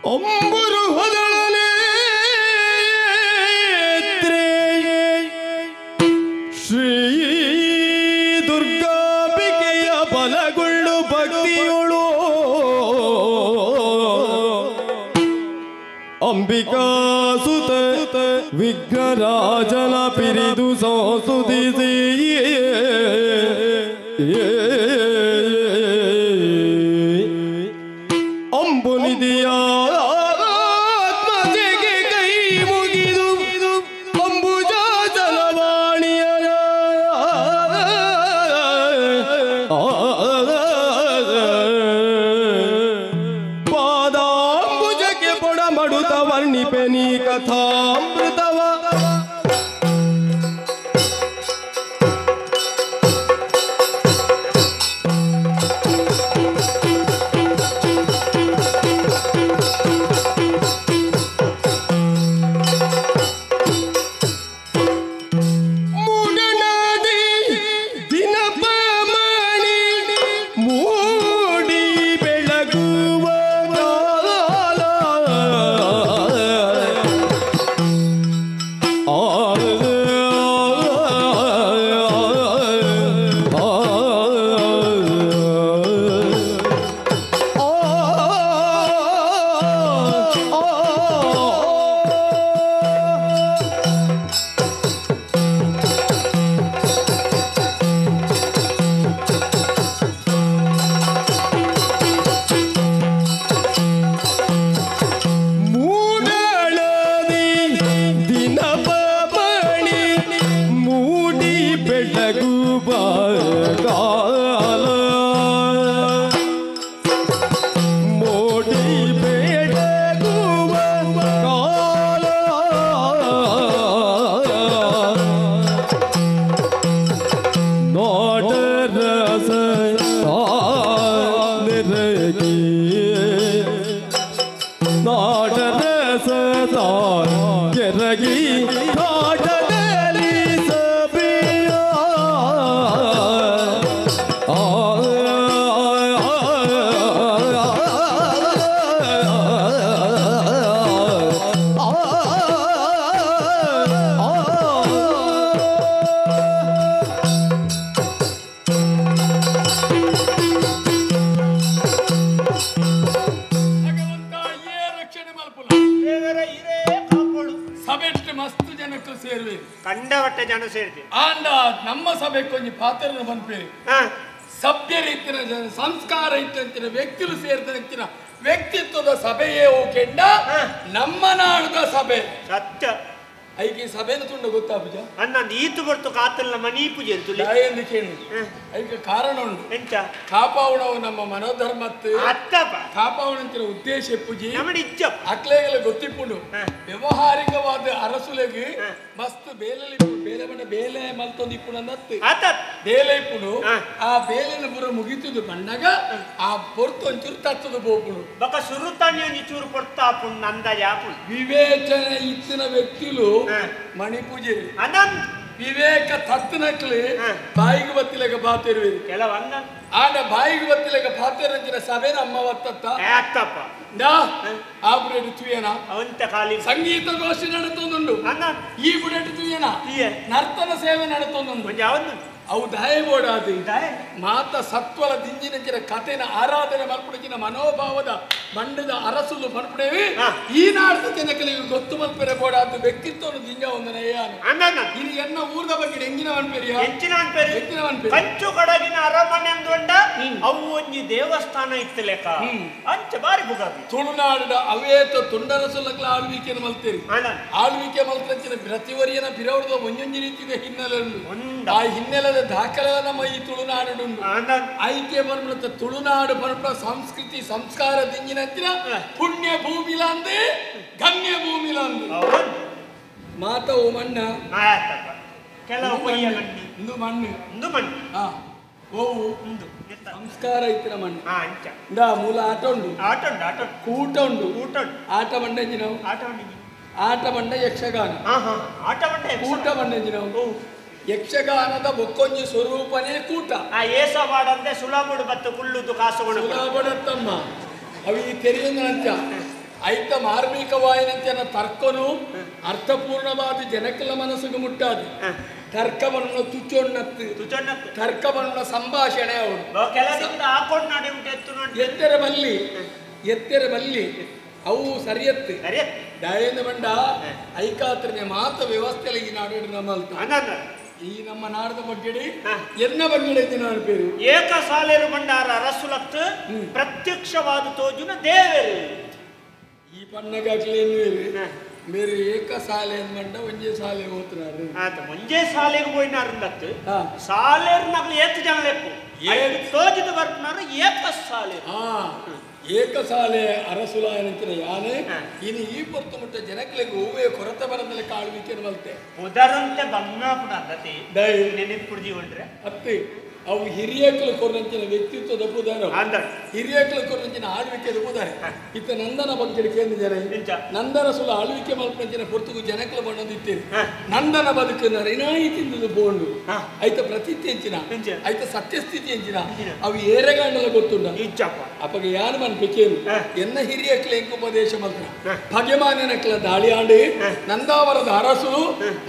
ಅಂಬರು ಹೊದಳನೆ ಶ್ರೀ ದುರ್ಗಾಂಬಿಕೆಯ ಬಲಗೊಳ್ಳು ಭಕ್ತಿಯೋಳು ಅಂಬಿಕಾ ಸುತ ವಿಘ್ನರಾಜನ ಪಿರಿದು ಸಂಸುದಿಸಿ ಅಂಬುನಿಧಿಯ ಆತ್ಮಜೆಗೆ ಕೈ ಮುಗಿದು ಅಂಬುಜಾಚಲವಾಣಿಯರ ಪಾದಾಂಬುಜಕ್ಕೆ ಪೊಡಮಡುತ್ತ ವರ್ಣಿಪೆ ನೀ ಕಥಾಮೃತವ ಕಂಡವಟ್ಟೆ ಜನ ಸೇರ್ತಿ ಆಂಡ ನಮ್ಮ ಸಭೆ ಕೊಂಚ ಪಾತ್ರ ಬಂದ್ಪೇರಿ ಸಭ್ಯ ರೀತಿಯ ಸಂಸ್ಕಾರ ಇತ್ತಂತಿನ ವ್ಯಕ್ತಿಗಳು ಸೇರಿದಂತಿನ ವ್ಯಕ್ತಿತ್ವದ ಸಭೆಯೇ ಓಕೆಂಡ ನಮ್ಮ ನಾಡದ ಸಭೆ ಸತ್ಯ ಐಕೆ ಸಭೆನ ತುಂಡ ಗೊತ್ತಾ ಪೂಜ ಅನ್ನಂದು ಈತು ಬರ್ತು ಕಾತಲ್ಲ ಮನಿ ಪೂಜೆ ಎಂದು ಕೇಳಿ ಐಕೆ ಕಾರಣ ಉಂಟು ಎಂಚ ಕಾಪಾವಣವು ನಮ್ಮ ಮನೋಧರ್ಮತ್ತು ಅತ್ತಪ್ಪ ಕಾಪಾವಣಂತಿನ ಉದ್ದೇಶ ಪೂಜೆ ನಮ್ಮಡಿ ಇಚ್ಚ ಅಕ್ಲೇಗಲ ಗೊತ್ತಿಪ್ಪುಂಡು ವ್ಯವಹಾರಿಕವಾದ ಅರಸುಲೆಗೆ ಮಸ್ತ್ ಬೇಲಲ್ಲಿ ಬೇಲೆ ಬಣ್ಣ ಬೇಲೆ ಮಲ್ತೊಂದು ಇಪ್ಪುಡು ಅಂದತ್ತು ಬೇಲೆ ಇಪ್ಪುಡು ಆ ಬೇಲೆನ ಪುರ ಮುಗಿತುದು ಬಂಡಾಗ ಆ ಪೊರ್ತು ಒಂಚೂರು ತತ್ತದು ಬೋಪುಡು ಬಕ ಸುರುತಾನಿ ಒಂಜಿ ಚೂರು ಪೊರ್ತಾಪುಂಡು ಅಂದಾಜ ಆಪುಂಡು ವಿವೇಚನೆ ಇತ್ತಿನ ವ್ಯಕ್ತಿಲು ಮಣಿಪೂಜೆ ಅನಂತ ವಿವೇಕ ತತ್ತನಕ್ಲಿ ಬಾಯಿಗೆ ಬತ್ತಿಲೆಗ ಬಾತಿರುವೆ ಕೆಲವ ಆಡ ಬಾಯಿಗೆ ಬತ್ತಿಲೆಗ ಬಾತಿರಂಚಿನ ಸಭೆನ ಅಮ್ಮ ಒತ್ತತ್ತ ಅತ್ತಪ್ಪ ಆಬ್ರೆಡ್ ತುಯನ ಅವಂತ ಖಾಲಿ ಸಂಗೀತ ಗೋಷ್ಠಿ ನಡೆತೊಂದುಂಡು ಈ ಬುಡೆಟ್ ತುಯನ ನರ್ತನ ಸೇವೆ ನಡೆತೊಂದುಂಡು ಯಾವುದು ಅವು ದಯಬೋಡಾದಿ ಮಾತ ಸತ್ವಲ ದಿಂಜಿನ ಕಥೆನ ಆರಾಧನೆ ಮಲ್ಪಡಿನ ಮನೋಭಾವದ ಮಂಡದ ಅರಸುಲು ಮಲ್ಪಡೇವಿ ಈ ನಾಡ್ದ ಜನಕಲಿಗೆ ಗೊತ್ತು ಮಲ್ಪೆರೆ ಬೋಡಾದ ವ್ಯಕ್ತಿತ್ವವನ್ನು ದಿಂಜ ಒಂದನೇ ಇದು ಎನ್ನ ಊರದ ಬಗ್ಗೆ ಎಂಗಿನ ಮನ್ಪೆರಿಯ ಹೆಚ್ಚಿನ ಮನ್ಪೆರಿ ಕಂಚು ಕೊಡಗಿನ ಅರಮನೆ ಅಂದುಕೊಂಡ ಅವು ಒಂಜಿ ದೇವಸ್ಥಾನ ಇತ್ತು ಲೆಕ್ಕ ಅಂಚ ಬಾರಿ ಬುಗಾಬಿ ತುಳುನಾಡ ಅವೇತ ತುಂಡರಸುಲಗಳ ಆಳ್ವಿಕೆಯನ್ನು ಮಲ್ತೇರಿ ಆಳ್ವಿಕೆ ಮಲ್ತಿನ ಪ್ರತಿವರಿಯನ ಬಿರವರದ ಒಂಜೊಂಜಿ ರೀತಿಯ ಹಿನ್ನೆಲೆ ಉಂಟು ಆ ಹಿನ್ನೆಲೆ ದಾಖಲೆ ನಮ್ಮ ಈ ತುಳುನಾಡುಂಡು ಐಕ್ಯ ಪರಮತ ತುಳುನಾಡು ಪರಮ ಸಂಸ್ಕೃತಿ ಸಂಸ್ಕಾರ ದಿಂಜಿನಂತಿನ ಪುಣ್ಯ ಭೂಮಿಲಾಂದೆ ಗಣ್ಯ ಭೂಮಿಲಾಂದೆ ಮಾತವು ಮಣ್ಣ ಕೆಲವು ಇಂದು ಮಣ್ಣು ಓವು ಸಂಸ್ಕಾರ ಇತ್ತಿನ ಮಣ್ಣು ಮೂಲ ಆಟ ಉಂಡು ಕೂಟ ಉಂಡು ಆಟ ಮಂಡಂಜಿ ನಾವು ಆಟ ಮಂಡ ಯಕ್ಷಗಾನ ಕೂಟ ಮಂಡಂಜಿ ನಾವು ಯಕ್ಷಗಾನದ ಬೊಕ್ಕೊಂಜಿ ಸ್ವರೂಪನೇ ಕೂಟ ಏಸ ಮಾಡಂತೆ ಸುಲಭಡು ಬತ್ತು ಕುಳ್ಳುದು ಕಾಸುಗಳು ಸುಲಭಡತ್ತಮ್ಮ ಅವಿ ತೆರೆಯುವಂತ ಐತ ಮಾರ್ಮಿಕವಾಯಿನಂತೆನ ತರ್ಕನು ಅರ್ಥಪೂರ್ಣವಾದ ಜನಕಲ ಮನಸ್ಸಿಗೆ ಮುಟ್ಟಾದು ತರ್ಕವನ್ನು ತುಚೊಣ್ಣತ್ತು ತರ್ಕವನ್ನು ಸಂಭಾಷಣೆ ಅವನು ಎತ್ತರ ಬಲ್ಲಿ ಅವು ಸರಿಯತ್ತು ದಯೆಂದು ಬಂಡ ಐಕಾತ್ರನೆ ಮಾತ ವ್ಯವಸ್ಥೆಯಲ್ಲಿ ಈ ನಾಡು ನಮ್ಮಲ್ತ ಈ ನಮ್ಮ ನಾಡದ ಬಗ್ಗೆಡಿ ಎನ್ನ ಬಗ್ಗೆ ನಾನು ಪೇರು ಏಕ ಸಾಲೇರು ಬಂಡಾರ ಅರಸುಲತ್ತು ಪ್ರತ್ಯಕ್ಷವಾದ ತೋಜುನ ದೇವರು ಈ ಪಣ್ಣಗಾಗ್ಲಿ ಮೇರೆ ಏಕ ಸಾಲೆ ಅಂದ್ಮಂಡ ಒಂಜೇ ಸಾಲೆ ಹೋತ್ರಾರು ಒಂಜೇ ಸಾಲೆಗೆ ಹೋಯ್ನಾರಂದತ್ತು ಸಾಲೇರು ನಗಲು ಏತ್ ಜನ ಲೆಪ್ಪು ತೋಜಿದ ಬರ್ಪನಾರು ಏಕ ಸಾಲೆ ಏಕಸಾಲೆ ಅರಸುಲಾಯನಂತಿನ ಯಾನೆ ಇನ್ನು ಈ ಹೊತ್ತು ಮುಟ್ಟ ಜನಗಳಿಗೆ ಹೂವೇ ಕೊರತೆ ಬರದಲ್ಲಿ ಕಾಳುವಿಕೆ ಮಲ್ತೆ ಉದರಂತೆ ಬನ್ನಾಪುಡ ಅಗತಿ ನೆನೆಪುಡು ಜೀವನ್ರೆ ಅತ್ತಿ ಅವು ಹಿರಿಯಕಲು ಕೊರಂಚಿನ ವ್ಯಕ್ತಿತ್ವದ ಬುಧಾರ ಹಿರಿಯಕಲು ಕೊರಂಚಿನ ಆಳ್ವಿಕೆ ಬುಧಾರೆ ಇತ್ತ ನಂದನ ಬಗ್ಗೆ ಕೇಂದ್ರ ನಂದನ ಸುಲ ಆಳ್ವಿಕೆ ಮಲ್ಪಂಚಿನ ಹೊರತುಗು ಜನಕಲು ಬಣ್ಣದಿತ್ತೇನೆ ನಂದನ ಬದುಕಿನ ರಿನಾಯಿತಿಂದ ಬೋಂಡು ಐತ ಪ್ರತೀತಿ ಎಂಚಿನ ಐತ ಸತ್ಯಸ್ಥಿತಿ ಎಂಚಿನ ಅವು ಏರೆಗಾಂಡಲ ಗೊತ್ತುಂಡ ಅಪ್ಪಗೆ ಯಾರು ಮನ್ ಬೇಕೇನು ಎನ್ನ ಹಿರಿಯಕಲ ಎಂಕುಪದೇಶ ಮಲ್ಪನ ಭಗೆಮಾನ್ಯನಕಲ ದಾಳಿ ಆಂಡಿ ನಂದಾವರದ ಅರಸು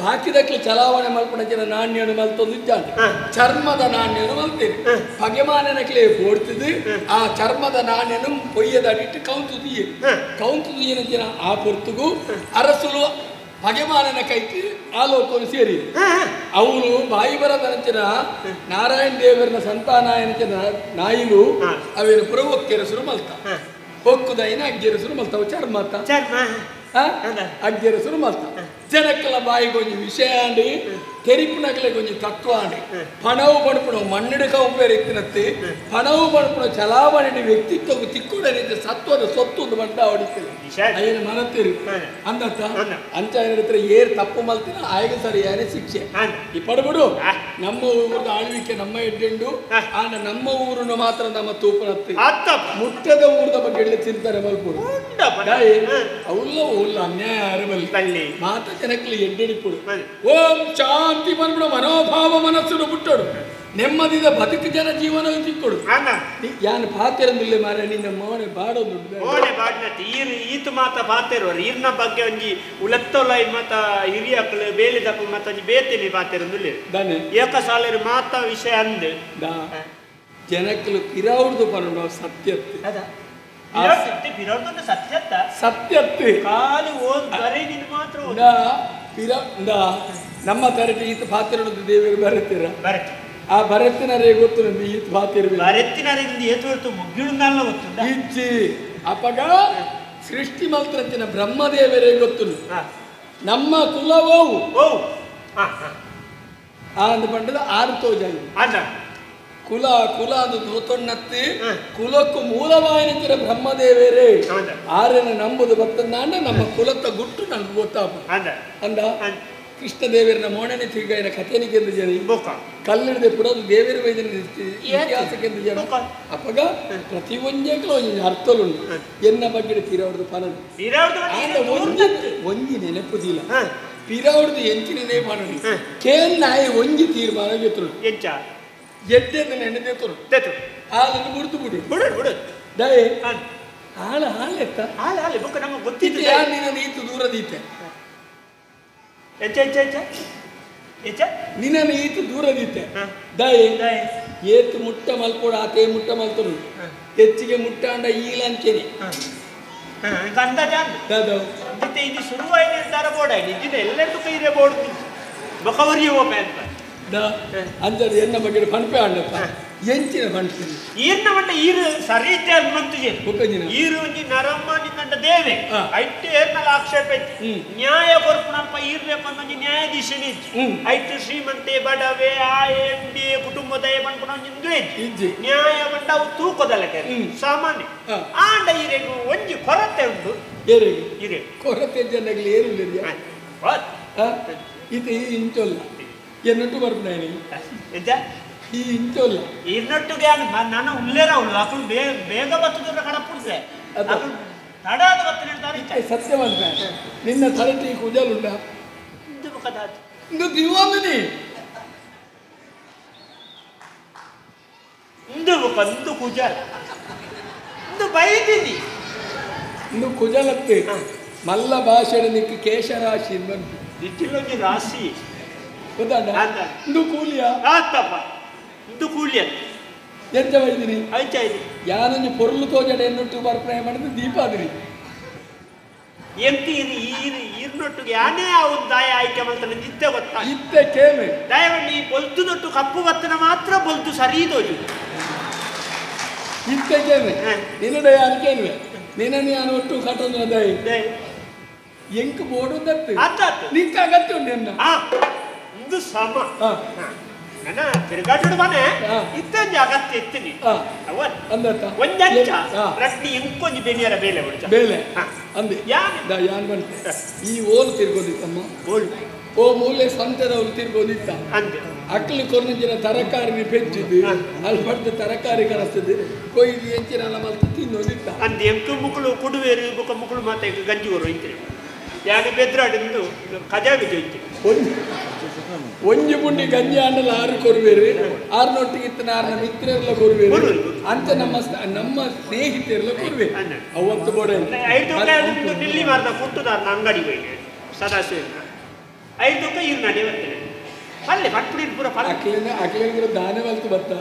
ಬಾಕಿದಕ್ಲ ಚಲಾವಣೆ ಮಲ್ಪನ ನಾಣ್ಯನು ಮಲ್ತೊಂದು ಚರ್ಮದ ನಾಣ್ಯ ಪಗೆಮಾನನಕ್ಲೇ ಓಡ್ತಿದ್ದು ಆ ಚರ್ಮದ ನಾಣ್ಯನು ಪೊಯ್ಯದಡಿಟ್ಟು ಕೌಂತುದಿಯನ ಆ ಪೊರ್ತುಗು ಅರಸುಲು ಪಗೆಮಾನನ ಕೈತಿ ಆಲೋಕನು ಸೇರಿ ಅವನು ಬಾಯಿ ಬರದನಂಚಿನ ನಾರಾಯಣ ದೇವರನ ಸಂತಾನಾಯನಂಚಿನ ನಾಯಿಲು ಅವೇನು ಪುರವೊಕ್ಕೆರಸರು ಮಲ್ತ ಹೊಕ್ಕುದೈನ ಅಗ್ಗೆರಸರು ಮಲ್ತಾವ ಚರ್ಮತ ಅಗ್ಗೆರಸರು ಮಲ್ತ ಜನಕ್ಕಲ ಬಾಯಿಗೊಂದು ವಿಷಯ ಅಂಡಿ ತೆರಿಪುನಗಲೆ ಕೊಂಚ ತತ್ವ ಅಂಡಿ ಪಣವು ಪಣಪುಣ ಮಣ್ಣಿಡಕ ಉಪೇರ ಇತ್ತಿನತ್ತಿ ಪಣವು ಪಣಪುಣ ಚಲಾವಣೆ ವ್ಯಕ್ತಿತ್ವ ತಿಕ್ಕೋಡನೆ ಸತ್ವದ ಸೊತ್ತು ಒಂದು ಬಂಡ ಹೊಡಿತೀರಿ ಅಯ್ಯನ ಮನತ್ತೀರಿ ಅಂದತ್ತ ಅಂಚ ಹೇಳಿದ್ರೆ ಏರ್ ತಪ್ಪು ಮಲ್ತಿನ ಆಯ್ಗೆ ಸರಿಯಾನೆ ಶಿಕ್ಷೆ ಈ ಪಡ್ಬಿಡು ನಮ್ಮ ಊರದ ಆಳ್ವಿಕೆ ನಮ್ಮ ಎಡ್ಡೆಂಡು ಆನ ನಮ್ಮ ಊರನ್ನು ಮಾತ್ರ ನಮ್ಮ ತೂಪನತ್ತಿ ಮುಟ್ಟದ ಊರದ ಬಗ್ಗೆ ಹೇಳಿ ತಿಂತಾರೆ ಮಲ್ಪುಡು ಅವಲ್ಲ ಉಲ್ಲ ಅನ್ಯಾಯ ಅರಬಲ್ಲಿ ಮಾತ ಜನಕ್ಕಲಿ ಎಡ್ಡೆಡಿಪುಡು ಓಂ ಶಾಂತಿ ಬಂದ್ಬಿಡು ಮನೋಭಾವ ಮನಸ್ಸನ್ನು ಬಿಟ್ಟೋಡು ನೆಮ್ಮದಿದ ಬದುಕು ಜನ ಜೀವನ ತಿಕ್ಕೊಡು ಯಾನು ಪಾತೆರಂದಿಲ್ಲ ಮಾರ ನಿನ್ನ ಮೋನೆ ಬಾಡೋದು ಈತ ಮಾತ ಪಾತೆರೋರು ಈರ್ನ ಬಗ್ಗೆ ಒಂಜಿ ಉಲತ್ತೊಲ ಮತ್ತ ಹಿರಿಯಕ್ಕಳು ಬೇಲಿದಕ್ಕಳು ಮತ್ತ ಬೇತೇನಿ ಪಾತೆರಂದಿಲ್ಲ ದಾನೆ ಏಕ ಸಾಲೇರು ಮಾತ ವಿಷಯ ಅಂದು ಜನಕ್ಕಲು ಪಿರಾವ್ದು ಪರಡು ಸತ್ಯತ್ತೆ ಸತ್ಯತ್ತೆ ನಮ್ಮ ತರಟಿ ಈತ ಪಾತಿರ ದೇವರು ಬರುತ್ತೀರ ಆ ಬರತ್ತಿನರೇ ಗೊತ್ತು ನಮ್ಗೆ ಈತ ಪಾತಿರ ಇಜ್ಜಿ ಅಪಗ ಸೃಷ್ಟಿ ಮಂತ್ರತ್ತಿನ ಬ್ರಹ್ಮದೇವರೇ ಗೊತ್ತು ನಮ್ಮ ಕುಲವೋ ಅಂದು ಪಂಡದ ಆರು ತೋಜ ಕುಲ ಕುಲ ಅದು ದೋತೊಣ್ಣತ್ತಿ ಕುಲಕ್ಕೂ ಮೂಲವಾಯಿನ ಬ್ರಹ್ಮದೇವರೇ ಆರನ ನಂಬುದು ಬರ್ತಂದ ನಮ್ಮ ಕುಲತ್ತ ಗುಟ್ಟು ನಂಗೆ ಗೊತ್ತಾಪ ಅಂದ ಕೃಷ್ಣದೇವರನ ಮೋಣನೆ ತಿರುಗಾಯಿನ ಕಥೆನಿಗೆಂದು ಜನ ಕಲ್ಲಿಡದೆ ಪುರದ ದೇವರ ವೈದ್ಯನ ಇತಿಹಾಸಕ್ಕೆಂದು ಜನ ಅಪ್ಪಗ ಪ್ರತಿ ಒಂಜೇಕಲು ಒಂಜಿ ಅರ್ಥಲುಂಡು ಎನ್ನ ಬಗ್ಗೆ ಪಿರವ್ರದ್ದು ಪನದು ಒಂಜಿ ನೆನಪುದಿಲ್ಲ ಪಿರವ್ರದ್ದು ಎಂಚಿನೇ ಮಾಡೋದು ಕೇನ್ನಾಯಿ ಒಂಜಿ ತೀರ್ಮಾನ ಗೊತ್ತು ಎಡ್ಡೆಂದು ನೆನೆದೇತರು ಹಾಲನ್ನು ಮುರಿದು ಬಿಡು ದಯೆ ಹಾಲು ಹಾಲೆತ್ತ ನಮಗೆ ಗೊತ್ತಿತ್ತು ಯಾರು ನಿನ್ನ ನೀತು ದೂರದೀತೆ ನಿನ್ನ ನೀತು ದೂರದೀತೆ ದಯೆ ಏತು ಮುಟ್ಟ ಮಲ್ಪೋಡು ಆತೇ ಮುಟ್ಟ ಮಲ್ತರು ಹೆಚ್ಚಿಗೆ ಮುಟ್ಟ ಅಂಡ ಈಲಂಚೆನೆ ಇದು ಶುರುವಾಯಿನ ಬೋರ್ಡ್ ಆಯ್ತು ಎಲ್ಲರೂ ಕೈರೇ ಬೋರ್ಡ್ ಬಕವರಿಯ ಓಪೆ ಅಂತ ಅಂಜದು ಎನ್ನ ಬಗ್ಗೆ ಪಣಪೆ ಆಂಡಪ್ಪ ಎಂಚಿನ ಪಣಪೆ ಈರ್ನ ಮಂಡ ಈರು ಸರಿತೆ ಮಂತುಜೆ ಈರು ಒಂಜಿ ನರಮ್ಮನಿಂದ ದೇವೆ ಐಟ್ಟು ಏರ್ನಲ ಆಕ್ಷೇಪ ಐತಿ ನ್ಯಾಯ ಕೊರ್ಪುನಲ್ಪ ಈರ್ವೆ ಪಂದೊಂಜಿ ನ್ಯಾಯಾಧೀಶನಿ ಐಟ್ಟು ಶ್ರೀಮಂತೆ ಬಡವೆ ಆಯಂಡಿ ಕುಟುಂಬದ ಪಂಪುನ ಒಂಜಿ ನ್ಯಾಯ ಮಂಡ ಅವು ತೂಕದಲ್ಲಕ್ಕೆ ಸಾಮಾನ್ಯ ಆಂಡ ಈರೆಗೂ ಒಂಜಿ ಕೊರತೆ ಉಂಟು ಈರೆ ಕೊರತೆ ಜನಗಳಿಗೆ ಏನಿಲ್ಲ ಇದು ಇಂಚೊಲ್ಲ ಎನ್ನಟ್ಟು ಬರ್ಪುನಾಯಿ ಈ ಇಂಚೊಲ್ಲ ಇನ್ನೊಟ್ಟಿಗೆ ನನ್ನ ಉಲ್ಲೇರ ಅವಳು ಅಕ್ಕಳು ಬೇಗ ಬರ್ತದ ಕಡಪುಡ್ಸೆ ತಡಾದ ಬರ್ತನೆ ಸತ್ಯವಂತ ನಿನ್ನ ತರಟಿ ಕುಜಲುಂಡ ದಿವಾಮಿನಿ ಇಂದು ಕುಜಲ್ ಇಂದು ಬೈದಿನಿ ಇನ್ನು ಕುಜಲತ್ತೆ ಮಲ್ಲ ಭಾಷೆಡ ನಿಕ್ಕ ಕೇಶರಾಶಿ ಬಂತು ಇಟ್ಟಿಲ್ಲೊಂದು ರಾಶಿ ಗೊತ್ತಾಡ ಇಂದು ಕೂಲಿಯ ಆತಪ್ಪ ಇಂದು ಕೂಲಿಯ ಎಂತ ಬೈದಿನಿ ಆಯ್ತಾಯ್ತು ಯಾನೊಂದು ಪೊರ್ಲು ತೋಜಡ ಎನ್ನುಟ್ಟು ಬರ್ಪ್ರಾಯ ಮಾಡಿದ್ರೆ ದೀಪ ಅದ್ರಿ ಎಂತ ಈರ್ನೊಟ್ಟಿಗೆ ಯಾನೇ ಒಂದು ದಾಯ ಆಯ್ಕೆ ಮಾಡ್ತಾನೆ ನಿದ್ದೆ ಗೊತ್ತಾ ಇತ್ತೆ ಕೇಮೆ ದಯವನ್ನು ಈ ಬೊಲ್ತು ನೊಟ್ಟು ಕಪ್ಪು ಬತ್ತನ ಮಾತ್ರ ಬೊಲ್ತು ಸರಿದೋಜು ಇತ್ತೆ ಕೇಮೆ ನಿನ್ನಡೆ ಅನ್ಕೇನ್ವೆ ನಿನ್ನ ನಾನು ಒಟ್ಟು ಕಟ್ಟೊಂದು ದಯ ಎಂಕ್ ಬೋಡುದತ್ತು ನಿಕ್ಕ ಅಗತ್ಯ ಉಂಟು ಎನ್ನ ಇದು ಸಮ ನನ್ನ ತಿರುಗಾಟು ಮನೆ ಇತ್ತಂಜ ಅಗತ್ಯ ಎತ್ತೀನಿ ಒಂದಂಚ ರಟ್ನಿ ಎಂಕೊಂಜಿ ಬೆನಿಯರ ಬೇಲೆ ಬಿಡ್ತ ಬೇಲೆ ಅಂದೆ ಯಾನ್ ಬಂತ ಈ ಓಲು ತಿರ್ಗೋದಿತ್ತಮ್ಮ ಓಲು ಓ ಮೂಲೆ ಸಂತದವ್ರು ತಿರ್ಗೋದಿತ್ತ ಅಂದೆ ಅಕ್ಲಿ ಕೊರ್ನಂಚಿನ ತರಕಾರಿ ಪೆಂಚಿದ್ದು ಅಲ್ಲಿ ಪಡೆದ ತರಕಾರಿ ಕಳಿಸ್ತದೆ ಕೊಯ್ದು ಎಂಚಿನ ಮಲ್ತ ತಿನ್ನೋದಿತ್ತ ಅಂದೆ ಎಂಕು ಮುಕ್ಕಳು ಕುಡುವೇರು ಬುಕ್ಕ ಮುಕ್ಕಳು ಮಾತ ಗಂಜಿ ಬರು ಐತೆ ಯಾಕೆ ಬೆದ್ರಾಡಿದ್ದು ಖಜಾವಿ ಜೊಯ್ತು ಒಂಜಿ ಪುಂಡಿ ಗಂಜಿ ಆಂಡಲ ಆರು ಕೊರ್ಬೇರಿ ಆರ್ನೊಟ್ಟಿಗಿತ್ತ ಆರ್ನ ಮಿತ್ರರೆಲ್ಲ ಕೊರ್ಬೇರಿ ಅಂತ ನಮ್ಮ ಸ್ನೇಹಿತರೆಲ್ಲ ಕೊರ್ಬೇಕು ಅವತ್ತು ಬೋಡ 5 ರೂಪಾಯಿ ಡಿಲ್ಲಿ ಮಾರ್ದ ಕುಟ್ಟುದಾರ್ನ ಅಂಗಡಿ ಹೋಗಿ ಸದಾಶಿವ 5 ರೂಪಾಯಿ ಇರ್ ನಡೆ ಬರ್ತೇನೆ ಪಲ್ಲೆ ಪಟ್ಪುಡಿ ಪೂರ ಅಕ್ಲಿನ ದಾನ ಬಲ್ತು ಬತ್ತ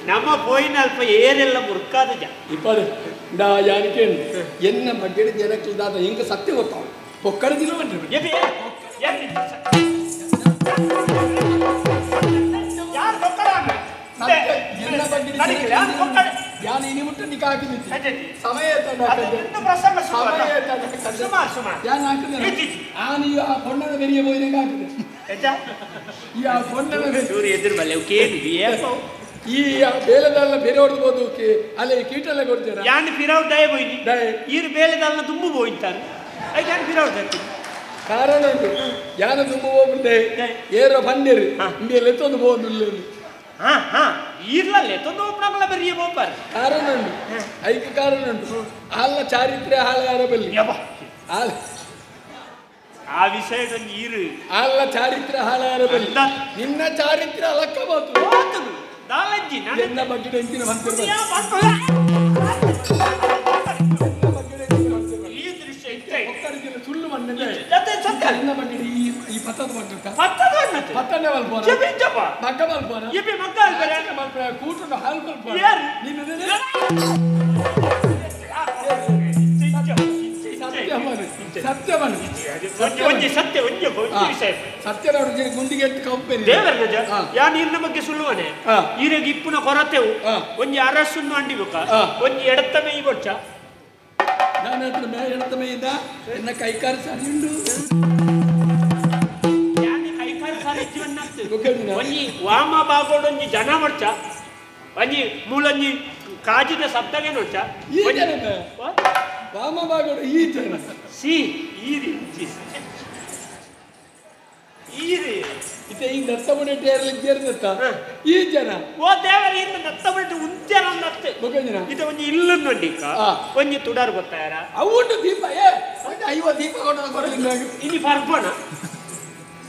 ನಮ್ಮ ಪೋಯಿನ ಅಲ್ಪ ಏರೆಲ್ಲ ಮುರ್ಕಾದ ಇಪ್ಪಡು ಡಾ ಯಾನಿಕೆ ಎನ್ನ ಬಗ್ಗೆಡೆ ಜನಕ್ಕೆ ದಾದ ಹಿಂಗ ಸತ್ಯ ಗೊತ್ತಾವ ಪೊಕ್ಕಡದಿಲ್ಲ ಬನ್ನಿ ಯಾನು ಇನಿ ಮುಟ್ಟ ನಿಕ ಹಾಕಿದ್ದೆ ಸಮಯ ಯಾನು ಹಾಕಿದೆ ನಾನು ಈ ಆ ಹೊಣ್ಣದ ಬೆರಿಯ ಬೋಯ್ದಂಗ ಹಾಕಿದೆ ಈ ಆ ಹೊಣ್ಣದ ಎದುರು ಬಲ್ಲೆ ಈ ಬೇಲೆದಲ್ಲ ಬೇರೆ ಹೊಡೆದು ಅಲ್ಲೇ ಕೀಟೆಲ್ಲ ಕೊಡ್ತೀರ ಯಾನು ಪಿರಾವ್ ದಯ ಬೋಯ್ನಿ ಈರು ಬೇಲೆದಲ್ಲ ತುಂಬು ಬೋಯ್ತಾರೆ ಯಾನು ಪಿರಾವ್ ಜಾತಿ ಕಾರಣ ಉಂಟು ಯಾನ ತುಂಬ ಹೋಗ್ಬಿಟ್ಟೆ ಏರೋ ಬಂದಿರಿ ಇಂಡಿಯಲ್ಲಿ ಎತ್ತೊಂದು ಹೋಗುದಿಲ್ಲ ಈರ್ಲಲ್ಲೇ ತೊಂದು ಒಬ್ಬನಾಗಲ್ಲ ಬರೀ ಬೋಪಾರ ಕಾರಣ ಉಂಟು ಐಕ ಕಾರಣ ಉಂಟು ಅಲ್ಲ ಚಾರಿತ್ರ್ಯ ಹಾಳಾರ ಬಲ್ಲಿ ಆ ವಿಷಯದಲ್ಲಿ ಈರು ಅಲ್ಲ ಚಾರಿತ್ರ್ಯ ಹಾಳಾರ ಬಲ್ಲಿ ನಿನ್ನ ಚಾರಿತ್ರ್ಯ ಅಲಕ್ಕ ಮಾತು ನನ್ನ ಬಗ್ಗೆ ಎಂಚಿನ ಸುಳ್ಳು ಮಣ್ಣಿದೆ ನಿನ್ನ ಬಗ್ಗೆ ಈ ಪತ್ತದ ಪತ್ತನೇ ಮಲ್ಪೋರ ಮಗ್ಗ ಮಲ್ಪೋರ ಕೂಟನ್ನು ಹಾಲು ಮಲ್ಪೋರ ಸತ್ಯ ಗುಂಡಿಗೆ ಕಂಪನಿ ಯಾ ನೀರಿನ ಬಗ್ಗೆ ಸುಳ್ಳುವನೆ ಈರೆಗ ಇಪ್ಪುನ ಕೊರತೆವು ಒಂಜಿ ಅರಸನ್ನು ಅಂಡಿಬೇಕ ಒಂಜಿ ಎಡತ್ತ ಮೇಯಿ ಬೊಚ್ಚ ನಾನು ಎಡತ್ತ ಮೇಯಿದ್ದ ಎನ್ನ ಕೈಕಾಲು ಸರಿ ಉಂಡು ಕೈಕಾಲು ಸಾರಿ ಒಂಜಿ ವಾಮ ಬಾಗೋಡೊಂಜಿ ಜನ ಬೊಚ್ಚ ಒಂಜಿ ಮೂಲೊಂಜಿ ಕಾಜಿದ ಸಪ್ತಗೆ ನೋಡ್ಚ ವಾಮ ಬಾಗೋಡು ಈ ಜನ ಸಿ ಈರಿ ಈರಿ ಇತ್ತೆ ಈ ದತ್ತಮುನಿ ಟೇರ್ಲಿದ್ದೇರ್ದತ್ತ ಈ ಜನ ಓ ದೇವರ ಇಂದ ದತ್ತಮುನಿ ಉಂತ್ಯರ ಅನ್ನತ್ತೆ ಬಗಂಜನ ಇತ ಒಂಜಿ ಇಲ್ಲು ನೋಡಿಕ ಒಂಜಿ ತುಡಾರ್ ಗೊತ್ತಾಯರ ಅವುಂಡು ದೀಪ ಐವ ದೀಪ ಕೊಡಲಿಲ್ಲ ಇಲ್ಲಿ ಪರ್ಪಣ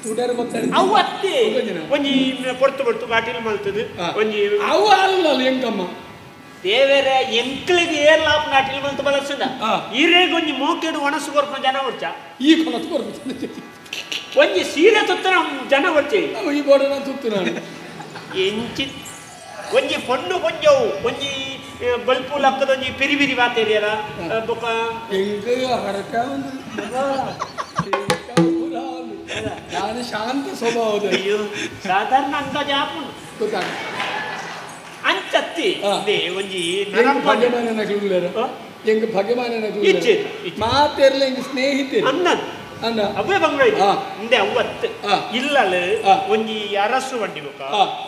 ತುಡಾರ್ ಗೊತ್ತಾಯ ಅವು ಅತ್ತೆ ಒಂಜಿ ಪೊರ್ತು ಕಾಟಿಲ್ ಮಲ್ತದು ಒಂಜಿ ಅವು ಅಲ್ಲ ಎಂಕಮ್ಮ ದೇವರ ಎಂಕ್ಲಿಗೆ ಏರ್ ಲಾಪ್ ನಾಟಿಲ್ ಮಲ್ತು ಬಳಸದ ಈರೇಗ ಒಂಜಿ ಮೋಕೆಡು ಒಣಸು ಕೊರ್ಪ ಜನ ಹೊಡ್ಚ ಈ ಕೊನತು ಕೊರ್ಪ ಒಂಜಿ ಸೀರೆ ತುತ್ತನ ಜನ ಹೊಡ್ಚೆ ಈ ಬೋಡನ ತುತ್ತು ನಾನು ಎಂಚಿ ಒಂಜಿ ಪೊಣ್ಣು ಕೊಂಜವು ಒಂಜಿ ಬಲ್ಪು ಲಕ್ಕದ ಒಂಜಿ ಪಿರಿ ಪಿರಿ ಬಾತೇರಿಯರ ಬೊಕ ಎಂಕ ಹರಕ ನಾನು ಶಾಂತ ಸ್ವಭಾವದ ಅಯ್ಯೋ ಸಾಧಾರಣ ಅಂಕ ಜಾಪು ಗೊತ್ತಾಗ ಅಂಚತ್ತಿ ಒಂಜಿ ಭಗವಾನನ ಗುರುಲೇರ ಎಂಗ ಭಗವಾನನ ಗುರುಲೇರ ಮಾತೆರ್ಲ ಎಂಗ ಸ್ನೇಹಿತೆ ಅನ್ನನ್ ಅನ್ನ ಅವೇ ಬಂಗ ಇಂದೆ ಅವತ್ತು ಇಲ್ಲಲ ಒಂಜಿ ಅರಸು ವಂಡಿ ಬೊಕ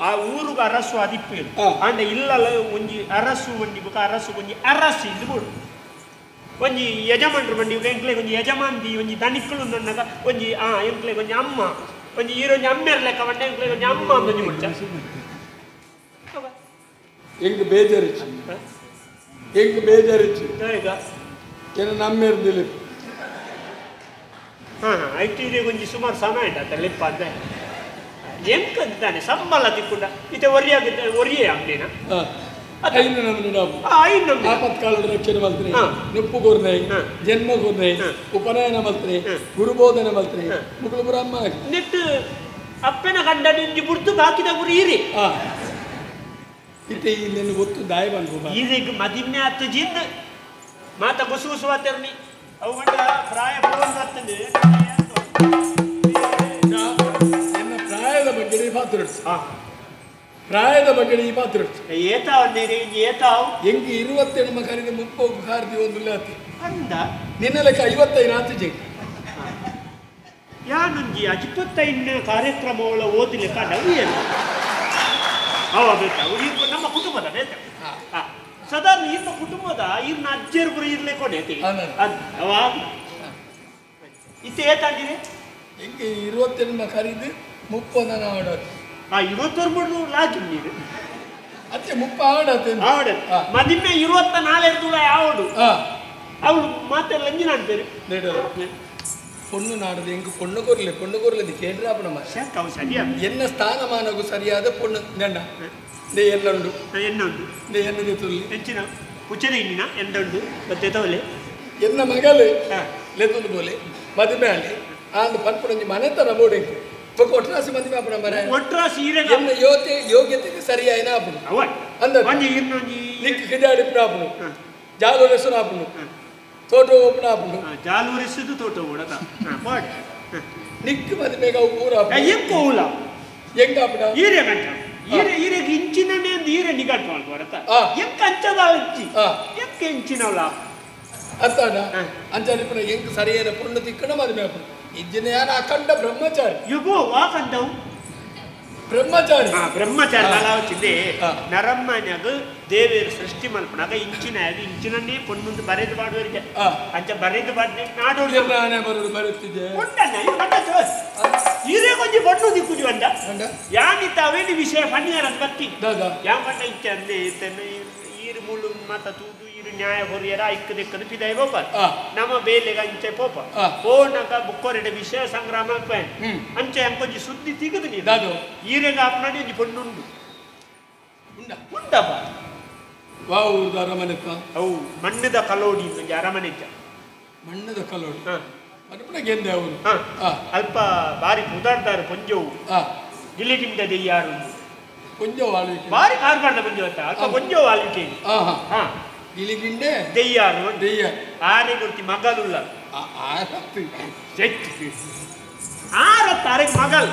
ಆ ಊರುಗ ಅರಸು ಅದಿಪ್ಪೇರು ಅಂಡ ಇಲ್ಲಲ ಒಂಜಿ ಅರಸು ವಂಡಿ ಬೊಕ ಅರಸು ಒಂಜಿ ಅರಸಿ ಇದು ಬೋಡು ಒಂಜಿ ಯಜಮಾನ್ರು ಬಂಡಿ ಎಂಕ್ಲೆ ಒಂಜಿ ಯಜಮಾನ್ದಿ ಒಂಜಿ ದನಿಕ್ಕಳು ನನ್ನಗ ಒಂಜಿ ಎಂಕ್ಲೆ ಒಂಜಿ ಅಮ್ಮ ಒಂಜಿ ಈರೊಂಜಿ ಅಮ್ಮೆರ ಲೆಕ್ಕ ಬಂಡೆ ಎಂಕ್ಲೆ ಒಂಜಿ ಅಮ್ಮ ಒಂಜಿ ಮುಚ್ಚ ಎಂಗ ಬೇಜಾರಿಚ್ಚು ಎಂಗ ಬೇಜಾರಿಚ್ಚು ಏನ ನಮ್ಮೇರ್ದಿಲ್ಲ ಐಟಿಗೆ ಒಂಜಿ ಸುಮಾರು ಸಮಯ ಉಂಟ ಲೆಪ್ಪ ಅಂತ ಎಂಕಂತಾನೆ ಸಂಬಳ ತಿಕ್ಕೊಂಡ ಇತ್ತೆ ಒರಿಯಾಗಿದ್ದ ಒರಿಯೇ ಅಂಗಡಿನ ಐದು ನಮ್ಮನೆ ನಾವು ಐದು ನಮ್ಮನೆ ಆಪತ್ಕಾಲದ ರಕ್ಷಣೆ ಮಲ್ತ್ರಿ ನುಪ್ಪು ಕೊರ್ನೆ ಜನ್ಮ ಕೊರ್ನೆ ಉಪನಯನ ಮಲ್ತ್ರಿ ಗುರುಬೋಧನೆ ಮಲ್ತ್ರಿ ಮುಗುಳು ಬ್ರಹ್ಮ ನೆಟ್ಟು ಅಪ್ಪನ ಗಂಡ ನಿಂಜಿ ಬಿಡ್ತು ಬಾಕಿದ ಗುರು ಈರಿ ಇತ್ತೆ ಇಲ್ಲಿ ಗೊತ್ತು ದಾಯ ಬಂದು ಈರೀಗ ಮದಿನ್ನೆ ಹತ್ತು ಜಿಂದ ಮಾತ ಗುಸು ಗುಸು ಆತರ್ನಿ ಅವು ಗಂಡ ಪ್ರಾಯ ಪೂರ್ಣ ಆಗ್ತದೆ ನನ್ನ ಪ್ರಾಯದ ಬಗ್ಗೆ ಮಾತಾಡ್ತು ಪ್ರಾಯದ ಬಗ್ಗೆ ಈ ಮಾತಾಡ್ತು ಏತಾವ್ ನೀರಿ ಏತಾವ್ ಎಂಗಿ 20 ನಮ್ಮ ಕರೆದ 30 ಕಾರ್ದಿ ಒಂದು ಲಾತಿ ಅಂದ ನಿನ್ನ ಲೆಕ್ಕ 55 ಆತು ಜಂಗಿ ಯಾನುಂಜಿ 25ನೇ ಕಾರ್ಯಕ್ರಮಗಳ ಓದಲಿಕ್ಕ ನವಿಯಲ್ಲ ಅವ ಬೇಕಾವು ಇರ್ಬ ನಮ್ಮ ಕುಟುಂಬದ ಬೇಕು ಸಾಧಾರಣ ಇರ್ನ ಕುಟುಂಬದ ಇರ್ನ ಅಜ್ಜರು ಇರ್ಲೆ ಕೊನೆ ಅವ ಇತ್ತೆ ಏತಾಗಿದೆ ಎಂಗಿ 20 ನಮ್ಮ ಕರೆದು 30 ನಾನು ಆಡೋದು 23 ಲಾಜು ನೀರು ಅತ್ತೆ 30 ಆಡತ್ತೆ ಮದಿನ್ನೆ 24 ದೂರ ಯಾವಡು ಅವಳು ಮಾತೆಲ್ಲ ಅಂಜಿನ ಅಂತಾರೆ பொண்ணு நாடுது எங்க பொண்ணு கொரல கேட்ராப்ப நம்ம சரியா என்ன ஸ்தானமானகு சரியாத பொண்ணு நண்டா இந்த என்னுண்டு இந்த என்னது சொல்லி ಹೆಚ್ಚಿನ ಉಚ್ಚನೆ ಇನ್ನಿನ ಎಂದುಂಡು ಗೊತ್ತೇತವಲೆ ಎನ್ನ ಮಗಲು ಲೆದುಲು ಬೋಲೆ ಮದುಮೇಲೆ ಆಂದು ಪನ್ಪುಣಂಜಿ ಮನೆತನ ಬೋಡೆಂಕು ಒಟ್ರಾಸಿ ಮದುವೆ ಆಪಣ ಮರ ಒಟ್ರಾಸಿ ಈರೆ ಎನ್ನ ಯೋಗ್ಯತೆಗೆ ಸರಿಯಾಯಿನ ಆಪಣ ಅವ ಅಂದ ಒಂಜಿ ಇನ್ನೊಂಜಿ ನಿಕ್ ಕಿದಾಡಿ ಪ್ರಾಪಣ ಜಾಲು ರೆಸನ ಆಪಣ ತೋಟೋ ಓಪನ ಆಪಣ ಜಾಲು ರೆಸದು ತೋಟೋ ಓಡತ ಪಾಟ್ ನಿಕ್ ಮದುವೆಗ ಊರ ಎಂಕೋಲ ಎಂಗ ಆಪಣ ಈರೆ ಗಂಟ ಈರೆ ಇಂಚಿನನೆ ಅಂದ ಈರೆ ನಿಗಾಟ್ ಮಾಡ್ಕೊಡತ ಎಂಕ ಅಂಚದ ಅಂಚಿ ಎಂಕ ಇಂಚಿನವಲ ಅತ್ತಾಡ ಅಂಚರಿಪನ ಎಂಕ ಸರಿಯಾದ ಪುಣ್ಯ ತಿಕ್ಕಣ ಮದುವೆ ಆಪಣ ಇಜ್ಜನೆ ಯಾನ ಅಖಂಡ ಬ್ರಹ್ಮಚಾರಿ ಯುಗೋ ವಾಕಂದವು ಬ್ರಹ್ಮಚಾರಿ ಬ್ರಹ್ಮಚಾರಿ ನಾಲಾವಚ್ಚಿಂದೆ ನರಮ್ಮನ್ಯಾಗ ದೇವೇರು ಸೃಷ್ಟಿ ಮಲ್ಪನಾಗ ಇಂಚಿನನ್ನೇ ಪೊಣ್ಣುಂದು ಬರೆದು ಮಾಡುವರಿಗೆ ಅಂಚ ಬರೆದು ಬಾಡ್ನೆ ನಾಡೋಡು ನಾನೇ ಬರೋದು ಬರುತ್ತಿದ್ದೆ ಈರೇ ಕೊಂಚ ಬಣ್ಣು ದಿಕ್ಕುಜು ಅಂದ ಯಾನಿತ್ತ ಅವೇನು ವಿಷಯ ಫಣ್ಣಿಯಾರ ಬತ್ತಿ ಯಾ ಪಂಡ ಇಚ್ಛೆ ಅಂದೆ ಈರು ಮುಳ್ಳು ಮಾತ ತೂದು ನ್ಯಾಯ ಹೊರಿಯರ ಐಕ್ಕದಿಕ್ಕದು ಪಿದಾಯ ಪೋಪ ನಮ್ಮ ಬೇಲೆಗ ಅಂಚೆ ಪೋಪ ಪೋನಕ ಬುಕ್ಕೋರೆಡೆ ವಿಷಯ ಸಂಗ್ರಾಮ ಅಂಚೆ ಅಂಕೊಂಜಿ ಸುದ್ದಿ ತಿಗದು ನೀ ಈರೆಗ ಅಪ್ಪನಾಡಿ ಒಂಜಿ ಪೊಣ್ಣುಂಡು ಉಂಡಪ್ಪ ವಾವು ಅರಮನೆತ್ತ ಅವು ಮಣ್ಣದ ಕಲೋಡಿ ಒಂಜಿ ಅರಮನೆ ಮಣ್ಣದ ಕಲೋಡಿ ಮನಪುನ ಗೆಂದೆ ಅವರು ಅಲ್ಪ ಬಾರಿ ಉದಾರ್ದಾರು ಪೊಂಜವು ಗಿಲಿಟಿಂದ ದೆಯ್ಯಾರು ಪೊಂಜವು ಆಳ್ವಿಕೆ ಬಾರಿ ಕಾರ್ಬಾರ್ದ ಪೊಂಜವು ಅಂತ ಅಲ್ಪ ಪೊಂಜವು ಆಳ್ವಿಕೆ ಗಿಲಿಗಿಂಡೆ ದೆಯ್ಯಾರು ದೆಯ್ಯ ಆನೆ ಗುರ್ತಿ ಮಗಲುಲ್ಲ ಆರತ್ತು ಆರೆಗೆ ಮಗಲ್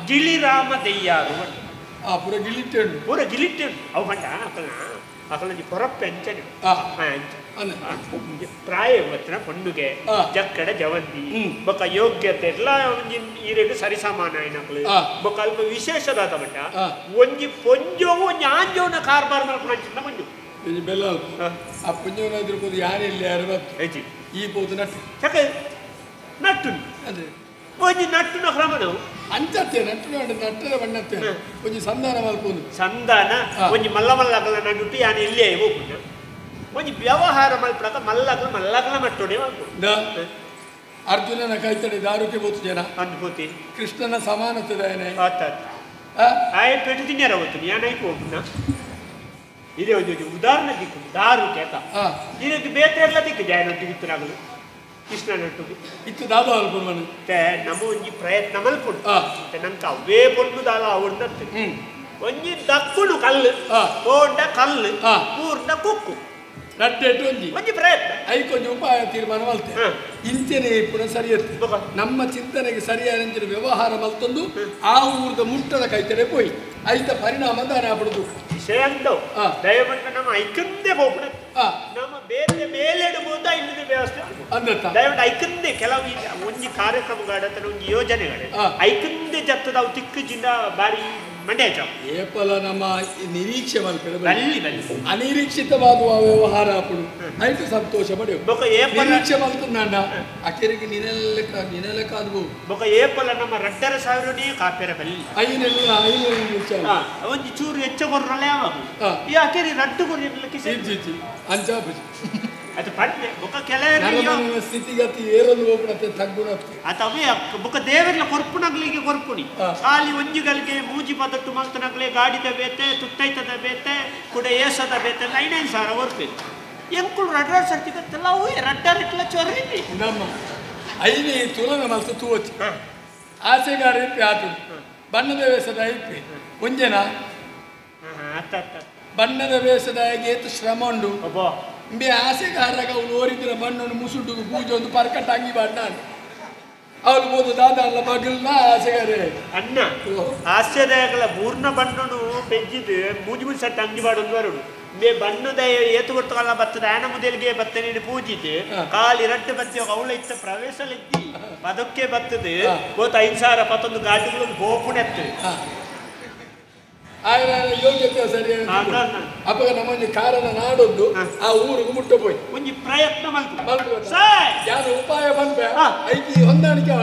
ಗಿಳಿರಾಮ ದೆಯ್ಯಾರು ಪೂರ ಗಿಲಿಟ್ಟೆಂಡು ಪೂರ ಗಿಲಿಟ್ಟೆಂಡು ಅವು ಬಂಡ ಅಕಲಂಜಿ ಪೊರಪ್ಪೆ ಅಂಚನೆ ಪ್ರಾಯ ಇವತ್ತಿನ ಪೊಣ್ಣುಗೆ ಜಕ್ಕಡ ಜವಂತಿ ಬೊಕ್ಕ ಯೋಗ್ಯತೆ ಎಲ್ಲ ಒಂಜಿ ಈರೆಗ್ ಸರಿಸಮಾನ ಆಯ್ನಕ್ಲು ಬೊಕ್ಕ ಅಲ್ಪ ವಿಶೇಷದಾದ ಬಟ್ಟ ಒಂಜಿ ಪೊಂಜೋವು ಒಂಜಿ ಆಂಜೋನ ಕಾರ್ಬಾರ್ ಮಲ್ಪನ ಅಂಚಿಂದ ಮಂಜು ಬೆಲ್ಲ ಆ ಪುಂಜವನ ಎದುರ್ಬೋದು ಯಾರಿಲ್ಲ ಯಾರು ಹೆಚ್ಚಿ ಈ ಬೋದು ನಟ್ಟು ಚಕ ನಟ್ಟು ಅದೇ ಒಂಜಿ ನಟ್ಟುನ ಕ್ರಮಣವು ಅಂಚತ್ತೆ ನಟ್ಟು ನಟ್ಟದ ಬಣ್ಣತ್ತೆ ಒಂಜಿ ಸಂಧಾನ ಮಲ್ಪೋದು ಸಂಧಾನ ಒಂಜಿ ಮಲ್ಲ ಮಲ್ಲಗಲ ನಡುಟ್ಟು ಯಾನು ಇಲ್ಲೇ ಹೋಗುಣ ಒಂಜಿ ವ್ಯವಹಾರ ಮಲ್ಪಡಕ ಮಲ್ಲಗಲ ಮಟ್ಟೋಡೆ ಮಾಡ್ಬೋದು ಅರ್ಜುನನ ಕೈತಡೆ ದಾರುಕೆ ಬೋತು ಜನ ಅನ್ಕೋತಿ ಕೃಷ್ಣನ ಸಮಾನತೆದಾಯನೆ ಆಯ ಪೆಟ್ಟು ತಿನ್ಯಾರ ಹೋಗ್ತೀನಿ ಯಾನೈಕು ಹೋಗುಣ ಇದೇ ಒಂದು ಉದಾಹರಣೆ ದಿಕ್ಕು ದಾರು ಕೇತ ಇದಕ್ಕೆ ಬೇತೆ ಎಲ್ಲ ದಿಕ್ಕು ಜಾಯನೊಟ್ಟಿಗೆ ಇತ್ತನಾಗಲು ಕೃಷ್ಣ ನಟ್ಟು ಇತ್ತು ದಾದ ಅಲ್ಪನು ನಮ್ಮ ಒಂಜಿ ಪ್ರಯತ್ನ ಮಲ್ಪುಡು ನಂಗೆ ಅವೇ ಪೊಣ್ಣು ದಾದ ಅವಣ್ಣತ್ತು ಒಂಜಿ ದಕ್ಕುಡು ಕಲ್ಲು ತೋಂಡ ಕಲ್ಲು ಪೂರ್ಣ ಕುಕ್ಕು ರಡ್ಡೆಟ್ಟು ಒಂಜಿ ಪ್ರಯತ್ನ ಐಕೊಂಜಿ ಉಪಾಯ ತೀರ್ಮಾನ ಮಲ್ತೆ ಇಂಚನೆ ಪುನಃ ಸರಿಯತ್ತೆ ನಮ್ಮ ಚಿಂತನೆಗೆ ಸರಿಯಾದ ವ್ಯವಹಾರ ಮಲ್ತೊಂದು ಆ ಊರದ ಮುಟ್ಟದ ಕೈತಡೆ ಪೋಯಿ ಐತ ಪರಿಣಾಮ ದಾನ ಬಿಡುದು ವಿಷಯ ಅಂತವು ದಯವಿಟ್ಟು ನಮ್ಮ ಐಕಂದೆ ಹೋಗ್ಬಿಡ ನಮ್ಮ ಬೇರೆ ಮೇಲೆಡ್ಬೋದ ಇಲ್ಲದ ವ್ಯವಸ್ಥೆ ಅಂದತ್ತ ದಯವಿಟ್ಟು ಐಕಂದೆ ಕೆಲವು ಒಂಜಿ ಕಾರ್ಯಕ್ರಮಗಾಡತನ ಒಂಜಿ ಯೋಜನೆಗಳು ಐಕಂದೆ ಜತ್ತದ ಅವು ತಿಕ್ಕಜಿಂದ ಬಾರಿ ಮಂಡ್ಯ ಏಪಲ ನಮ್ಮ ನಿರೀಕ್ಷೆ ಮಲ್ಪೆ ಅನಿರೀಕ್ಷಿತವಾದ ವ್ಯವಹಾರ ಹಾಕೊಂಡು ಆಯ್ತು ಸಂತೋಷ ಪಡೆಯುವ ನಿರೀಕ್ಷೆ ಮಲ್ತಂಡ ಅಕೆರಿಗೆ ನಿನಲೆಕ್ಕಾದ್ವು ಬೊಕ ಏಪಲ ನಮ್ಮ ರಡ್ಡರ ಸಾವಿರನೇ ಕಾಪೆರ ಬಲ್ಲಿ ಒಂಜಿ ಚೂರು ಹೆಚ್ಚ ಕೊರ್ರಲ್ಲ ಯಾವಾಗ ಈ ಅಕೆರಿ ರಡ್ಡು ಕೊರ್ರಿ ಅಂಚಾಪಿ ಅದು ಪಂಡೆ ಬೊಕ್ಕ ಕೆಲವರಿಗೆ ಸ್ಥಿತಿಗತಿ ಏರಲು ಹೋಗ್ಬಿಡತ್ತೆ ತಗ್ಗುಣತ್ತೆ ಅಥವಾ ಬೊಕ್ಕ ದೇವರ ಕೊರ್ಪುನಗಳಿಗೆ ಕೊರ್ಪುನಿ ಖಾಲಿ ಒಂಜಿಗಳಿಗೆ ಮೂಜಿ ಪದಟ್ಟು ಮಲ್ತನಗಲೆ ಗಾಡಿದ ಬೇತೆ ತುತ್ತೈತದ ಬೇತೆ ಕೂಡ ಏಸದ ಬೇತೆ 9,000 ಕೊರ್ಪೇರು ಎಂಕುಳು ರಡ್ಡಾಡ್ ಸರ್ತಿಗತ್ತಲ್ಲ ಅವು ರಡ್ಡಾಡ್ ಇಟ್ಲ ಚೊರ್ರಿ ನಮ್ಮ ಐವಿ ತುಲನ ಮಲ್ತು ತೂವಚ್ಚಿ ಆಸೆಗಾರ ಇಪ್ಪಿ ಆತು ಬಣ್ಣದ ವೇಷದ ಇಪ್ಪಿ ಒಂಜನ ಬಣ್ಣದ ವೇಷದ ಏತು ಶ್ರಮ ಉಂಡು ಬೇ ಆಸೆಗಾರಗ ಅವ್ರು ಓರಿದ್ರ ಮಣ್ಣನ್ನು ಮುಸುಡು ಪೂಜೆ ಒಂದು ಪರ್ಕಟ್ ಅಂಗಿ ಬಣ್ಣ ಅವ್ರು ಬೋದು ದಾದ ಅಲ್ಲ ಮಗಲ್ನ ಆಸೆಗಾರೆ ಅಣ್ಣ ಹಾಸ್ಯದಾಯಕಲ ಪೂರ್ಣ ಬಣ್ಣನು ಬೆಜ್ಜಿದ್ದು ಮೂಜಿ ಮುಜಿ ಸಟ್ಟ ಅಂಗಿ ಬಾಡೊಂದು ಬರೋಡು ಬೇ ಬಣ್ಣದ ಏತು ಕೊಡ್ತಲ್ಲ ಬತ್ತದ ಆನ ಮುದಲಿಗೆ ಬತ್ತ ನೀಡಿ ಪೂಜಿದ್ದು ಕಾಲಿ ರಡ್ಡು ಬತ್ತಿ ಅವಳ ಇತ್ತ ಪ್ರವೇಶಲಿದ್ದಿ ಪದಕ್ಕೆ ಬತ್ತದು ಗೋತ 5,000 ಪತ್ತೊಂದು ಗಾಡಿಗಳು ಗೋಪುಣೆತ್ತು ಯೋಗ್ಯತೆ ಸರಿ ಅಪ್ಪ ನಮ್ಮೊಂದು ಕಾರಣ ನಾಡೊಂದು ಆ ಊರಿಗೆ ಮುಟ್ಟ ಹೋಯ್ ಒಂಜಿ ಪ್ರಯತ್ನ ಮಲ್ತು ಯಾರು ಉಪಾಯ ಬಂದ ಐಕಿ ಹೊಂದಾಣಿಕೆ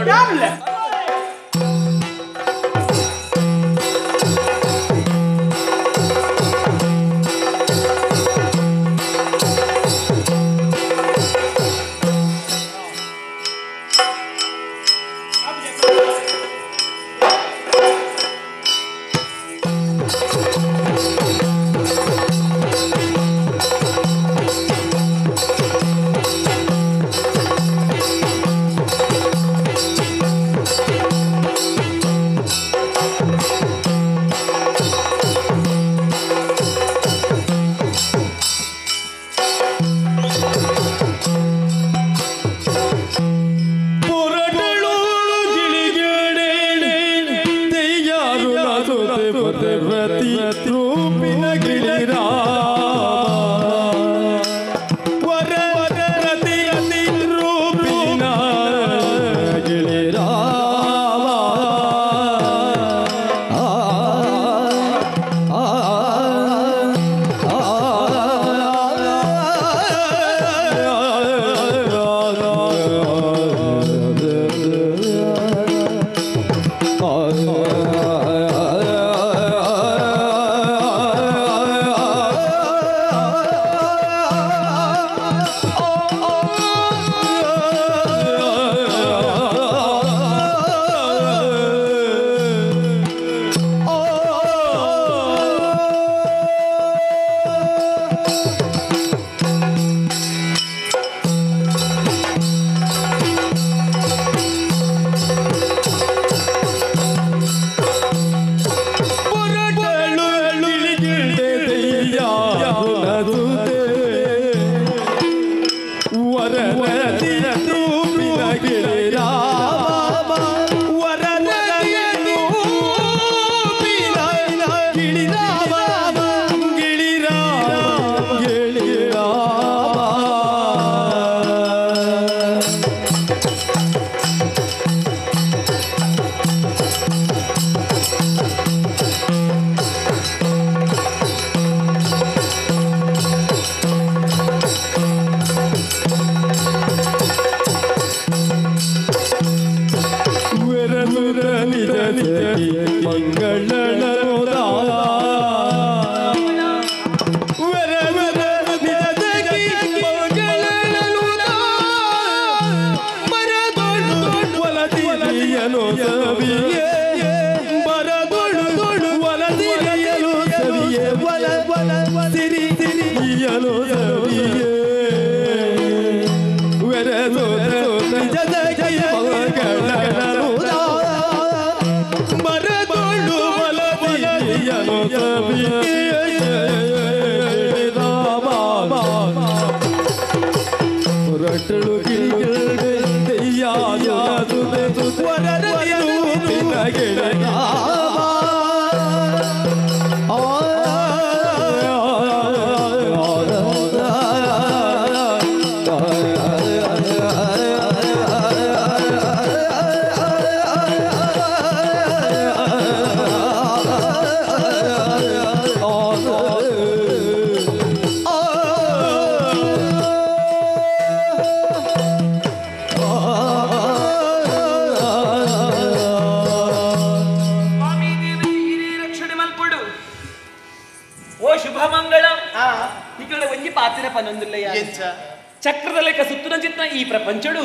ಚಕ್ರದ ಲೆಕ್ಕ ಸುತ್ತುನಂಚಿತ್ನ ಈ ಪ್ರಪಂಚಡು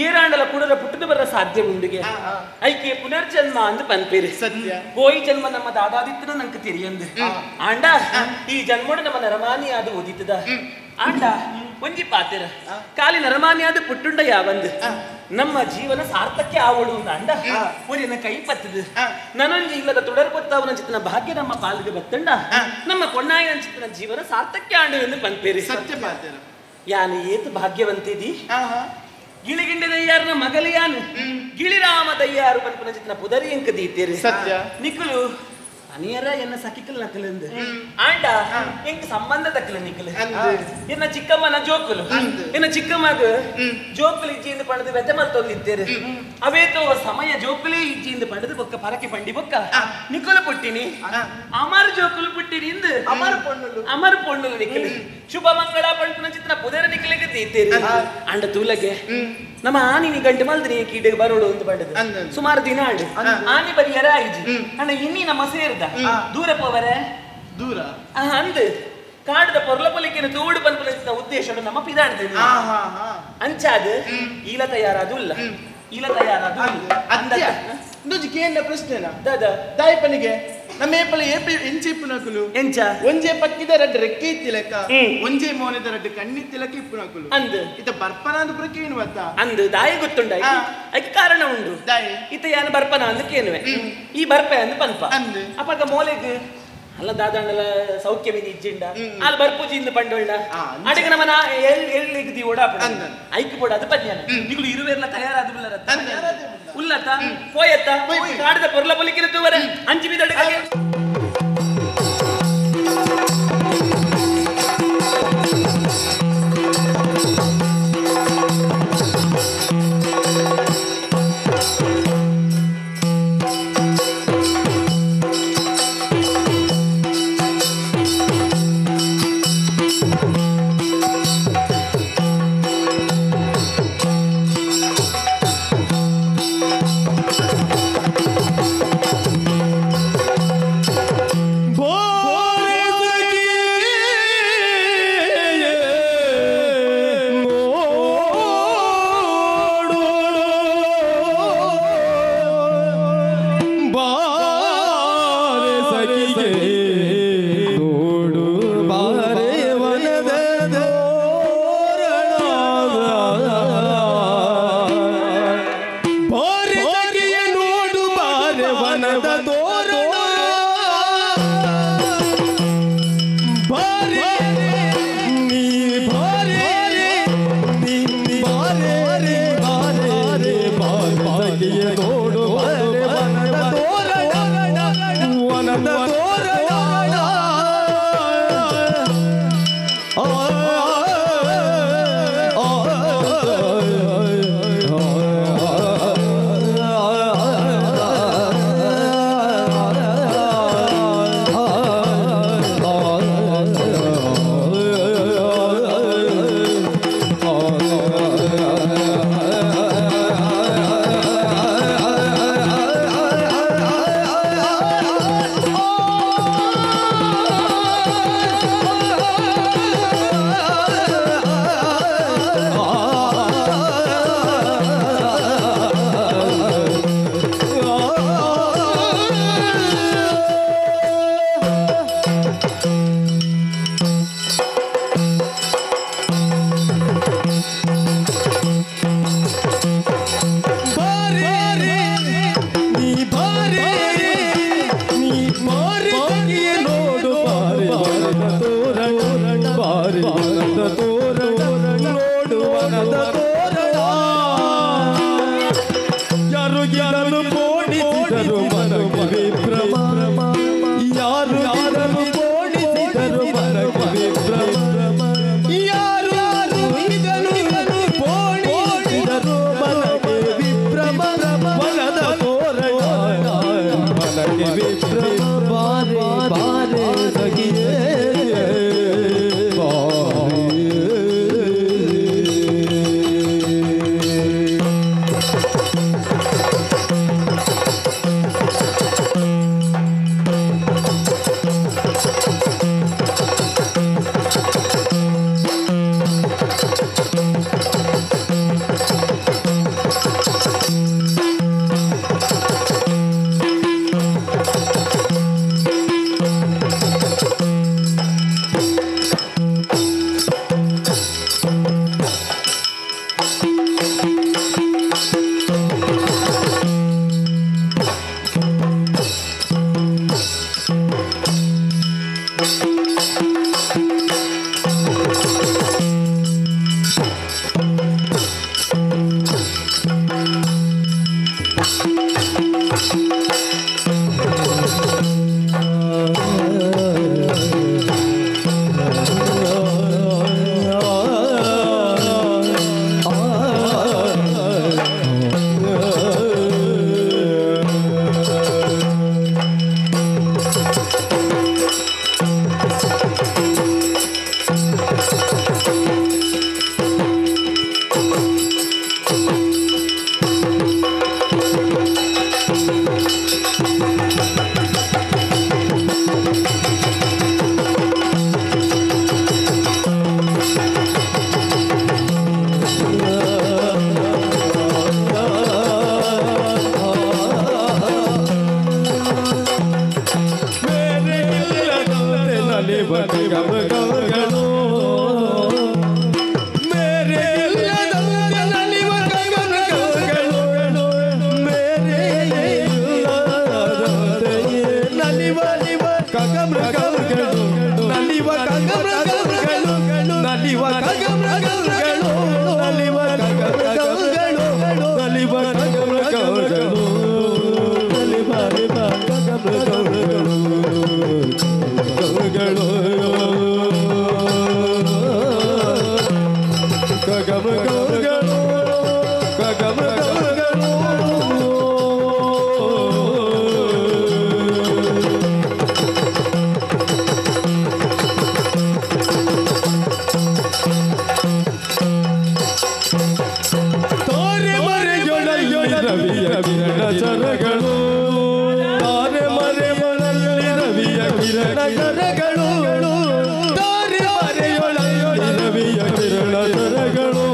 ಏರಾಂಡಲ ಕೂಡಲ ಪುಟ್ಟದು ಬರ ಸಾಧ್ಯ ಉಂಡಿಗೆ ಐಕೆ ಪುನರ್ಜನ್ಮ ಅಂದ್ ಪನ್ಪೇರಿ ಸತ್ಯ ಹೋಯ್ ಜನ್ಮ ನಮ್ಮ ದಾದಾದಿತ್ತನ ನಂಗೆ ತಿರಿಯಂದು ಆಂಡ ಈ ಜನ್ಮೋಡ ನಮ್ಮ ನರಮಾನಿ ಆದ ಓದಿತದ ಆಂಡ ಒಂಜಿ ಪಾತೆರ ಕಾಲಿ ನರಮಾನಿ ಆದ ಪುಟ್ಟುಂಡ ಯಾವಂದು ನಮ್ಮ ಜೀವನ ಸಾರ್ಥಕ್ಕೆ ಆವಡು ಅಂಡ ಒರಿಯನ ಕೈ ಪತ್ತದು ನನೊಂಜಿ ಇಲ್ಲದ ತೊಡರ್ಕೊತ್ತಾವನ ಚಿತ್ತನ ಭಾಗ್ಯ ನಮ್ಮ ಪಾಲಿಗೆ ಬತ್ತಂಡ ನಮ್ಮ ಕೊಣ್ಣಾಯಿನ ಚಿತ್ತನ ಜೀವನ ಸಾರ್ಥಕ್ಕೆ ಆಂಡು ಎಂದು ಪನ್ಪೇರಿ ಸತ್ಯ ಪಾತೆರ ಯಾನು ಏತು ಭಾಗ್ಯವಂತಿದಿ ಗಿಳಿಗಿಂಡ ದಯ್ಯಾರನ ಮಗಲು ಯಾನು ಗಿಳಿರಾಮ ದಯ್ಯಾರು ಪನ್ಪನ ಚಿತ್ತನ ಪುದರಿ ಎಂಕ ದೀತೇರಿ ಸತ್ಯ ನಿಕ್ಕಲು ಅನಿಯರ ಎನ್ನ ಸಕಿಕಲ್ ನಕಲೆಂದು ಆಂಡ ಎಂಕ ಸಂಬಂಧ ತಕ್ಕಲ ನಿಕ್ಕಲು ಎನ್ನ ಚಿಕ್ಕಮ್ಮನ ಜೋಕುಲು ಎನ್ನ ಚಿಕ್ಕಮ್ಮಗ ಜೋಕುಲು ಇಜ್ಜಿಯಿಂದ ಪಡೆದು ವ್ಯತೆ ಮಲ್ತೊಂದಿದ್ದೇರು ಅವೇತೋ ಸಮಯ ಜೋಕುಲಿ ಇಜ್ಜಿಯಿಂದ ಪಡೆದು ಬೊಕ್ಕ ಪರಕೆ ಪಂಡಿ ಬೊಕ್ಕ ನಿಕ್ಕಲು ಪುಟ್ಟಿನಿ ಅಮರ್ ಜೋಕುಲು ಪುಟ್ಟಿನಿ ಇಂದು ಅಮರ್ ಪೊಣ್ಣುಲು ನಿಕ್ಕಲು ಶುಭ ಮಂಗಳ ಪಂಪನ ಚಿತ್ರ ಪುದರ ನಿಕ್ಕಲಿಕ್ಕೆ ದೀತೇರಿ ಅಂಡ ತೂಲಗೆ ನಮ್ಮ ಆನಿ ಗಂಟೆ ಮಲ್ದ್ರಿ ಕೀಡೆಗೆ ಬರೋಡು ಅಂತ ಪಡೆದು ಸುಮಾರು ದಿನ ಆಡು ಆನಿ ಬರಿಯರ ಆಯ್ಜಿ ಅಣ್ಣ ಇನ್ನಿ ನಮ್ಮ ಸೇರ್ದ ದೂರ ಪೋವರೆ ದೂರ ಅಂದು ಕಾಡದ ಪೊರ್ಲ ಪೊಲಿಕೆನ ತೋಡು ಪನ್ಪನ ಉದ್ದೇಶ ನಮ್ಮ ಪಿದಾಡ್ತೇನೆ ಅಂಚಾದ ಈಲ ತಯಾರಾದು ಇಲ್ಲ ಈಲ ತಯಾರಾದು ಅದ್ಯ ಇಂದೊಂಜಿ ಕೇಂದ್ರ ಪ್ರಶ್ನೆನ ದಾದ ದಾಯಪನಿಗೆ ನಮ್ಮ ಏಪಲ ಎಂಚೆ ನಕುಲು ಎಂಚ ಒಂಜೆ ಪಕ್ಕಿದ ರಡ್ಡು ರೆಕ್ಕೆ ಇತ್ತಿಲಕ ಒಂಜೆ ಮೋನದ ರಡ್ಡು ಕಣ್ಣಿತ್ತಿಲಕ ಇಪ್ಪುನಕುಲು ಅಂದು ಇತ ಬರ್ಪನಾದ ಪುರಕ್ಕೆ ಏನು ಬತ್ತ ಅಂದು ದಾಯ ಗೊತ್ತುಂಡ ಅದಕ್ಕೆ ಕಾರಣ ಉಂಡು ದಾಯ ಇತ ಯಾನು ಬರ್ಪನ ಅಂದ ಕೇನುವೆ ಈ ಬರ್ಪೆ ಅಂದು ಪನ್ಪ ಅಂದು ಅಪ್ಪಾಗ ಮೋಲೆಗ್ ಅಲ್ಲ ದಾದಂಡಲ ಸೌಖ್ಯ ಮೀನಿ ಇಜ್ಜಿಂಡ ಅಲ್ಲಿ ಬರ್ಪುಜಿಂದ ಪಂಡೋಳ್ಳ ಅಡಿಗೆ ನಮ್ಮನ ಎಳ್ಳಿಗ್ದಿ ಓಡಾಪಡ ಐಕ್ ಬೋಡ ಅದು ಪದ್ಯಾನ ನಿಗಳು ಇರುವೆರ್ಲ ತಯಾರಾದ ಉಲ್ಲತ್ತ ಕೋಯತ್ತ ಕಾಡದ ಪೊರ್ಲ ಪೊಲಿಕಿನ ತೂವರೆ ಅಂಚಿ ಬಿದಡಿಗೆ ರವಿಯ ಕಿರಣ ಚರಗಳು ತಾರೆ ಮರೆಯೊಳಲ್ಲಿ ರವಿಯ ಕಿರಣ ಚರಗಳು ತಾರೆ ಮರೆಯೊಳಲ್ಲಿ ರವಿಯ ಕಿರಣ ಚರಗಳು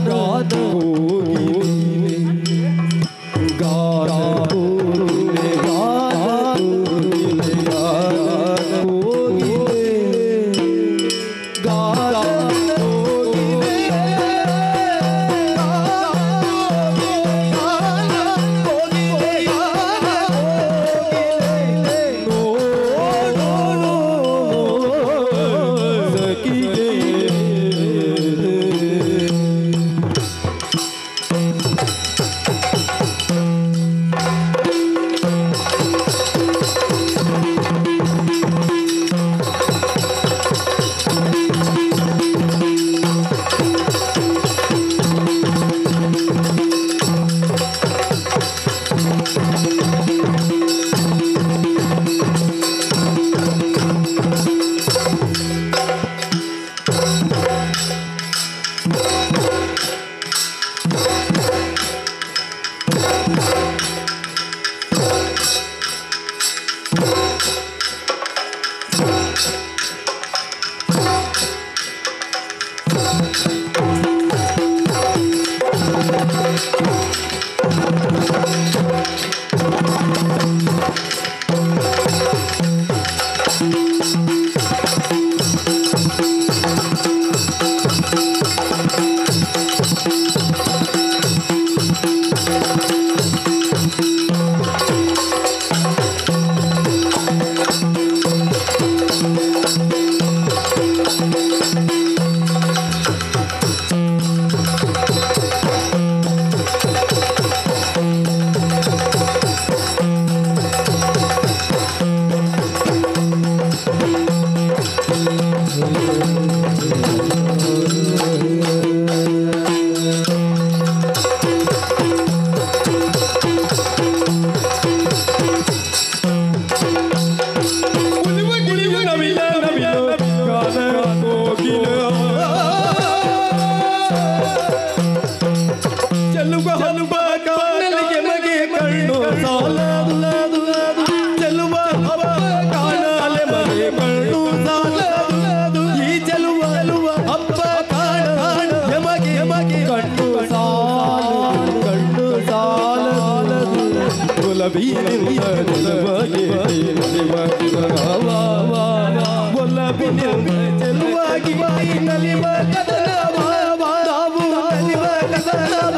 ನೋಡೋ ಗಾದ ಒಲವಿನಿಂದ ಚೆಲುವಾಗಿ ಒಲವಿನಿಂದ ಚೆಲುವಾಗಿ ನಲಿವ ಕದನವ ನಾವು ನಲಿವ ಕದನವ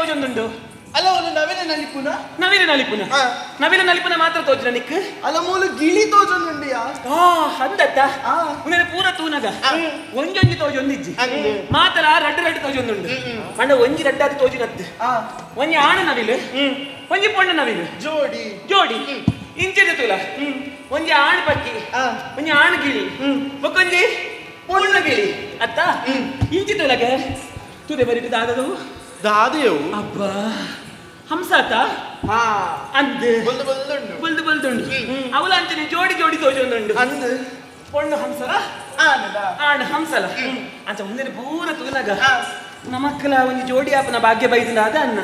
ತೋಜೊಂದುಂಡು ಅಲ್ಲ ಒಂದು ನವಿಲೆ ನಲಿಪುನ ನವಿಲೆ ನಲಿಪುನ ಮಾತ್ರ ತೋಜನ ನಿಕ್ ಅಲ್ಲ ಮೂಲ ಗಿಳಿ ತೋಜೊಂದುಂಡಿಯಾ ಅಂದತ್ತ ಉಂದೆನೆ ಪೂರ ತೂನಗ ಒಂಜೊಂಜಿ ತೋಜೊಂದಿಜ್ಜಿ ಮಾತಲ ರಡ್ಡು ತೋಜೊಂದುಂಡು ಅಂಡ ಒಂಜಿ ರಡ್ಡಾದಿ ತೋಜಿನದ್ದು ಒಂಜಿ ಆಣ ನವಿಲು ಒಂಜಿ ಪೊಣ್ಣ ನವಿಲು ಜೋಡಿ ಇಂಚಿದ ತುಲ ಒಂಜಿ ಆಣ ಪಕ್ಕಿ ಒಂಜಿ ಆಣ ಗಿಳಿ ಬೊಕ್ಕೊಂಜಿ ಪೊಣ್ಣ ಗಿಳಿ ಅತ್ತ ಇಂಚಿ ತುಲಗ ತುದೆ ಬರಿದು ದಾದವು ಅಬ್ಬಾ ಹಂಸಾತ ಅಂದ್ ಬಲ್ದುಂಡು ಅವಳ ಅಂಚನೆ ಜೋಡಿ ತೋಜೊಂದುಂಡು ಅಂದ್ ಪೊಣ್ಣು ಹಂಸಲ ಆಣ ಹಂಸಲ ಅಂಚ ಮುಂದಿನ ಪೂರ ತೂನಗ ನಮಕ್ಕಲ ಒಂದು ಜೋಡಿ ಆಪನ ಭಾಗ್ಯ ಬೈದಿಂದ ಅದ ಅನ್ನ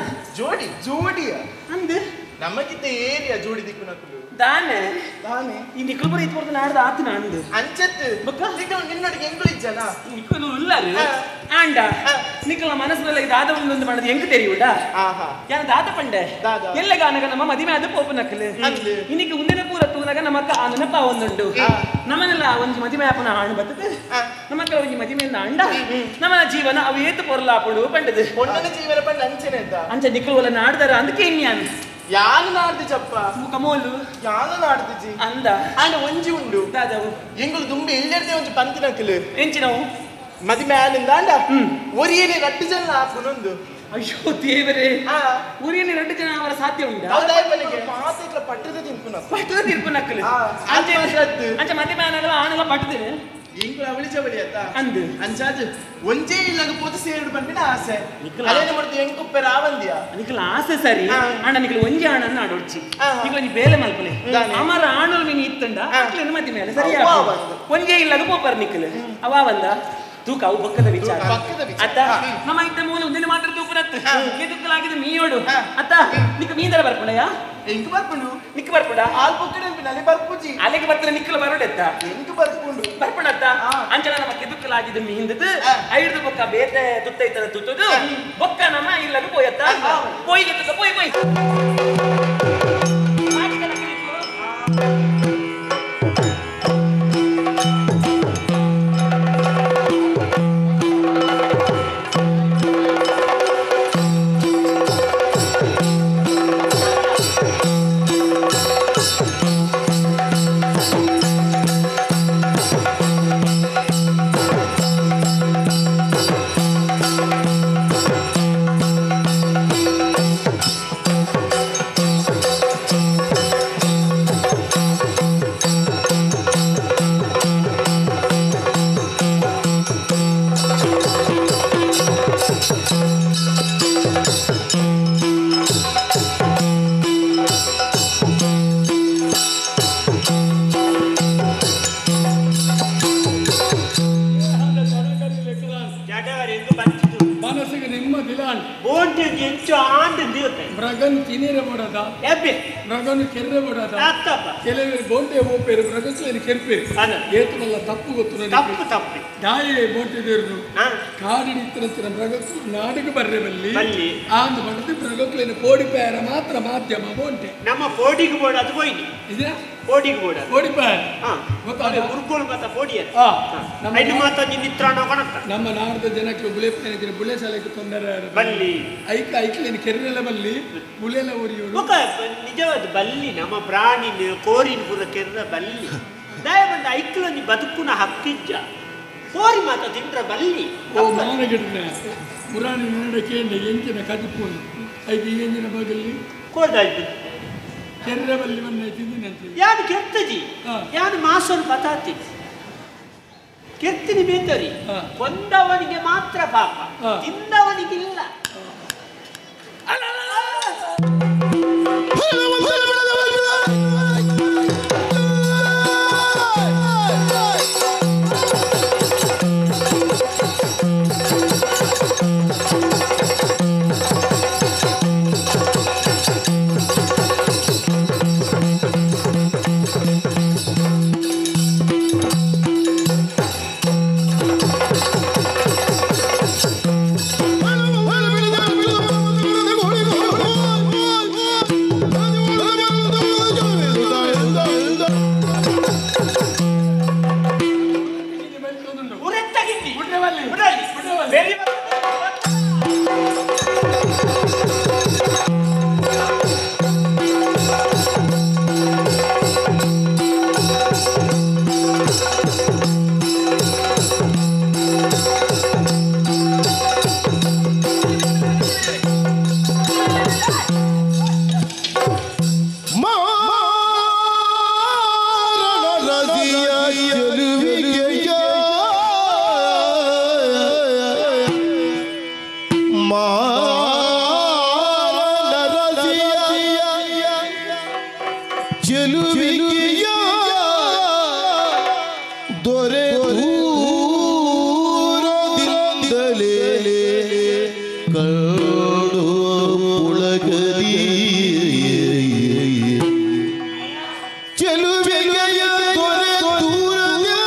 ಜೋಡಿಯ ಅಂದ್ ನಮಗಿದ್ದ ಏರಿಯಾ ಜೋಡಿ ದಿಕ್ಕುನಕ್ಕಲು ದಾನೆ ಈ ನಿಕ್ಕಲು ಬರೀ ಇತ್ಕೊಡ್ತ ನಾಡ್ದು ಆತನ ಅಂದ್ ಅಂಚತ್ತು ನಿನ್ನೊಟ್ಟಿಗೆ ಎಂಗುಳಿಜ್ಜನ ನಿಕ್ಕಲು ಇಲ್ಲರು ಆಂಡ ನಿಕ್ಕಲ ಮನಸ್ಸಿನಲ್ಲಿ ದಾದ ಒಂದು ಮಾಡದು ಎಂಕ್ ತೆರಿಯುಡ ಯಾನ ದಾದ ಪಂಡೆ ಎಲ್ಲಗ ಆನಗ ನಮ್ಮ ಮದಿಮೆ ಆದ ಪೋಪು ನಕ್ಕಲು ಇನ್ನಿಗೆ ಮುಂದಿನ ಪೂರ ತೂನಗ ನಮಕ್ಕ ಆ ನೆನಪ ಒಂದುಂಡು ನಮ್ಮನೆಲ್ಲ ಒಂಜಿ ಮದಿಮೆ ಆಪನ ಆಣು ಬರ್ತದೆ ನಮಕ್ಕ ಒಂಜಿ ಮದಿಮೆಯಿಂದ ಅಂಡ ನಮ್ಮನ ಜೀವನ ಅವು ಏತು ಪೊರ್ಲಾಪಡು ಪಂಡದು ಪೊಣ್ಣನ ಜೀವನ ಪಂಡ ಅಂಚನೆ ಅಂಚ ನಿಕ್ಕಲು ಒಲ್ಲ ನಾಡ್ದಾರ ಅದಕ್ಕೆ ಇನ್ಯಾನು ಯಾನು ನಾಡ್ದು ಚಪ್ಪ ಕಮೋಲು ಯಾನು ನಾಡ್ದಿಜಿ ಅಂದ ಆಂಡ ಒಂಜಿ ಉಂಡು ದಾದವು ಎಂಗುಲು ದುಂಬಿ ಇಲ್ಲದೆ ಒಂಜಿ ಪಂತಿನಕ್ಕಲು ಎಂಚಿನವು ಮದಿಮೆ ಆನಿಂದ ಅಂಡ ಒರಿಯೇನೆ ರಟ್ಟು ಜನ ಹಾಕುನೊಂದು ಅಯ್ಯೋ ದೇವರೇ ಊರಿನ 2 ಜನ ಅವರ ಸಾಧ್ಯ ಉಂಟಾ ಮಾತ್ರ ಪಟ್ಟದ ತಿರ್ಪು ನಕ್ಕಲು ಅಂಚ ಮದಿಮೆ ಆನಗಲ ಆನಗ ಪಟ್ಟದೇನೆ ಇಂಕು ಅವಳಿಚಬಳಿ ಅತ್ತ ಅಂದು ಅಂಚಾದು ಒಂಜೇ ಇಲ್ಲకపోతే ಸೇರು ಬಂದಿನ ಆಸೆ ಅದೇನ ಮಾಡ್ತು ಎಂಕುಪ್ಪೆ ರಾವಂದಿಯ ನಿಕಲ ಆಸೆ ಸರಿ ಅಣ್ಣ ನಿಕಲ ಒಂಜಿ ಆಣನ್ನ ಆಡೋಡ್ಚಿ ಈಗ ಒಂಜಿ ಬೇಲೆ ಮಲ್ಪಲೆ ಅಮರ ಆಣಲ್ ಮೀನು ಇತ್ತಂಡ ಅಕ್ಲೆನ ಮದಿ ಮೇಲೆ ಸರಿ ಒಂಜೇ ಇಲ್ಲಗ ಪೋಪರ್ ನಿಕಲ ಅವ ಬಂದ ತೂಕ ಅವು ಬಕ್ಕದ ವಿಚಾರ ಅತ್ತ ನಮ್ಮ ಇದ್ದ ಮೂಲ ಒಂದಿನ ಮಾತ್ರ ತೂಪುರತ್ ಎದುಕ್ಕಲಾಗಿದೆ ಮೀಯೋಡು ಅತ್ತ ನಿಕ ಮೀದರ ಬರ್ಪಣಯ ಎಂಕು ಬರ್ಪುಂಡು ನಿಕ್ಕ ಬರ್ಪುಡ ಆಲ್ ಬೊಕ್ಕಡೆ ನಲ್ಲಿ ಬರ್ಪುಜಿ ಅಲ್ಲಿಗೆ ಬರ್ತಾರೆ ನಿಕ್ಕಲು ಬರೋಡೆತ್ತ ಎಂಕು ಬರ್ಪುಂಡು ಬರ್ಪಣತ್ತ ಅಂಚನ ನಮ್ಮ ಎದುಕ್ಕಲಾಗಿದೆ ಮೀಂದದು ಐದು ಬೊಕ್ಕ ಬೇತೆ ತುತ್ತೈತದ ತುತ್ತದು ಬೊಕ್ಕ ನಮ್ಮ ಇಲ್ಲಗ ಪೋಯತ್ತ ಪೋಯಿಗೆ ತುತ್ತ ಪೋಯ್ ಮೃಗನು ಕೆರ್ರೆ ಬಿಡದ ಕೆಲವರು ಬೋಂಟೆ ಹೋಗ್ಪೇರು ಮೃಗಸ್ಲೇನು ಕೆರ್ಪೇರು ಏತನೆಲ್ಲ ತಪ್ಪು ಗೊತ್ತು ತಪ್ಪು ದಾಯೆ ಬೋಂಟಿದೇರು ಕಾಡಿಡಿತ್ತಿನ ಮೃಗಕ್ಕೂ ನಾಡಿಗೆ ಬರ್ರೆ ಬಲ್ಲಿ ಆಂದು ಮಾಡಿದ್ರೆ ಮೃಗಕ್ಲೇನು ಕೋಡಿಪೇರ ಮಾತ್ರ ಮಾಧ್ಯಮ ಬೋಂಟೆ ನಮ್ಮ ಕೋಡಿಗೆ ಬೋರ್ಡ್ ಅದು ಹೋಯ್ನಿ ಇದೇ ಕೋಡಿಗೆ ಬೋರ್ಡ್ ಕೋಡಿಪೇರ ಉರ್ಗೋಲ್ ಮಾತ ಕೋಡಿಯ ಐದು ಮಾತ ನಿತ್ರಾಣ ಕಣಕ್ಕ ನಮ್ಮ ನಾಡದ ಜನಕ್ಕೆ ಬುಳೆ ಬುಳೆ ಸಾಲಕ್ಕೆ ತೊಂದರೆ ಬಲ್ಲಿ ಐಕ್ಲೇನು ಕೆರೆಲ್ಲ ಬಲ್ಲಿ ಬುಳೆಲ್ಲ ಓರಿಯೋಡು ನಿಜವಾದ ಬಲ್ಲಿ ನಮ್ಮ ಪ್ರಾಣಿ ಕೋರಿನ ಪುರ ಕೆರ್ರ ಬಲ್ಲಿ ದಯ ಬಂದ ಐಕ್ಲೊಂದು ಬದುಕುನ ಹಕ್ಕಿಜ್ಜ ಕೋರಿ ಮಾತ ತಿಂದ್ರ ಬಲ್ಲಿ ಮಾನಗಿಡ್ರೆ ಪುರಾಣ ಕೇಂದ್ರ ಎಂಚಿನ ಕದುಪೋನು ಐದು ಎಂಜಿನ ಬಗಲ್ಲಿ ಕೋದಾಯ್ತು ಕೆರ್ರೆ ಬಲ್ಲಿ ಬಂದಾಯ್ತು ಯಾರು ಕೆತ್ತಜಿ ಯಾರು ಮಾಸೋನ್ ಬತಾತಿ ಕೆತ್ತಿನಿ ಬೇತರಿ ಕೊಂದವನಿಗೆ ಮಾತ್ರ ಪಾಪ ತಿಂದವನಿಗಿಲ್ಲ ಪುಳಗಲಿ ಚೆಲುವೆಗೆಯ ದೊರೆ ದೂರದಲೆ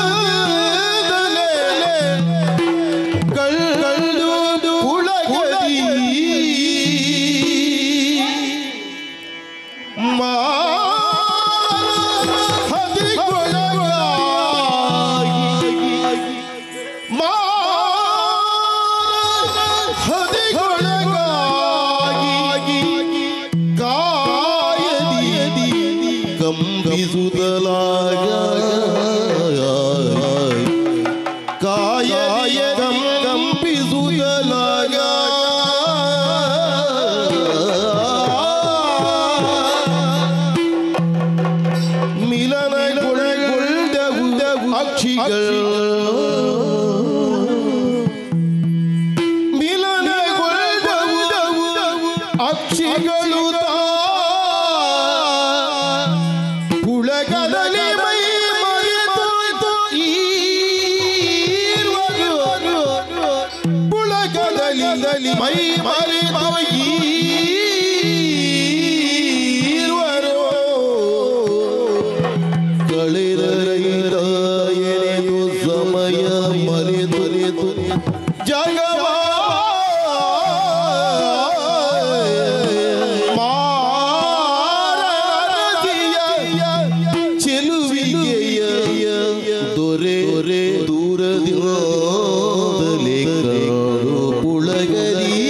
ಕಳ್ಳು ಪುಳಗಲಿ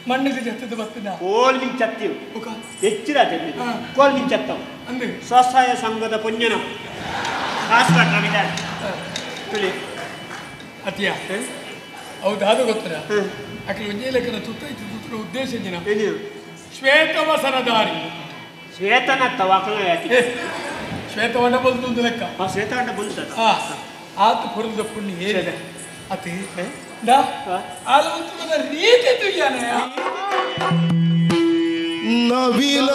ಮಣ್ಣಿಗೆ ಜತ್ತದ ಬರ್ತದ ಕೋಲ್ ಮಿಂಚತ್ತೀವಿ ಹೆಚ್ಚಿರ ಕೋಲ್ ಮಿಂಚತ್ತವು ಸ್ವಸಹಾಯ ಸಂಘದ ಪುಣ್ಯನ ಅತಿಯ ಹೌದಾದ ಗೊತ್ತರ ಅಕಲ ವಿಜಯಲೇಖನ ತುತ್ತೈತಿ ತುತ್ರ ಉದ್ದೇಶ ದಿನ ಶ್ವೇತವಸನದಾರಿ ಶ್ವೇತನತ್ತವ ಶ್ವೇತವಣ್ಣ ಬಂದು ಲೆಕ್ಕ ಶ್ವೇತವಣ್ಣ ಬಂದ ಆತು ಪುರದ ಪುಣ್ಯ ಏನಿದೆ ಅತಿ ಆಲೋಚನದ ರೀತಿ ತುಯ್ಯಾನಯ ನವಿಲ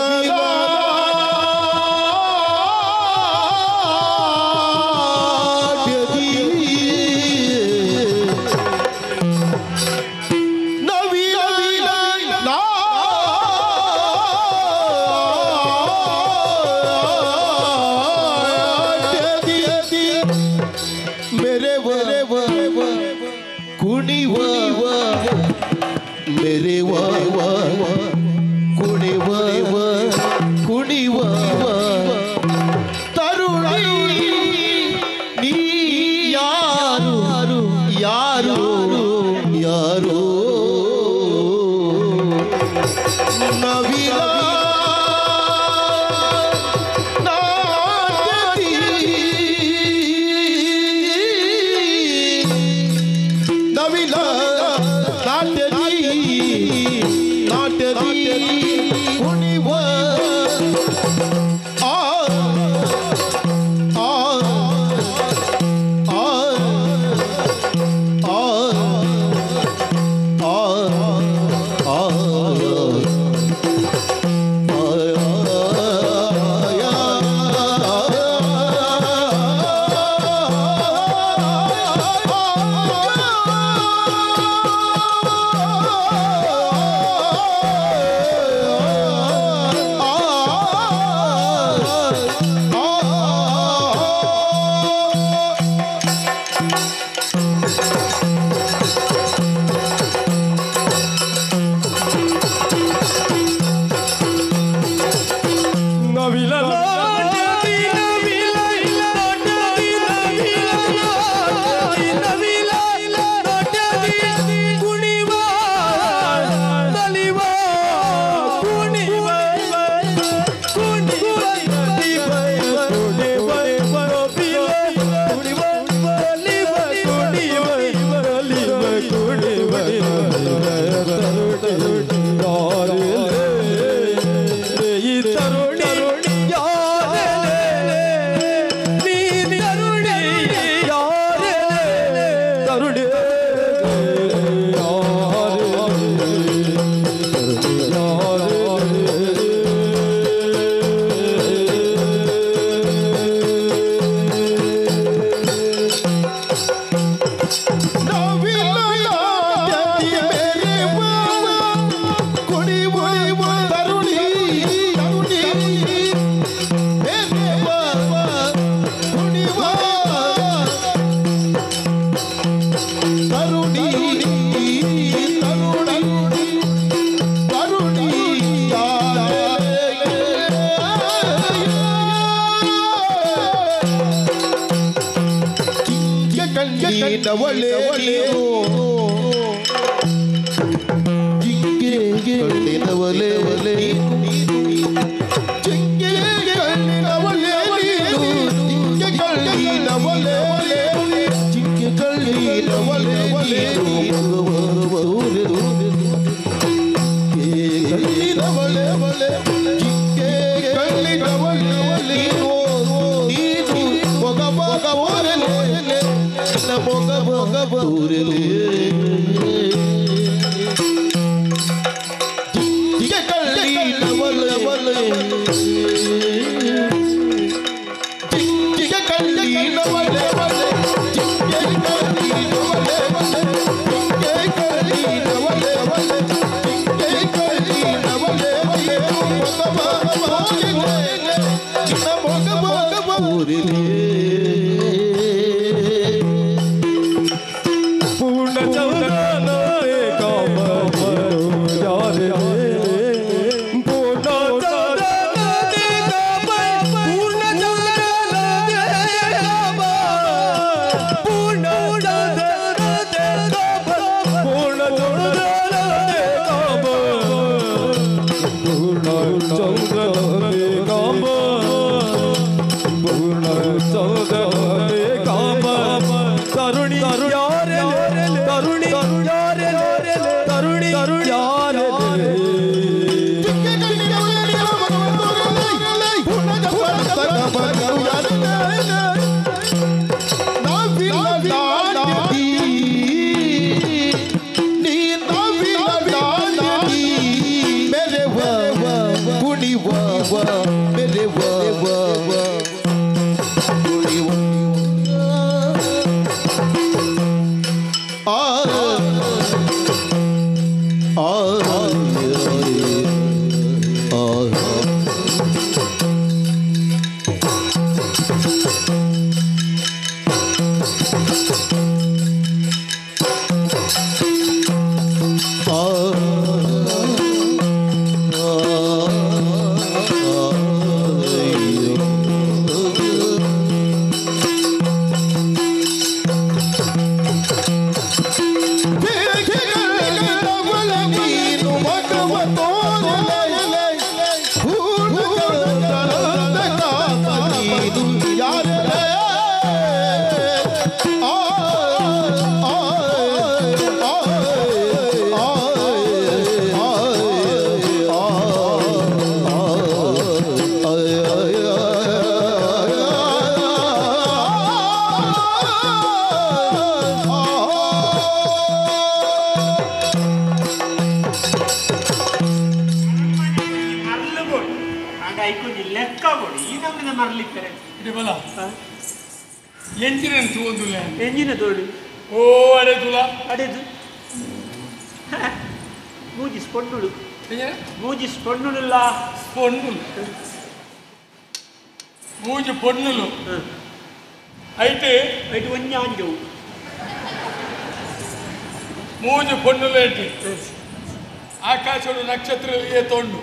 ಆಕಾಶದ ನಕ್ಷತ್ರಗಳಿಗೆ ತೋಂಡು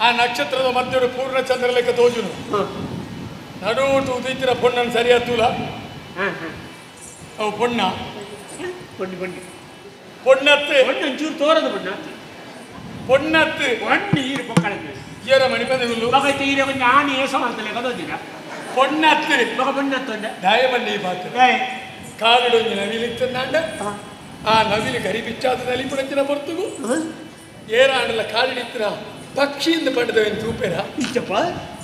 ಆ ನಕ್ಷತ್ರದ ಮಧ್ಯೆ ಪೂರ್ಣ ಚಂದ್ರ ಲೆಕ್ಕ ತೋಜುನು ನಡುಟು ಉದಿತಿರ ಪೊಣ್ಣನ್ ಸರಿಯಾತುಲ ಅವು ಪೊಣ್ಣ ಪೊಣ್ಣತ್ತೆ ಒಂಚೂರು ತೋರದ ಬಣ್ಣ ಪೊಣ್ಣತ್ತೆ ಒಣ್ಣು ಈರು ಪಕ್ಕಳಕ್ಕೆ ಈರ ಮಣಿ ಬಂದಿಲ್ಲ ಮಗ ತೀರ ಒಂದು ಆನೆ ಏಸ ಮಾಡ್ತಲೆ ಕದೋದಿಲ್ಲ ಪೊಣ್ಣತ್ತೆ ಮಗ ಬಣ್ಣತ್ತೊಂಡೆ ದಾಯ ಬನ್ನಿ ಪಾತ್ರ ಕಾಲುಡು ನವಿಲಿತ್ತಂಡ ಆ ನವಿಲಿ ಗರಿ ಬಿಚ್ಚಾದ ನಲಿಪುಣಂಚಿನ ಬರ್ತುಗು ಏರಾಣಲ್ಲ ಕಾಲಿಡಿತ್ರ ಪಕ್ಷಿಯಿಂದ ಪಡೆದವೆಂದು ತೂಪೆರ ಇಷ್ಟಪ್ಪ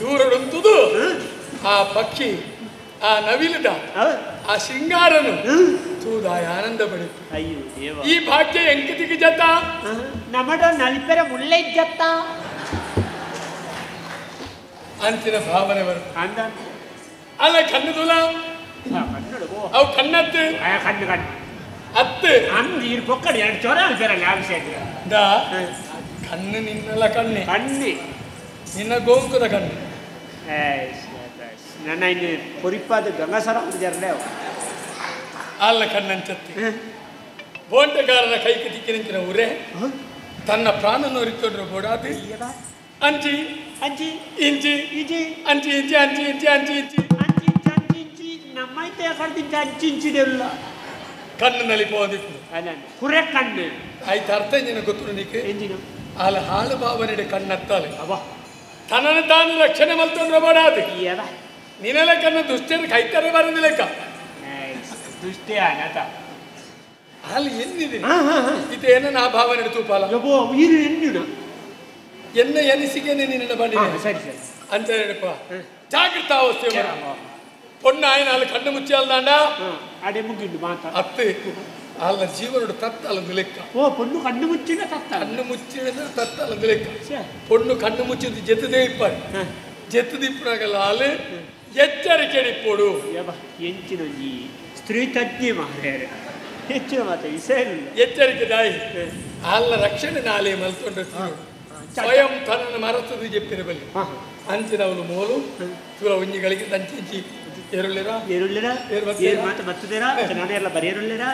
ದೂರಡೊಂತುದು ಆ ಪಕ್ಷಿ ಆ ನವಿಲುದ ಆ ಶೃಂಗಾರನು ತೂದಾಯ ಆನಂದ ಪಡಿತು. ಅಯ್ಯೋ ದೇವ, ಈ ಭಾಗ್ಯ ಎಂಕತಿಗೆ ಜತ ನಮಡ ನಲಿಪೆರ ಮುಳ್ಳೆ ಜತ್ತ ಅಂತಿನ ಭಾವನೆ ಬರುತ್ತೆ. ಅಂದ ಅಲ್ಲ ಕಣ್ಣು ತುಲ ಕನ್ನಡ ಅವು ಕಣ್ಣತ್ತು ಕಣ್ಣು ಕಣ್ಣು ಅತ್ತು ಅಂದ್ ಇರ್ ಪೊಕ್ಕಡಿ ಎರಡು ಚೊರ ಅಲ್ಪೇರಲ್ಲ ಆ ವಿಷಯ ಕಣ್ಣು ನಿನ್ನಲ್ಲ ಕಣ್ಣೆ ಕಣ್ಣಿ ನಿನ್ನ ಗೋಂಕುದ ಕಣ್ಣು ನನ್ನ ಇನ್ನು பொறிப்பாದ ಗಂಗಾಸರ ಹುಡುಗಿಯರಲ್ಲೇ ಅಲ್ಲ ಕಣ್ಣಂಚತ್ತಿ ಬೋಂಟಗಾರರ ಕೈಗೆ ತಿಕ್ಕಿನ ಉರೆ ತನ್ನ ಪ್ರಾಣನ ಅರಿಕೊಂಡ್ರು ಬೋಡಾದು ಅಂಚಿ ಅಂಚಿ ಇಂಚಿ ಇಜಿ ಅಂಚಿ ಇಂಚಿ ಅಂಚಿ ಇಂಚಿ ಅಂಚಿ ಇಂಚಿ ಅಂಚಿ ಅಂಚಿ ಇಂಚಿ ನಮ್ಮೈತೆ ಕಡ್ದಿಂಚ ಅಂಚಿ ಇಂಚಿದೆಲ್ಲ ಕಣ್ಣು ನಲಿಪೋದಿತ್ತು ಅದನ್ನು ಕುರೆ ಕಣ್ಣು ಆಯ್ತು ಅರ್ಥ ನಿನ ಗೊತ್ತು ನಿಕ್ಕೆ ಎಂಜಿನ ಅಲ್ಲ ಹಾಳು ಭಾವನೆಡೆ ಕಣ್ಣತ್ತಾಲೆ ಅವ ತನ್ನನ್ನು ತಾನು ರಕ್ಷಣೆ ಮಲ್ತೊಂಡ್ರೆ ಬೋಡಾದು ಯದ ನಿನ್ನೆಲ್ಲ ಕಣ್ಣು ದುಷ್ಟರು ಕೈತಾರೆ ಬರೋದು ಲೆಕ್ಕ ದೃಷ್ಟಿ ಅನತ ಅಲ್ಲಿ ಎನ್ನಿದೆ ಇದು ಏನನ್ನ ಆ ಭಾವನೆ ತೂಪಾಲ ಯಬೋ ಇದು ಎನ್ನಿನ ಎನ್ನ ಎನಿಸಿಕೆನೆ ನಿನ್ನ ಬಂದಿದೆ ಸರಿ ಸರಿ ಅಂತ ಹೇಳಪ್ಪ ಜಾಗೃತ ಅವಸ್ಥೆ பொண்ணு ஆயினால கண்ணு முச்சி அல்தாண்ட அடே முகிண்டு மாத்தா அத்து ಅಲ್ಲ ಜೀವನೋಡು ತತ್ತಲಂದು ಲೆಕ್ಕ ಓ ಪೊಣ್ಣು ಕಣ್ಣು ಮುಚ್ಚಿನ ತತ್ತ ಕಣ್ಣು ಮುಚ್ಚಿನ ತತ್ತಲಂದು ಲೆಕ್ಕ ಪೊಣ್ಣು ಕಣ್ಣು ಮುಚ್ಚಿದ್ದು ಜೆತ್ತದೇ ಇಪ್ಪಾಡಿ ಜೆತ್ತದು ಇಪ್ಪನಾಗಲ್ಲ ಅಲ್ಲಿ ಎಚ್ಚರಿಕೆ ಇಪ್ಪೋಡು ಎಂಚಿನ ಈ ಸ್ತ್ರೀ ತಜ್ಞೆ ಮಾರ್ಯಾರೆ ಹೆಚ್ಚಿನ ಮಾತ ವಿಷಯ ಎಚ್ಚರಿಕೆ ದಾಯಿ ಅಲ್ಲ ರಕ್ಷಣೆ ನಾಳೆ ಮಲ್ಕೊಂಡು ಸ್ವಯಂ ತನ್ನನ್ನು ಮರೆತದು ಜೆಪ್ಪಿರಬಲ್ಲಿ ಅಂಚಿನವನು ಮೋಲು ಚೂರ ಒಂಜಿಗಳಿಗೆ ತಂಚಿ ಏರುಳ್ಳಿರ ಮಾತ ಬರ್ತದೇರಾ ನಾನೆಲ್ಲ ಬರೆಯರುಳ್ಳಿರ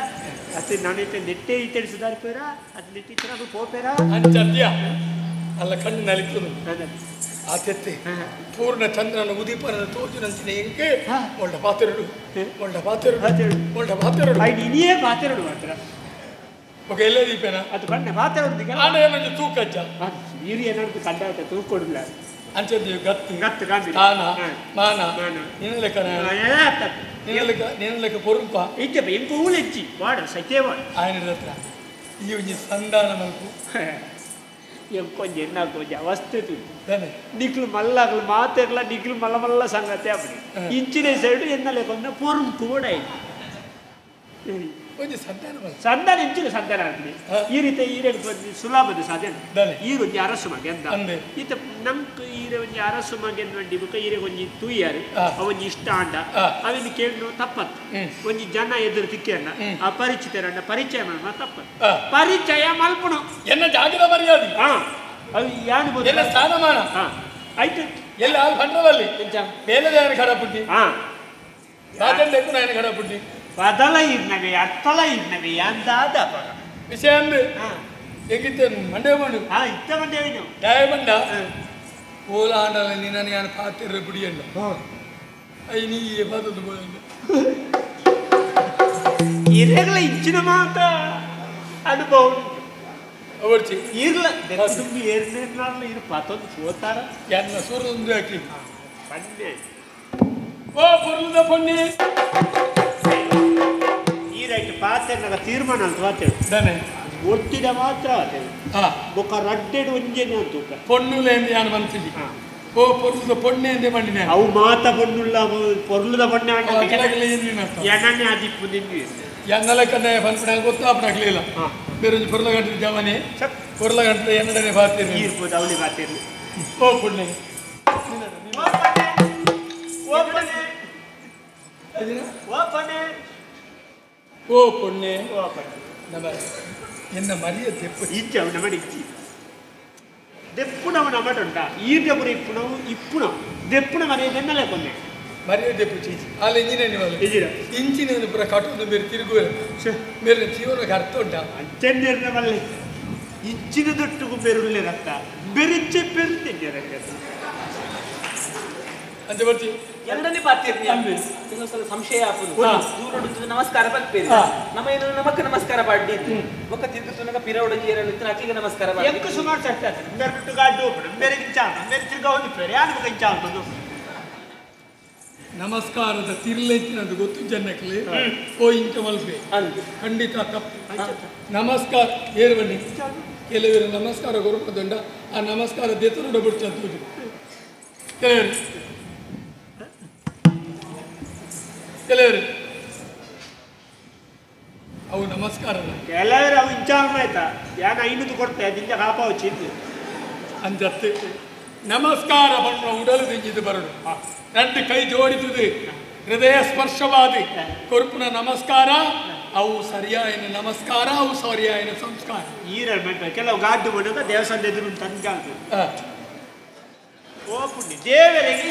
ಅದು ನಾನೈತೆ ನೆಟ್ಟೆ ಇಟ್ಟೆ ಸುಧಾರಿಪೇರ ಅದು ನೆಟ್ಟಿನ ಪೋಪೇರ ಅಂಚದ್ಯ ಅಲ್ಲ ಕಣ್ಣು ನಲಿತನು ಆತೆತ್ತೆ ಪೂರ್ಣ ಚಂದ್ರನ ಉದೀಪನ ತೋಚಿನಂಚಿನ ಎಂಕೆ ಒಳ್ಳ ಪಾತೆರಡು ಐದು ಇನಿಯೇ ಪಾತೆರಡು ಮಾತ್ರ ఒక ಎಲ್ಲ ದೀಪೇನ ಅದು ಕಣ್ಣೆ ಪಾತೆರಡು ಆಡ ಏನಂತ ತೂಕಜ್ಜ ನೀರು ಏನಾದ್ರು ಕಂಡ ತೂಕೊಡಿಲ್ಲ ಅಂಚದ್ದು ಗತ್ತು ಗತ್ತು ಗಾಂಧಿ ತಾನ ಮಾನ ನಿನ್ನ ಲೆಕ್ಕ ನಿನ್ನ ಲೆಕ್ಕ ಪೊರುಂಪ ಇಜ್ಜಪ್ಪ ಎಂಕು ಹೂಳೆಚ್ಚಿ ವಾಡ ಸತ್ಯ ವಾಡ ఆయన ಹತ್ರ ಈ ಒಂಜಿ ಸಂಧಾನ ಮಲ್ಪು ಎಂಕೊಂಜ ಎನ್ನಾಕೊಂಜ ಅವಸ್ಥೆ ನಿಕ್ಲು ಮಲ್ಲಾಗಲು ಮಾತೆರ್ಲ ನಿಕ್ಲು ಮಲ್ಲ ಮಲ್ಲ ಸಂಗತಿ ಅಪ್ಪಡಿ ಇಂಚಿನ ಸೈಡು ಎನ್ನಲೆ ಕೊಂದ ಪೊರುಂ ಕೂಡ ಒಂಜಿ ಸಂಧಾನ ಸಂಧಾನ ಇಂಚಿನ ಸಂಧಾನ ಆಗ್ಲಿ ಈ ರೀತಿ ಈರೆಗೆ ಸುಲಭದ ಸಾಧ್ಯ ಈ ಒಂಜಿ ಅರಸು ಮಗೆ ಅಂತ ಈತ ನಮ್ಕ್ ಈರೆ ಒಂಜಿ ಅರಸು ಮಗೆ ಅಂದಿ ಬುಕ್ಕ ಈರೆ ಒಂಜಿ ತೂಯಾರು ಅವೊಂಜಿ ಇಷ್ಟ ಆಂಡ ಅವಿಂದು ಕೇಳು ತಪ್ಪತ್ತು ಒಂಜಿ ಜನ ಎದುರು ತಿಕ್ಕಂಡ ಅಪರಿಚಿತರನ್ನ ಪರಿಚಯ ಮಾಡ ತಪ್ಪತ್ತು ಪರಿಚಯ ಮಲ್ಪುಣು ಎನ್ನ ಜಾಗದ ಮರ್ಯಾದೆ ಅವು ಯಾನು ಎಲ್ಲ ಸ್ಥಾನಮಾನ ಆಯ್ತು ಎಲ್ಲ ಆಲ್ ಬಂಡ್ರದಲ್ಲಿ ಬೇಲದ ಕಡ ಪುಟ್ಟಿ ರಾಜನ್ ಬೇಕು ನಾನು ಕಡ ಪುಟ್ಟಿ ಬದಲ ಇರ್ನವೆ ಅತ್ತಲ ಇರ್ನವೆ ಅಂದಾದ ವಿಷಯ ಅಂದ್ರೆ ಹೇಗಿತ್ತು ಮಂಡ್ಯ ಮಾಡು ಇತ್ತ ಮಂಡ್ಯವೇನು ದಯ ಬಂಡ ಓಲ ಆಂಡಲ ನಿನ್ನ ನಾನು ಪಾತಿರ ಬಿಡಿಯಲ್ಲ ಐ ನೀ ಬದಲು ಇರೆಗಳ ಇಂಚಿನ ಮಾತ ಅನುಭವ ಅವರ್ಚಿ ಇರ್ಲ ತುಂಬಿ ಏರ್ನೇರ್ನಾರ್ಲ ಇರು ಪಾತೊಂದು ಸೋತಾರ ಎನ್ನ ಸೂರೊಂದು ಹಾಕಿ ಪನ್ನೆ ಓ ಪುರ್ಲದ ಪೊನ್ನೆ ಈರೈಟ್ ಪಾತೆರ್ನಾಗ ತೀರ್ಮಾನ ಅಂತ ಮಾತೇಳು ದನೆ ಒಟ್ಟಿದ ಮಾತ್ರ ಆತೇಳು ಬೊಕ್ಕ ರಡ್ಡೆಡು ಒಂಜೇನೆ ಅಂತ ಪೊಣ್ಣುಲೆ ಎಂದು ಯಾನು ಮನ್ಸಿದ್ದಿ ಓ ಪೊರ್ಲದ ಪೊಣ್ಣೆ ಎಂದೇ ಮಾಡಿದೆ ಅವು ಮಾತ ಪೊಣ್ಣುಲ್ಲ ಪೊರ್ಲದ ಪೊಣ್ಣೆ ಎಣ್ಣೆ ಆದಿಪ್ಪು ನಿನ್ನೆ ಎನ್ನಲೆ ಕಣ್ಣೆ ಬಂದ್ಬಿಡ ಗೊತ್ತಾಗ್ಲಿಲ್ಲ ಬೇರೆ ಪೊರ್ಲ ಗಂಟೆ ಜಮನೆ ಪೊರ್ಲ ಗಂಟೆ ಎನ್ನಡನೆ ಬಾತಿರ್ಲಿ ಇರ್ಬೋದು ಅವಳಿ ಬಾತಿರ್ಲಿ ಓ ಪುಣ್ಯ ಓ ಪುಣ್ಯ ನಮ್ಮ ಎನ್ನ ಮರಿಯ ತೆಪ್ಪು ಇಜ್ಜವು ನಮಡಿಜ್ಜಿ ದೆಪ್ಪುಣವು ನಮಡುಂಟ ಈರ್ಡಪುರ ಇಪ್ಪುಣವು ಇಪ್ಪುಣವು ದೆಪ್ಪುಣ ಮರಿಯದೆನ್ನಲೆ ಕೊನ್ನೆ ಮರಿಯ ತೆಪ್ಪು ಚೀಚಿ ಅಲ್ಲ ಇಂಜಿನ ಇಂಚಿನ ಪುರ ಕಟ್ಟೊಂದು ಬೇರೆ ತಿರುಗುವ ಬೇರೆ ಜೀವನಕ್ಕೆ ಅರ್ಥ ಉಂಟಾ ಅಂಚೆನ್ನೆರ್ನ ಮಲ್ಲೆ ಇಚ್ಚಿನ ದೊಟ್ಟುಗು ಬೆರುಳ್ಳೆ ರಕ್ತ ಬೆರಿಚ್ಚೆ ಬೆರುತ್ತೆನ್ನೆ ರಂಗದ ಅಂತ ಬರ್ತಿ ಎರಡನೇ ಪಾತಿರ್ನಿ ಇನ್ನೊಂದ್ಸಲ ಸಂಶಯ ಹಾಕುದು ದೂರ ನಮಸ್ಕಾರ ಬರ್ತೀರಿ ನಮ್ಮ ಏನು ನಮಕ್ಕೆ ನಮಸ್ಕಾರ ಪಾಡ್ಡಿ ಒಕ್ಕ ತಿರುಗುತ್ತುನಗ ಪಿರವಡಜಿ ಏರಲು ಅಕ್ಲಿಗೆ ನಮಸ್ಕಾರ ಮಾಡಿ ಎಂಕು ಸುಮಾರು ಸಟ್ಟ ಬೆರ್ಬಿಟ್ಟು ಗಾಡು ಬೇರೆ ಗಿಂಚಾಣ ಬೇರೆ ತಿರ್ಗಾ ಒಂದು ಬೇರೆ ಯಾರು ಗಿಂಚಾಣ ಬಂದು ನಮಸ್ಕಾರದ ತಿರ್ಲೆಚ್ಚಿನದು ಗೊತ್ತು ಜನಕ್ಕೆ ಓ ಇಂಚ ಮಲ್ಪೆ ಖಂಡಿತ ತಪ್ಪು ನಮಸ್ಕಾರ ಏರು ಬನ್ನಿ ಕೆಲವರು ನಮಸ್ಕಾರ ಕೊರಪದುಂಡ ಆ ನಮಸ್ಕಾರ ದೇತರುಡ ಬಿಡ್ತದ್ದು ಕೆಲವರು ಅವು ನಮಸ್ಕಾರ ಕೆಲವರು ಅವು ಇಂಚಾಮ ಆಯ್ತಾ ಯಾನ ಐನೂರು ಕೊಡ್ತೆ ಅದಿಂದ ಕಾಪ ಚಿಂತೆ ಅಂಜತ್ತೆ ನಮಸ್ಕಾರ ಬಣ್ಣ ಉಡಲು ತೆಗೆದು ಬರಡು ಎರಡು ಕೈ ಜೋಡಿಸುದು ಹೃದಯ ಸ್ಪರ್ಶವಾದಿ ಕೊರುಪುನ ನಮಸ್ಕಾರ ಅವು ಸರಿಯಾಯಿನ ನಮಸ್ಕಾರ ಅವು ಸರಿಯಾಯಿನ ಸಂಸ್ಕಾರ ಈರಲ್ಲಿ ಮಾಡ್ತಾರೆ ಕೆಲವು ಗಾಡು ಮಾಡೋದು ದೇವಸ್ಥಾನದ ಎದುರು ತಂದು ಓ ಪುಣ್ಯ ದೇವರಿಗೆ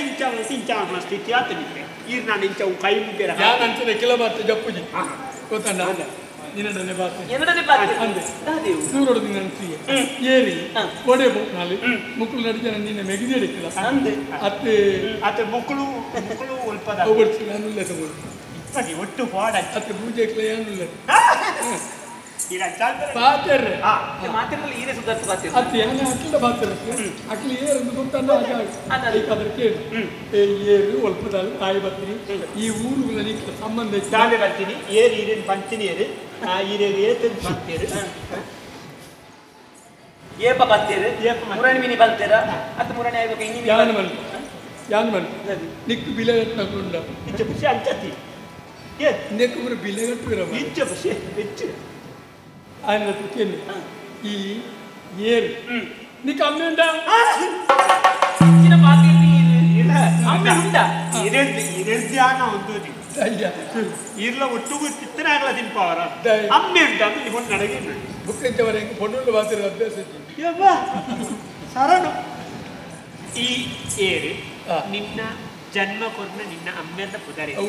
ಇಂಚಾಮ ಸ್ಥಿತಿ ಆತನಿಗೆ ಈಗ ನಾನು ಇಂಚವು ಕೈ ಮುಗ್ಗರ ಯಾನಂತದೆ ಕಿಲಬಾರ್ದು ಜಪ್ಪುಜಿ ಗೊತ್ತಣ್ಣ ನಿನ್ನಡನೆ ಬಾರ್ತೆ என்னடனே பாத்து ಅಂದೆ ದಾದೇವು ದೂರೋಡು ನಿನ್ನ ಏರಿ ಒಡೆ ಬೋಕ್ನಾಲಿ ಮುಕ್ಕಳು ನಡಿಜನ ನಿನ್ನ ಮೆಗಿದಿ ಹಿಡಿಕಿಲ್ಲ ಅಂದೆ ಅತ್ತೆ ಅತ್ತೆ ಮಕ್ಕಳು ಒಲ್ಪದ ಒಬ್ಬಡ್ಸಿ ನಾನುಲ್ಲ ತಗೊಳ್ಳಿ ಇಪ್ಪಡಿ ಒಟ್ಟು ಪಾಡ ಅತ್ತೆ ಪೂಜೆ ಕ್ಲಯಾನುಲ್ಲ ಈಗ ಚಾಲ್ತಾರೆ ಪಾತೆರ್ರೆ ಮಾತಿನಲ್ಲಿ ಈರೆ ಸುಧಾರ್ಥ ಪಾತಿ ಅತ್ತೆ ಯಾನೆ ಅಕ್ಕಿಲ ಪಾತೆರ್ರೆ ಅಕ್ಲಿ ಏರು ಗೊತ್ತಣ್ಣ ಹಾಗೆ ಅದ್ರ ಕೇಳಿ ಏರು ಒಲ್ಪದಲ್ಲಿ ತಾಯಿ ಬರ್ತೀನಿ ಈ ಊರುಗಳ ನಿಕ್ಕ ಸಂಬಂಧ ತಾನೆ ಬರ್ತೀನಿ ಏರು ಈರೇನು ಪಂಚಿನಿ ಏರು ಈರೇರು ಏತನ್ ಪಂಚೇರು ಏಪ ಬತ್ತೇರು ಮುರಣಿ ಮಿನಿ ಬಂತೇರ ಅತ್ತ ಮುರಣಿ ಆಗಬೇಕು ಇನ್ನಿ ಯಾನ್ ಮನ್ ನಿಕ್ಕು ಬಿಲೆಗಟ್ಟು ನಗೊಂಡ ಇಂಚ ಖುಷಿ ಅಂಚತಿ ನೆಕ್ಕು ಬರ ಬಿಲೆಗಟ್ಟು ಇರವ ಇಂಚ ಖುಷಿ ಹೆಚ್ಚು ఆయన కేని ఈ ఏరు నీకు అమ్మ ఉందా చిన్న పాతి ಇಲ್ಲ ಅಮ್ಮೆ ಉಂಟಾ ಇರೆಡ್ ಧ್ಯಾನ ಒಂದು ಅಯ್ಯ ಇರ್ಲ ಒಟ್ಟುಗೂ ತಿತ್ತನ ಆಗಲ್ಲ ತಿನ್ಪವರ ಅಮ್ಮೆ ಉಂಟಾ ಅಂತ ನಿಗೊಂಡು ನಡಗೆ ಬುಕ್ಕಂತವರ ಹೆಂಗೆ ಪೊಣ್ಣುಳ್ಳು ಬಾತಿರ ಅಭ್ಯಾಸ ಯವ್ವ ಸರಳು ಈ ಏರು ನಿನ್ನ ಜನ್ಮ ಕೊರ್ನ ನಿನ್ನ ಅಮ್ಮೆ ಅಂತ ಪುದಾರಿ ಓ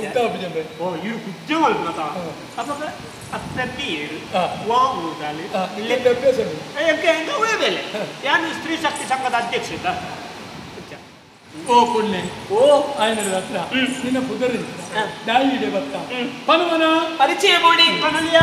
ಇವ್ರು ಕುಜ್ಜ ಮಲ್ಪದ ಅವಾಗ ಅಪ್ಪಿ ಏರು ವಾ ಊದಾಲಿ ಅಭ್ಯಾಸ ಹೆಂಗ ಉಳಿಬೇಲೆ ಯಾನು ಸ್ತ್ರೀ ಶಕ್ತಿ ಸಂಘದ ಅಧ್ಯಕ್ಷ ಓ ಪುಣ್ಯ ಓ ఆయన ಹತ್ರ ನಿನ್ನ ಪುದರಿ ದಾಯಿ ಇದೆ ಬತ್ತ ಪನುಮನ ಪರಿಚಯ ಬೋಡಿ ಕಣಲಿಯ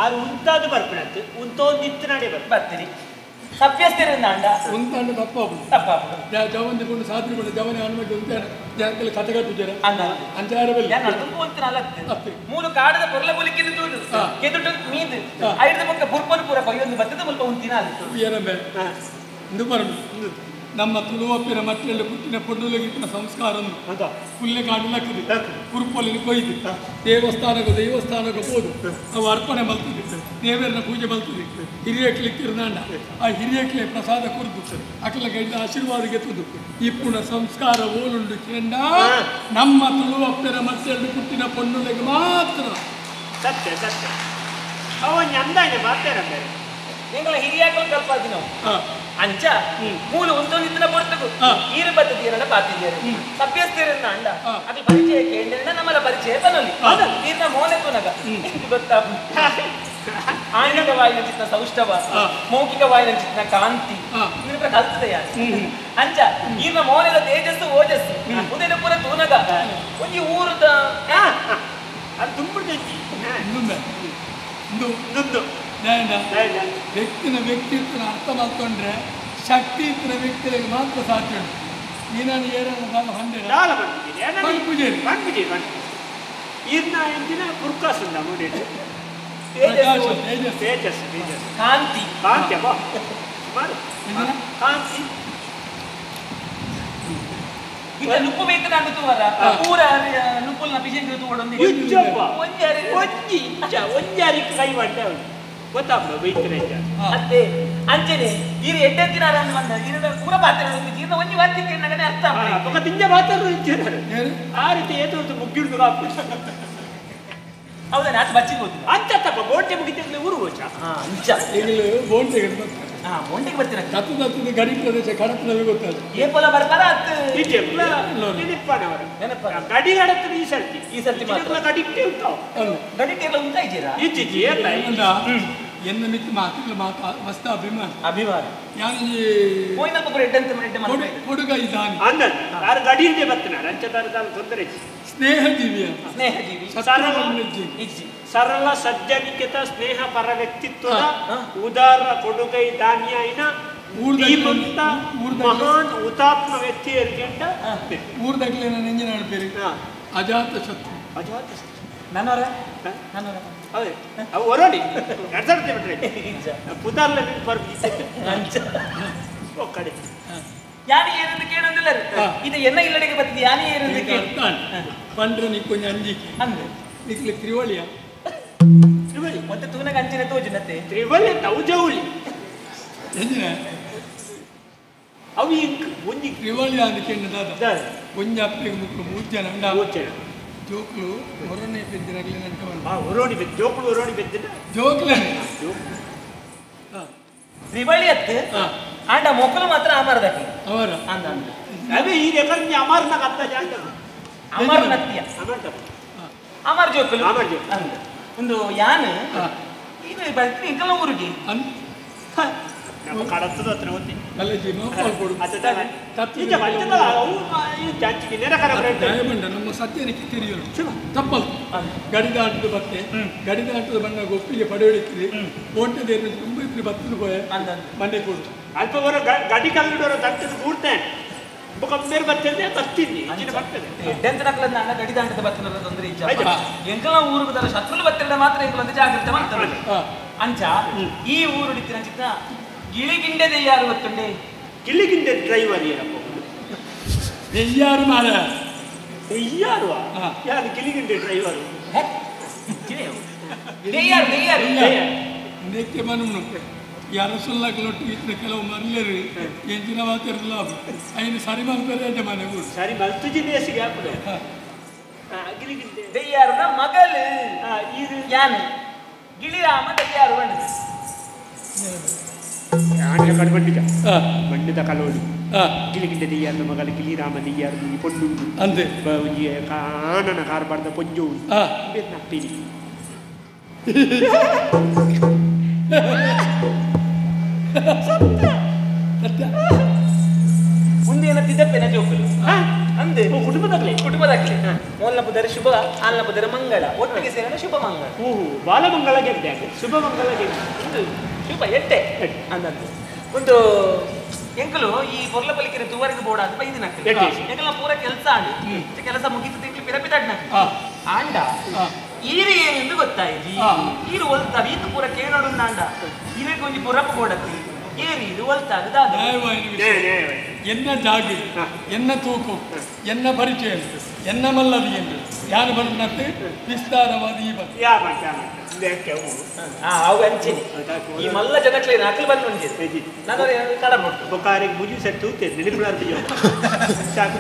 ಅದು ಉಂಟಾದು ಬರ್ತೀನಿ ಉಂಟೋಂದಿತ್ತು ನಡೆ ಬರ್ತೀನಿ ಸಭ್ಯಸ್ಥರಿಂದ ಅಂಡ ಒಂದಾಂಡ ತಪ್ಪಾಪು ಜವಂದಿಕೊಂಡು ಸಾತ್ರಿಕೊಂಡು ಜವನೆ ಅನುಮತಿ ಉಂಟಾನೆ ಜನಕ್ಕೆ ಕಥಗಟ್ಟಿದ್ದಾರೆ ಅಂಚಾರಬಲ್ಲಿ ಮೂರು ಕಾಡದ ಪೊರ್ಲ ಬುಲಿಕ್ಕಿದ್ದು ತೂದು ಕೆದುಟು ಮೀದು ಐದು ಪಕ್ಕ ಪುರ್ಪನು ಪೂರ ಕೊಯ್ಯೊಂದು ಬತ್ತದ ಮುಲ್ಪ ಉಂಟಿನ ಏನಂಬೆ ಇಂದು ಬರಡು ನಮ್ಮ ತುಳುವಪ್ಪಿನ ಮಟ್ಟಲ್ಲಿ ಪುಟ್ಟಿನ ಪೊಡ್ಡುಲಗಿಟ್ಟಿನ ಸಂಸ್ಕಾರ ಪುಲ್ಲೆ ಕಾಡಲಕ್ಕಿದೆ ಕುರುಪಲ್ಲಿ ಕೊಯ್ದು ದೇವಸ್ಥಾನಕ್ಕೆ ಹೋದು ಅವು ಅರ್ಪಣೆ ಮಲ್ತದೆ ದೇವರನ್ನ ಪೂಜೆ ಮಲ್ತದೆ ಹಿರಿಯಕ್ಲಿಕ್ಕಿರ್ದಾಂಡ ಆ ಹಿರಿಯಕ್ಲೆ ಪ್ರಸಾದ ಕುರಿತು ಅಕಲ ಗಂಡ ಆಶೀರ್ವಾದ ಗೆತ್ತದು ಇಪ್ಪುಣ ಸಂಸ್ಕಾರ ಓಲುಂಡು ಕೆಂಡ ನಮ್ಮ ತುಳುವಪ್ಪಿನ ಮಟ್ಟಲ್ಲಿ ಪುಟ್ಟಿನ ಪೊಡ್ಡುಲೆಗೆ ಮಾತ್ರ ಸತ್ಯ ಸತ್ಯ ಅವನ್ ಅಂದಾನೆ ಮಾತಾಡ ನಿಂಗಳ ಹಿರಿಯಾಕಲು ಕಲ್ಪಾದಿ ನಾವು ಅಂಚ ಮೂಲ ಒಂದೊಂದಿನ ಬರ್ತಕು ಈರು ಬತ್ತದೀರನ ಪಾತಿದ್ದೀರಿ ಸಭ್ಯಸ್ಥಿರನ್ನ ಅಂಡ ಅದು ಪರಿಚಯ ಕೇಳಿದ್ರೆ ನಮ್ಮಲ್ಲ ಪರಿಚಯ ಬನ್ನಲಿ ಈರ್ನ ಮೋನೆ ತುನಗ ಗೊತ್ತಾ ಆಂಗಿಕವಾಯಿನ ಚಿತ್ನ ಸೌಷ್ಠವ ಮೌಖಿಕವಾಯಿನ ಚಿತ್ನ ಕಾಂತಿ ಇದ್ರ ಕಲ್ತದೆಯ ಅಂಚ ಈರ್ನ ಮೋನೆದ ತೇಜಸ್ಸು ಓಜಸ್ಸು ಉದಯನ ಪುರ ತೂನಗ ಒಂಜಿ ಊರದ ಅದು ತುಂಬುದೈತಿ ವ್ಯಕ್ತಿನ ವ್ಯಕ್ತಿತ್ವನ ಅರ್ಥ ಮಾಡ್ಕೊಂಡ್ರೆ ಶಕ್ತಿ ಇತ್ತಿನ ವ್ಯಕ್ತಿಗಳಿಗೆ ಮಾತ್ರ ಸಾಧ್ಯ ಉಂಟು ನೀನಾನು ಏನಾದ್ರು ಹೊಂದೆ ಈರ್ನ ಎಂದಿನ ಪುರ್ಕಾಸುಂದ ನೋಡಿ ತೇಜಸ್ ಕಾಂತಿ ಕಾಂತಿ ಕಾಂತಿ ಈಗ ನುಪ್ಪು ಬೇಕು ನಾನು ತೂವರ ಪೂರ ನುಪ್ಪುಲ್ನ ಪಿಜೆಂಗ್ ತೂವಡೊಂದು ಒಂಜಾರಿಕೆ ಕೈ ಮಾಡ್ದೆ ಅವಳು ಗೊತ್ತಾಗ್ಲ ಬೈತಾರೆ ಅತ್ತೆ ಅಂಚನೆ ಈರು ಎಡ್ಡೆತ್ತಿನ ಬಂದ ಈರು ಪೂರ ಪಾತ್ರ ಈರ್ನ ಒಂಜಿ ವಾರ್ತಿಕೆ ನಗನೆ ಅರ್ಥ ఒక తింజ మాత్రం ఇచ్చారు ఆ ರೀತಿ ఏదో ముగ్గురు కాపు ಹೌದಾ ಆತ ಬಚ್ಚಿಗೆ ಹೋಗ್ತೀನಿ ಅಂತ ತಪ್ಪ ಬೋಂಟೆ ಮುಗಿತಿದ್ರೆ ಊರು ಹೋಚ ಅಂಚ ಈಗಲೂ ಬೋಂಟೆಗೆ ಬೋಂಟೆಗೆ ಬರ್ತೀನಿ ಕತ್ತದ ಗಡಿ ಪ್ರದೇಶ ಕಡಪದಲ್ಲಿ ಗೊತ್ತಲ್ಲ ಏಪಲ ಬರ್ತಾರ ಅತ್ತ ನೆನಪ ಗಡಿ ಹಡತ್ರ ಈ ಸರ್ತಿ ಮಾತ್ರ ಗಡಿ ಇರ್ತಾವ ಗಡಿ ಎಲ್ಲ ಉಂಟಾ ಇದ್ದೀರಾ ಇಜ್ಜಿ ಎಲ್ಲ ಎನ್ನ ಮಿತ್ತು ಮಾತಿಲ್ಲ ಮಾತಾ ಮಸ್ತ ಅಭಿಮಾನ ಯಾನಿಗೆ ಹೋಯ್ನಪ್ಪ ಕೂಡ ಎಡ್ಡಂತ ಹುಡುಗ ಇದ್ದಾನೆ ಅಂದ ಯಾರು ಗಡಿಯಿಂದ ಬರ್ತಾನೆ ಅಂಚದಾರದ ತೊಂದರೆ ಸ್ನೇಹಜೀವಿಯ ಸರಳ ಸಜ್ಜನಿಕೆತ ಸ್ನೇಹ ಪರ ವ್ಯಕ್ತಿತ್ವದ ಉದಾರ ಕೊಡುಗೈ ದಾನಿಯ ಐನ ಧೀಮಂತ ಮಹಾನ್ ಹುತಾತ್ಮ ವ್ಯಕ್ತಿ ಎರ್ಗೆಂಡ ಊರ್ದಾಗಲೇ ನಾನು ಎಂಜಿನ ನಡ್ಪೇರಿ ಅಜಾತ ಶತ್ರು ನನ್ನವರ ಹೌದೇ ಅವು ಹೊರಡಿ ಎಡ್ಸಡ್ತೆ ಬಿಟ್ರೆ ಪುದಾರ್ಲ ಕಡೆ ಯಾನಿ ಏನೆಂದು ಕೇಳೋದಿಲ್ಲ ಇದು ಎನ್ನ ಇಲ್ಲಡೆಗೆ ಬರ್ತದೆ ಯಾನಿ ಏನೆಂದು ಕೇಳ್ತಾನೆ ಪಂಡ್ರೆ ನೀ ಕೊಂಚ ಅಂಜಿಕೆ ಅಂದ್ರೆ ನಿಕ್ಲಿ ತ್ರಿವಳಿಯ ತ್ರಿವಳಿ ಮತ್ತೆ ತೂನಗ ಅಂಚಿನ ತೋಜಿನತ್ತೆ ತ್ರಿವಳಿ ತೌಜೌಳಿ ಎಂಜಿನ ಅವು ಒಂಜಿ ತ್ರಿವಳಿ ಅದಕ್ಕೆ ಒಂಜಿ ಅಪ್ಪಗೆ ಮುಕ್ಕಳು 3 ಜನ ಅಂಡ ಜೋಕ್ಲು ಹೊರನೆ ಬೆದ್ದಿರಾಗಲಿ ನಂಟವಲ್ಲ ಹೊರೋಣಿ ಬೆದ್ದು ಜೋಕ್ಲು ಹೊರೋಣಿ ಬೆದ್ದಿನ ಜೋಕ್ಲೆ ತ್ರಿವಳಿ ಅತ್ತು ಆಂಡ ಮೊಕ್ಕಲು ಮಾತ್ರ ಅಮರದಕ್ಕೆ ಅವರ ಅಂದ ಅದೇ ಈ ರೆಕರ್ಡ್ ಅಮರ್ನ ಕತ್ತ ಜಾಗ ಅಮರ ನತ್ಯ ಅಮರ್ ಜೋಕಲು ಅಮರ್ ಜೋಕಲು ಅಂದ ಒಂದು ಯಾನು ಇದು ಬರ್ತೀನಿ ಇಂಕಲ ಊರಿಗೆ ನಮ್ಮ ಕಡತ್ತದ ಹತ್ರ ಹೋಗ್ತಿ ಅಲ್ಲಜಿ ಮೋಪಾಲ್ ಕೊಡು ಈಗ ಬರ್ತದಲ್ಲ ಅವು ಈ ಜಾಂಚಿಗೆ ನೆರಕರ ದಯಮಂಡ ನಮ್ಮ ಸತ್ಯನಿಕ್ಕೆ ತಿರಿಯಲು ತಪ್ಪಲ್ ಗಡಿದಾಟದ ಬತ್ತೆ ಗಡಿದಾಟದ ಬಣ್ಣ ಒಪ್ಪಿಗೆ ಪಡೆಯಲಿಕ್ಕಿದೆ ಓಟದೇರು ತುಂಬ ಇದ್ರೆ ಬತ್ತಲು ಹೋಯ ಮನೆ ಕೊಡು ಅಲ್ಪ ಬರೋ ಗಡಿ ಕಲ್ಲುಡೋರು ತಟ್ಟದ ಕೂಡ್ತೇನೆ ಬೇರೆ ಬರ್ತದೆ ಬರ್ತೀನಿ ಅಂಚಿನ ಬರ್ತದೆ ಎಡ್ಡೆಂತ ನಕಲ ನನ್ನ ಗಡಿದಾಟದ ಬತ್ತನ ತೊಂದರೆ ಇಜ್ಜ ಎಂಕಲ ಊರು ಬದಲ ಶತ್ರುಲು ಬತ್ತಿರಡ ಮಾತ್ರ ಎಂಕಲೊಂದು ಜಾಗ್ರತೆ ಮಾಡ್ತಾರೆ ಅಂಚ ಈ ಊರು ಹಿಡಿತಿನ ಚಿತ್ತ ಗಿಳಿಗಿಂಡೆ ದೆಯ್ಯಾರು ಗೊತ್ತುಂಡೆ ಗಿಳಿಗಿಂಡೆ ಡ್ರೈವರ್ ಏನಪ್ಪ ದೆಯ್ಯಾರು ಮಾರ ದೆಯ್ಯಾರು ಯಾರು ಗಿಳಿಗಿಂಡೆ ಡ್ರೈವರು ದೆಯ್ಯಾರು ದೆಯ್ಯಾರು ನೆಕ್ಕೆ ಮನು ಯಾರಸೊಲ್ಲೊಟ್ಟು ಇದ್ರೆ ಕೆಲವು ಮರ್ಲೇರು ಎಂಚಿನ ಮಾತಿರಲ್ಲ ಐನು ಸರಿ ಮಲ್ಪೇರೆ ಮನೆ ಊರು ಸರಿ ಮಲ್ತುಜಿ ದೇಶಿಗೆ ಹಾಕುದು ಗಿಳಿಗಿಂಡೆ ದೆಯ್ಯಾರುನ ಮಗಳು ಇದು ಯಾನು ಗಿಳಿರಾಮ ದೆಯ್ಯಾರು ಬಂಡಿದೆ ಆನೆಯ ಕಡ್ಬಂಡಿಗ ಬಂಡಿದ ಕಲೋಡಿ ಗಿಳಿಗಿಂಡೆ ದೆಯ್ಯಾರ್ನ ಮಗಲ ಗಿಳಿರಾಮ ದೆಯ್ಯಾರು ಪೊಂಡು ಅಂತೆ ಆನನ ಕಾರ್ಬಾರ್ದ ಪೊಂಜು ನಪ್ಪಿನಿ ಮುಂದೆ ಏನತ್ತಿದ್ದಪ್ಪೆನ ಜೋಕಲು ಅಂದೆ ಕುಟುಂಬದಾಗ್ಲಿ ಮೂಲ ಪುದರ ಶುಭ ಆಲ್ನ ಪುದರ ಮಂಗಳ ಒಟ್ಟಿಗೆ ಸೇರೋಣ ಶುಭ ಮಂಗಳ ಬಾಲಮಂಗಳ ಗೆದ್ದೆ ಶುಭ ಮಂಗಳ ಗೆದ್ದೆ ಶುಭ ಎಟ್ಟೆ ಅಂದಂತೆ ಒಂದು ಎಂಕಲು ಈ ಪೊರ್ಲ ಪಲಿಕೆರೆ ತುವರಿಗೆ ಬೋಡ ಅಂತ ಬೈದಿನ ಎಂಕಲ ಪೂರ ಕೆಲಸ ಆಡಿ ಕೆಲಸ ಮುಗಿತು ತಿಂಗಳು ಪಿರಪಿದಾಡ್ನ ಆಂಡ ಈರು ಏನೆಂದು ಗೊತ್ತಾಯ್ತು ಈರು ಒಲ್ತಾವ ಈತು ಪೂರ ಕೇಳೋಡು ಆಂಡ ಈರಿಗೆ ಒಂಜಿ ಪುರಪ್ಪ ಬೋಡತ್ತಿ ಏರಿ ಇದು ಒಲ್ತಾಗ ಎನ್ನ ಜಾಗಿ ಎನ್ನ ತೂಕು ಎನ್ನ ಪರಿಚಯ ಎನ್ನ ಮಲ್ಲದಿ ಎಂದು ಯಾರು ಬಂದನತ್ತೆ ವಿಸ್ತಾರವಾದ ಈ ಬಂದು ಅವು ಅಂಚೆನಿ ಈ ಮಲ್ಲ ಜನಕ್ಲೆ ಅಕಲ್ ಬಂದು ಒಂಜಿ ನಾನು ಕಡ ಮಾಡ್ತು ಬೊಕಾರಿಗೆ ಮುಜಿ ಸೆಟ್ ತೂತೆ ನಿಲಿಬಿಡಾರ್ತಿಯೋ ಸಾಕು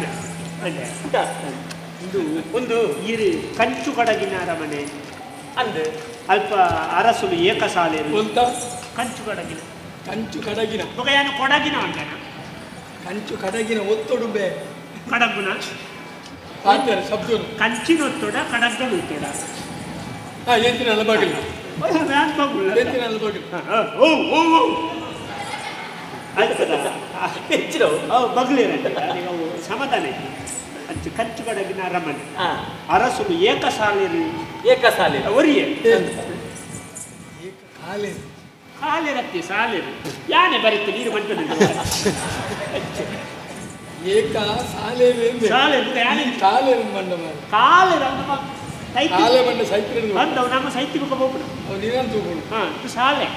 ಒಂದು ಈರು ಕಂಚು ಕಡಗಿನ ಅರಮನೆ ಅಂದು ಅಲ್ಪ ಅರಸುಲು ಏಕಸಾಲೆ ಕಂಚು ಕಡಗಿನ ಬೊಗೆಯನ್ನು ಕೊಡಗಿನ ಅಂಗನ ಕಂಚು ಕಡಗಿನ ಒತ್ತೊಡುಬೆ ಕಡಗುನ ಶಬ್ದ ಕಂಚಿನ ಒತ್ತೊಡ ಕಡಗನ ಒತ್ತೊಡ ಎಂತಿನ ಬಾಗಿಲು ಎಂತಿನ ಬಾಗಿಲು ಬಗ್ಲಿರಂತೆ ಸಮಾಧಾನ ಅಂಚು ಕಂಚು ಕಡಗಿನ ಅರಮನೆ ಅರಸುಲು ಏಕಸಾಲೆ ಒರಿಯೇ ಕಾಲೇರತ್ತಿ ಸಾಲೇರು ಯಾನೆ ಬರುತ್ತೆ ನೀರು ಬಂತು ಏಕ ಸಾಲೇರು ಕಾಲೇರು ಮಂಡ ಕಾಲೆ ಮಂಡ ಸೈತ್ರ ಬಂದವು ನಮ್ಮ ಸೈತಿಗೆ ಹೋಗ್ಬಿಡು ನೀನು ತೂಕೊಂಡು ಶಾಲೆ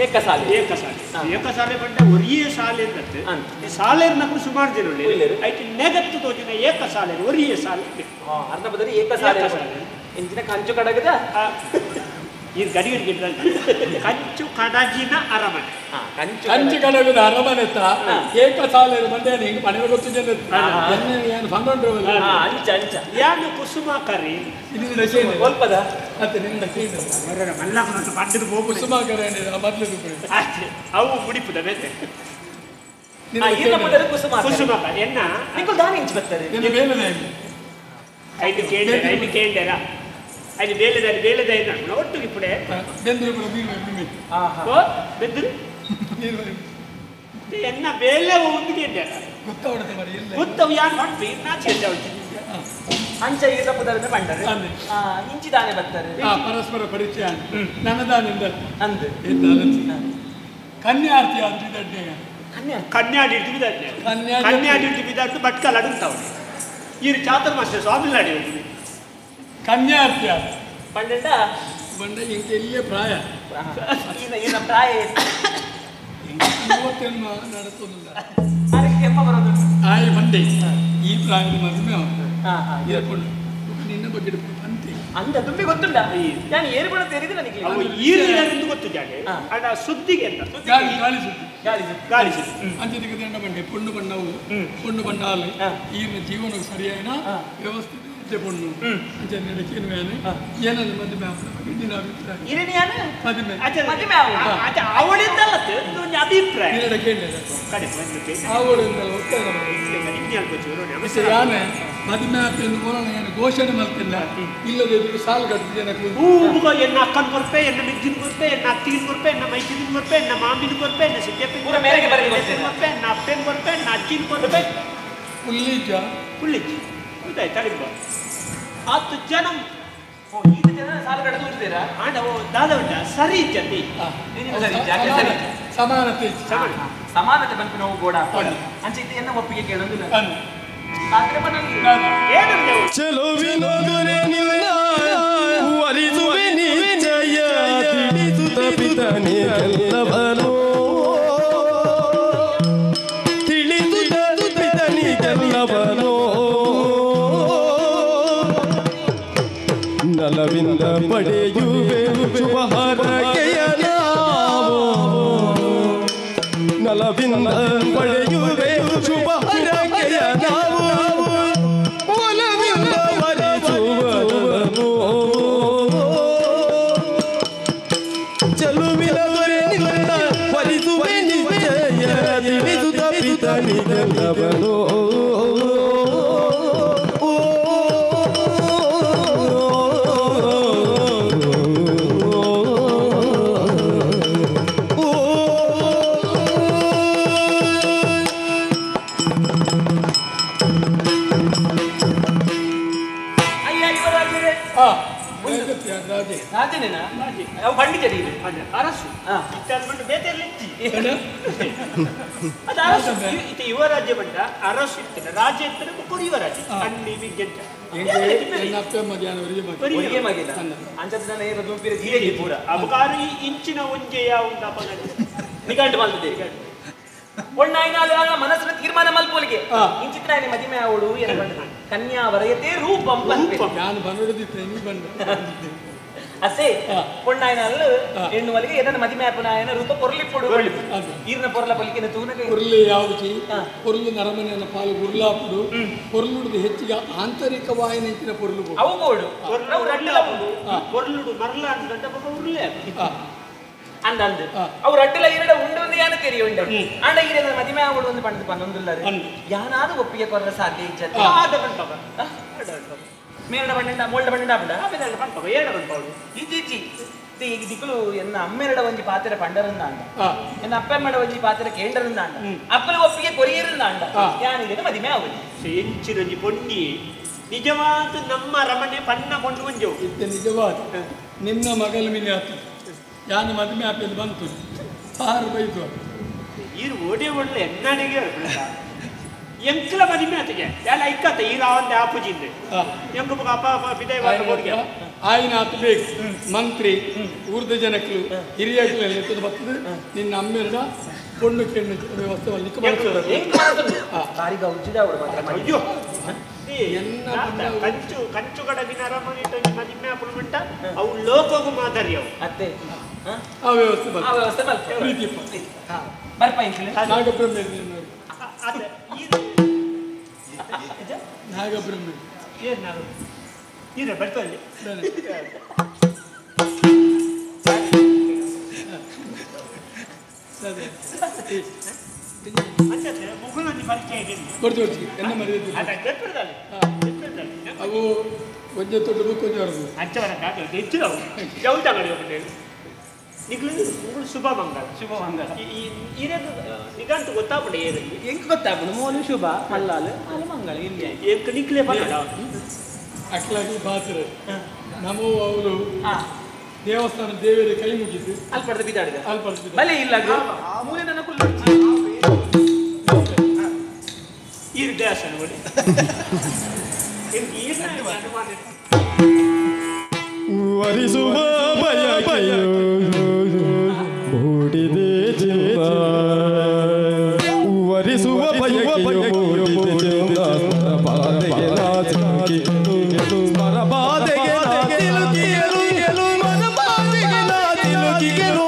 ಏಕಸಾಲೆ ಬಂಡ ಒರಿಯೇ ಶಾಲೆ ಅಂತ ಶಾಲೆರ್ನಕ್ಕೂ ಸುಮಾರು ಜನ ಐತಿ ನೆಗತ್ತು ತೋಜಿನ ಏಕಸಾಲೆ ಒರಿಯೇ ಶಾಲೆ ಅರ್ಧ ಬದಲಿ ಏಕಸಾಲೆ ಇಂಚಿನ ಕಂಚು ಕಡಗದ ಈ ಗಡಿಗೆ ಕಂಚು ಕಡಗಿನ ಅರಮನೆ ಕಂಚು ಕಡಗಿನ ಅರಮನೆ ಏಕ ಸಾಲ ಬಂದೆ ಹಿಂಗೆ ಮನೆ ಗೊತ್ತಿದೆ ಏನು ಸಂಗೊಂಡ್ರು ಅಂಚ ಅಂಚ ಯಾನು ಕುಸುಮಾಕರಿ ಸ್ವಲ್ಪದ ಮತ್ತೆ ನಿನ್ನ ಮಲ್ಲಕ್ಕನಂತ ಪಂಡಿತ ಹೋಗು ಕುಸುಮಾಕರಿ ಮೊದಲು ಅವು ಮುಡಿಪುದ ಬೇತೆ ಕುಸುಮಾಕರಿ ಎನ್ನ ನಿಂಗೆ ದಾನಿ ಇಂಚು ಬರ್ತಾರೆ ಐದು ಕೇಂದ್ರ అది వేలేదైనా ఒట్టుకి ఇప్పుడే బెదురు ఎన్న వేలే ఉంది గుత్తవు యాన్ పంపి నా చేద్దాం ಅಂಚ ಈಗ ತಪ್ಪುದರಿಂದ ಬಂಡರೆ ಇಂಚಿ ದಾನೆ ಬರ್ತಾರೆ ಪರಸ್ಪರ ಪರಿಚಯ ನನ್ನದಾನಿಂದ ಅಂದು ಕನ್ಯಾರ್ಥಿ ಅಂತಿದ್ದೆ ಕನ್ಯಾಡಿ ಬಿದ್ದಾಡ್ತು ಬಟ್ಕಲ್ ಅಡುತ್ತಾವು ಈ ಚಾತುರ್ಮಾಸ್ಯ ಸ್ವಾಮಿಲಾಡಿ ಹೋಗಿ ಕನ್ಯಾರ್ಥಿ ಪಂಡ ಬಂಡ ಇಂಕ ಇಲ್ಲೇ ಪ್ರಾಯ ಈಗ ಪ್ರಾಯ ಇವತ್ತೇನು ನಡೆಸೋದಿಲ್ಲ ಕೆಮ್ಮ ಬರೋದು ಆಯ್ ಬಂದೆ ಈ ಪ್ರಾಯದ ಮದುವೆ ನಿನ್ನ ಬಗ್ಗೆ ಅಂತೆ ಅಂದ ತುಂಬಿ ಗೊತ್ತುಂಟ ನಾನು ಏರು ಕೂಡ ತೆರೆದು ನನಗೆ ಈರು ಗೊತ್ತು ಜಾಗೆ ಅದ ಸುದ್ದಿಗೆ ಅಂತ ಗಾಳಿ ಸುದ್ದಿ ಅಂಚದಿಗೆ ದಂಡ ಬಂಡೆ ಪೊಣ್ಣು ಬಣ್ಣವು ಈಗಿನ ಜೀವನ ಸರಿಯಾದ ವ್ಯವಸ್ಥಿತ ಪೊಣ್ಣು ನಡೆಕೇನು ಏನದು ಮದುವೆ ಇಂದಿನ ಅವಳಿಂದಲ್ಲ ಅಭಿಪ್ರಾಯ ಅವಳಿಂದಲ್ಲ ಯಾನೆ ಮದುವೆ ಎಂದು ಏನು ಘೋಷಣೆ ಮಾಡ್ತಿಲ್ಲ ಇಲ್ಲದೆ ಸಾಲು ಕಟ್ಟಿದ್ದೇನೆ ಎನ್ನ ಅಕ್ಕನ ಕೊರ್ಪೆ ಎನ್ನ ಮಿಜ್ಜಿನ ಕೊರ್ಪೆ ಎನ್ನ ಅತ್ತಿಗಿನ ಕೊರ್ಪೆ ಎನ್ನ ಮೈಜಿನ ಕೊರ್ಪೆ ಎನ್ನ ಮಾಮಿನ ಕೊರ್ಪೆ ಎನ್ನ ಸಿದ್ದಪ್ಪನ ಕೊರ್ಪೆ ಎನ್ನ ಅಪ್ಪನ ಕೊರ್ಪೆ ಎನ್ನ ಅಜ್ಜಿನ ಕೊರ್ಪೆ ಪುಲ್ಲಿಜ್ಜ ಉದಾಯ್ ತಳಿಂಬ 10 ಜನ ಇದು ಜನ ಸಾಲು ಕಡೆ ತೋರಿಸ್ತೀರಾ ದಾದವಡ್ಡ ಸರಿ ಜತಿ ಸಮಾನತೆ ಬಂತು ನಾವು ಗೋಡ ಅಂಚೆ ಇದು ಎನ್ನ ಒಪ್ಪಿಗೆ ಕೇಳೋದಿಲ್ಲ ಚೆಲುವಿನೊಡನೆ ನಿನ್ನ ವರಿಸುವೆ ನಿಶ್ಚಯ ತಿಳಿಸುತ್ತ ಪಿತನೇ ಎಲ್ಲವನೋ ತಿಳಿಸುತ್ತ ಪಿತನೇ ಎಲ್ಲವನೋ ನಲವಿಂದ ಪಡೆಯುವೆ ಶುಭಹಾರಕೆಯ ನಾವು ನಲವಿಂದ ಪಡೆಯುವೆ ಶುಭಹಾರಕೆಯ ನಾವು ಒಲವಿಂದ ವರಿಸುವವನು ಚೆಲುವಿನವರೇ ನಿನ್ನ ವರಿಸುವೆ ನಿಶ್ಚಯ ತಿಳಿಸುತ್ತ ಪಿತನಿಗೆಲ್ಲವನೋ ರಾಜನೇನಾ ಪಂಡಿತ ಅರಸು ಬೇತೆ ಅದು ಅರಸು ಇದು ಯುವರಾಜ್ಯ ಬಂದ ಅರಸು ಇರ್ತದೆ ರಾಜ್ಯ ಇರ್ತದೆ ಕೊಡಿ ಯುವರಾಜ್ಯ ಅಲ್ಲಿ ವಿಜ್ಞಾನ ಅಬಕಾರಿ ಇಂಚಿನ ಒಂಜೆಯ ಒಂದು ಅಪಘಾತ ನಿಘಂಟು ಮಾಡ್ತಿದ್ದೆ ಮನಸ್ಸಿನ ತೀರ್ಮಾನ ಮಲ್ಪೋಲಿಗೆ ಇಂಚಿತ್ರ ಮದಿಮೆ ಅವಳು ಏನು ಬಂದ ಕನ್ಯಾ ವರಯತೆ ರೂಪಂ ಅಸೇ ಪೊಣ್ಣಾಯನಲ್ಲ ಹೆಣ್ಣು ಮಲ್ಲಿಗೆ ಏನ ಮದಿಮೆ ಅಪ್ಪನಾಯನ ರೂಪ ಪೊರ್ಲಿ ಪೊಡು ಈರ್ನ ಪೊರ್ಲ ಪಲಿಕೆ ತೂನಗೆ ಪೊರ್ಲಿ ಯಾವುದು ಪೊರ್ಲು ನರಮನೆಯನ್ನ ಪಾಲು ಉರ್ಲಾಪುಡು ಪೊರ್ಲುಡು ಹೆಚ್ಚಿಗೆ ಆಂತರಿಕವಾಗಿ ನಿಂತಿನ ಪೊರ್ಲು ಅವು ಬೋಡು ಪೊರ್ಲುಡು ಮರಲ ಅಂತ ಉರ್ಲೆ ಅಂದಂದು ಅವ್ರು ಅಡ್ಡಲ ಈರಡ ಉಂಡು ಒಂದು ಯಾನ ತೆರಿ ಉಂಡ ಅಂಡ ಈರ ಮದಿಮೆ ಅವಳು ಒಂದು ಪಂಡ ಪನ್ನೊಂದುಲ್ಲ ಯಾನಾದ ಒಪ್ಪಿಗೆ ಕೊರ್ರ ಸಾಧ್ಯ ಇಜ್ಜತೆ ಮೇರಡ ಬಣ್ಣ ಮೋಲ್ಡ ಬಣ್ಣ ಬಣ್ಣ ಏಡ ಬಂದವಳು ಇಜ್ಜಿ ಈಗ ದಿಕ್ಕಲು ಎನ್ನ ಅಮ್ಮೆರಡ ಒಂಜಿ ಪಾತ್ರ ಪಂಡರಂದ ಅಂಡ ಎನ್ನ ಅಪ್ಪಮ್ಮಡ ಒಂಜಿ ಪಾತ್ರ ಕೇಂದ್ರರಂದ ಅಂಡ ಅಪ್ಪನ ಒಪ್ಪಿಗೆ ಕೊರಿಯರಂದ ಅಂಡ ಯಾನಿಗೆ ಮದಿಮೆ ಅವಳು ಎಂಚಿನೊಂಜಿ ಪೊಂಡಿ ನಿಜವಾದ ನಮ್ಮ ರಮಣೆ ಪನ್ನ ಕೊಂಡು ಕೊಂಜವು ಇತ್ತೆ ನಿಜವಾದ ನಿನ್ನ ಮಗಲ ಮಿನಿ ಆತು ಯಾನ ಮದುವೆ ಆಪಲ್ಲಿ ಬಂತು 6 ಬೈದು ಈರು ಓಡೆ ಒಳ್ಳೆ ಎನ್ನಡಿಗೆ ಎಂಕಲ ಮದುವೆ ಆತಿಗೆ ಯಾಲ ಐಕ್ಕತ್ತ ಈ ರಾವಂದೆ ಆಪುಜಿಂದೆ ಎಂಕ ಅಪ್ಪ ಅಪ್ಪ ಬಿದೆ ಮಾಡ್ಬೋದಿಗೆ ಆಯಿನ ಆತು ಬೇಕು ಮಂತ್ರಿ ಊರ್ದ ಜನಕ್ಕಳು ಹಿರಿಯಗಳು ಎತ್ತದ ಬರ್ತದೆ ನಿನ್ನ ಅಮ್ಮೆರಡ ಪೊಣ್ಣು ಕೆಣ್ಣು ವ್ಯವಸ್ಥೆ ಮಾಡ್ಲಿಕ್ಕೆ ಬರ್ತದೆ ಬಾರಿಗ ಉಜ್ಜಿದ ಅವಳು ಮಾತ್ರ ಅಯ್ಯೋ ಕಂಚು ಕಂಚು ಕಡಗಿನ ಅರಮನೆ ಮದಿಮೆ ಅಪ್ಪುಂಟ ಅವು ಲೋಕಗೂ ಮಾದರಿ ಅವು ಅತ್ತೆ ಆ ವ್ಯವಸ್ಥೆ ಪ್ರೀತಿ ಬರ್ಪ ನಾಗಬ್ರಹ್ಮ ನಾಗಬ್ರಹ್ಮ ಏನು ಇದೆ ಬರ್ತಲ್ಲಿ ಮುಗುಲೊಂದು ಪರಿಚಯ ಇದೆ ಕೊಡ್ತೀವಿ ಎನ್ನ ಮರಿಯೋದು ಅವು ಕೊಂಚ ತೊಟ್ಟು ಕೊಂಚ ಹೊರದು ಅಂಚವರ ಹೆಚ್ಚಿದವು ಜೌಟ ಮಾಡಿ ಹೋಗ್ಬಿಟ್ಟೇನು ನಿಗಳು ಶುಭ ಮಂಗಳ ಇರೋದು ನಿಗಂಟು ಗೊತ್ತಾಗ್ಬಿಟ್ಟೆ ಏರಲ್ಲಿ ಹೆಂಗೆ ಗೊತ್ತಾಗ್ಬಿಡು ಮೋನು ಶುಭ ಮಲ್ಲಾಲು ಅಲ್ಲಿ ಮಂಗಳ ಇಲ್ಲಿ ಎಂಕ ನಿಕ್ಲೆ ಬಂದ ಅಕ್ಲಾಗಿ ಬಾತ್ರ ನಮೋ ಅವರು ದೇವಸ್ಥಾನ ದೇವರ ಕೈ ಮುಗಿದ್ದು ಅಲ್ಲಿ ಪಡೆದ ಬಿದ್ದಾಡಿದ ಅಲ್ಲಿ ಪಡೆದ ಬಲೆ ಇಲ್ಲ ಮೂಲೆ ನನ್ನ ಕುಲ್ಲ ಈ ದೇವಸ್ಥಾನ ನೋಡಿ ವರಿಸುವ ಬಯಕೆಯೋ ಮೂಡಿದೆ ಚಿಂತ ವರಿಸುವ ಬಯಕೆಯೋ ಮೂಡಿದೆ ಚಿಂತ ಬಾಧೆಗೆ ನಾಚಿಲು ಮರಬಾಧೆಗೆ ನಾಚಿಲು ಮರಬಾಧೆಗೆ ನಾಚಿಲು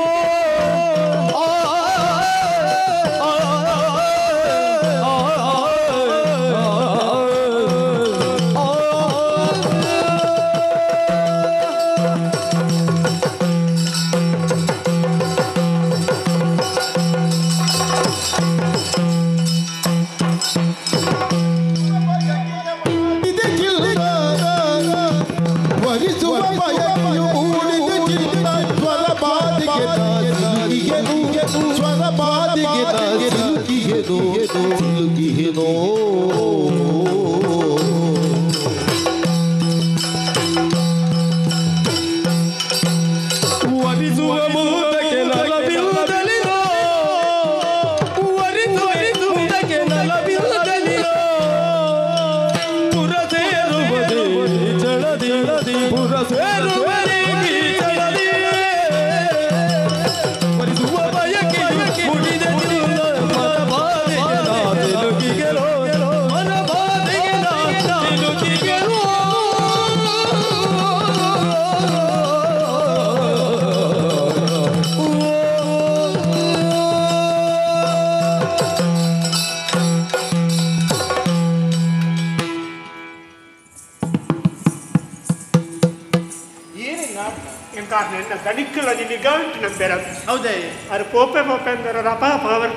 ಗಣಿಕಲ್ಲಿ ನಿಗಂಟು ನಂಬೇರ ಹೌದೇ ಅದು ಪೋಪೆ ಪೋಪೆ ಅಂದ್ರೆ ರಪ ಪವರ್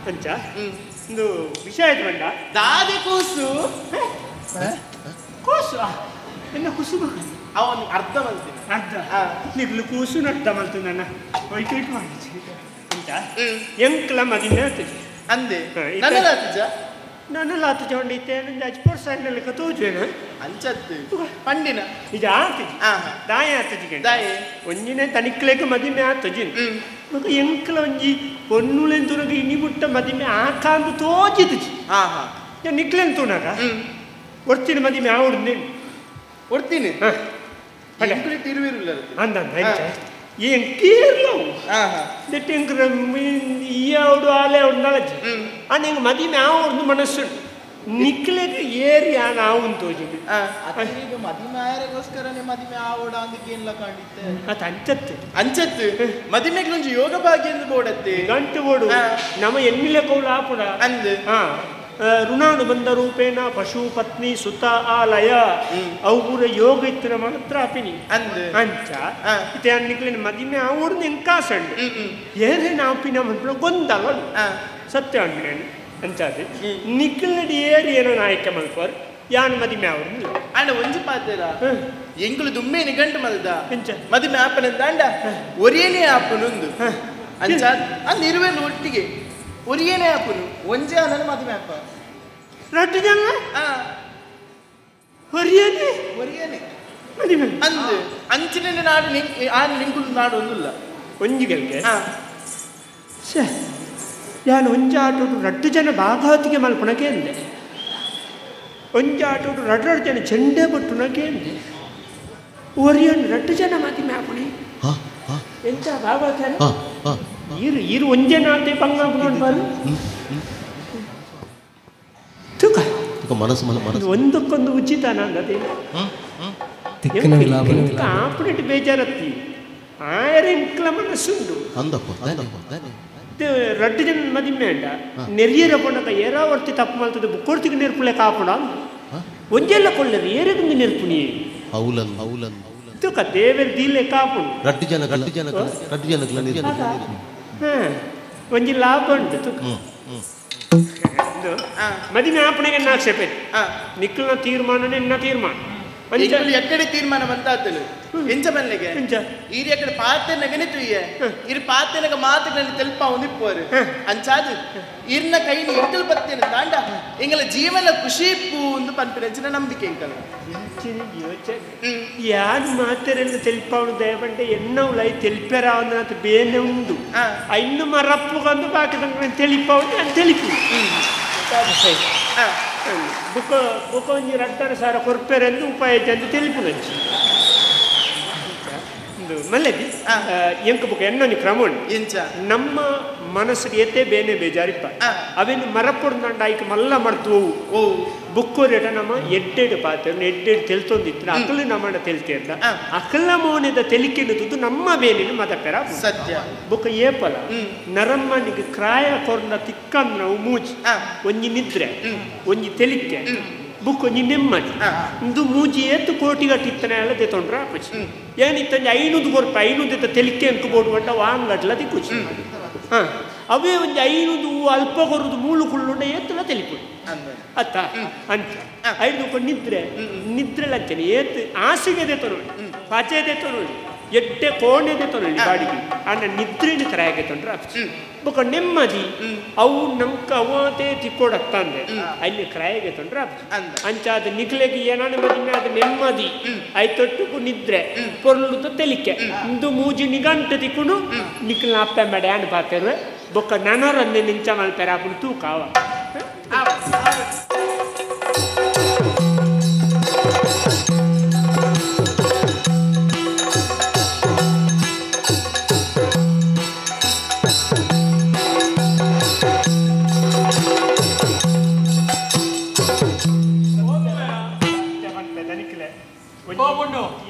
ಅಂಚ ಒಂದು ವಿಷಯ ಆಯ್ತು ಬಂದ ದಾದಿ ಕೂಸು ಕೂಸು ಎಲ್ಲ ಕುಸು ಅವನು ಅರ್ಧ ಮಲ್ತೀನಿ ಅರ್ಧ ನಿಗ್ಲು ಕೂಸು ಅರ್ಧ ಮಲ್ತು ನನ್ನ ವೈಕೈಟ್ ಮಾಡಿಸಿ ಅಂಚ ಎಂಕ್ಲ ಮದಿನ ಆಗ್ತದೆ ಅಂದೆ ನನ್ನೆಲ್ಲ ಹತ್ತು ಚೌಂಡಿತ್ತೆ ನಂದು ಅಜ್ಪೋರ್ ಸೈಡ್ನಲ್ಲಿ ಕತ್ತೋಜ್ವೇನ ಅಂಚತ್ತು ಪಂಡಿನ ಇದು ಆಗ್ತದೆ ದಾಯ ಆಗ್ತದೆ ದಾಯೆ ಒಂದಿನ ತನಿಕ್ಲೇಕ ಮದಿಮೆ ಆಗ್ತದೆ ಎಂಕಲ ಒಂಜಿ ಒನ್ನುಳೆನ್ ತುನಗ ಇನಿ ಮುಟ್ಟ ಮದಿಮೆ ಆಕಾಂದು ತೋಜಿದು ನಿಕ್ಲೆನ್ ತುನಗ ಒರ್ತಿನ ಮದಿಮೆ ಆವಡ್ನೆ ಒಡ್ತೀನಿ ತಿರುವಿರುಲ್ಲ ಅಂದಂದ ಏನ್ ಕೇರ್ಲವು ದೆಟ್ಟೆಂಕ್ರ ಈ ಅವಡು ಆಲೆ ಅವಡು ನಳಜಿ ಅಂದ ಮದಿಮೆ ಆವಡ್ದು ಮನಸ್ಸು ನಿಕ್ಲೆಗ್ ಏರಿ ಆನ ಆವನ್ ತೋಜಿದು ಮದಿಮೆ ಆಯರಗೋಸ್ಕರನೇ ಮದಿಮೆ ಆವಡ ಅಂದಕ್ಕೇನ್ಲ ಕಾಣಿತ್ತೆ ಅತ್ ಅಂಚತ್ತೆ ಅಂಚತ್ತು ಮದಿಮೆಗೆ ಒಂಜಿ ಯೋಗ ಭಾಗ್ಯ ಎಂದು ಬೋಡತ್ತೆ ಗಂಟು ಬೋಡು ನಮ್ಮ ಎನ್ನಿಲೆ ಕೌಲ ಆಪುಡ ಅಂದ್ ಋಣಾನು ಬಂದ ರೂಪೇಣ ಪಶು ಪತ್ನಿ ಸುತ ಆಲಯ ಅವುರ ಯೋಗ ಇತ್ತಿನ ಮಾತ್ರ ಅಪಿನಿ ಅಂಚ ಇತ್ತೆ ಅನ್ನಿಕ್ಲಿನ ಮದಿಮೆ ಆವಡ್ದು ಎಂಕಾಸಂಡು ಏನೇನು ಆಪಿನ ಮಂತ್ರ ಗೊಂದಲ ಸತ್ಯ ಅಂಡ್ನೇನು ಅಂಚಾದೆ ನಿಕ್ಲಡಿ ಏರಿ ಏನೋ ನಾಯಕ ಮಲ್ಪರ್ ಯಾನ್ ಮದಿಮೆ ಆವಡ್ದು ಅಣ್ಣ ಒಂಜಿ ಪಾತೆರ ಎಂಕುಲು ದುಮ್ಮೇನಿ ಗಂಟು ಮಲ್ದ ಮದಿಮೆ ಆಪನಂದ ಅಂಡ ಒರಿಯನೇ ಆಪನೊಂದು ಅಂಚ ಅಂದ್ ಇರುವೆನು ಒಟ್ಟಿಗೆ ಒರಿಯನೇ ಆಪನು ಒಂಜೆ ಅನ್ನಲು ಮದಿಮೆ ಆಪ ರಟ್ಟು ಜನ ಒರಿಯನೇ ಮದಿಮೆ ಅಂದ್ ಅಂಚಿನ ನಾಡು ಆನ್ ನಿಂಕುಲು ನಾಡು ಒಂದಿಲ್ಲ ಒಂಜಿಗಳಿಗೆ ಯಾನು ಒಂಜಾಟೋಡು ರಡ್ಡು ಜನ ಭಾಗವತಿಗೆ ಮಲ್ಪುನಗೆ ಅಂದೆ ಒಂಜಾಟೋಡು ರಡ್ಡು ಜನ ಚೆಂಡೆ ಬಟ್ಟುನಗೆ ಅಂದೆ ಒರಿಯನ್ ರಡ್ಡು ಜನ ಮದಿಮೆ ಆಪುಣಿ ಎಂತ ಭಾಗವತ ಈರು ಒಂಜೆ ನಾತೆ ಪಂಗ ಬಾರು ಒಂದಕ್ಕೊಂದು ಉಚಿತ ನಂದದೇ ಆಪುನೆಟ್ ಬೇಜಾರತ್ತಿ ಆಯರ ಎಂಕ್ಲ ಮನಸ್ಸುಂಡು ರಡ್ಡು ಜನ ಮದಿಮೆ ಅಂಡ ನೆರಿಯರ ಪೊಂಡಕ ಏರಾವರ್ತಿ ತಪ್ಪು ಮಾಡ್ತದೆ ಬುಕ್ಕೋರ್ತಿಗೆ ನೆರ್ಪುಳೆ ಕಾಪುಡ ಒಂಜೆಲ್ಲ ಕೊಳ್ಳದು ಏರೆಗೊಂದು ನೆರ್ಪುಣಿಯೇ ತುಕ ದೇವರ ದೀಲೆ ಕಾಪುಡು ಒಂಜಿ ಲಾಭ ಉಂಟು ತುಕ ಮದಿಮೆ ಆಪಣೆಗೆ ಆಕ್ಷೇಪ ನಿಕ್ಲಿನ ತೀರ್ಮಾನನೇ ಎನ್ನ ತೀರ್ಮಾನ ಎಕ್ಕಡೆ ತೀರ್ಮಾನ ಬಂತಾತಲು ಎಂಚ ಬನ್ನೆಗೆ ಈರಿ ಎಕ್ಕಡೆ ಪಾತೆನಗನೆ ತುಯ್ಯ ಇರು ಪಾತೆನಗ ಮಾತುಗಳಲ್ಲಿ ತೆಲ್ಪ ಒಂದಿಪ್ಪೋರು ಅಂಚಾದು ಇರ್ನ ಕೈಲಿ ಎಂಕಲ್ ಬತ್ತೇನೆ ತಾಂಡ ಎಂಗಲ ಜೀವನ ಖುಷಿ ಪೂಂದು ಪನ್ಪಿನ ನಂಬಿಕೆ ಎಂಕಲ್ ಯಾರು ಮಾತೆರೆಲ್ಲ ತೆಲ್ಪವನು ದಯಪಂಡೆ ಎನ್ನ ಉಳೈ ತೆಲ್ಪೆರ ಅವನ ಬೇನೆ ಉಂಡು ಇನ್ನು ಮರಪ್ಪುಗೊಂದು ಬಾಕಿದಂಗ ತೆಲಿಪವನು ಅದು ತೆಲಿಪು ಬುಕ್ಕ ಒಂಜಿ ರಡ್ಡರ ಸಾರ ಕೊರ್ಪೆರೆಂದು ಉಪಾಯ ಅಂತ ತೆಲಿಪು ನಂಚಿ ಮಲ್ಲೆದಿ ಎಂಕ ಬುಕ್ಕ ಎನ್ನೊಂದು ಕ್ರಮ ಉಂಟು ನಮ್ಮ ಮನಸ್ಸಿಗೆ ಏತೆ ಬೇನೆ ಬೇಜಾರಿಪ್ಪ ಅವೇನು ಮರಪ್ಪುಡು ನಂಡ ಆಯ್ಕೆ ಮಲ್ಲ ಮಾಡ್ತು ಬುಕ್ಕೋರೇಟ ನಮ್ಮ ಎಡ್ಡೆಡು ಪಾತ್ರ ಎಡ್ಡೆಡು ತೆಲ್ತೊಂದಿತ್ತು ಅಕಲು ನಮ್ಮಣ್ಣ ತೆಲ್ತೆ ಅಂತ ಅಕಲ ಮೌನದ ತೆಲಿಕೆನುದು ನಮ್ಮ ಬೇನಿನ ಮದಪೆರ ಸತ್ಯ ಬುಕ್ಕ ಏಪಲ ನರಮ್ಮನಿಗೆ ಕ್ರಾಯ ಕೊರ್ನ ತಿಕ್ಕಂದ್ ನಾವು ಮೂಜಿ ಒಂಜಿ ನಿದ್ರೆ ಒಂಜಿ ತೆಲಿಕೆ ಬುಕ್ ಒಂಜಿ ನೆಮ್ಮದಿ ಇಂದು ಮೂಜಿ ಏತು ಕೋಟಿಗಟ್ಟಿತ್ತನೆ ಎಲ್ಲ ತೆತ್ತೊಂಡ್ರ ಆಪಚಿ ಏನಿತ್ತಂಜಿ 500 ಕೊರ್ಪ 500 ತೆಲಿಕೆ ಅಂಕು ಬೋಡು ಬಂಡ ವಾಂಗಟ್ಲ ತಿಕ್ಕುಚಿ ಅವೇ ಒಂಜಿ 500 ಅಲ್ಪ ಕೊರುದು ಮೂಳು ಕುಳ್ಳುಂಡ ಏತುಲ ತೆಲಿಪುಡು ಅತ್ತ ಅಂತ 5 ನಿದ್ರೆ ಲಂಚನೆ ಏತು ಆಸೆಗೆ ತೊನೋಡಿ ಪಾಚೆದೆ ತೊನೋಡಿ ಎಡ್ಡೆ ಕೋಣೆದೆ ತೊನೋಡಿ ಬಾಡಿಗೆ ಅನ್ನ ನಿದ್ರೆನ ಕರಾಯಗೆ ತೊಂಡ್ರ ಬೊಕ ನೆಮ್ಮದಿ ಅವು ನಂಕ ಅವತೆ ತಿಕ್ಕೋಡತ್ತಂದೆ ಅಲ್ಲಿ ಕ್ರಾಯಗೆ ತೊಂಡ್ರ ಅಂಚಾದ ನಿಕ್ಲೆಗೆ ಏನಾನ ಮದಿಮೆ ಅದು ನೆಮ್ಮದಿ ಐತೊಟ್ಟುಕು ನಿದ್ರೆ ಪೊರ್ಲುದು ತೆಲಿಕೆ ಇಂದು ಮೂಜಿ ನಿಗಂಟು ತಿಕ್ಕುನು ನಿಕ್ಲ ಅಪ್ಪ ಮಡೆ ಅನ್ ಪಾತೆರು ಬೊಕ್ಕ ನನರನ್ನೇ ನಿಂಚ ಮಲ್ಪೆರ ಅಪ್ಪು ತೂಕಾವ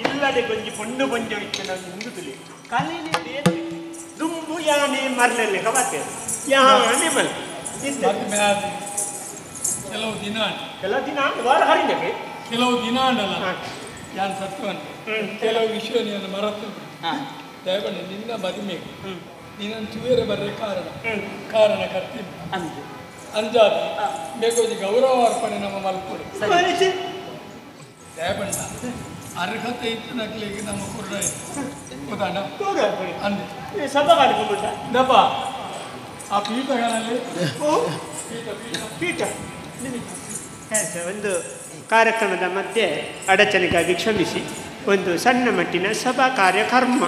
ಇಲ್ಲದೆ ಕೊಂಚ ಪೊಂಡು ಪೊಂಜ ಇತ್ತು ನಾನು ಹಿಂದುಲಿ ಕಲಿಲಿ ದುಂಬು ಯಾನೆ ಮರಲಲ್ಲಿ ಕಬಾತೆ ಯಾನೆ ಮಲ್ ಕೆಲವು ದಿನ ವಾರ ಹರಿದಕ್ಕೆ ಕೆಲವು ದಿನ ಅಂಡಲ್ಲ ಯಾನ್ ಸತ್ವನ್ ಕೆಲವು ವಿಷಯ ನೀನು ಮರತು ದಯಬಣ್ಣ ನಿನ್ನ ಮದುಮೆಗೆ ನೀನನ್ನು ಚೂರೆ ಬರ್ರೆ ಕಾರಣ ಕರ್ತೀನಿ ಅಂಜಾದ ಬೇಕೋಜಿ ಗೌರವ ಅರ್ಪಣೆ ನಮ್ಮ ಮಲ್ಕೊಡು ದಯಬಣ್ಣ ಅರ್ಹತೆ ಇತ್ತು ನಕ್ಲಿಗೆ ನಮ್ಮ ಕುರ್ರ ಗೊತ್ತಾಂಡ ಅಂದೆ ಸಭಾ ಕಾರ್ಯಕ್ರಮ ದಪ್ಪ ಆ ಪೀಠಗಳಲ್ಲಿ ಪೀಠ ಒಂದು ಕಾರ್ಯಕ್ರಮದ ಮಧ್ಯೆ ಅಡಚಣೆಗಾಗಿ ಕ್ಷಮಿಸಿ ಒಂದು ಸಣ್ಣ ಮಟ್ಟಿನ ಸಭಾ ಕಾರ್ಯಕ್ರಮ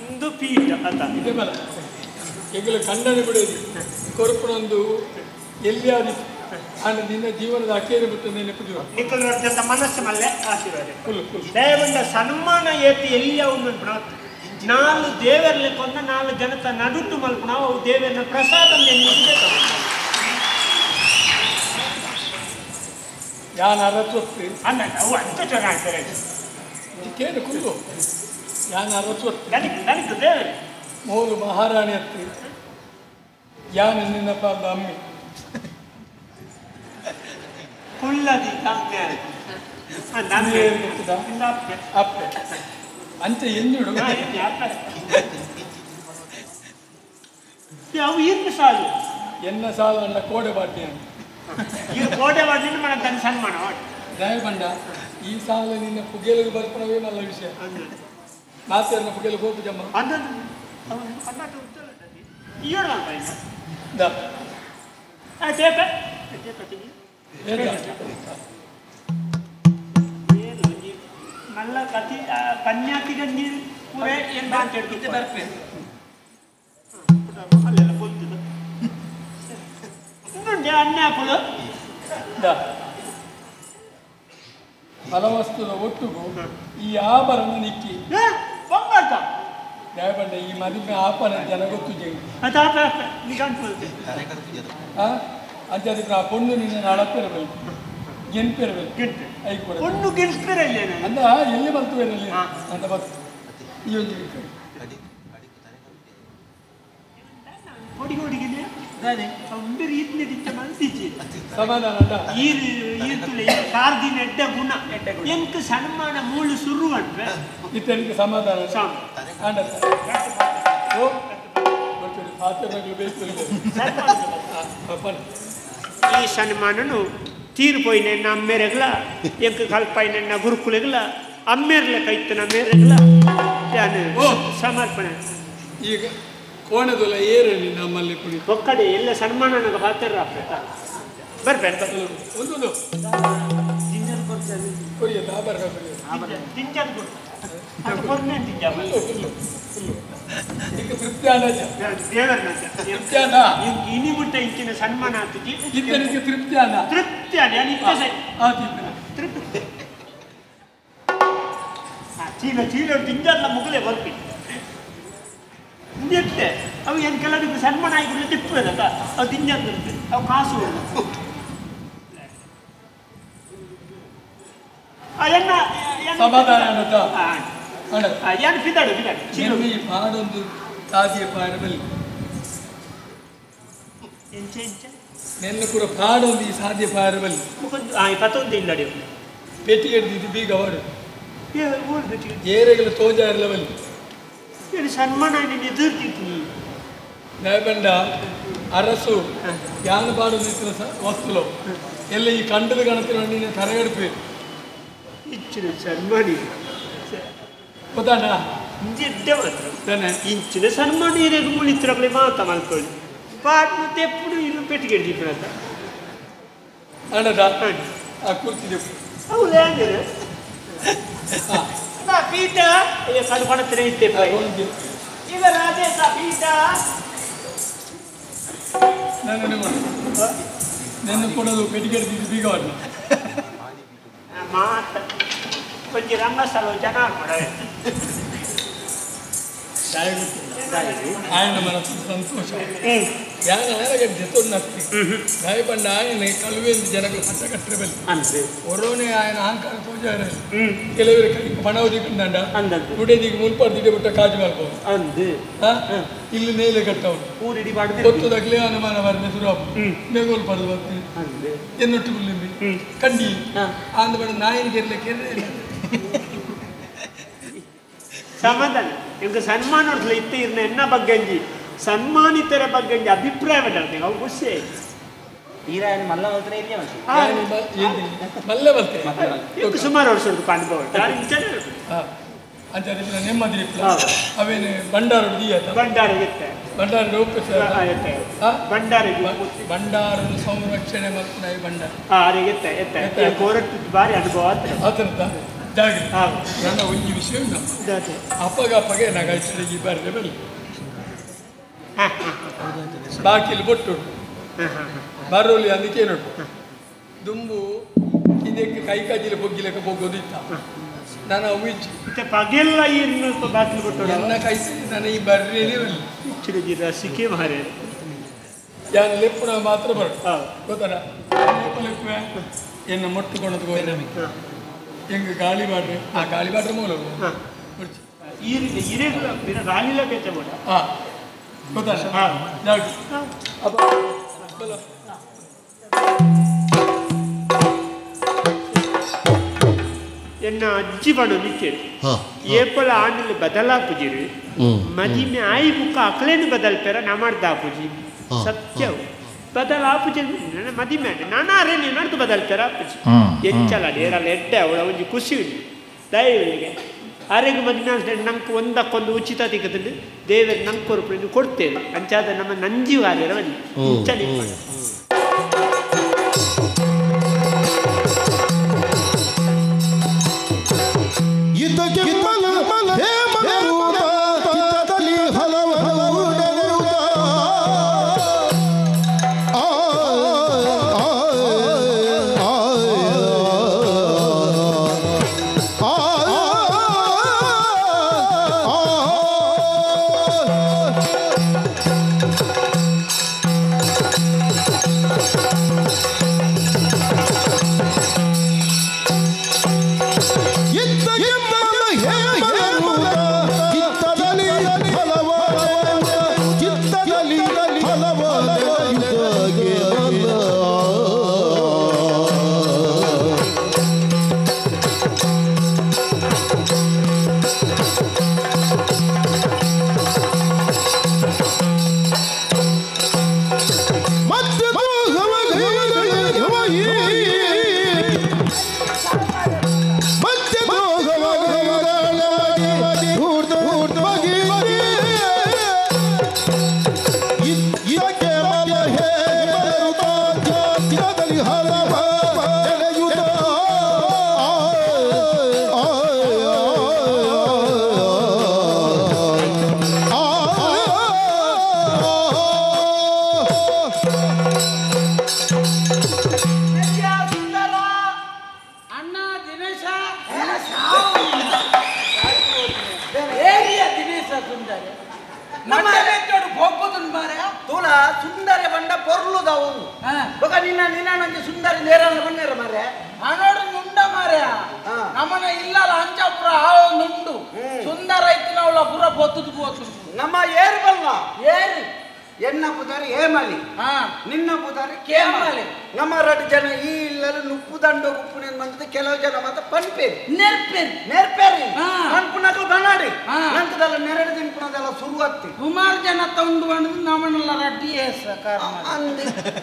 ಒಂದು ಪೀಠ ಅತ ಇದೆ ಬಲ ಈಗಲೂ ಕಂಡನೆ ಬಿಡೋದು ಕೊರಪಣೊಂದು ಎಲ್ಲಿಯಾದಿತ್ತು ಆಗ ನಿನ್ನ ಜೀವನದ ಅಕ್ಕೇರಿ ಬಿಟ್ಟು ನೆನಪಿದ್ರು ನಿಖಲ್ ವರ್ಜಂತ ಮನಸ್ಸು ಮಲ್ಲೆ ಆಶೀರ್ವಾದ ದಯವಂತ ಸನ್ಮಾನ ಏತಿ ಎಲ್ಲಿಯ ಒಂದು ನಾಲ್ಕು ದೇವರಲ್ಲಿ ಕೊಂದ ನಾಲ್ಕು ಜನತ ನಡುಟ್ಟು ಮಲ್ಪು ನಾವು ದೇವರನ್ನ ಪ್ರಸಾದ ಯಾನ್ ಅರವತ್ತು ಅಲ್ಲ ಅವು ಅಂತ ಚೆನ್ನಾಗ್ತಾರೆ ಕೇಳು ಕುಂದು ಯಾನ್ ಅರವತ್ತು ನನಗೆ ದೇವರು ಮೂರು ಮಹಾರಾಣಿ ಹತ್ತಿ ಯಾನ್ ನಿನ್ನಪ್ಪ ಅಮ್ಮಿ ಕುಳ್ಳದಿ ಅಪ್ಪೆ ಅಂತ ಎನ್ನುಡು ಯಾವ ಏನು ಸಾಲು ಎನ್ನ ಸಾಲ ಅಲ್ಲ ಕೋಡೆ ಬಾಟಿ ಈ ಕೋಟೆ ಮಾಡಿದ್ರೆ మన దాని సన్మాన ದಯಬಂಡ ಈ ಸಾಲ ನಿನ್ನ ಪುಗೆಲಿಗೆ ಬರ್ಪಣವೇ ಮಲ್ಲ ವಿಷಯ ಮಾತೇರ್ನ ಪುಗೆಲು ಗೋಪು ಜಮ್ಮ ಮಲ್ಲ ಕತಿ ಕನ್ಯಾತಿಗೆ ನೀರು ಪೂರೇ ಎಂದ ಅಂತ ಹೇಳ್ತಿದ್ದೆ ಬರ್ಪೆ ಅಲ್ಲೆಲ್ಲ ಕೊಲ್ತಿದ್ದ ಇನ್ನೊಂದು ಅನ್ಯಾಪುಳು ಫಲವಸ್ತುದ ಒಟ್ಟುಗೂ ಈ ಆಭರಣ ನಿಕ್ಕಿ ಬಂಗಾಟ ದಯಬಂಡ ಈ ಮದುವೆ ಆಪನ ಜನ ಗೊತ್ತು ಜೈ ಅಂಚದಕ್ಕೆ ಆ ಪೊಣ್ಣು ನಿನ್ನ ಅಳಪಿರಬೇಕು ಗೆನ್ಪಿರಬೇಕು ಐಕೊಡ ಪೊಣ್ಣು ಗೆನ್ಪಿರಲ್ಲ ಅಂದ ಎಲ್ಲಿ ಬಂತು ಬೇರಲ್ಲಿ ಅಂತ ಬರ್ತು ಈ ಒಂದು ಹೊಡಿಗೆ ಹೊಡಿಗಿದೆ ಒಂದು ರೀತಿಯ ದಿಕ್ಕ ಮನ್ಸಿಚ್ಚಿ ಸಮಾಧಾನ ಈರ್ತುಲೆ ಕಾರ್ದಿನ ಎಡ್ಡ ಗುಣ ಎಂಕ್ ಸನ್ಮಾನ ಮೂಳು ಸುರು ಅಂದ್ರೆ ಇತರಿಗೆ ಸಮಾಧಾನ ಈ ಸನ್ಮಾನನು ತೀರ್ಪೋಯ್ನ ಅಮ್ಮೇರೆಗ್ಲ ಎಂಕ್ ಕಲ್ಪಾಯ್ನ ಗುರುಕುಲೆಗ್ಲ ಅಮ್ಮೇರ್ಲೆ ಕೈತನ ಮೇರೆಗ್ಲ ಸಮರ್ಪಣೆ ಈಗ ಕೋಣದಲ್ಲ ಏರಲ್ಲಿ ನಮ್ಮಲ್ಲಿ ಕುಡಿ ಒಕ್ಕಡೆ ಎಲ್ಲ ಸನ್ಮಾನ ನನಗೆ ಹಾತಾರ ಬರ್ಬೇಕು ಒಂದು ಕೊಡಿಯ ದಾಬರ್ ಈಗ ತೃಪ್ತಿಯಾನ ತೃಪ್ತಿಯಾನ ಇನಿ ಮುಟ್ಟ ಇಂಚಿನ ಸನ್ಮಾನ ಆಗ್ತದೆ ಇತರಿಗೆ ತೃಪ್ತಿಯಾನ ತೃಪ್ತಿಯಾನ ತೃಪ್ತಿ ಚೀಲ ಚೀಲ ತಿಂಜಲ್ಲ ಮುಗಲೇ ಬರ್ತೀನಿ ನಿಂತೆ ಅವು ಏನು ಕೆಲವರಿಗೆ ಸನ್ಮಾನ ಆಗಿಬಿಟ್ಟು ತಿಪ್ಪದಲ್ಲ ಅವು ತಿಂಜಂದಿರುತ್ತೆ ಅವು ಕಾಸು ಸಮಾಧಾನ ಏನು ಬಿದ್ದಾಡು ಬಿದ್ದಾಡು ಈ ಪಾಡೊಂದು ಸಾಧಿಯ ಪಾಡಬಲ್ಲಿ ನೆನ್ನ ಕೂಡ ಪಾಡೊಂದು ಈ ಸಾಧ್ಯ ಪಾಡಬಲ್ಲಿ ಪತ್ತೊಂದು ಇಲ್ಲಡಿ ಪೆಟ್ಟಿ ಹಿಡಿದಿದ್ದು ಬೀಗ ಹೊಡು ಏರೆಗಳ ತೋಜ ಇರಲವಲ್ಲಿ ಸನ್ಮಾನ ನೀನು ಎದುರ್ತಿದ್ನಿ ನ್ಯಾಯಬಂಡ ಅರಸು ಯಾನ ಪಾಡು ವಸ್ತುಲು ಎಲ್ಲ ಈ ಕಂಡದ ಗಣತಿನ ನೀನು ತರಗಡಿಪಿ ಇಚ್ಚಿನ ಸನ್ಮಾನಿ ಗೊತ್ತಾಣ ఇంజిడ్డే మాత్రం ఇంచిన సన్మానం ఇరేగు ముళిత్రకులే మాత మల్కొని పాటు ఎప్పుడు ఇల్లు పెట్టుకెళ్ళి చెప్పినంత అన్నదా ఆ కుర్చీ చెప్పు అవులే నా పీట కడుపడ తిరిగితే ఇవ రాజే సా పీట నన్ను కొడదు పెట్టుకెళ్ళి బీగవాడిని మాత కొంచెం రంగస్థలం జనాలు కూడా ఆయన మనసు సంతోషం ಯಾನ ಆಯನಗೆ ಜೊತೆನ್ನತ್ತಿ ಗಾಯಪಂಡ ಆಯನ ಕಳುವೆಂದು ಜನಗಳು ಪಟ್ಟ ಕಟ್ಟಿರಬಲ್ಲಿ ಒರೋನೆ ಆಯನ ಅಹಂಕಾರ ತೋಜಾರ ಕೆಲವರು ಪಣವು ದಿಕ್ಕಂಡ ದುಡಿದಿಗೆ ಮುಲ್ಪಡ್ದಿದೆ ಬಿಟ್ಟ ಕಾಜು ಮಾಡ್ಬೋದು ಇಲ್ಲಿ ನೇಲೆ ಕಟ್ಟವನು ಗೊತ್ತದಾಗಲೇ ಅನುಮಾನ ಬರ್ನೆ ಸುರಾಪು ಮೇಗೋಲ್ ಪಡೆದು ಬರ್ತೀವಿ ಎನ್ನೊಟ್ಟು ಬಿಲ್ಲಿಂಬಿ ಕಂಡಿ ಅಂದ ಬಡ ನಾಯಿನಿಗೆ ಇರ್ಲಿಕ್ಕೆ ಸಮಾಧಾನ ಈಗ ಸನ್ಮಾನಗಳು ಇತ್ತು ಇರ್ನ ಎನ್ನ ಬಗ್ಗಂಜಿ ಸನ್ಮಾನಿತರ ಬಗ್ಗಂಜಿ ಅಭಿಪ್ರಾಯ ಬಿಡ್ತಾರೆ ಅವು ಖುಷಿ ಈರಾಯನ ಮಲ್ಲ ಮಲ್ತನೇ ಇದೆಯಾ ಮಲ್ಲ ಬರ್ತೇನೆ ಸುಮಾರು ವರ್ಷದ ಅನುಭವ ಅಂತ ನೆಮ್ಮದಿ ಅವೇನು ಭಂಡಾರ ಭಂಡಾರ ಇರುತ್ತೆ ಭಂಡಾರ ಭಂಡಾರ ಭಂಡಾರದ ಸಂರಕ್ಷಣೆ ಮತ್ತು ಭಂಡಾರ ಎತ್ತೆ ಬಾರಿ ಅನುಭವ ಆತನದ ನನ್ನ ಒಂದು ವಿಷಯ ಅಪ್ಪಗ ಅಪ್ಪಗೆ ನಗಾಯಿಸಿದ ಬರ್ರೆ ಬಲ್ಲಿ ಬಾಕಿಲು ಬೊಟ್ಟು ಬರೋಲಿ ಅದಕ್ಕೆ ನೋಡು ದುಂಬು ಇದಕ್ಕೆ ಕೈ ಕಾಜಿಲೆ ಬೊಗ್ಗಿಲಕ್ಕೆ ಬೊಗ್ಗೋದಿತ್ತ ನಾನು ಅವಿಚ್ಚು ಪಗೆಲ್ಲ ಏನು ಬಾಕಿಲು ಬೊಟ್ಟು ನನ್ನ ಕೈ ನಾನು ಈ ಬರ್ರೇಲಿ ಚಿರಜಿ ರಸಿಕೆ ಮಾರೆ ಯಾನ್ ಲೆಪ್ಪುಣ ಮಾತ್ರ ಬರೋದು ಗೊತ್ತಾರ ಎನ್ನ ಮೊಟ್ಟುಕೊಳದು ಹೋಯ್ತು ಹೆಂಗ ಗಾಳಿ ಬಾಡ್ರೆ ಆ ಗಾಳಿ ಬಾಡ್ರೆ ಮೂಲ ಗಾಳಿಲ ಕೆಚ್ಚ ಮಾಡ ಗೊತ್ತಾರ ಎನ್ನ ಅಜ್ಜಿ ಬಣ್ಣ ನಿಕ್ಕೆ ಏಪಲ ಆಂಡಿಲ್ ಬದಲಾಪುಜಿರು ಮದಿಮೆ ಆಯಿ ಬುಕ್ಕ ಅಕ್ಲೇನು ಬದಲ್ಪೇರ ನಮಾರ್ದಾಪುಜಿ ಸತ್ಯವು ಬದಲಾಪುಜಿ ನನ್ನ ಮದಿಮೆ ನಾನಾರೇ ನೀನರ್ದು ಬದಲ್ಪೇರ ಅಪ್ಪುಜಿ ಹೆಚ್ಚಲ ಡೇರಲ್ಲ ಎಡ್ಡೆ ಅವಳ ಒಂಜಿ ಖುಷಿ ಉಂಟು ದಯವಿಗೆ ಆರೆಗೆ ಮದಿಮೆ ಅಷ್ಟೇ ನಂಗೆ ಒಂದಕ್ಕೊಂದು ಉಚಿತ ತೆಗೆದು ದೇವರಿಗೆ ನಂಗೆ ಕೊರಪು ಕೊಡ್ತೇವೆ ಅಂಚಾದ ನಮ್ಮ ನಂಜಿ ವಾರ್ಯರ ಬನ್ನಿ ಚಳಿ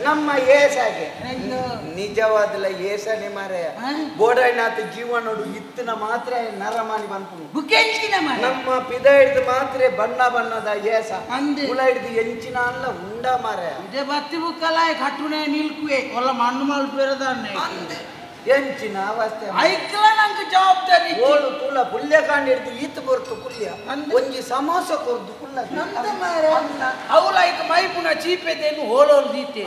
ನಮ್ಮ ಏಸಾಗೆ ನಿಜವಾದಲ್ಲ ಏಸನೆ ಮಾರಾಯ ಬೋಡಾಯ್ನಾಥ ಜೀವನೋಡು ಇತ್ತಿನ ಮಾತ್ರ ನರಮಾನಿ ಬಂತು ನಮ್ಮ ಪಿದ ಹಿಡಿದು ಮಾತ್ರ ಬಣ್ಣ ಬಣ್ಣದ ಏಸ ಹುಳ ಹಿಡಿದು ಎಂಚಿನ ಅಲ್ಲ ಉಂಡ ಮಾರಾಯ ಬತ್ತಿ ಬುಕ್ಕಲಾಯ ಕಟ್ಟುನೆ ನಿಲ್ಕುವೆ ಒಲ್ಲ ಮಣ್ಣು ಮಲ್ಪೇರದಾನೆ ಎಂಚಿನ ಅವಸ್ಥೆ ಐಕ್ಲ ನಂಗೆ ಜವಾಬ್ದಾರಿ ಓಡು ತುಳ ಪುಲ್ಯ ಕಾಂಡ್ ಹಿಡಿದು ಈತ ಬರ್ತು ಪುಲ್ಯ ಒಂಜಿ ಸಮೋಸ ಕೊರ್ದು ಪುಲ್ಲ ಅವಳ ಐಕ ಮೈ ಪುನಃ ಚೀಪೆದೇನು ಹೋಲೋಲ್ ದೀತೆ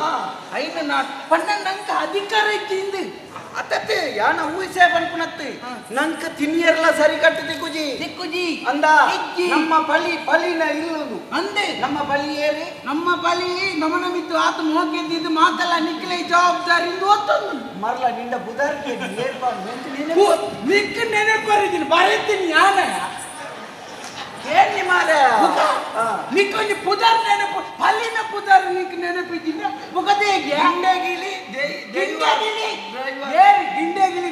ಐನ ನಾ ಪಣ್ಣ ನಂಗೆ ಅಧಿಕಾರ ಇದ್ದಿಂದು ಅತ್ತತ್ತೆ ಯಾನ ಊಸೆ ಬಂದ್ಪುಣತ್ತೆ ನಂಗೆ ತಿನ್ನಿಯರ್ಲ ಸರಿ ಕಟ್ಟು ದಿಕ್ಕುಜಿ ಅಂದ ನಮ್ಮ ಪಳಿನ ಇಲ್ಲದು ಅಂದೆ ನಮ್ಮ ಪಳಿ ಏರಿ ನಮ್ಮ ಪಳಿ ನಮನ ಮಿತ್ತು ಆತ ಮೋಕೆಂದಿದ್ದು ಮಾತಲ್ಲ ನಿಕ್ಲೆ ಜವಾಬ್ದಾರಿ ಓದ್ತಂದು ಮರ್ಲ ನಿಂದ ಬುಧಾರ್ಕೆ ನಿಕ್ಕ ನೆನಪರಿದ್ದೀನಿ ಬರೀತೀನಿ ಯಾನ ಏನಿ ಮಾರ ನಿಕ್ಕೊಂದು ಪುದಾರ್ ನೆನಪು ಪಲ್ಲಿನ ಪುದಾರ್ ನಿಕ್ ನೆನಪಿದ್ದೀನಿ ಮುಖದೇ ಗಿಂಡೆಗಿಲಿ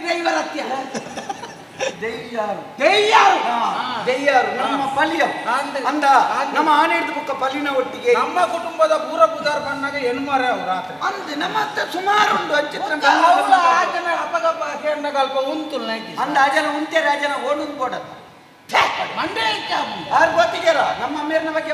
ಡ್ರೈವರ್ ಹತ್ಯ ದೆಯ್ಯಾರು ನಮ್ಮ ಪಲ್ಯ ಅಂದ ನಮ್ಮ ಆನೆ ಹಿಡಿದು ಬುಕ್ಕ ಪಲ್ಲಿನ ಒಟ್ಟಿಗೆ ನಮ್ಮ ಕುಟುಂಬದ ಪೂರ ಪುದಾರ್ ಬಂದಾಗ ಹೆಣ್ಮಾರೆ ಅವ್ರು ರಾತ್ರಿ ಅಂದ ನಮ್ಮ ಹತ್ರ ಸುಮಾರು ಉಂಟು ಅಂಚಿತ್ರ ಅಪಗಪ್ಪ ಕೇಂದ್ರ ಕಲ್ಪ ಉಂಟು ಅಂದ ಆ ಜನ ಉಂಟೆ ರಾಜನ ಓಡುದು ಕೊಡದು ಮಂಡೆ ಆರು ಗೊತ್ತಿಗೆರ ನಮ್ಮ ಮೇರ್ನ ಬಗ್ಗೆ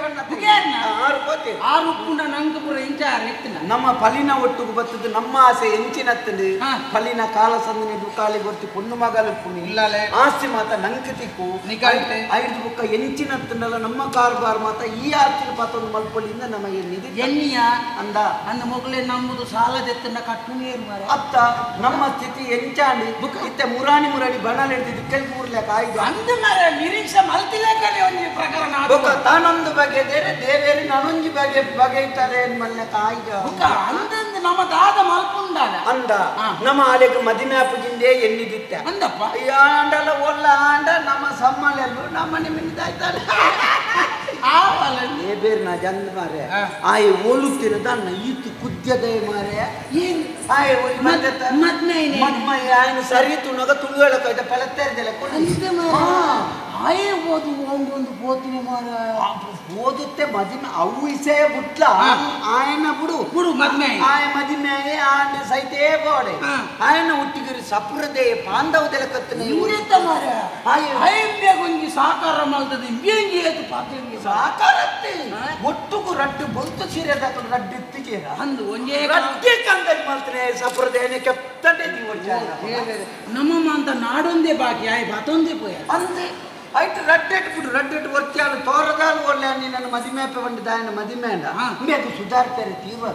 ಆರು ಗೊತ್ತಿ ಆರು ಉಪ್ಪುನ ನಂಗೆ ಪುರ ಇಂಚಾರ ಎತ್ತಿನ ನಮ್ಮ ಫಲಿನ ಒಟ್ಟಿಗೆ ಬರ್ತದೆ ನಮ್ಮ ಆಸೆ ಎಂಚಿನತ್ತದು ಫಲಿನ ಕಾಲ ಸಂದನೆ ದುಕಾಲಿ ಗೊತ್ತಿ ಪುಣ್ಣು ಮಗಲ ಪುಣ್ಣು ಇಲ್ಲಲೇ ಆಸ್ತಿ ಮಾತ ನಂಗೆ ತಿಕ್ಕು ನಿಕಾಲ್ತೆ ಐದು ಬುಕ್ಕ ಎಂಚಿನತ್ತಂಡಲ್ಲ ನಮ್ಮ ಕಾರ್ಬಾರ್ ಮಾತ ಈ ಆರ್ತಿನ ಪಾತೊಂದು ಮಲ್ಪೊಳಿಂದ ನಮಗೆ ನಿಧಿ ಎಣ್ಣಿಯ ಅಂದ ಅಂದ ಮೊಗಲೇ ನಮ್ಮದು ಸಾಲದೆತ್ತನ್ನ ಕಟ್ಟುನೇರು ಮಾರ ಅತ್ತ ನಮ್ಮ ಸ್ಥಿತಿ ಎಂಚಾಂಡಿ ಇತ್ತೆ ಮುರಾಣಿ ಬಣಲ್ ಹಿಡಿದು ಕೆಲ್ ಕೂರ್ಲೆಕ್ಕ ಆಯ್ತು ಅಂದ ಮಾರ ನಿರೀಕ್ಷೆ ಮಲ್ತಿಲೇಕನೆ ಒಂದು ಪ್ರಕರಣ ತಾನೊಂದು ಬಗೆ ದೇವೇರಿ ನಾನೊಂದು ಬಗೆ ಇದ್ದಾರೆ ಮಲ್ಲೆಕ್ಕ ಆಯ್ತು ಅಂದಂದು ನಮ್ಮ ದಾದ ಮಲ್ಪುಂಡಾದ ಅಂದ ನಮ್ಮ ಆಲೆಗೆ ಮದಿಮೆ ಅಪ್ಪಗಿಂದೇ ಎಣ್ಣಿದಿತ್ತ ಅಂದಪ್ಪ ಆಂಡಲ್ಲ ಒಲ್ಲ ಆಂಡ ನಮ್ಮ ಸಮ್ಮಲೆಲ್ಲೂ ನಮ್ಮ ನಿಮ್ಮಿದ್ದಾಯ್ತಾರೆ ಏ ಬೇರೆ ನಾ ಜಂದ ಮಾರೆ ಆಯ್ ಓಲುತ್ತಿರದನ್ನ ಈತು ಕುದ್ಯದೆ ಮಾರೆ ಏನು ಆಯ್ ಮದ್ಮೆ ಆಯ್ನ ಸರಿ ತುಣಗ ತುಳುಗಳಕ್ಕ ಫಲತ್ತೇರ್ದೆಲ್ಲ ಆಯೇ ಓದು ಒಂದು ಬೋತಿನಿ ಮಾರ ಓದುತ್ತೆ ಮದಿಮೆ ಅವು ಇಸೆ ಬುಟ್ಲ ಆಯನ ಬಿಡು ಮದ್ಮೆ ಆಯ ಮದಿಮೆ ಆಂಡ ಸೈತೇ ಬೋಡೆ ಆಯನ ಹುಟ್ಟಿಗಿರಿ ಸಪುರದೆ ಪಾಂಡವದೆಲ್ಲ ಕತ್ತನೆ ಮಾರ ಆಯೆ ಗೊಂಜಿ ಸಾಕಾರ ಮಲ್ತದೆ ಇಂಬೇಂಜಿ ಏತು ಪಾತ್ರೆ ಸಾಕಾರತ್ತೆ ಒಟ್ಟುಗು ರಡ್ಡು ಬೊಲ್ತು ಸೀರೆ ದಾಖಲು ರಡ್ಡು ಇತ್ತಿಗೆ ಅಂದು ಒಂಜೇ ರಡ್ಡೆ ಕಂದಜ್ ಮಲ್ತನೆ ಸಪುರದೇನೆ ಕೆತ್ತಂಡೆ ನಮ್ಮಮ್ಮ ಅಂತ ನಾಡೊಂದೇ ಬಾಕಿ ಆಯ್ ಬತ್ತೊಂದೇ ಪೋಯ ಅಂದೆ ಆಯ್ತು ರಡ್ಡೆಟ್ಟು ವರ್ತಿಯಾಳು ತೋರದಾಲು ಒಳ್ಳೆ ನನ್ನ ಮದಿಮೇಪೆ ಬಂದಿದ್ದಾಯನ ಮದಿಮೆ ಅಂಡ ಬೇಕು ಸುಧಾರ್ತಾರೆ ತೀವ್ರ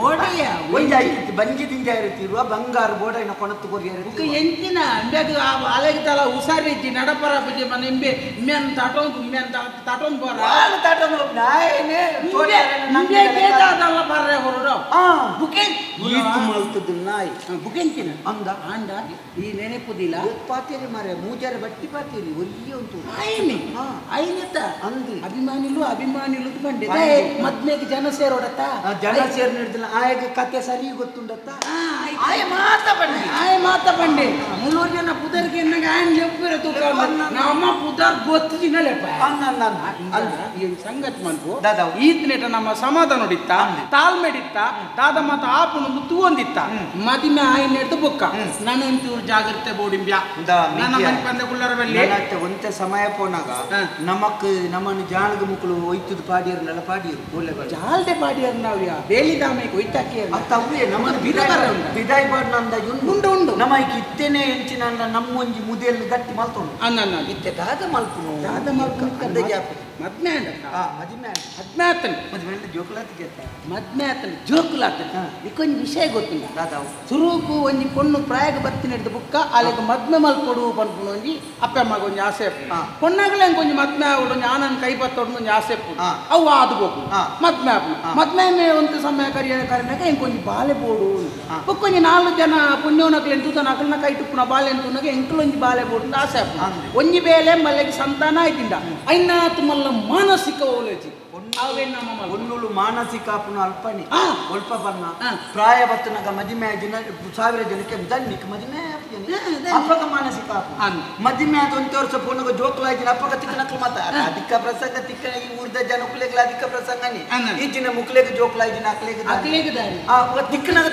ಓಡೆಯ ಒಂದು ಆಯ್ತು ಬಂಗಿದಿಂದ ಇರುತ್ತೀರುವ ಬಂಗಾರ ಬೋಡೈನ ಕೊಣತ್ತು ಕೊರಿಯರು ಎಂಚಿನ ಅಂಬೆಗ ಅಲೆಗೆ ತಲ ಹುಷಾರಿಜ್ಜಿ ನಡಪರ ಬುಜಿ ಮನೆ ಇಂಬೆ ಇಮ್ಮೆನ್ ತಟೊಂದು ಬರ ತಟೊಂದು ನಾಯನೇ ಕೇದಾದಲ್ಲ ಬರ್ರೆ ಹೊರಡು ಬುಕೆನ್ ಈತು ಮಲ್ತದ್ದು ನಾಯಿ ಬುಕೆಂಚಿನ ಅಂದ ಆಂಡ ಈ ನೆನೆಪುದಿಲ್ಲ ಪಾತೀರಿ ಮಾರೆ ಮೂಜಾರೆ ಬಟ್ಟಿ ಪಾತೀರಿ ಒಲ್ಲಿ ಉಂಟು ಆಯ್ಮಿ ಆಯ್ನೆತ್ತ ಅಂದಿ ಅಭಿಮಾನಿಲು ಬಂದೆ ಮದ್ಮೆಗೆ ಜನ ಸೇರೋಡತ್ತ ಜನ ಸೇರ್ ನಡೆದಿಲ್ಲ ಆಯಗ ಕತೆ ಸರಿ ಗೊತ್ತುಂಡತ್ತ ಆಯ ಮಾತ ಬಂಡೆ ಮುಳ್ಳೂರು ಜನ ಪುದರ್ಗೆ ಆಯನ್ ಲೆಪ್ಪಿರ ತೂಕ ನಮ್ಮ ಪುದರ್ ಗೊತ್ತಿನಲೆಪ್ಪ ಸಂಗತಿ ಮನ್ಪು ಈತ್ನೆಟ ನಮ್ಮ ಸಮಾಧಾನ ನೋಡಿತ್ತ ತಾಳ್ಮೆಡಿತ್ತ ದಾದ ಮಾತ ಆಪುನೊಂದು ತೂವೊಂದಿತ್ತ ಮದಿಮೆ ಆಯನ್ ಹಿಡ್ದು ಬುಕ್ಕ ನನ್ನಂತೂರು ಜಾಗ್ರತೆ ಬೋಡಿಂಬ್ಯಾ ನನ್ನ ಮನೆ ಬಂದ ಕುಳ್ಳರ ಬಲ್ಲಿ ಒಂತೆ ಸಮಯ ಪೋನಾಗ ನಮ್ಮನ್ನು ಜಾಣಗ ಮುಕ್ಕಳು ಒಯ್ತದ ಪಾಡಿಯರ್ನೆಲ್ಲ ಪಾಡಿಯರು ಒಳ್ಳೆ ಜಾಲ್ದೆ ಪಾಡಿಯರ್ ನಾವ್ಯಾ ಬೇಲಿದಾಮೆ ಕೊಯ್ತಾಕೆ ಅವೇ ನಮ್ಮ ಬಿದಾಯ್ ಬಾಡ್ ನಂದ ಉಂಡು ನಮ್ಮ ಇತ್ತೇನೆ ಹೆಂಚಿನ ನಮ್ಮೊಂಜಿ ಮುದಿಯಲ್ಲಿ ಗಟ್ಟಿ ಮಲ್ತೊಂಡು ಅನ್ನ ಇತ್ತೆ ದಾದ ಮಲ್ಪುನು ಮದ್ಮೆ ಜೋಕುಲಾತನ ಇಕ್ಕೊಂದು ವಿಷಯ ಗೊತ್ತಿಲ್ಲ ಸುರೂಕು ಒಂಜಿ ಪೊಣ್ಣು ಪ್ರಾಯಗ ಬತ್ತಿನ ಹಿಡಿದು ಬುಕ್ಕ ಅಲ್ಲಿಗೆ ಮದ್ಮೆ ಮಲ್ಕೊಡು ಪನ್ಪುಣ ಒಂಜಿ ಅಪ್ಪಮ್ಮಗ ಒಂಜಿ ಆಸೆ ಪೊಣ್ಣಾಗಲೇ ಒಂಜಿ ಮದ್ಮೆ ಆವಡು ಆನನ್ ಕೈ ಬತ್ತೊಡು ಒಂಜಿ ಆಸೆ ಅವು ಆದು ಬೋಕು ಮದ್ಮೆ ಮದ್ಮೆ ಒಂದು ಸಮಯ ಕರಿಯಾಗ ಇಂಕೊಂಜಿ ಬಾಲೆ ಬೋಡು ಬುಕ್ಕೊಂಜಿ 4 ಜನ ಪುಣ್ಯವನಕ್ಲೆ ಎಂತುತನಕಲ್ನ ಕೈ ತುಪ್ಪುನ ಬಾಲೆ ಎಂತುನಾಗ ಎಂಕಲೊಂಜಿ ಬಾಲೆ ಬೋಡು ಆಸೆ ಒಂಜಿ ಬೇಲೆ ಮಲ್ಲೆಗೆ ಸಂತಾನ ಆಯ್ತಿಂಡ ಐನಾತ್ ಮಲ್ಲ ಮಾನಸಿಕ ಓಲೇಜಿ ಒಣ್ಣುಳು ಮಾನಸಿಕ ಅಲ್ಪನಿ ಒಲ್ಪ ಬಣ್ಣ ಪ್ರಾಯ ಬತ್ತನಾಗ ಮದಿಮೆ 1000 ಜನಕ್ಕೆ ದನ್ನಿಕ್ ಮದಿಮೆ ಅಪ್ಪಗ ಮಾನಸಿಕ ಮದಿಮೆ ಆದ 1 ವರ್ಷ ಪೂರ್ಣಗ ಜೋಕ್ಲಾಯ್ತಿನ ಅಪ್ಪಗ ತಿಕ್ಕನಕ್ಲು ಮಾತ ಅಧಿಕ ಪ್ರಸಂಗ ತಿಕ್ಕ ಈ ಊರ್ದ ಜನ ಮುಕ್ಲೆಗ್ಲ ಅಧಿಕ ಪ್ರಸಂಗನಿ ಈಚಿನ ಮುಕ್ಲೆಗೆ ಜೋಕ್ಲಾಯ್ತಿನ ಅಕ್ಲೆಗೆ ತಿಕ್ಕನಾಗ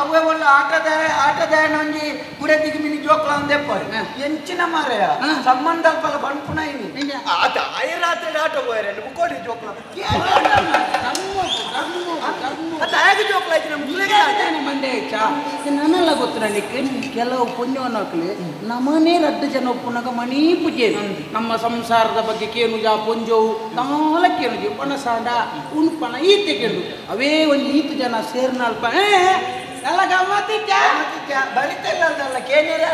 ಅವೇ ಒಳ್ಳೆ ಆಟದ ಒಂಜಿ ಗುರೆದಿಗೆ ಮಿನಿ ಜೋಕ್ಲ ಒಂದೆಪ್ಪಾರಿ ಎಂಚಿನ ಮಾರೆಯ ಸಂಬಂಧ ಅಲ್ಪಲ್ಲ ಬಣ್ಪುಣ ರಾತ್ರಿ ಆಟ ಹೋಯ್ರೆ ಮುಕ್ಕೋಡಿ ಜೋಕ್ಲ ನನ್ನೆಲ್ಲ ಗೊತ್ತು ನನಗೆ ಕೆಲವು ಪುಣ್ಯವನ್ನಕ್ಲಿ ನಮ್ಮನೇ ರಡ್ಡು ಜನ ಒಪ್ಪುನಾಗ ಮಣಿ ಪೂಜೆ ನಮ್ಮ ಸಂಸಾರದ ಬಗ್ಗೆ ಕೇನುಜ ಪೊಂಜವು ನಾಲ ಕೇನುಜಿ ಪಣಸಾಂಡ ಉಣ್ಪಣ ಈತೆ ಕೇಳು ಅವೇ ಒಂದು 8 ಜನ ಸೇರ್ನಲ್ಪ ಎಲ್ಲ ಗಮ್ಮತ್ತಿದ್ದ ಬರಿತಿಲ್ಲ ಕೇನೇರಿ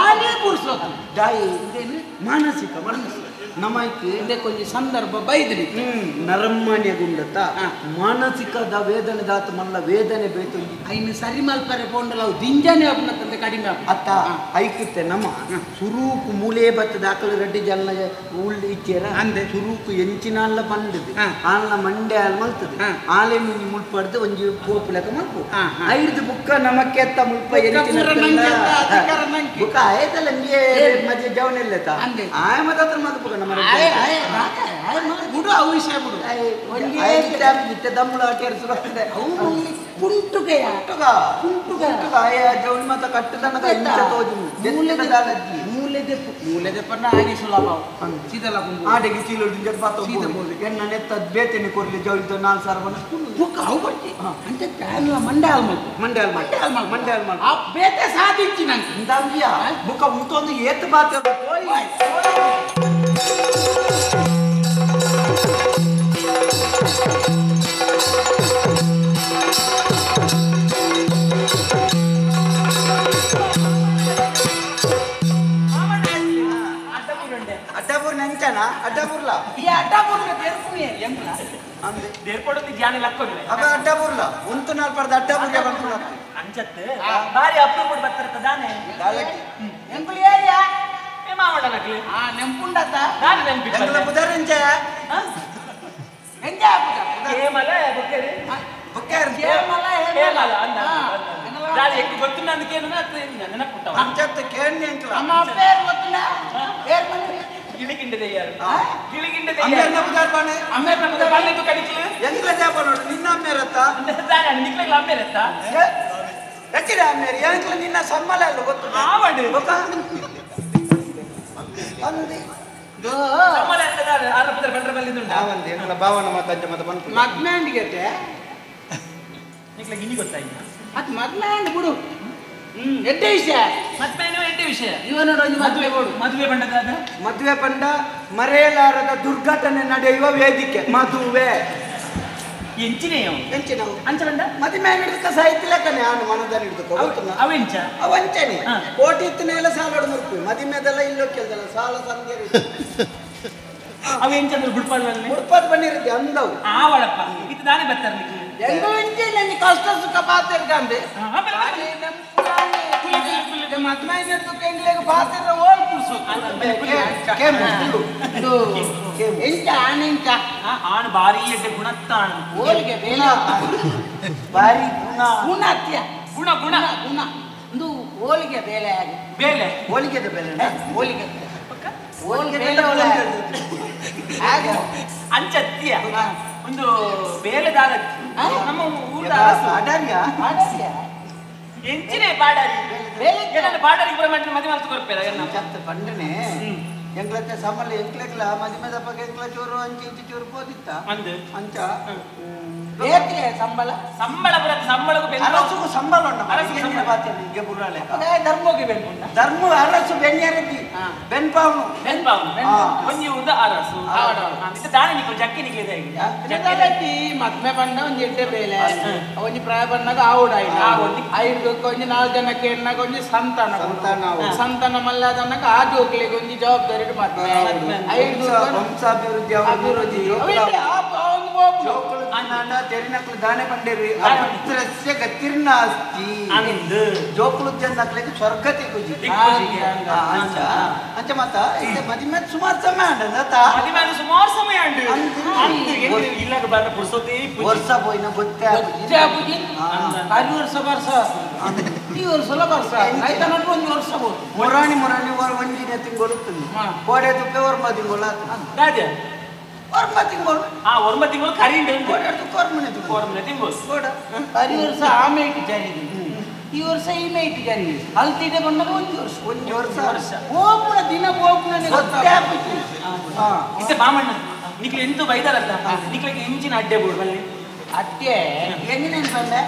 ಆನೆ ಪುರ್ಸೋದು ದಾಯಿ ಇದೇನು ಮಾನಸಿಕ ನಮೈಕೆ ಕೊಂಚ ಸಂದರ್ಭ ಬೈದ್ರಿ ನರಮ್ಮಣ್ಯ ಗುಂಡತ್ತ ಮಾನಸಿಕದ ವೇದನೆ ದಾತ ಮಲ್ಲ ವೇದನೆ ಬೇತು ಐನು ಸರಿ ಮಲ್ಪರೆ ಪೋಂಡಲ ಅವು ದಿಂಜಾನೆ ಅಪ್ನಂತೆ ಕಡಿಮೆ ಅತ್ತ ಐಕುತ್ತೆ ನಮ್ಮ ಸುರೂಕು ಮೂಲೆ ಬತ್ತ ದಾಖಲೆ ರೆಡ್ಡಿ ಜನ ಉಳ್ಳಿ ಇಚ್ಚೇರ ಅಂದೆ ಸುರೂಕು ಎಂಚಿನಲ್ಲ ಬಂದದ್ದು ಆಲ್ನ ಮಂಡೆ ಅಲ್ಲಿ ಮಲ್ತದೆ ಆಲೆ ಮುಂಜಿ ಮುಳ್ಪಡ್ದು ಒಂಜಿ ಪೋಪು ಲೆಕ್ಕ ಮಲ್ಪು 5 ಬುಕ್ಕ ನಮಕ್ಕೆ ಎತ್ತ ಮುಲ್ಪ ಬುಕ್ಕ ಆಯ್ತಲ್ಲ ನಿಮಗೆ ಮಜೆ ಜವನೆಲ್ಲ ಆಯ ಮತ ಹತ್ರ ಮಗ ಬುಕ್ಕ ನಮ್ಮ ಬಿಡು ಅವು ವಿಷಯ ಬಿಡು ನಿತ್ಯ ದಮ್ಮಳ ಕೇರಿಸು ಬರ್ತದೆ ಅವನು ಕುಂಟುಗೆಯ ಜವಳಿ ಮತ ಕಟ್ಟದನ್ನ ಮೂಲೆ ದೆಪ್ಪನ್ನ ಆಗಿ ಸುಲಭ ಸೀದಲ್ಲ ಆಡೆಗೆ ಚೀಲೋಡಿ ಎನ್ನ ನೆತ್ತದ್ ಬೇತೇನೆ ಕೊರ್ಲಿ ಜವಳಿದ 4 ಸಾವಿರ ಬುಕ್ ಅವು ಬಟ್ಟಿ ಅಂತ ಪ್ಯಾನ್ಲ ಮಂಡೆ ಹಾಲ್ ಆ ಬೇತೆ ಸಾಧಿಚ್ಚಿ ನಂಗೆ ಇಂದಾಗಿಯಾ ಬುಕ್ಕ ಮುತ್ತೊಂದು ಏತ್ ಬಾತ ಅಡ್ಡಪೂರ್ ನೆಂಚನ ಅಡ್ಡಪೂರ್ಲ ಈ ಅಡ್ಡಪೂರ್ನ ದೇರ್ಪುಣಿ ಎಂಪ್ಲ ಅಂದೆ ದೇರ್ಪಡೋದು ಜಾನಿ ಲಕ್ಕೋದ್ರೆ ಅದ ಅಡ್ಡಪೂರ್ಲ ಉಂತು ನಾಲ್ಪರ್ದ ಅಡ್ಡಪೂರ್ಗೆ ಬಂತು ಅಂಚತ್ತೆ ಬಾರಿ ಅಪ್ರೂಪ ಬರ್ತಿರ್ತ ದಾನೆ ಎಂಪ್ಲ ಏರಿಯಾ ಮಾವಡ ನಕಲಿ ನೆಂಪುಂಡತ ದಾನೆ ನೆಂಪಿಟ್ಟ ಎಂಗ್ಲ ಬುದರೆಂಚ ಎಂಜ ಕೇಮಲ ಬುಕ್ಕೇರಿ ಬುಕ್ಕೇರ್ ಕೇಮಲ ಅಂದ ದಾರಿ ಎಕ್ಕು ಗೊತ್ತಿಲ್ಲ ಅಂದಕೇನು ನೆನಪುಟ್ಟವ ಅಂಚತ್ತೆ ಕೇಳ್ನಿ ಅಂಕಲ ಅಮ್ಮ ಪೇರ್ ಗೊತ್ತಿಲ್ಲ ಪೇರ್ ಬಂದ್ರಿ ಗಿಳಿಗಿಂಡದೆ ಯಾರು ಗಿಳಿಗಿಂಡದೆ ಅಮ್ಮೇರ್ನ ಬುದಾರ್ ಬಾಣೆ ಅಮ್ಮೇರ್ನ ಬುದಾರ್ ಬಾಣೆ ತು ಕಡಿಕೆ ಎಂಗ್ಲ ಜಾಪ ನೋಡು ನಿನ್ನ ಅಮ್ಮೇರತ್ತ ದಾನೆ ನಿಕ್ಲೆಲ್ಲ ಅಮ್ಮೇರತ್ತ ಯಾಕಿರ ಅಮ್ಮೇರಿ ಎಂಗ್ಲ ನಿನ್ನ ಸಮ್ಮಲ ಅಲ್ಲ ಗೊತ್ತು ಆವಡು ಅಂದಿ ಸಮ್ಮಲ ಅಂತ ದಾನೆ ಆರ ಬುದಾರ್ ಬಂದ್ರ ಬಲ್ಲಿಂದ ನಾವಂದಿ ಎಂಗ್ಲ ಭಾವನ ಮತ ಅಂಜ ಮತ ಬಂತು ಮದ್ಮೆಂಡಿಗೆತೆ ನಿಕ್ಲೆ ಗಿನಿ ಗೊತ್ತಾಯ್ತು ಅದು ಮದ್ಮೆಂಡ್ ಬಿಡು ಎಡ್ಡೆ ವಿಷಯ ಮದ್ಮೇನು ಎಡ್ಡೆ ವಿಷಯ ಇವನೋಡು ಒಂದು ಮದ್ವೆ ಕೊಡು ಮದುವೆ ಬಂಡದಾದ ಮದುವೆ ಪಂಡ ಮರೆಯಲಾರದ ದುರ್ಘಟನೆ ನಡೆಯುವ ವೇದಿಕೆ ಮದುವೆ ಎಂಚಿನೆಯೋ ಎಂಚಿನವು ಅಂಚ ಬಂಡ ಮದುವೆ ಹಿಡಿದಕ್ಕ ಸಾಹಿತ್ಯ ಲೆಕ್ಕನೆ ಅವನು ಮನದಲ್ಲಿ ಹಿಡಿದಕ್ಕ ಅವೆಂಚ ಅವಂಚನೆ ಕೋಟಿ ಇತ್ತನೆಲ್ಲ ಸಾಲಾಡು ಮುರುಕು ಮದುವೆದೆಲ್ಲ ಇಲ್ಲೋ ಕೇಳ್ದಲ್ಲ ಸಾಲ ಸಂಧ್ಯೆ ಅವೆಂಚ ಬಿಡ್ಪಾಡ್ವಲ್ಲಿ ಉಡ್ಪಾದ್ ಬಂದಿರುತ್ತೆ ಅಂದವು ಆವಳಪ್ಪ ಇದು ದಾನೆ ಬರ್ತಾರೆ ಎಂಗು ಇಂಚೆ ನಂಗೆ ಕಷ್ಟ ಸುಖ ಪಾತಿರ್ಕಂದೆ ಮದ್ಮೆ ಹಿಡಿದಕ್ಕೆ ಎಂಗ್ಲಿಗೆ ಪಾತಿರ ಓಲ್ ಕುರ್ಸು ಎಂಚ ಆನೆಂಚ ಆಣ್ ಬಾರಿ ಎಡ್ಡೆ ಗುಣತ್ತಾಣ ಓಲಿಗೆ ಬೇಲ ಬಾರಿ ಗುಣತ್ಯ ಗುಣ ಗುಣ ಗುಣ ಒಂದು ಓಲಿಗೆ ಬೇಲೆ ಆಗಿ ಬೇಲೆ ಹೋಲಿಗೆದ ಬೆಲೆ ಓಲಿಗೆ ಹೋಲಿಗೆ ಬೇಲೆ ಹಾಗೆ ಅಂಚತ್ಯ ಒಂದು ಬೇಲೆ ದಾರ ನಮ್ಮ ಊರ ಅಡರ್ಯ ಎಂಚಿನೇ ಪಾಡಾರಿ ಬೇಲೆ ಏನಂದ್ರೆ ಪಾಡಾರಿ ಪುರ ಮಾಡಿ ಮದುವೆ ಮಾಡ್ತು ಕೊರ್ಪೇರ ಚತ್ತ ಪಂಡನೆ ಎಂಗ್ಲತ್ತೆ ಸಮಲ್ಲ ಎಂಕ್ಲೆಗ್ಲ ಮದುವೆ ಬಗ್ಗೆ ಎಂಕ್ಲ ಚೂರು ಅಂಚಿ ಇಂಚಿ ಚೂರು ಪೋದಿತ್ತ ಅಂದು ಅಂಚ ಬೇಕಿಗೆ ಸಂಬಳ ಸಂಬಳ ಬರತ್ತೆ ಸಂಬಳಕ್ಕೂ ಬೆನ್ನು ಅರಸುಗೂ ಸಂಬಳ ಉಂಡ ಅರಸು ಸಂಬಳ. ಬಾತೇನೆ ಈಗ ಬುರ್ರಾಳೆ ಧರ್ಮೋಗಿ ಬೆನ್ಕೊಂಡ ಧರ್ಮ ಅರಸು ಬೆನ್ಯರತಿ ಬೆನ್ಪಾವನು ಬೆನ್ಪಾವು ಒಂಜಿ ಊರ್ದ ಅರಸು ಇದು ದಾನೆ ನಿಕ್ಲು ಜಕ್ಕಿ ನಿಕ್ಲಿದೆ ಜಕ್ಕಿ ಮದ್ಮೆ ಬಣ್ಣ ಒಂಜಿ ಎಡ್ಡೆ ಬೇಲೆ ಒಂಜಿ ಪ್ರಾಯ ಬಣ್ಣಗ ಆವುಡಾಯಿ ಐದಕ್ಕೆ ಒಂಜಿ 4 ಜನಕ್ಕೆ ಎಣ್ಣಗ ಒಂಜಿ ಸಂತಾನ ಮಲ್ಲದನ್ನಗ ಆ ಜೋಕ್ಲಿಗೆ ಒಂಜಿ ಜವಾಬ್ದಾರಿ ಮದ್ಮೆ ಐದು ವಂಶಾಭಿವೃದ್ಧಿ ಅಭಿವೃದ್ಧಿ ತೆರಿನಕ್ಲು ದಾನೆ ಪಂಡೇರಿ ಅಪತ್ರಸ್ಯ ಗತಿರ್ನಾಸ್ತಿ ಅಂದು ಜೋಕುಲು ಜನಕ್ಲೆಗೆ ಸ್ವರ್ಗತಿ ಕುಜಿ ಅಂಚ ಅಂಚ ಮತ್ತ ಇದು ಮದಿಮೆ ಸುಮಾರು ಸಮಯ ಅಂಡದ ಮದುವೆ ಸುಮಾರು ಸಮಯ ಉಂಟು ಇಲ್ಲಗ ಬಂದ ಪುರ್ಸೋತಿ ವರ್ಷ ಪೋಯಿನ ಗೊತ್ತೇ ಆಗುದು ವರ್ಷ ಈ ವರ್ಷಲ ವರ್ಷ ಆಯ್ತ ನೋಡಿ ಒಂದು ವರ್ಷ ಬೋದು ಮುರಾಣಿ ಒಂಜಿನ ತಿಂಗಳು ಕೋಡೆ ತುಪ್ಪೆ ವರ್ಮ ತಿಂಗಳು ರಾಜ ವರ್ಮ ತಿಂಗಳು ವರ್ಮ ತಿಂಗಳು ಕರೀಂಡ್ ಕೋಡೆ ಕೋರ್ಮನೆ ಕೋರ್ಮನೆ ತಿಂಗಳು ಕೋಡ ಈ ವರ್ಷ ಆಮೆ ಇಟ್ಟು ಜಾರಿ ಈ ವರ್ಷ ಈಮೆ ಇಟ್ಟು ಜಾರಿ ಅಲ್ತಿದೆ ಬಂದಾಗ ಒಂದು ವರ್ಷ ಹೋಗ್ಬಿಡ ದಿನ ಹೋಗ್ಬಿಡ ಗೊತ್ತೇ ಆಗ್ಬಿಟ್ಟು ಇತ್ತೆ ಬಾಮಣ್ಣ ನಿಕ್ಲೆ ಎಂತೂ ಬೈದಾರಲ್ಲ ನಿಕ್ಲಿಗೆ ಎಂಚಿನ ಅಡ್ಡೆ ಬೋರ್ಡ್ ಬಲ್ಲಿ ಅತ್ತೆ ಹೆಂಗಿನೇನು ಬಂದೆ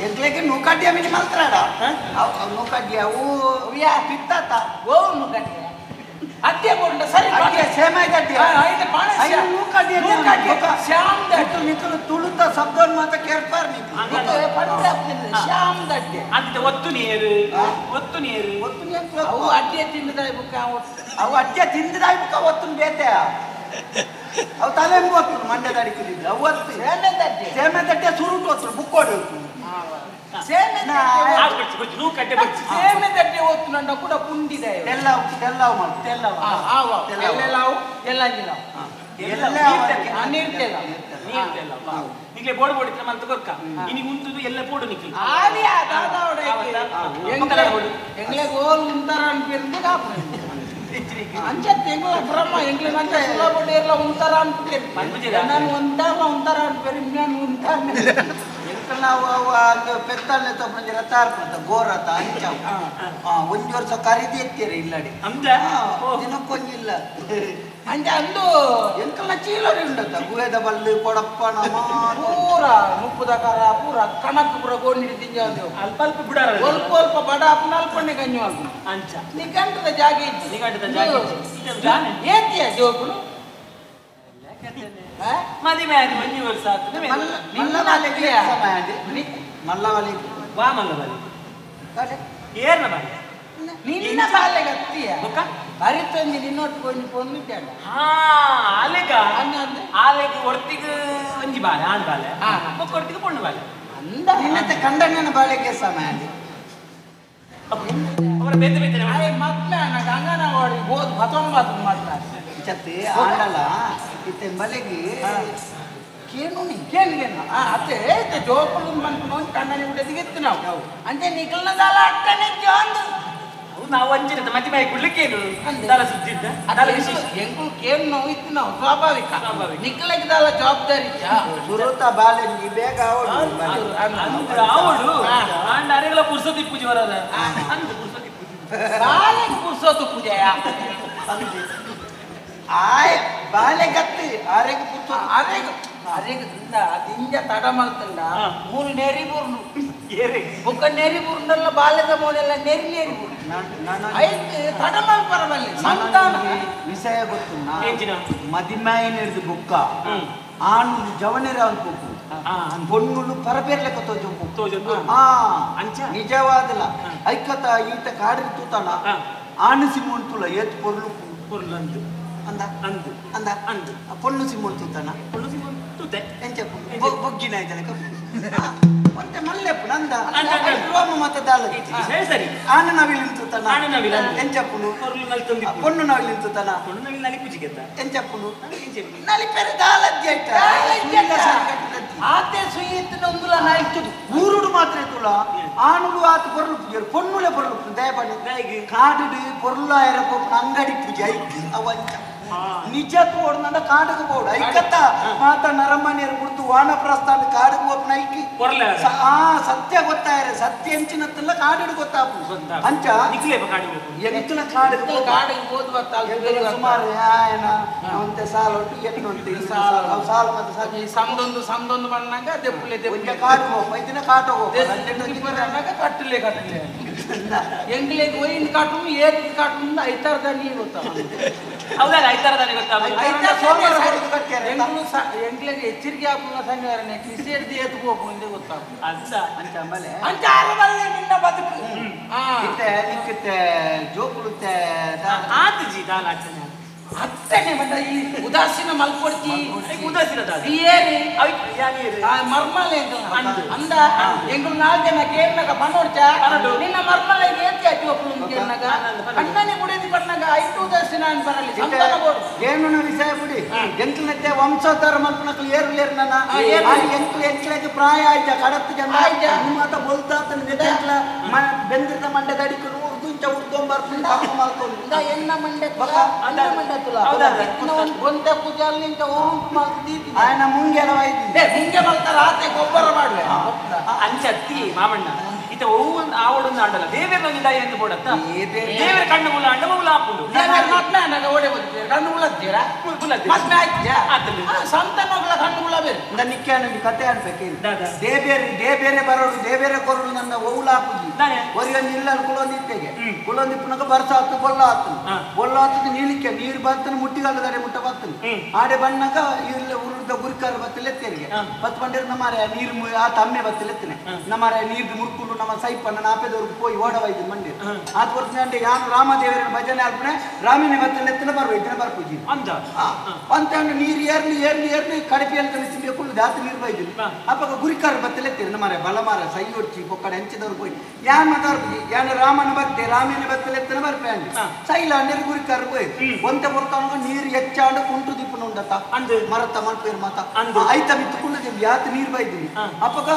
ಎಂಗ್ಲೆಗೆ ನೂಕಾಡ್ಯ ಮಿನಿ ಮಾಲ್ತಾಡ ನೂಕಾಡ್ಯ ಅವು ಪಿತ್ತಾತ ಗೋವನ್ನು ಕಟ್ಟೆ ಅತ್ತೆ ಬೋಂಡ ಸರಿ ಸೇಮೈ ಗಡ್ಡಿ ನೂಕಾಡ್ಯ ಶ್ಯಾಮ್ ದಟ್ಟು ನಿಕ್ಕಲು ತುಳುತ ಶಬ್ದವನ್ನು ಮಾತ್ರ ಕೇಳ್ಪಾರ ಶ್ಯಾಮ್ ದಟ್ಟೆ ಅಂತ ಒತ್ತು ನೀರು ಅವು ಅಡ್ಡೆ ತಿಂದ ಬುಕ್ಕ ಅವು ಅಡ್ಡೆ ತಿಂದಿದಾಯ ಬುಕ್ಕ ಒತ್ತು ಬೇತೆ ಅವು ತಲೆ ಒತ್ತು ಮಂಡ್ಯದ ಅಡಿಕಿದ್ರು ಅವತ್ತು ಸೇಮೆ ದಟ್ಟೆ ಸುರುಟು ಒತ್ತು ಬುಕ್ ಕೊಡು ಸೇಮೆ ದಟ್ಟೆ ಒತ್ತು ನಂಡ ಕೂಡ ಕುಂಡಿದೆ ತೆಲ್ಲವು ಮಾಡಿ ನಿಕ್ಲೆ ಬೋರ್ಡ್ ಬೋರ್ಡ್ ಇದ್ರೆ ಮಂತ ಗೊರ್ಕ ಇನಿ ಉಂಟು ಎಲ್ಲ ಬೋರ್ಡ್ ನಿಕ್ಲಿ ಎಂಗ್ಲೆ ಗೋಲ್ ಉಂಟಾರ ಅನ್ಪಿರ್ದು ಅಂಚೆ ಎಂಗ್ಲ ಬ್ರಹ್ಮ ಎಂಗ್ಲ ನಂಗೆ ಸುಲಭ ಎಲ್ಲ ಉಂತಾರ ಅನ್ಬಿಟ್ಟೇನೆ ನಾನು ಉಂತಾರ ಅನ್ಬೇರಿ ನಾನು ಉಂತಾನೆ ನಾವು ಪೆತ್ತಲ್ನೆ ತಗೊಂಡು ರಥ ಆಡ್ಕೊಂತ ಗೋರಥ ಅಂಚವು ಒಂದು ವರ್ಷ ಖರೀದಿ ಎತ್ತೀರಿ ಇಲ್ಲಡಿ ದಿನಕ್ಕೊಂದಿಲ್ಲ ಅಂಚೆ ಅಂದು ಎಂಕಲ್ನ ಚೀಲರಿ ಉಂಡತ್ತ ಗುಹೆದ ಬಲ್ಲು ಕೊಡಪ್ಪನ ಪೂರ ಮುಪ್ಪುದಕಾರ ಪೂರ ಕಣಕ್ ಪೂರ ಗೋಣಿಡಿ ತಿಂಜ ಅಲ್ಪ ಅಲ್ಪ ಬಿಡಾರ ಸ್ವಲ್ಪ ಬಡ ಅಪ್ಪನ ಅಲ್ಪಣ್ಣೆ ಗಂಜು ಆಲ್ಪು ಅಂಚ ನಿಗಂಟದ ಜಾಗ ಇತ್ತು ನಿಗಂಟದ ಜಾಗ ಏತಿಯ ಜೋಕುಲು ಮದುವೆ ಆಗಿ 1 ವರ್ಷ ಆಯ್ತು ಮಲ್ಲವಲಿ ವಾ ಮಲ್ಲವಲಿ ಏರ್ನ ಬಾಯಿ ನಿನ್ನ ಬಾಲೆಗೆ ಹತ್ತಿಯ ಅರಿತಂದು ನಿನ್ನೊಟ್ಟು ಕೊಂದು ಪೊಂದಿದ್ದಾಳ ಆಲೆಗೆ ಒಟ್ಟಿಗೆ ಒಂಜಿ ಬಾಲೆ ಆಣ್ ಬಾಲೆ ಒಟ್ಟಿಗೆ ಪೊಣ್ಣು ಬಾಲೆ ಅಂದ ನಿನ್ನತ್ತೆ ಕಂಡಣ್ಣನ ಬಾಳೆಗೆ ಸಮಯ ಅವರ ಬೇತೆ ಬೇತೆ ಮಕ್ಕಳ ಅಂಗನವಾಡಿ ಹೋದ್ 19 ಮಾತ್ರ ಚತ್ತಿ ಆಡಲ್ಲ ಇತ್ತೆ ಬಲೆಗೆ ಅತ್ತೆ ಜೋಪಲು ಮನ್ಕೊಂಡು ಕಣ್ಣನಿ ಬಿಡದಿಗಿತ್ತು ನಾವು ಅಂತೆ ನಿಖಲ್ನದಾಲ ಅಟ್ಟನೆ ಜಾಂದು ನಾವು ಅಂಜಿನ ಮತಿ ಬಾಯಿ ಕುಡ್ಲಿಕ್ಕೇನು ಸುದ್ದಿದ್ದ ಎಂಕು ಕೇಳು ನಾವು ಇತ್ತು ನಾವು ಸ್ವಾಭಾವಿಕ ನಿಖಲಕ್ಕೆ ದಾಲ ಜವಾಬ್ದಾರಿ ಸುರುತ ಬಾಲೆ ಬೇಗ ಅವಳು ಆಂಡ ಅರೆಗಳ ಪುರ್ಸತಿ ಪೂಜೆ ಬರದ ಅಂದ ಪುರ್ಸತಿ ಪೂಜೆ ಬಾಲೆಗೆ ಪುರ್ಸೋತು ಪೂಜೆಯ ಆಯ್ ಬಾಲೆ ಗತ್ತಿ ಆರೆಗೆ ಪುರ್ಸೋತು ಅರೆಗೆ ದಿಂಜ ತಡ ಮಲ್ತಂಡ ಮೂರು ನೆರಿ ಬುರ್ನು ಬೊಕ್ಕ ನೆರಿ ಬುರ್ನಲ್ಲ ಬಾಲ್ಯದ ಮೋನೆಲ್ಲ ನೆರಿ ನೆರಿ ಬುರ್ನು ಐದು ತಡ ಮಲ್ಪರಬಲ್ಲಿ ಸಂತಾನ ವಿಷಯ ಗೊತ್ತು ಮದಿಮಾಯಿನ ಹಿಡಿದು ಬುಕ್ಕ ಆನು ಜವನೇರ ಅನ್ಬೇಕು பொண்ணுಳು ಪರಬೇರ್ಲೆಕ್ಕ ತೋಜು ನಿಜವಾದಲ್ಲ ಐಕತ ಈತ ಕಾಡಿನ ತೂತಾನ ಆಣಸಿ ಮುಂತುಲ ಏತ್ ಪೊರ್ಲು ಅಂದ ಅಂದು ಅಂದ ಅಂದು ಪೊಣ್ಣು ಸಿಮ್ಮುಳು ತೂತಾನ ಪೊಣ್ಣು ಸಿಮ್ಮುಳು ತೂತೆ ಎಂಚ ಬೊಗ್ಗಿನ ಆಯ್ತಲ್ಲ ಮತ್ತೆ ಮಲ್ಲೆಪ್ಪು ನಂದ ರೋಮ ಮತ್ತೆ ದಾಳ ಸರಿ ಆನ ನವಿಲಿನ ತೂತಾನ ಎಂಚಪ್ಪುನು ಪೊಣ್ಣು ನವಿಲಿನ ತೂತಾನ ಪೊಣ್ಣು ನವಿಲ್ ನಲಿ ಪೂಜಿಗೆತ್ತ ಎಂಚಪ್ಪುನು ನಲಿಪೆರೆ ದಾಳದ್ದಿ ಆಯ್ತಾ ಆತೆ ಸುಯಿತ್ತಿನ ಒಂದುಲ ನಾಯ್ತದು ಊರುಡು ಮಾತ್ರ ತುಳ ಆಣುಡು ಆತ ಪೊರ್ಲು ಪೂಜೆ ಪೊಣ್ಣುಲೆ ಪೊರ್ಲು ದಯಪಡಿ ಕಾಡುಡು ಪೊರ್ಲಾಯರ ಪೊಪ್ಪು ಅಂಗಡಿ ಪೂಜೆ ಐತಿ ಅವಂಚ ನಿಜ ತೋಡ್ನಂದ ಕಾಡುಗು ಬೋಡು ಐಕತ್ತ ಮಾತ ನರಮಣಿಯರು ಕುಡ್ತು ವಾನಪ್ರಸ್ಥಾನ ಕಾಡುಗು ಒಪ್ಪನ ಐಕಿ ಸತ್ಯ ಗೊತ್ತಾಯರೆ ಸತ್ಯ ಎಂಚಿನತ್ತಲ್ಲ ಕಾಡುಡು ಗೊತ್ತಾಪು ಅಂಚ ಎಂಕಲ ಕಾಡುಗು ಕಾಡಿಗೆ ಸುಮಾರು ಒಂತೆ ಸಾಲ ಉಂಟು ಎಟ್ಟು ಉಂಟು ಸಾಲ ಮತ್ತೆ ಸಂದೊಂದು ಬಣ್ಣಾಗ ದೆಪ್ಪುಲೆ ದೆಪ್ಪುಲೆ ಕಾಡು ಹೋಗ ಐದಿನ ಕಾಟು ಹೋಗ ಕಟ್ಟಲೆ ಎಂಗ್ಲೆಗೆ ಒಯ್ಯಿನ ಕಾಟು ಏತ್ ಕಾಟು ಐತಾರದ ನೀರು ಗೊತ್ತಾವ ಹೌದಲ್ಲ ಐತಾರದಾನೆ ಗೊತ್ತಾಗ ಎಂಗ್ಲೆಗೆ ಎಚ್ಚರಿಕೆ ಹಾಕುವ ಸಂಘವರನೆ ಕಿಸಿಡ್ದು ಎತ್ಕೋಕು ಮುಂದೆ ಗೊತ್ತಾಗ ಅಂತ ಅಂತ ಆಮೇಲೆ ಅಂತ ಆರಬಲ್ಲೆ ನಿನ್ನ ಬದುಕು ಇತ್ತೆ ನಿಕ್ಕತ್ತೆ ಜೋಕುಳುತ್ತೆ ಆತಜಿ ದಾಲ ಆಗ್ತಾನೆ ಅತ್ತನೆ ಬಂದ ಈ ಉದಾಸೀನ ಮಲ್ಕೊಡ್ತಿ ಉದಾಸೀನ ಏರಿ ಮರ್ಮಲೆ ಅಂದ ಎಂಗಳು 4 ಜನ ಕೇರ್ನಾಗ ಬನ್ನೋಡ್ಚ ನಿನ್ನ ಮರ್ಮಲೆಗೆ ಏತಿ ಆಚು ಒಪ್ಪಲು ಕೇರ್ನಾಗ ಅಣ್ಣನೇ ಕುಡಿದು ಬಣ್ಣಾಗ 5 ಉದಾಸೀನ ಅಂತ ಬರಲಿ ಸಂತಾನ ಬೋಡು ಏನು ವಿಷಯ ಬಿಡಿ ಎಂಕ್ಲನತ್ತೆ ವಂಶೋದ್ಧಾರ ಮಲ್ಪನಕ್ಲು ಏರ್ಲೇರ್ ನನ್ನ ಎಂಕ್ಲೆಗೆ ಪ್ರಾಯ ಆಯ್ತ ಕಡತ್ತು ಜನ ನಿಮ್ಮತ ಬೋಲ್ತಾತನ ನೆಟ್ಟೆಂಕ್ಲ ಬೆಂದಿರ್ದ ಮಂಡೆ ದಡಿಕರು ಉರ್ದುಂಚ ಉರ್ದೊಂಬರ್ಪುಂಡ ಮಲ್ಕೊಂಡು ಎನ್ನ ಮಂಡೆ ಮಂಡೆ ಒಂದ ಪೂಜಾಲಿ ఆయన ಮುಂಗೆಲ ಮುಂಗೆ ಮಲ್ತಾರ ಆತೆ ಗೊಬ್ಬರ ಮಾಡುವೆ ಅಂಚತ್ತಿ ಮಾಮಣ್ಣ ಇತ ಆವಡೊಂದು ಆಡಲ್ಲ ದೇವೇರ ನಿದಾಯ ಎಂದು ಬೋಡತ್ತ ದೇವೇರ ಕಣ್ಣು ಮುಲ್ಲ ಅಂಡ ಮುಲ್ಲ ಹಾಕೊಂಡು ಮತ್ನಾಗ ಓಡೆ ಬಂದಿದ್ದೀರ ಕಣ್ಣು ಮುಲ್ಲತ್ತೀರಾ ಮತ್ನ ಆಯ್ತಿಯಾ ಸಂತಾನಗಳ ಕಣ್ಣು ಮುಲ್ಲ ಬೇರೆ ನಿಕ್ಕೆ ನನಗೆ ಕತೆ ಆಡ್ಬೇಕೇನು ದೇಬೇರೆ ಬರೋಡು ದೇಬೇರೆ ಕೊರಡು ನನ್ನ ಓವುಲ ಹಾಕುದು ಒರಿಗೊಂದು ಇಲ್ಲ ಕುಳೊಂದಿತ್ತೆಗೆ ಕುಳೊಂದಿಪ್ಪನಾಗ ಬರ್ಸ ಹತ್ತು ಬೊಲ್ಲ ಹತ್ತದ ನೀಲಿಕ್ಕೆ ನೀರು ಬರ್ತನೆ ಮುಟ್ಟಿಗಾಲದಾರೆ ಮುಟ್ಟ ಬರ್ತನೆ ಆಡೆ ಬಣ್ಣಾಗ ಇಲ್ಲ ಉರುದ ಗುರಿಕಾರ ಬತ್ತಲೆತ್ತೇರಿಗೆ ಬತ್ ಬಂದಿರ ನಮ್ಮರೆ ನೀರು ಆ ತಮ್ಮೆ ಬತ್ತಲೆತ್ತನೆ ನಮ್ಮರೆ ನೀರು ಮುರ್ಕೊಂಡು ನಮ್ಮ ಸೈಪನ್ನ ನಾಪೆದವ್ರಿಗೆ போய் ಓಡವೈದು ಮಂಡಿ ಆತ ವರ್ಷ ಅಂದ್ರೆ ಯಾನು ರಾಮದೇವರ ಭಜನೆ ಆಲ್ಪನೆ ರಾಮಿನ ಬತ್ತಲೆತ್ತನ ಬರ್ವೈದಿನ ಬರ್ಪೂಜಿ ಅಂತ ನೀರು ಏರ್ಲಿ ಕಡಪಿ ಅಂತ ನಿಲ್ಲಿಸಬೇಕು ಜಾಸ್ತಿ ನೀರು ಬೈದಿಲ್ಲ ಅಪ್ಪ ಗುರಿಕಾರ ಬತ್ತಲೆತ್ತೇರಿ ನಮ್ಮರೆ ಬಲಮಾರ ಸೈ ಹೊಡ್ಚಿ ಪೊಕ್ಕಡೆ ಹಂಚಿದವ್ರು போய் ಯಾನ್ ಮಾತಾಡ್ತೀವಿ ಯಾನ ರಾಮನ ಭಕ್ತಿ ರಾಮಿನ ಬತ್ತಲೆತ್ತನ ಬರ್ಪೆ ಅಂడి ಸೈಲ ನೀರು ಗುರಿಕಾರ போய் ಒಂತೆ ಬರ್ತಾವ ನೀರು ಹೆಚ್ಚಾಂಡು ಕುಂಟು ದಿಪ್ಪನ ಉಂಡತ್ತ ಮರತ ಮಲ್ಪೇರು ಮಾತ ಐತ ಬಿತ್ತುಕೊಂಡು ಯಾತ ನೀರು ಬೈದಿನಿ ಅಪ್ಪಗ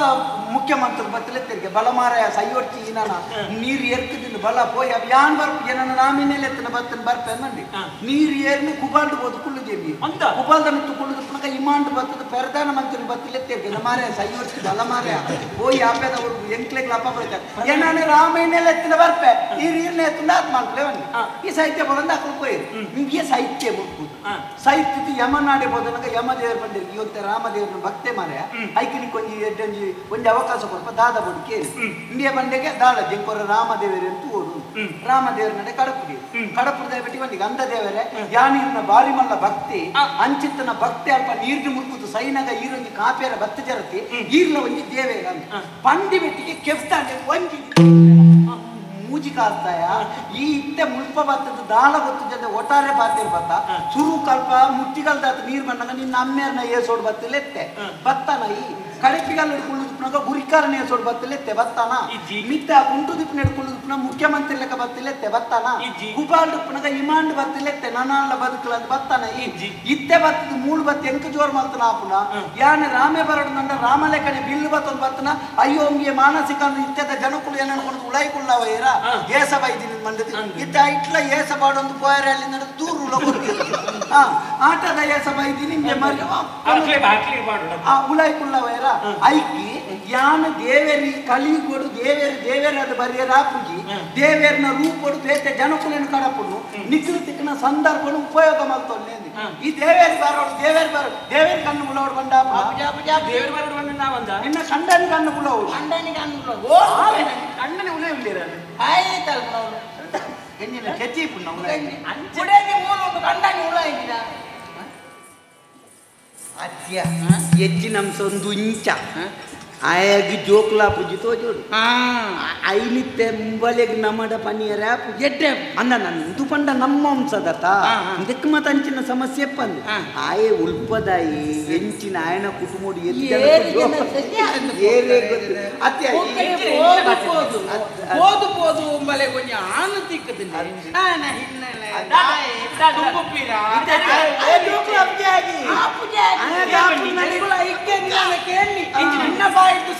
ಮುಖ್ಯಮಂತ್ರಿ ಬತ್ತಲೆತ್ತರಿಗೆ ಬಲಮಾರ ಸೈ ಹೊಡ್ಚಿ ನಾನು ನೀರು ಎರ್ಕದಿಂದ ಬಲ ಪೋಯಿ ಅವ್ ಯಾನ್ ಬರ್ಪಿಗೆ ನನ್ನ ನಾಮಿನೇಲೆ ಎತ್ತನ ಬರ್ತನ ಬರ್ಪೆ ಅನ್ನಂಡಿ ನೀರು ಏರ್ನಿ ಕುಬಾಲ್ಡು ಬೋದು ಕುಳ್ಳು ಜೇಬಿ ಕುಬಾಲ್ದ ಮಿತ್ತು ಕುಳ್ಳು ಪುನಕ ಇಮಾಂಡ್ ಬರ್ತದ ಪ್ರಧಾನ ಮಂತ್ರಿ ಬತ್ತಿಲೆತ್ತೇವೆ ಮಾರ್ಯ ಸೈವರ್ತಿ ಬಲ ಮಾರ್ಯ ಪೋಯಿ ಆಪೇದ ಅವರು ಎಂಕ್ಲೆಗ್ ಲಪ್ಪ ಬರ್ತಾರೆ ಏನಾನೆ ರಾಮಾಯಣೆಲ್ಲ ಎತ್ತಿನ ಬರ್ಪೆ ನೀರ್ನೇ ಎತ್ತಿನ ಆತ್ ಮಾಡ್ಕೊಳ್ಳೆ ಈ ಸಾಹಿತ್ಯ ಬರಂದ ಅಕ್ಕಳು ಪೋಯಿ ನಿಮ್ಗೆ ಸಾಹಿತ್ಯ ಮುಟ್ಬೋದು ಸಾಹಿತ್ಯದ ಯಮನಾಡಿ ಬೋದನಗ ಯಮದೇವರು ಬಂದಿರಿ ಇವತ್ತೆ ರಾಮದೇವ್ರನ್ನ ಭಕ್ತೆ ಮಾರ್ಯ ಐಕಿನಿ ಒಂಜಿ ಅವಕಾಶ ಕೊಡ್ಪ ದಾದ ಬೋಡು ಕೇಳಿ ಇಂಡಿಯಾ ಬಂಡೆಗೆ ದಾದ ಜಂಕೊರ ರಾಮದೇವರು ಅಂತ ಓಡು ರಾಮದೇವರ ನಡೆ ಕಡಪುಡಿ ಕಡಪುಡಿ ದೇವಟಿ ಬಂದಿಗೆ ಅಂದ ದೇವರೇ ಯಾನೀರ್ನ ಬಾರಿ ಮಲ್ಲ ಭಕ್ತಿ ಅಂಚಿತ್ತನ ಭಕ್ತಿ ಅಲ್ಪ ನೀರ್ಗೆ ಮುರ್ಕುದು ಸೈನಗ ಈರೊಂದು ಕಾಪೇರ ಭಕ್ತಿ ಜರತಿ ಈರ್ನ ಒಂಜಿ ದೇವೇಗ ಅಂತ ಪಂಡಿ ಬೆಟ್ಟಿಗೆ ಕೆಫ್ತಾಂಡೆ ಒಂಜಿ ಮೂಜಿ ಕಾಸ್ತಾಯ ಈ ಇತ್ತೆ ಮುಲ್ಪ ಬತ್ತದ ದಾಳ ಗೊತ್ತು ಜೊತೆ ಒಟ್ಟಾರೆ ಬಾತಿರ್ ಬತ್ತ ಸುರು ಕಲ್ಪ ಮುಟ್ಟಿಗಲ್ದಾತ ನೀರ್ ಬಂದಾಗ ನಿನ್ನ ಅಮ್ಮೇರ್ನ ಏಸೋಡ್ ಬತ್ತಿಲೆತ್ತೆ ಬತ್ತಾನ ಈ ಕಡಪಿಗಲ್ ಹಿಡ್ಕೊಳ್ಳುದಿಪ್ನಾಗ ಗುರಿಕಾರನ ಏಸೋಡ್ ಬತ್ತಿಲೆತ್ತೆ ಬತ್ತಾನ ಮಿತ್ತ ಕುಂಟು ದಿಪ್ನ ಹಿಡ್ಕೊಳ್ಳುದಿಪ್ನ ಮುಖ್ಯಮಂತ್ರಿ ಲೆಕ್ಕ ಬತ್ತಿಲೆತ್ತೆ ಬತ್ತಾನ ಕುಪಾಲ್ ಡಿಪ್ನಾಗ ಇಮಾಂಡ್ ಬತ್ತಿಲೆತ್ತೆ ನನಾಲ ಬದುಕಲಂತ ಬತ್ತಾನ ಇತ್ತೆ ಬತ್ತದ ಮೂಳು ಬತ್ತಿ ಎಂಕ ಜೋರ್ ಮಲ್ತನ ಆಪುನ ಯಾನೆ ರಾಮೆ ಬರಡು ನಂಡ ರಾಮಲೆಕ್ಕನೆ ಬಿಲ್ಲು ಬತ್ತೊಂದು ಬತ್ತನ ಅಯ್ಯೋ ಒಮ್ಗೆ ಮಾನಸಿಕ ಇತ್ತೆದ ಜನಕುಳು ಏನ್ ಅನ್ಕೊಂಡು ಉಳಾಯ್ಕೊಳ್ಳವ ಏರ ಏಸ ಬೈದಿನಿ ಮಂಡದಿ ಇತ್ತ ಇಟ್ಲ ಏಸ ಬಾಡೊಂದು ಪೋಯರ ಅಲ್ಲಿ ನಡೆದು ದೂರ ಆಟದ ಏಸ ಬೈದಿನಿ ನಿಮ್ಗೆ ಮರಿ ಉಳಾಯ್ಕೊಳ್ಳವ ಐಕಿ ಯಾನ ದೇವೇರಿ ಕಲಿಗೊಡು ದೇವೇರಿ ಅದು ಬರೆಯರ ಪೂಜಿ ದೇವೇರ್ನ ರೂಪಡು ಬೇತೆ ಜನಕುಲೇನು ಕಡಪುಡು ನಿಖಿಲ್ ತಿಕ್ಕನ ಸಂದರ್ಭಗಳು ಉಪಯೋಗ ಮಾಡ್ತೊಳ್ಳೆ ಈ ದೇವೇರಿ ಬರೋಡು ದೇವೇರಿ ಕಣ್ಣು ಮುಳೋಡು ಬಂದ ದೇವೇರಿ ಬರೋಡು ಬಂದ ನಾವಂದ ನಿನ್ನ ಕಂಡನಿ ಕಣ್ಣು ಮುಳೋಡು ಅಣ್ಣನೇ ಉಳೆ ಉಳ್ಳೇರ ಆಯ್ತಲ್ಲ ಹೆಣ್ಣಿನ ಕೆತ್ತಿ ಪುಣ್ಣ ಕಂಡನಿ ಉಳ ಇದ್ದೀರ ಅದ್ಯ ಹೆಚ್ಚಿನ ಅಂಶ ಒಂದು ಇಂಚ ಆಯಾಗಿ ಜೋಕ್ಲಾ ಪೂಜಿ ತೋಜೋಡು ಐನಿತ್ತೆ ಮುಂಬಲೆಗ್ ನಮ್ಮಡ ಪನಿಯರ ಎಡ್ಡೆ ಅಂದ ನಂದು ಪಂಡ ನಮ್ಮ ಅಂಶದತ ಇದಕ್ಕೆ ಮತ ಅಂಚಿನ ಸಮಸ್ಯೆ ಪಂದು ಆಯೆ ಉಲ್ಪದಾಯಿ ಎಂಚಿನ ಆಯನ ಕುಟುಂಬ போது போது உங்களை கொஞ்சம் ஆனந்திக்குது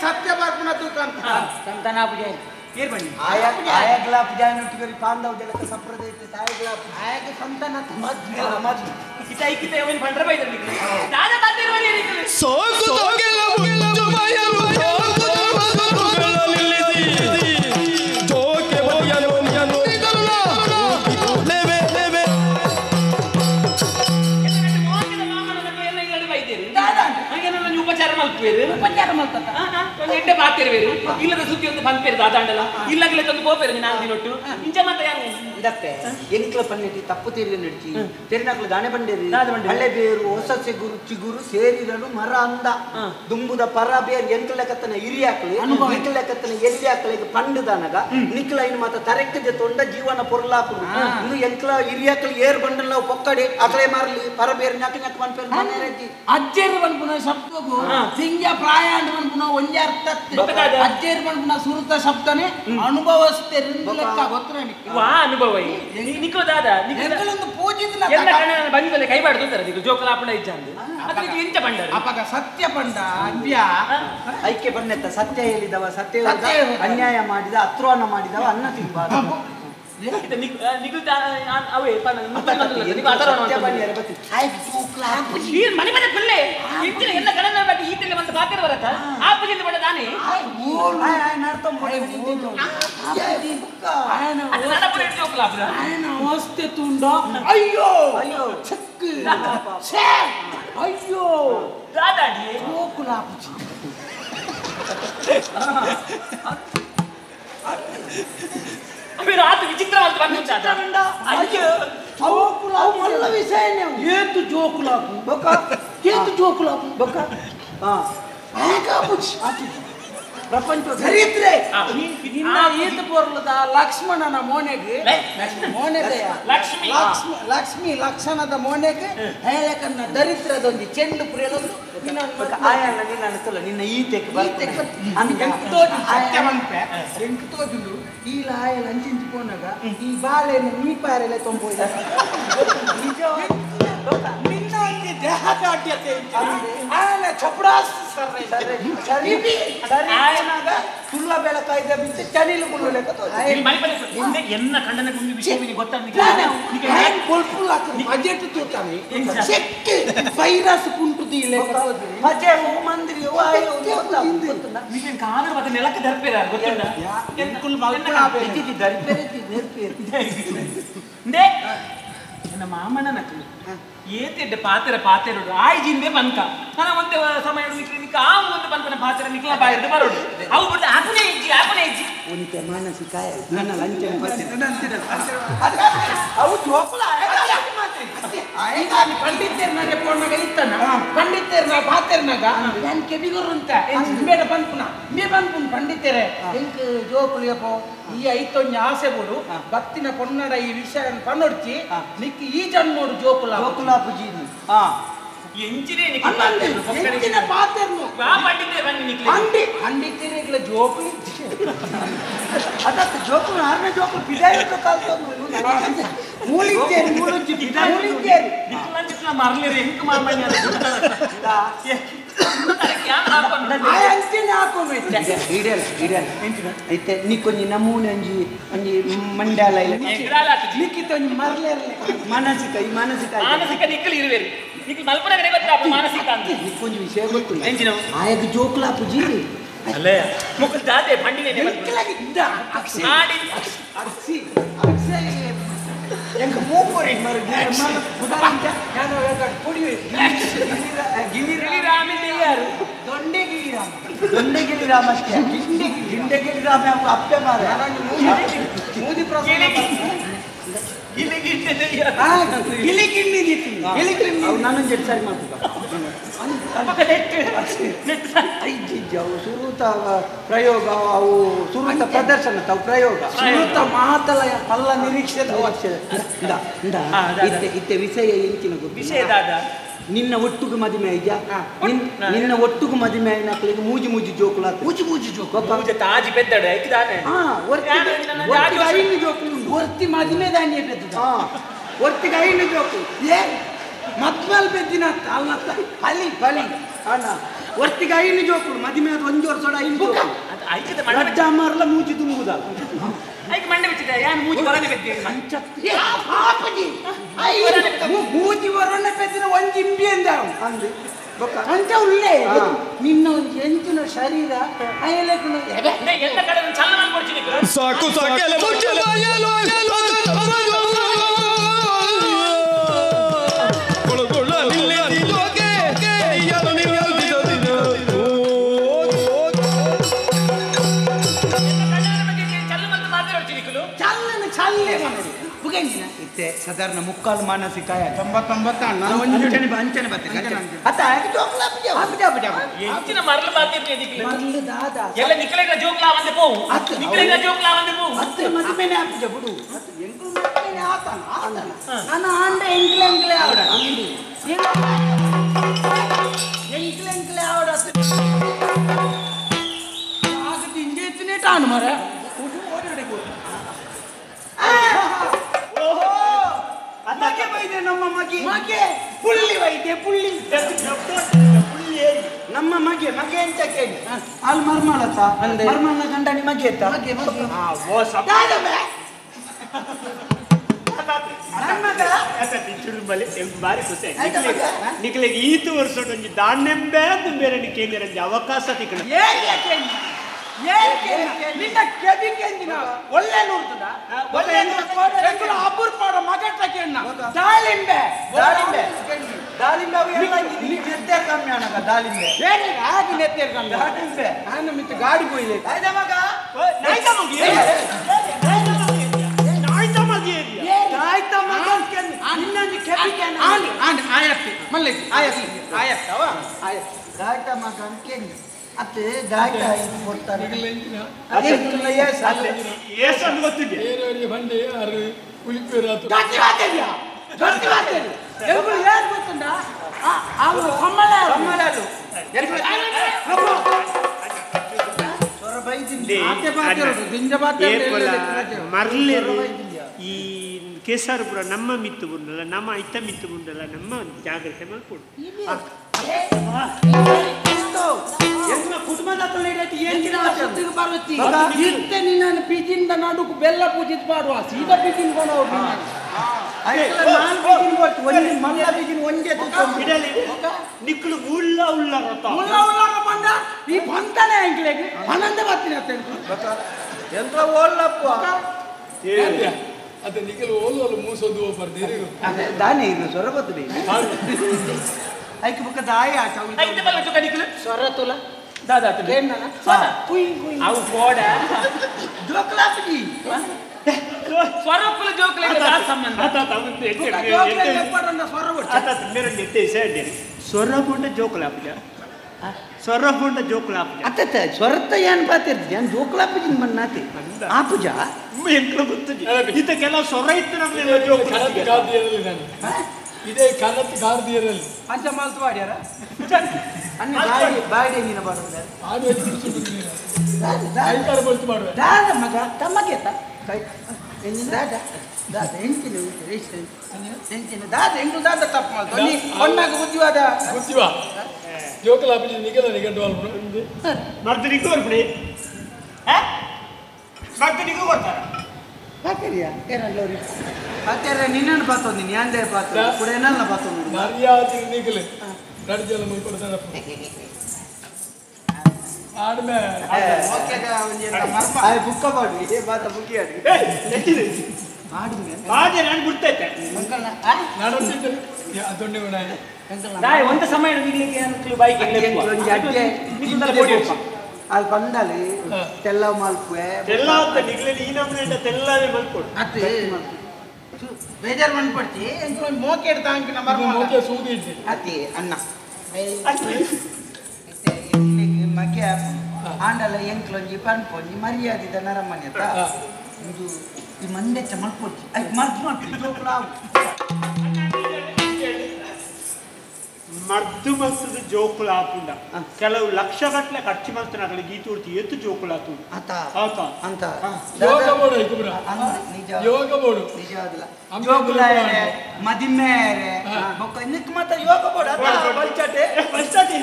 ಸತ್ಯ ಬರ್ಪುನ ತೂಕಂತ ಸಂತಾನ ಪೂಜೆ ಏರ್ ಬನ್ನಿ ಆಯಗ್ಲಾ ಪೂಜೆ ನೊಟ್ಟಿಗೆ ಪಾಂಡವ ಜಲಕ ಸಂಪ್ರದಾಯ ಆಯಗ ಸಂತಾನ ಮದ್ ಇತೈಕಿತ ಅವನ್ ಬಂಡ್ರ ಬೈದಲ್ಲಿ ದಾದ ತಾತಿರ ಬರಿ ಸೋಕು ತೋಗೆಲ ಮುಚ್ಚು ಬಯಲು ಜೋಕೆ ಬಯಲು ಯನು ಲೇವೆ ಲೇವೆ ಮೋಕಿದ ಮಾಮನದ ಮೇಲೆ ಇಲ್ಲಿ ಬೈದಿರಿ ದಾದ ಹಾಗೆ ನನ್ನ ಉಪಚಾರ ಮಲ್ಪೇರು ಒಂದು ಎಡ್ಡೆ ಬಾತಿರುವೇರು ಇಲ್ಲದ ಸುದ್ದಿ ಒಂದು ಬಂಪೇರು ದಾದಾಂಡಲ ಇಲ್ಲಗಲೇ ತಂದು ಹೋಪೇರು ನಾನು ದಿನೊಟ್ಟು ಇಂಚ ಮಾತ ಯಾರು ಇದಕ್ಕೆ ಎಂಕ್ಲ ಪನ್ನೆಟಿ ತಪ್ಪು ತೀರಿ ನಡಿಚಿ ತೆರಿನಾಕ್ಲು ದಾಣೆ ಬಂಡೇರಿ ಹಳ್ಳೆ ಬೇರು ಹೊಸ ಚಿಗುರು ಸೇರಿರಲು ಮರ ಅಂದ ದುಂಬುದ ಪರ ಬೇರು ಎಂಕ್ಲ ಲೆಕ್ಕತನ ಹಿರಿಯಾಕ್ಲಿ ನಿಕ್ಲ ಲೆಕ್ಕತನ ಎಲ್ಲಿ ಹಾಕ್ಲಿಗೆ ಪಂಡದನಗ ನಿಕ್ಲ ಇನ್ನು ಮಾತ ತರೆಕ್ಕಿದೆ ತೊಂಡ ಜೀವನ ಪೊರ್ಲಾಪು ಇನ್ನು ಎಂಕ್ಲ ಹಿರಿಯಾಕ್ಲಿ ಏರ್ ಬಂಡಲ್ಲ ಪೊಕ್ಕಡಿ ಅಕಳೆ ಮಾರ್ಲಿ ಪರ ಬೇರು ನಕ ನಕ ಬಂಪೇರು ಮನೆರಜ್ಜಿ ಅಜ್ಜೇರು ಬಂದ್ಪುನ ಶಬ್ದಗೂ ಸಿಂಗ ಪ್ರಾಯಾಂಡ್ ಬಂದ್ಪುನ ಒಂಜೆ ಅರ್ಥ ಅಜ್ಜೇರು ಬಂದ್ಪುನ ಸುರುತ ಶಬ್ದನೆ ಅನುಭವಸ್ತೆ ಲೆಕ್ಕ ಗೊತ್ತುರನಿ ವಾ ಅನುಭವ ನಿಕೋ ದಾದ ನಿಕಲೊಂದು ಪೂಜಿತನ ಎಲ್ಲ ಕಣ ಬಂದಿಲ್ಲ ಕೈ ಬಾಡ್ದು ತರ ನಿಕೋ ಜೋಕಲಾಪಣ ಇಜ್ಜಂದು ಅದಕ್ಕೆ ಇಂಚ ಬಂಡರು ಅಪಗ ಸತ್ಯ ಬಂಡ ಅನ್ಯ ಐಕ್ಯ ಬಂದೆತ್ತ ಸತ್ಯ ಹೇಳಿದವ ಸತ್ಯ ಅನ್ಯಾಯ ಮಾಡಿದ ಅತ್ರೋನ ಮಾಡಿದವ ಅನ್ನ ತಿನ್ಬಾರ್ದು ನಿಗುಲ್ತ ಅವೇ ನಿಗು ಆತರಣ ಮನೆ ಮನೆ ಪುಲ್ಲೆ ಇಂಚಿನ ಎಲ್ಲ ಕಡೆ ಬಟ್ ಈತಲ್ಲಿ ಒಂದು ಬಾತಿರ ಬರತ್ತ ಆ ಪೂಜೆ ಬಡ ದಾನೆ ಅವಸ್ಥೆ ತುಂಡ ಅಯ್ಯೋ ಅಯ್ಯೋ ಚಕ್ ಅಯ್ಯೋ ದಾದಾಡಿ ಗೋಕುಲಾಪುಜಿ ರಾತ್ರಿ ವಿಚಿತ್ರ ಏತು ಜೋಕುಲಾಪು ಬೊಕ್ಕ ಏತು ಜೋಕುಲಾಪು ಬೊಕ್ಕ ಪ್ರಪಂಚ ಚರಿತ್ರೆ ನಿನ್ನ ಈತ ಪೊರ್ಲದ ಲಕ್ಷ್ಮಣನ ಮೋನೆಗೆ ಲಕ್ಷ್ಮಿ ಲಕ್ಷಣದ ಮೋನೆಗೆ ಹೇಳಕನ್ನ ದರಿದ್ರದೊಂದು ಚೆಂಡು ಪ್ರೇಲೊಂದು ಆಯಣ್ಣ ನಿನ್ನ ಅನಿಸಲ್ಲ ನಿನ್ನ ಈತೆಗೆ ತೋಜುಂಡು ಈ ಲಾಯಲ್ ಅಂಚಿಂಚಿಕೊಂಡಾಗ ಈ ಬಾಳೆನ ನೀ ಪಾರೆಲ್ಲ ತೊಂಬೋಯ್ದ ನಿನ್ನ ದೇಹದಾಢ್ಯತೆ ಆಯನ ಚಪಡಾಸ್ ಆಯನಾಗ ತುಳ್ಳ ಬೆಳಕಾಯ್ದ ಬಿಟ್ಟು ಚನಿಲು ಮುಳ್ಳುಲೆಕ್ಕ ಎನ್ನ ಕಂಡನ ಗುಂಡಿ ವಿಷಯ ಗೊತ್ತಾಗ್ಲಿ ಬಜೆಟ್ ತೂತಾನೆ ವೈರಸ್ ಕುಂಟುದಿ ಮಜೆ ಮಂದಿರಿ ಕಾಲ ಮತ್ತೆ ನೆಲಕ್ಕೆ ಧರ್ಪೇರ ಗೊತ್ತಿಲ್ಲ ನನ್ನ ಮಾಮನ ನಕಲು ಏತಿಡ್ಡ ಪಾತೆರೋಡು ಆಯ್ಜಿಂದೆ ಬಂಕ ನಾನು ಒಂದೇ ಸಮಯ ನಿಕ್ಕೆ ಆ ಒಂದು ಬಂಕನ ಪಾತ್ರ ನಿಕ್ಲ ಬಾಯಿರ್ದು ಬರೋಡು ಅವು ಬಿಟ್ಟು ಆಪನೆ ಇಜ್ಜಿ ಒಂತೆ ಮಾನಸಿಕ ನನ್ನ ಲಂಚನ ಅವು ಜೋಕುಲ ಪಂಡಿತೇರ್ನಾಗ ಪೋರ್ನಾಗ ಇತ್ತನ ಪಂಡಿತೇರ್ನಾಗ ಪಾತೆರ್ನಾಗ ನಾನು ಕೆಬಿಗುರು ಅಂತ ಬೇಡ ಬಂದ್ಪುನ ಪಂಡಿತೇರೆ ಎಂಕ್ ಜೋಕುಲಿಯಪ್ಪ ಈ ಐತೊಂಜ ಆಸೆ ಬೋಡು ಭಕ್ತಿನ ಪೊನ್ನಡ ಈ ವಿಷಯ ಪನ್ನೊಡ್ಚಿ ನಿಕ್ಕಿ ಈ ಜನ್ಮೋಡು ಜೋಕುಲ ಪುಜೀನಿ ಎಂಚಿನೇ ಎಂಚಿನ ಪಾತೆರ್ನು ಪಂಡಿತೇರೆಗಳ ಜೋಕುಲಿ ಅದಕ್ಕೆ ಜೋಕುಲು ಆರನೇ ಜೋಕುಲು ಬಿದಾಯಿಟ್ಟು ಕಾಲ್ತೊಂದು ಮೂಲಿದ್ದೇರಿ ಮರಲಿರಿ ಎಂಕ್ ಮಾಮಣ್ಯ అయితే నీకొంచెం నమూనే అంజి మండాల మానసిక నిక్కలు ఇరువేరు నీకు నల్పనగానే ಗೊತ್ತಾ ಮಾನಸಿಕ ಅಂತ కొంచెం విషయం ಗೊತ್ತಿಲ್ಲ ಎಂಜಿನವು ఆయకు జోకులా పుజి ಅಲ್ಲೇ ಮುಖ ದಾದೆ ಪಂಡಿನೆ ಆಡಿ ಎಂಕ ಮೂಪರಿ ಮರ ನಾನು ಪುಡಿ ಗಿಲಿರಲಿ ರಾಮಿಂದ ಯಾರು ದೊಂಡೆಗಿರಿ ರಾಮ ಗಿಂಡೆಗಿರಿ ರಾಮ ಅಪ್ಪೆ ಮಾರ ಮೂದಿ ನಾನು ಸರಿ ಮಾಡ್ತಿದ್ದವು ಸುರುತ ಪ್ರಯೋಗ ಅವು ಸುರುತ ಪ್ರದರ್ಶನ ತಾವು ಪ್ರಯೋಗ ಸುರುತ ಮಾತಲ ಪಲ್ಲ ನಿರೀಕ್ಷೆ ಇತ್ತೆ ವಿಷಯ ಎಂಚಿನ ವಿಷಯದಾದ ನಿನ್ನ ಒಟ್ಟುಗು ಮದುವೆ ಇದೆಯಾ ನಿನ್ನ ಒಟ್ಟುಗು ಮದುವೆ ನಕ್ಕಳಿಗೆ ಮೂಜಿ ಜೋಕುಲ ಮೂಜಿ ಜೋಕು ತಾಜಿ ಪೆದ್ದಡ ಐಕಿದಾನೆ ಜೋಕು ಒರ್ತಿ ಮದುವೆ ದಾನಿಯ ಪೆದ್ದ ಒರ್ತಿಗೆ ಐನು ಜೋಕು ಏ ಮದ್ಮೇಲೆ ಬೆದ್ದಿನ ಅಲ್ಲ ಬಲಿ ಅಣ್ಣ ಒರ್ತಿಗೆ ಐನು ಜೋಕು ಮದುವೆ ಅದು 1 ವರ್ಷ ಐನು ಜೋಕು ಗಡ್ಡ ಮಾರಲ್ಲ ಮೂಜಿ ತುಂಬುದ ಐಕೆ ಮಂಡೆ ಬಿಚ್ಚಿದೆ ಯಾನು ಮೂಜಿ ಹೊರನೆ ಬೆದ್ದಿ ಮೂಜಿ ಹೊರನೆ ಬೆದ್ದಿನ ಒಂಜಿ ಇಂಬಿ ಅಂದ ಅಂತ ಉಳ್ಳೇ ನಿನ್ನ ಒಂದು ಎಂಚಿನ ಶರೀರ ಅಯಲಕ್ಕನು ಎಲ್ಲ ಕಡೆ ಚಲ್ಲ ಮಾಡ್ಕೊಡ್ತೀನಿ ಸಾಕು ಸಾಕೆಲ್ಲ ಮುಚ್ಚಲ ಸಾಧಾರಣ ಮುಕ್ಕಾಲು ಮಾನಸಿಕ 99 ಅಂಚನೆ ಬರ್ತದೆ ಎಂಚಿನ ಮರಳು ಬಾತಿರ್ತಿ ಎಲ್ಲ ನಿಕ್ಕಲೆಗ ಜೋಕ್ಲಾ ಬಂದೆ ಪೋವು ನಿಕ್ಕಲೆಗ ಜೋಕ್ಲಾ ಬಂದೆ ಪೋವು ಮತ್ತೆ ಮದುವೆನೆ ಆಗ್ತದೆ ಬಿಡು ಎಂಕ್ಲು ಮದುವೆನೆ ಆತನ ನಾನು ಆಂಡ ಎಂಕ್ಲೆ ಆವಡ ಎಂಕ್ಲೆ ಆವಡ ಆಗತಿ ಇಂಜೆತ್ನೆ ಟಾನ್ ಮರ ಅದಕ್ಕೆ ಬೈದೆ ನಮ್ಮ ಮಗೆ ಪುಳ್ಳಿ ಬೈದೆ ಪುಳ್ಳಿ ನಮ್ಮ ಮಗೆ ಅಂತ ಕೇಳಿ ಅಲ್ಲಿ ಮರ್ಮಾಳತ್ತ ಮರ್ಮಾಳ ಗಂಡನಿ ಮಗೆ ಎತ್ತ ಬಾರಿ ಖುಷಿ ನಿಕ್ಲೆಗೆ ಈತು ವರ್ಷ ಒಂಜಿ ದಾಣ್ಣೆಂಬೆ ಬೇರೆ ಕೇಳಿರ ಅವಕಾಶ ತಿಕ್ಕ ನಿನ್ನ ಕೆದಿಕೆಂದಿನ ಒಳ್ಳೆ ನೋಡ್ತದ ಒಳ್ಳೆ ನೋಡ್ಕೊಂಡು ಅಪೂರ್ಪಾಡ ಮಗಟ್ಟಕ್ಕೆ ದಾಳಿಂಬೆ ನೆತ್ತೇರ್ ಕಮ್ಮಿ ಅಣ್ಣಗ ದಾಳಿಂಬೆ ಏನಿಲ್ಲ ಆಗಿ ನೆತ್ತೇರ್ ಕಮ್ಮಿ ದಾಳಿಂಬೆ ನಾನು ಮಿತ್ತ ಗಾಡಿ ಹೋಯ್ಲೆ ಮಗ ಇನ್ನೊಂದು ಕೆದಿಕೆ ಆಯತ್ತಿ ಮಲ್ಲಿಗೆ ಆಯತ್ತವ ದಾಯ್ತ ಮಗ ಅನ್ಕೇನಿ ಅತ್ತೆ ದಾಯ್ತ ಇದು ಕೊಡ್ತಾರೆ ಬೇರೆಯವರಿಗೆ ಬಂಡೆ ಯಾರು ಉಳಿಪೇರಾತು ಗೊತ್ತುಂಟ ಅವರು ಕಮ್ಮಲಾಲು ಮರ್ಲಿ ಈ ಕೆಸರು ಪುರ ನಮ್ಮ ಮಿತ್ತು ಬುಂಡಲ್ಲ ನಮ್ಮ ಐತ ಮಿತ್ತು ಬುಂಡಲ್ಲ ನಮ್ಮ ಜಾಗ್ರತೆ ಮಾಡ್ಕೊಡು ಎಂತ ಕುಟುಂಬದ ಇರ್ತೆ ನೀನು ಪಿಜಿಂದ ನಡುಕು ಬೆಲ್ಲ ಪೂಜಿತ್ ಮಾಡುವ ಸೀದಾ ಪಿಜಿನ್ ಕೊಂಡು ಮಲ್ಲ ಪಿಜಿನ್ ಒಂದೇ ನಿಕ್ಕಳು ಉಳ್ಳ ಉಳ್ಳ ಬಂದ ಈ ಬಂತಾನೆ ಅಂಕ್ಲೆಗೆ ಆನಂದ ಬರ್ತೀನಿ ಎಂತ ಓಲ್ಲಪ್ಪ ಅದು ನಿಖಿಲ್ ಓಲು ಮೂಸೋದು ಬರ್ತೀರಿ ದಾನೆ ಇದು ಸ್ವರ ಬರ್ತದೆ ಐಕೆ ಬುಕ್ಕ ದಾಯ ಐತೆ ಬಲ್ಲ ಚುಕ ನಿಖಿಲ್ ಸ್ವರ ತುಲ ದಾದಾ ಏನ್ ನನ್ನ ಸ್ವರ ಕುಯ್ ಕುಯ್ ಅವು ಕೋಡ ಜೋಕಲಾಪಿ ಸ್ವರಪ್ಪಲ ಜೋಕಲೆ ಸಂಬಂಧ ಸ್ವರ ಕೊಂಡ ಜೋಕಲಾಪುಜ ಸ್ವರ ಕೊಂಡ ಜೋಕಲಾಪುಜ ಅತ್ತ ಸ್ವರತ್ತ ಏನ್ ಪಾತಿರ್ತಿ ಏನ್ ಜೋಕಲಾಪುಜಿನ ಮನ್ನಾತಿ ಆಪುಜ ಎಂಕ್ಲ ಗೊತ್ತಜಿ ಇತ ಕೆಲವು ಸ್ವರ ಇತ್ತು ನಮ್ಗೆ ಗಾರ್ದಿಯರಲ್ಲಿ ನಾನು ಇದೇ ಕನತ್ ಗಾರ್ದಿಯರಲ್ಲಿ ಅಂಚ ಮಾಲ್ತು ಮಾಡ್ಯಾರ ಅನ್ನ ಬಾಡಿ ನೀನ ಬರೋದ ಆಡು ಹೆಚ್ಚು ಐಕಾರ ಬರ್ತು ಮಾಡುವ ದಾದ ಮಗ ತಮ್ಮಗೆತ ದಾದ ದಾದ ಎಂಚಿನ ಎಂಚಿನ ದಾದ ಎಂಟು ದಾದ ತಪ್ಪು ಮಾಡ್ತು ನೀ ಒಣ್ಣಾಗ ಬುದ್ಧಿವಾದ ಗೊತ್ತಿವಾ ಜೋಕಲಾಪಿ ನಿಗಲ ನಿಗಂಡು ಅಲ್ರು ಮರ್ದನಿಗೂ ಬರ್ಬಿಡಿ ಮರ್ದನಿಗೂ ಬರ್ತಾರ ಹಾಕರಿಯಾ ಏನಲ್ಲವ್ರಿ ಹಾಕ್ಯಾರ ನಿನ್ನನ್ನು ಪಾತೋ ನೀನು ಯಾಂದೇ ಪಾತೋ ಕೂಡ ಏನಲ್ಲ ಪಾತೋ ಮರ್ಯಾದೆ ನಿಗಲೆ ನಡ್ಜಲ ಮುಗಿ ಕೊಡ್ತಾರಪ್ಪ ಆಡ್ಮೆ ಓಕೆಗ ಒಂಜೆಲ್ಲ ಮರ್ಮ ಆಯ್ ಬುಕ್ಕ ಮಾಡಿ ಏ ಬಾತ ಬುಕ್ಕಿ ಆಡಿ ಆಡುಮೆ ಬಾಜೆ ನಾನು ಬಿಡ್ತೈತೆ ಅಂಕಲ್ನ ನಾಡೋದಿದ್ದೆ ಅದೊಂಡೆ ಉಣ ದಾಯ್ ಒಂದು ಸಮಯ ನಿಗ್ಲಿಕ್ಕೆ ಅಂಕಲ್ ಬೈಕ್ ಒಂಜಿ ಅಡ್ಡೆ ಅದು ಬಂದಲ್ಲಿ ತೆಲ್ಲ ಮಲ್ಪುವೆ ಎಲ್ಲ ನಿಗ್ಲಲ್ಲಿ ಈ ನಮ್ನೆ ತೆಲ್ಲವೇ ಮಲ್ಕೊಡು ಅತ್ತೆ ಬೇಜಾರು ಮಾಡ್ಕೊಡ್ತಿ ಎಂಕೊಂದು ಮೋಕೆ ಇಡ್ತಾ ಅಂಕಿನ ಮೋಕೆ ಸೂದಿ ಇದ್ದೆ ಅತ್ತೆ ಅನ್ನ ಮಗ್ಗೆ ಆಂಡಲ ಎಂಕ್ಲೊಂಜಿ ಪನ್ಪೊಂಜಿ ಮರ್ಯಾದಿದ ನರಮನೆ ಇದು ಈ ಮಂಡೆಚ್ಚ ಮಲ್ಪೊಚ್ಚಿ ಅದು ಮರ್ದು ಮರ್ದು ಮಲ್ತದ ಜೋಕುಳ ಆಪುಂಡ ಕೆಲವು ಲಕ್ಷ ಗಟ್ಟಲೆ ಖರ್ಚು ಮಾಡ್ತಾನೆ ಆಗಲಿ ಗೀತು ಉಡ್ತಿ ಎತ್ತು ಜೋಕುಳ ಆತು ಆತ ಆತ ಅಂತ ಯೋಗ ಬೋಡು ಐಕುಬ್ರ ನಿಜ ಯೋಗ ಬೋಡು ನಿಜ ಅದಲ್ಲ ಜೋಕುಲ ಮದಿಮೆ ಬೊಕ್ಕ ಇನ್ನಕ್ಕೆ ಮತ್ತೆ ಯೋಗ ಬೋಡ ಬಲ್ಚಾಟೆ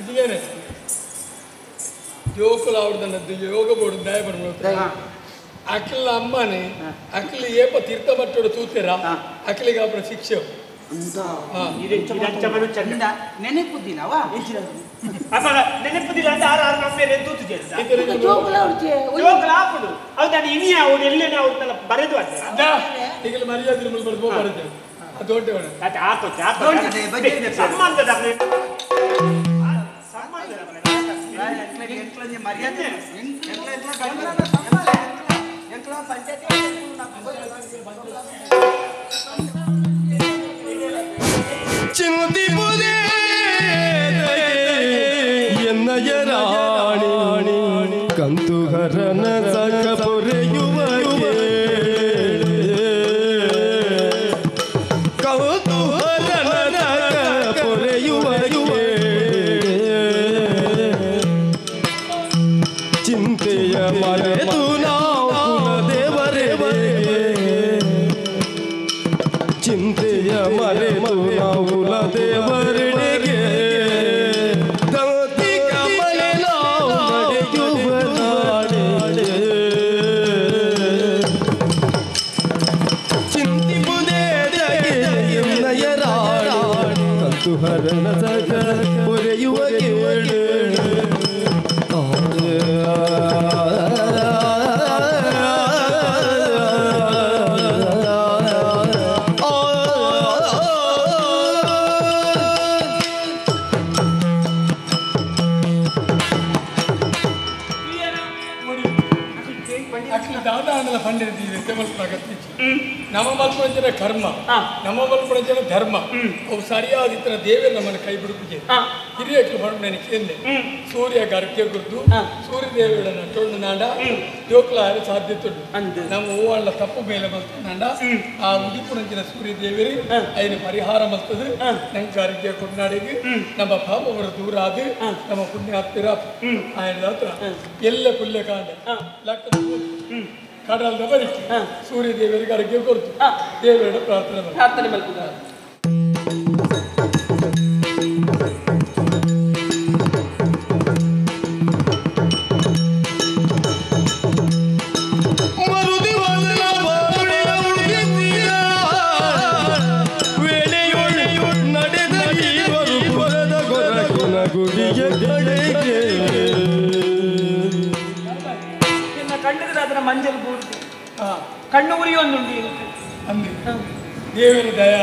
ಇದಿಗೇನೆ ಜೋಕುಲ ಅವ್ರದನ್ನದ್ದು ಯೋಗ ಬೋಡು ದಯ ಬರ್ಬೋದು ಅಕ್ಲ ಅಮ್ಮನೆ ಅಕ್ಲಿ ಏಪ ತೀರ್ಥ ಮಟ್ಟೋಡು ತೂತೀರ ಅಕ್ಲಿಗೆ ಅಪ್ರ ಶಿಕ್ಷೆ ನೆನಪುದ್ದೀನವ ನೆನಪುದಿಲ್ಲ ಅಂತ ಆರು ನಮ್ಮ ಮೇಲೆ ತೂತಿದ್ದೆ ಜೋಕುಲ ಆಪುಡು ಹೌದಾ ಇನಿಯ ಅವ್ರು ಎಲ್ಲೇನೆ ಅವ್ರನ್ನೆಲ್ಲ ಬರೆದು ಅಂತ ಈಗಲೇ ಮರ್ಯಾದೆ ಬರ್ಬೋದು ಬರುತ್ತೆ ಅದು ದೊಡ್ಡ ಸಂಬಂಧದ ಮರ್ಯಾದೆ ಚಿಂತಿಪುದೇ ಎನ್ನಯ ರಾಣಿ ಕಂತುಹರನ ಸಕ ಪೊರೆಯುವಗೆ ಕೌತುಹರನ ಸಕ ಪೊರೆಯುವಗೆ ಚಿಂತೆಯ ಮರೆತು ನಾವು ಕುಲದೇವರೇ ಚಿಂತೆಯ ಮರೆತು ನಾವು ಕುಲದೇವರಿಗೆ ಗೌತಿ ಕಮಲೆ ನಾವು ನಡೆಯುವ ನಾಡೆ ಚಿಂತಿಪುದೇ ಎನ್ನಯ ರಾಣಿ ಕಂತುಹರನ ಸಕ ಪೊರೆಯುವ ಕೇಳು ದಾದಾಂಡಲ ಪಂಡಿತ ತೆಮಲ್ಪಗತ್ತಿ ನಮ್ಮ ಮಲ್ಪಂಚನ ಕರ್ಮ ನಮ್ಮ ಮಲ್ಪಂಚನ ಧರ್ಮ ಅವು ಸರಿಯಾದ ಇತರ ದೇವೇ ನಮ್ಮನ್ನು ಕೈ ಬಿಡುತ್ತಿಗೆ ಹಿರಿಯಕ್ಕೆ ಹೊರಡು ನನಗೆ ಎಂದೆ ಸೂರ್ಯ ಗರ್ಕೆ ಗುರ್ದು ಸೂರ್ಯ ದೇವರನ್ನ ಟೊಂಡು ನಾಂಡ ಜೋಕ್ಲಾರ ಸಾಧ್ಯತೆ ನಮ್ಮ ಹೂವಳ್ಳ ತಪ್ಪು ಮೇಲೆ ಬಂತು ನಾಂಡ ಆ ಉಡಿಪುಣಂಚಿನ ಸೂರ್ಯ ದೇವರಿ ಐದು ಪರಿಹಾರ ಮಲ್ತದು ನಂಗೆ ಗರ್ಕೆ ಕೊಡ್ನಾಡಿಗೆ ನಮ್ಮ ಪಾಪ ಅವರ ದೂರ ಆದ ನಮ್ಮ ಪುಣ್ಯ ಹತ್ತಿರ ಆಯ್ದ ಹತ್ರ ಎಲ್ಲ ಪುಲ್ಯ ಕಾಂಡ ಲಕ್ಕ ಕಡಲ್ದ ಬರಿಕೆ ಸೂರ್ಯ ದೇವರಿಗೆ ಅರ್ಘ್ಯ ಕೊಡ್ತು ದೇವರ ಪ್ರಾರ್ಥನೆ ಮಲ್ಪುತ್ತಾರೆ. ಕಣ್ಣದಾದ್ರ ಮಂಜಲ್ ಬೂರ್ತಿ ಕಣ್ಣು ಉರಿಯೊಂದುಂಟು ಅಂದೆ ದೇವರ ದಯ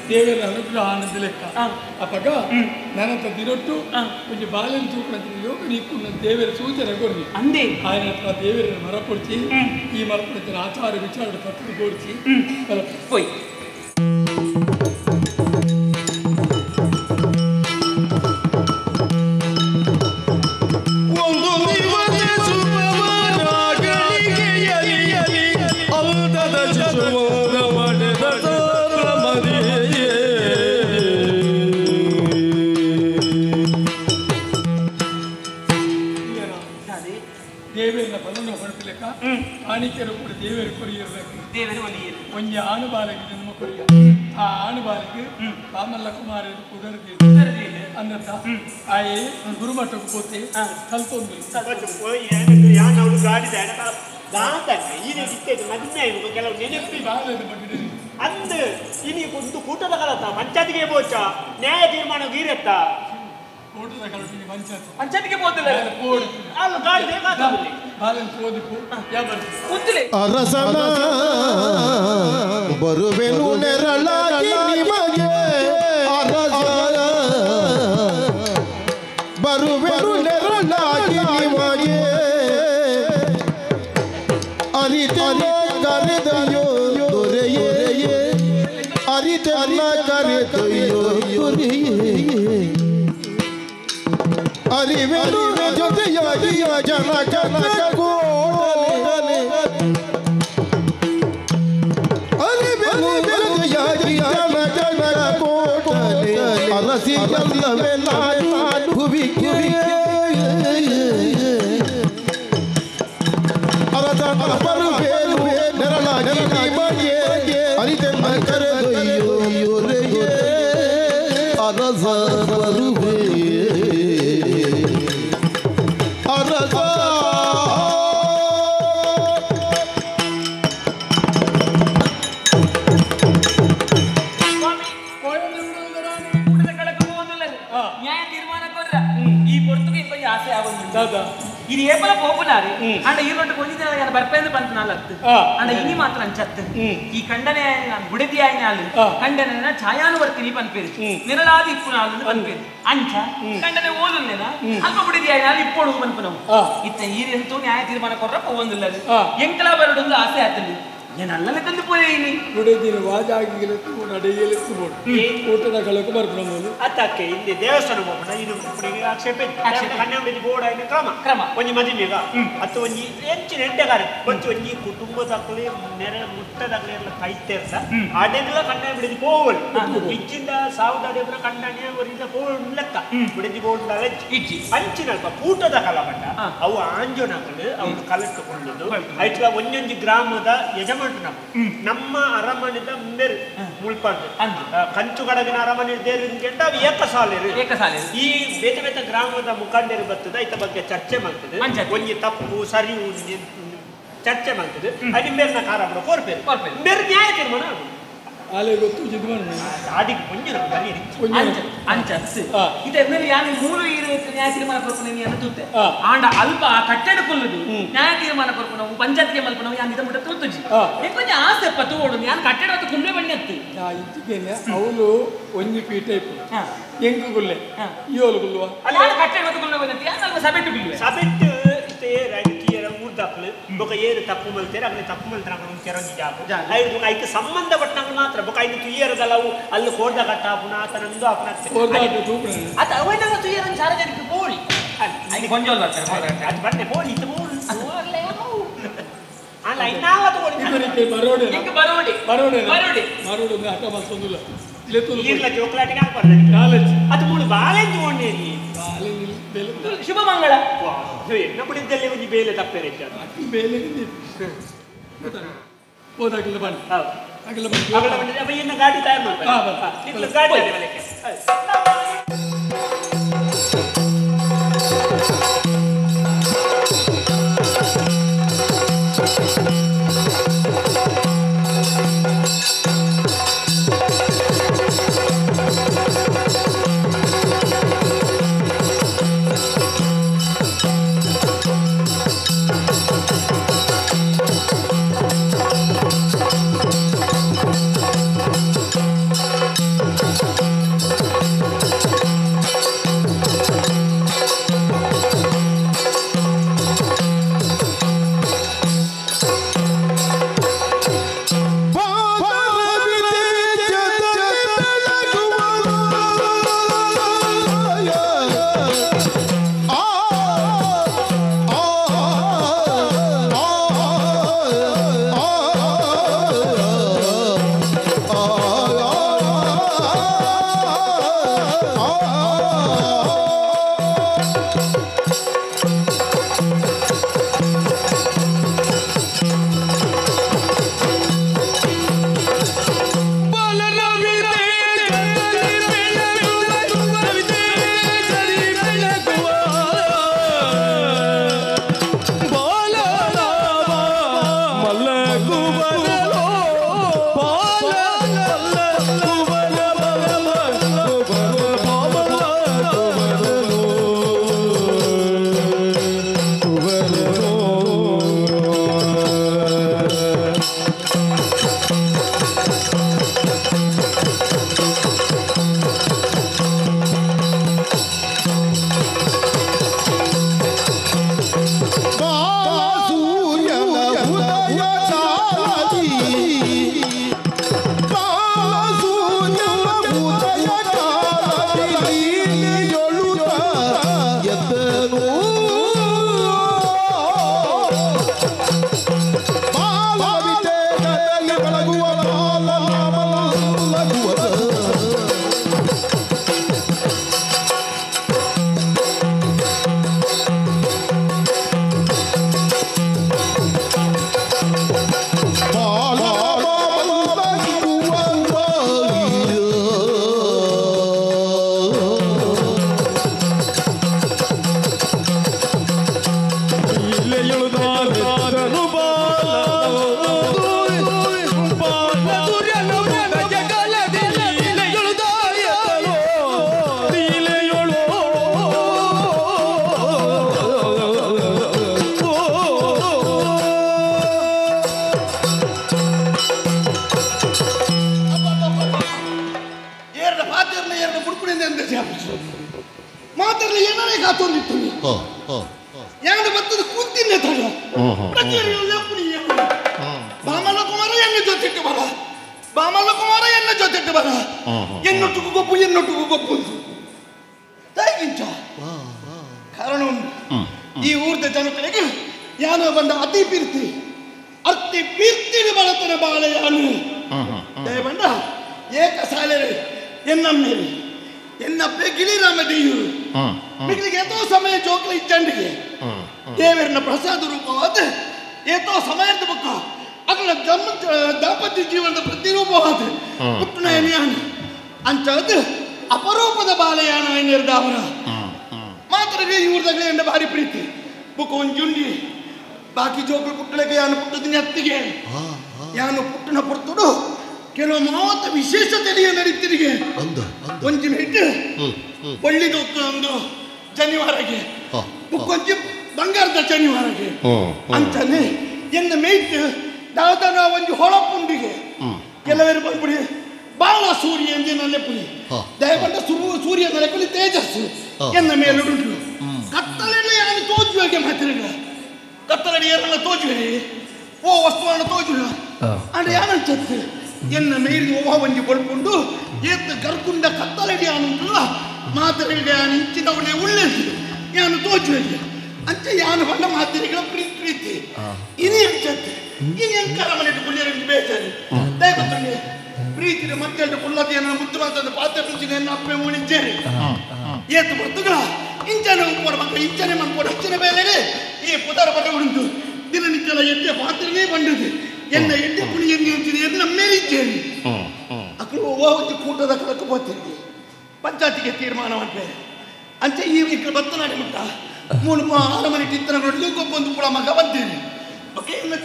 ದೇವರ ಅನುಗ್ರಹ ಆನಂದ ಲೆಕ್ಕ ಅಪ್ಪಗ ನನ್ನಂತ ದಿನೊಟ್ಟು ಒಂದು ಬಾಲ್ಯನ ತೂಕನ ಯೋಗ ನೀಕು ದೇವರ ಸೂಚನೆ ಕೊಡ್ರಿ ಅಂದೆ ఆయన ಹತ್ರ ದೇವರ ಮರ ಕೊಡ್ತಿ ಈ ಮರ ಕೊಡ್ತೀನಿ ಆಚಾರ ವಿಚಾರ ಪತ್ರ ಕೊಡ್ತಿ ಹೋಯ್ ದೇವರನ್ನ ಬಲನ ಹೊರಟಲೆಕ್ಕ ಆಣಿಕೆರು ಕೂಡ ದೇವರ ಕೊರಿಯಿರಬೇಕು ದೇವರ ಒಲಿಯರು ಒಂಜಿ ಆನುಬಾಲಗೆ ಜನ್ಮ ಕೊರಿಯ ಆ ಆನುಬಾಲಗೆ ರಾಮಲ್ಲ ಕುಮಾರರು ಕುದರದಿ ಅನ್ನತ್ತ ಆಯೆ ಗುರುಮಠಕ್ಕೆ ಹೋತೆ ಕಲ್ತೊಂದು ಯಾನವರು ಗಾಡಿದ ಈ ರೀತಿ ಮದುವೆ ಕೆಲವು ನೆನಪಿ ಅಂದ್ ಇನಿ ಒಂದು ಕೂಟದ ಕಲತ ಪಂಚಾಯತಿಗೆ ಬೋಚ ನ್ಯಾಯ ತೀರ್ಮಾನ ಗೀರತ್ತ ಪಂಚಾಯತಿಗೆ ಹೋದಿಲ್ಲ ಅರಸನ ಬರುವೆನು ನೆರಳಾಗಿ ನಿಮಗೆ ಬರುವೆನು ನೆರಳಾಗಿ ನಿಮಗೆ ಅರಿತನ ಕರೆದಯೋ ದೊರೆಯೇ ಅರಿತನ ಕರೆದಯೋ ದೊರೆಯೇ ಅರಿವೆನು ಜೊತೆಯಾಗಿ ಜನ ಕೋಟನೆ ಅರಿವೆನು ಜೊತೆಯಾಗಿ ಜನ ಕೋಟನೆ ಅರಸಿ ಎಲ್ಲವೇ ನಾನು ಹುವಿಕೆ ಅರಸನ ಬರುವೆನು ನೆರಳಾಗಿ ನಿಮಗೆ ಅರಿತೆನ್ನ ಕರೆದೊಯ್ಯೋ ಅರಸ ಬರುವೆ ನ್ಯಾಯ ತೀರ್ಮಾನ ಕೊಡ್ರ ಈ ಪೊರ್ತುಗೆ ಇಂಕೊಂಚ ಆಸೆ ಆಗೋದು ಇದು ಏಪಲ ಪೋಪುನಾರಿ ಅಂಡ ಈರೊಟ್ಟು ಕೊಂದಿನ ನಾನು ಬರ್ಪೇಂದು ಬಂತು ನಾಲ್ಕು ಅಂಡ ಇನಿ ಮಾತ್ರ ಅಂಚತ್ತು ಈ ಖಂಡನೆ ಗುಡದಿ ಆಯ್ನ ಅಲ್ಲಿ ಖಂಡನೆ ಛಾಯಾನುವರ್ತಿನಿ ಪನ್ಪೇರಿ ನಿರಳಾದಿ ಇಪ್ಪು ನಾಳು ಪನ್ಪೇರಿ ಅಂಚ ಖಂಡನೆ ಓದುಲ್ಲೇನ ಅಲ್ಪ ಗುಡದಿ ಆಯ್ನ ಅಲ್ಲಿ ಇಪ್ಪೋಡು ಪನ್ಪು ನಾವು ಇತ್ತ ಈರೆಂತೂ ನ್ಯಾಯ ತೀರ್ಮಾನ ಕೊಡ್ರ ಪೋವೊಂದಿಲ್ಲ ಎಂಕಲ ಬರಡೊಂದು ಆಸೆ ಆತಲ್ಲಿ నేను అల్లలకందు పోయేని ఇప్పుడు దీని వాజాగిలకు నడియలకు ಊಟದ ಕಳಕು ಬರ್ಕೊಂಡು ಅತ್ತಕ್ಕೆ ಇಲ್ಲಿ ದೇವಸ್ಥಾನ ಹೋಗೋಣ ಇದು ಆಕ್ಷೇಪ ಕನ್ಯಾಮಡಿ ಬೋರ್ಡ್ ಆಯ್ನ ಕ್ರಮ ಒಂಜಿ ಮದುವೆಗ ಅತ್ತು ಒಂಜಿ ಹೆಚ್ಚಿನ ಎಂಟೆಗಾರೆ ಒಂಜಿ ಕುಟುಂಬದಾಗಲಿ ನೆರೆ ಮುಟ್ಟದಾಗಲಿ ಎಲ್ಲ ಕೈತೇರ್ಸ ಅಡೆಲ್ಲ ಕನ್ಯಾಮಡಿ ಪೋವಲ್ ಇಚ್ಚಿಂದ ಸಾವುದಾಡಿದ್ರ ಕಣ್ಣಾಣಿಯ ವರಿಂದ ಪೋವಲ್ ಲೆಕ್ಕ ಬಿಡಿದಿ ಬೋರ್ಡ್ ಇಚ್ಚಿ ಅಂಚಿನಲ್ಪ ಕೂಟದ ಕಲಬಂಡ ಅವು ಆಂಜೋನಗಳು ಅವ್ರು ಕಲೆಟ್ಟುಕೊಳ್ಳುದು ಐಟ್ಲ ಒಂದೊಂದು ಗ್ರಾಮದ ಯಜಮಾನ ನಮ್ಮ ಅರಮನೆದ ಮುಂದೆ ಮುಳ್ಪಂದು ಕಂಚುಗಡಗಿನ ಅರಮನೆ ದೇರಿಂದ ಏಕಸಾಲೇರು ಈ ಬೇತೆ ಬೇತೆ ಗ್ರಾಮದ ಮುಖಂಡರು ಬರ್ತದೆ ಇತ್ತ ಬಗ್ಗೆ ಚರ್ಚೆ ಮಾಡ್ತದೆ ಒಂಜಿ ತಪ್ಪು ಸರಿ ಚರ್ಚೆ ಮಾಡ್ತದೆ ಅಲ್ಲಿ ಮೇಲಿನ ಕಾರ ಕೋರ್ಪೇರು ಬೇರೆ ನ್ಯಾಯ ತೀರ್ಮಾನ ಆಲೆ ಗೊತ್ತು ಜಿದ್ಮಣ್ಣ ಆಡಿಗೆ ಮುಂಜಿನ ಬರೀ ಅಂಚ ಇದೆ ಮೇಲೆ ಯಾನು ಮೂರು ನ್ಯಾಯ ತೀರ್ಮಾನ ಕೊರ್ಪುನ ನೀ ಅನ್ನುತ್ತೆ ಆಂಡ ಅಲ್ಪ ಕಟ್ಟಡ ಕೊಲ್ಲುದು ನ್ಯಾಯ ತೀರ್ಮಾನ ಕೊರ್ಪುನ ಪಂಚಾಯತ್ಗೆ ಮಲ್ಪುನ ಯಾನ್ ಇದ ಮುಟ್ಟ ತೂತುಜಿ ಕೊಂಚ ಆಸೆ ಪತ್ತು ಓಡು ಯಾನ್ ಕಟ್ಟಡ ಹೊತ್ತು ಕುಂಬೆ ಬಣ್ಣಿ ಅತ್ತು ಇತ್ತಿಗೆನೆ ಅವಳು ಒಂಜಿ ಪೀಠ ಇಪ್ಪು ಎಂಕು ಗುಲ್ಲೆ ಇಯೋಲು ಗುಲ್ಲುವ ಯಾನ್ ಕಟ್ಟಡ ಹೊತ್ತು ಕುಂಬೆ ಬಣ್ಣಿ ಯಾನ್ ಸ್ವಲ್ಪ ಸಬೆಟ್ಟು ಬಿಲ್ವೆ ಸಬೆಟ್ಟು ಇತ್ತೆ ರಾಜಕೀಯ ಮೂರು ದಾಖಲೆ ಬೊಕ ಏರು ತಪ್ಪು ಮಲ್ತೇರೆ ಅಗ್ಲಿ ತಪ್ಪು ಮಲ್ತರ ಕೆರಂಜಿ ಜಾಗ ಐದು ಐದು ಸಂಬಂಧಪಟ್ಟಂಗ ಮಾತ್ರ ಬೊಕ ಐದು ತುಯ್ಯರದಲ್ಲ ಅವು ಅಲ್ಲಿ ಕೋರ್ದ ಕಟ್ಟ ಪುನಾತನಂದು ಅಪನ ಅತ ಅವೈದಾಗ ತುಯ್ಯರನ್ ಸಾರ್ವಜನಿಕ ಬೋಳಿ ಅಲ್ಲಿ ಗೊಂಜೋಲ್ ಬರ್ತಾರೆ ಅದು ಬಂದೆ ಬೋಳಿ ಇದು ಬೋಳಿ ಅಲ್ಲ ಇನ್ನಾವತ್ತು ಬೋಳಿ ಬರೋಡೆ ಇಂಕ ಬರೋಡೆ ಬರೋಡೆ ಬರೋಡೆ ಬರೋಡೆ ಆಟ ಮಲ್ಸೊಂದಿಲ್ಲ ಈರ್ಲ ಚೋಕ್ಲೇಟಿಗೆ ಹಾಕ್ಬಾರ್ದು ಕಾಲೇಜ್ ಅದು ಮೂಳು ಬಾಳೆಂಜ್ ಓಣ್ಣೇರಿ ಶುಭ ಮಂಗಳ ಎನ್ನ ಬಿಡಿದ್ದಲ್ಲಿ ಒಂಜಿ ಬೇಲೆ ತಪ್ಪೇರೆ ಬೇಲೆ ಓದಾಗಿಲ್ಲ ಬನ್ನಿ ಆಗಿಲ್ಲ ಬನ್ನಿ ಅಗಲ ಬಂದಿದೆ ಅಪ್ಪ ಇನ್ನು ಗಾಡಿ ತಯಾರು ಮಾಡ್ತಾರೆ ಇನ್ನು ಗಾಡಿ ಅದಕ್ಕೆ ಕಾರಣ ಈ ಊರ್ದ ಜನಗಳಿಗೆ ಯಾನು ಬಂದ ಅತಿ ಪೀರ್ತಿ ಅತಿ ಪೀರ್ತಿಗೆ ಬಳತನ ಬಾಳೆಯಾನು ದಯಬಂಡ ಏಕ ಸಾಲೆ ಎನ್ನಮ್ಮೇರಿ ಎನ್ನಪ್ಪೆ ಗಿಳಿರಾಮ ದೇವರು ಮಿಗಿಲಿಗೆ ಏತೋ ಸಮಯ ಜೋಕ್ಲ ಇಚ್ಚಂಡಿಗೆ ದೇವರನ್ನ ಪ್ರಸಾದ ರೂಪವಾದ ಏತೋ ಸಮಯದ ಬುಕ್ಕ ಅಗಲ ದಾಂಪತ್ಯ ಜೀವನದ ಪ್ರತಿರೂಪವಾದ ಪುಟ್ಟನಯನ ಅಂಚದ ಅಪರೂಪದ ಬಾಲಯಾನ ನಿರ್ಧಾವರ ಮಾತ್ರಗೆ ಇವ್ರದಾಗಲೇ ಎಂದ ಭಾರಿ ಪ್ರೀತಿ ಬುಕ್ಕ ಒಂಜುಂಡಿ ಬಾಕಿ ಜೋಕ್ಲು ಪುಟ್ಟಳಿಗೆ ಯಾನು ಪುಟ್ಟದಿನ ಅತ್ತಿಗೆ ಯಾನು ಪುಟ್ಟನ ಪುರ್ತುಡು ಕೆಲವು ಮಾವತ್ತ ವಿಶೇಷತೆಯ ನಡೀತಿರಿಗೆ ಒಂಜಿನ ಇಟ್ಟು ಒಳ್ಳಿದು ಒಂದು ಶನಿವಾರಗೆ ಬುಕ್ಕೊಂಜಿ ಬಂಗಾರದ ಶನಿವಾರಗೆ ಅಂತಾನೆ ಎನ್ನ ಮೇಯ್ತು ದಾದನ ಒಂದು ಹೊಳಪುಂಡಿಗೆ ಕೆಲವರು ಬಂದ್ಬಿಡಿ ಬಾಳ ಸೂರ್ಯ ಎಂದಿನಲ್ಲೇ ಪುಲಿ ದಯಗೊಂಡ ಸೂರ್ಯ ನೆಲೆಪುಲಿ ತೇಜಸ್ಸು ಎನ್ನ ಮೇಲುಂಟು ಕತ್ತಲೆಲ್ಲ ಯಾರು ತೋಜುವಿಗೆ ಮಾತಿರಲ್ಲ ಕತ್ತಲಡಿ ಏನೆಲ್ಲ ತೋಜುವೆ ಓ ವಸ್ತುವನ್ನು ತೋಜುವ ಅಂದ್ರೆ ಯಾನಂಚತ್ತು ಎನ್ನ ಮೇಲಿ ಓ ಒಂಜಿ ಕೊಳ್ಕೊಂಡು ಏತ್ ಕರ್ಕುಂಡ ಕತ್ತಲಡಿ ಆನುಂಟಲ್ಲ ಮಾತರಿಗೆ ಇಂಚಿನವನೇ ಉಳ್ಳೆದು ಯಾನು ತೋಜುವೆ ಅಂಚ ಯಾನು ಬಂದ ಮಾತಿರಿಗಳ ಪ್ರೀತಿ ಇನಿ ಅಂಚತ್ತೆ ಇನಿ ಅಂಕರ ಮನೆಗೆ ಪುಣ್ಯರಿಗೆ ಬೇಜಾರು ದಯಗೊತ್ತಂಗೆ ಪ್ರೀತಿನ ಮಕ್ಕಳ ಕುಲ್ಲತೆಯನ್ನು ಮುದ್ದು ಮಾತಂದು ಪಾತ್ರ ಮುಂಚಿನ ಅಪ್ಪೆ ಮುಣಿಂಚೇರಿ ಏತು ಬರ್ತುಗಳ ಇಂಚನೆ ಉಪ್ಪೋಡ ಮಕ್ಕಳು ಇಂಚನೆ ಮನ್ಕೋಡ ಹಚ್ಚಿನ ಬೇರೆ ಈ ಪುದರ ಪಟ ಉಂಟು ದಿನನಿತ್ಯದ ಎತ್ತೆ ಪಾತ್ರನೇ ಬಂದಿದೆ ಎನ್ನ ಎಂಟು ಪುಡಿ ಎಣ್ಣೆ ಅಂತಿದೆ ಎನ್ನ ಮೇಲಿದ್ದೇನೆ ಅಕ್ಕಳು ಒಂದು ಕೂಟದ ಕಲಕ್ಕೆ ಬರ್ತೀನಿ ಪಂಚಾಯತಿಗೆ ತೀರ್ಮಾನ ಮಾಡ್ತೇವೆ ಅಂಚೆ ಈ ಇಕ್ಕಳು ಭತ್ತನಾಡಿ ಮುಟ್ಟ ಮೂರು 6 ಮನೆ ಟಿತ್ತನ ನೋಡಿದ್ರೆ ಗೊಬ್ಬೊಂದು ಕೂಡ ಮಗ ಬಂದೇನೆ ಓಕೆ ಇನ್ನು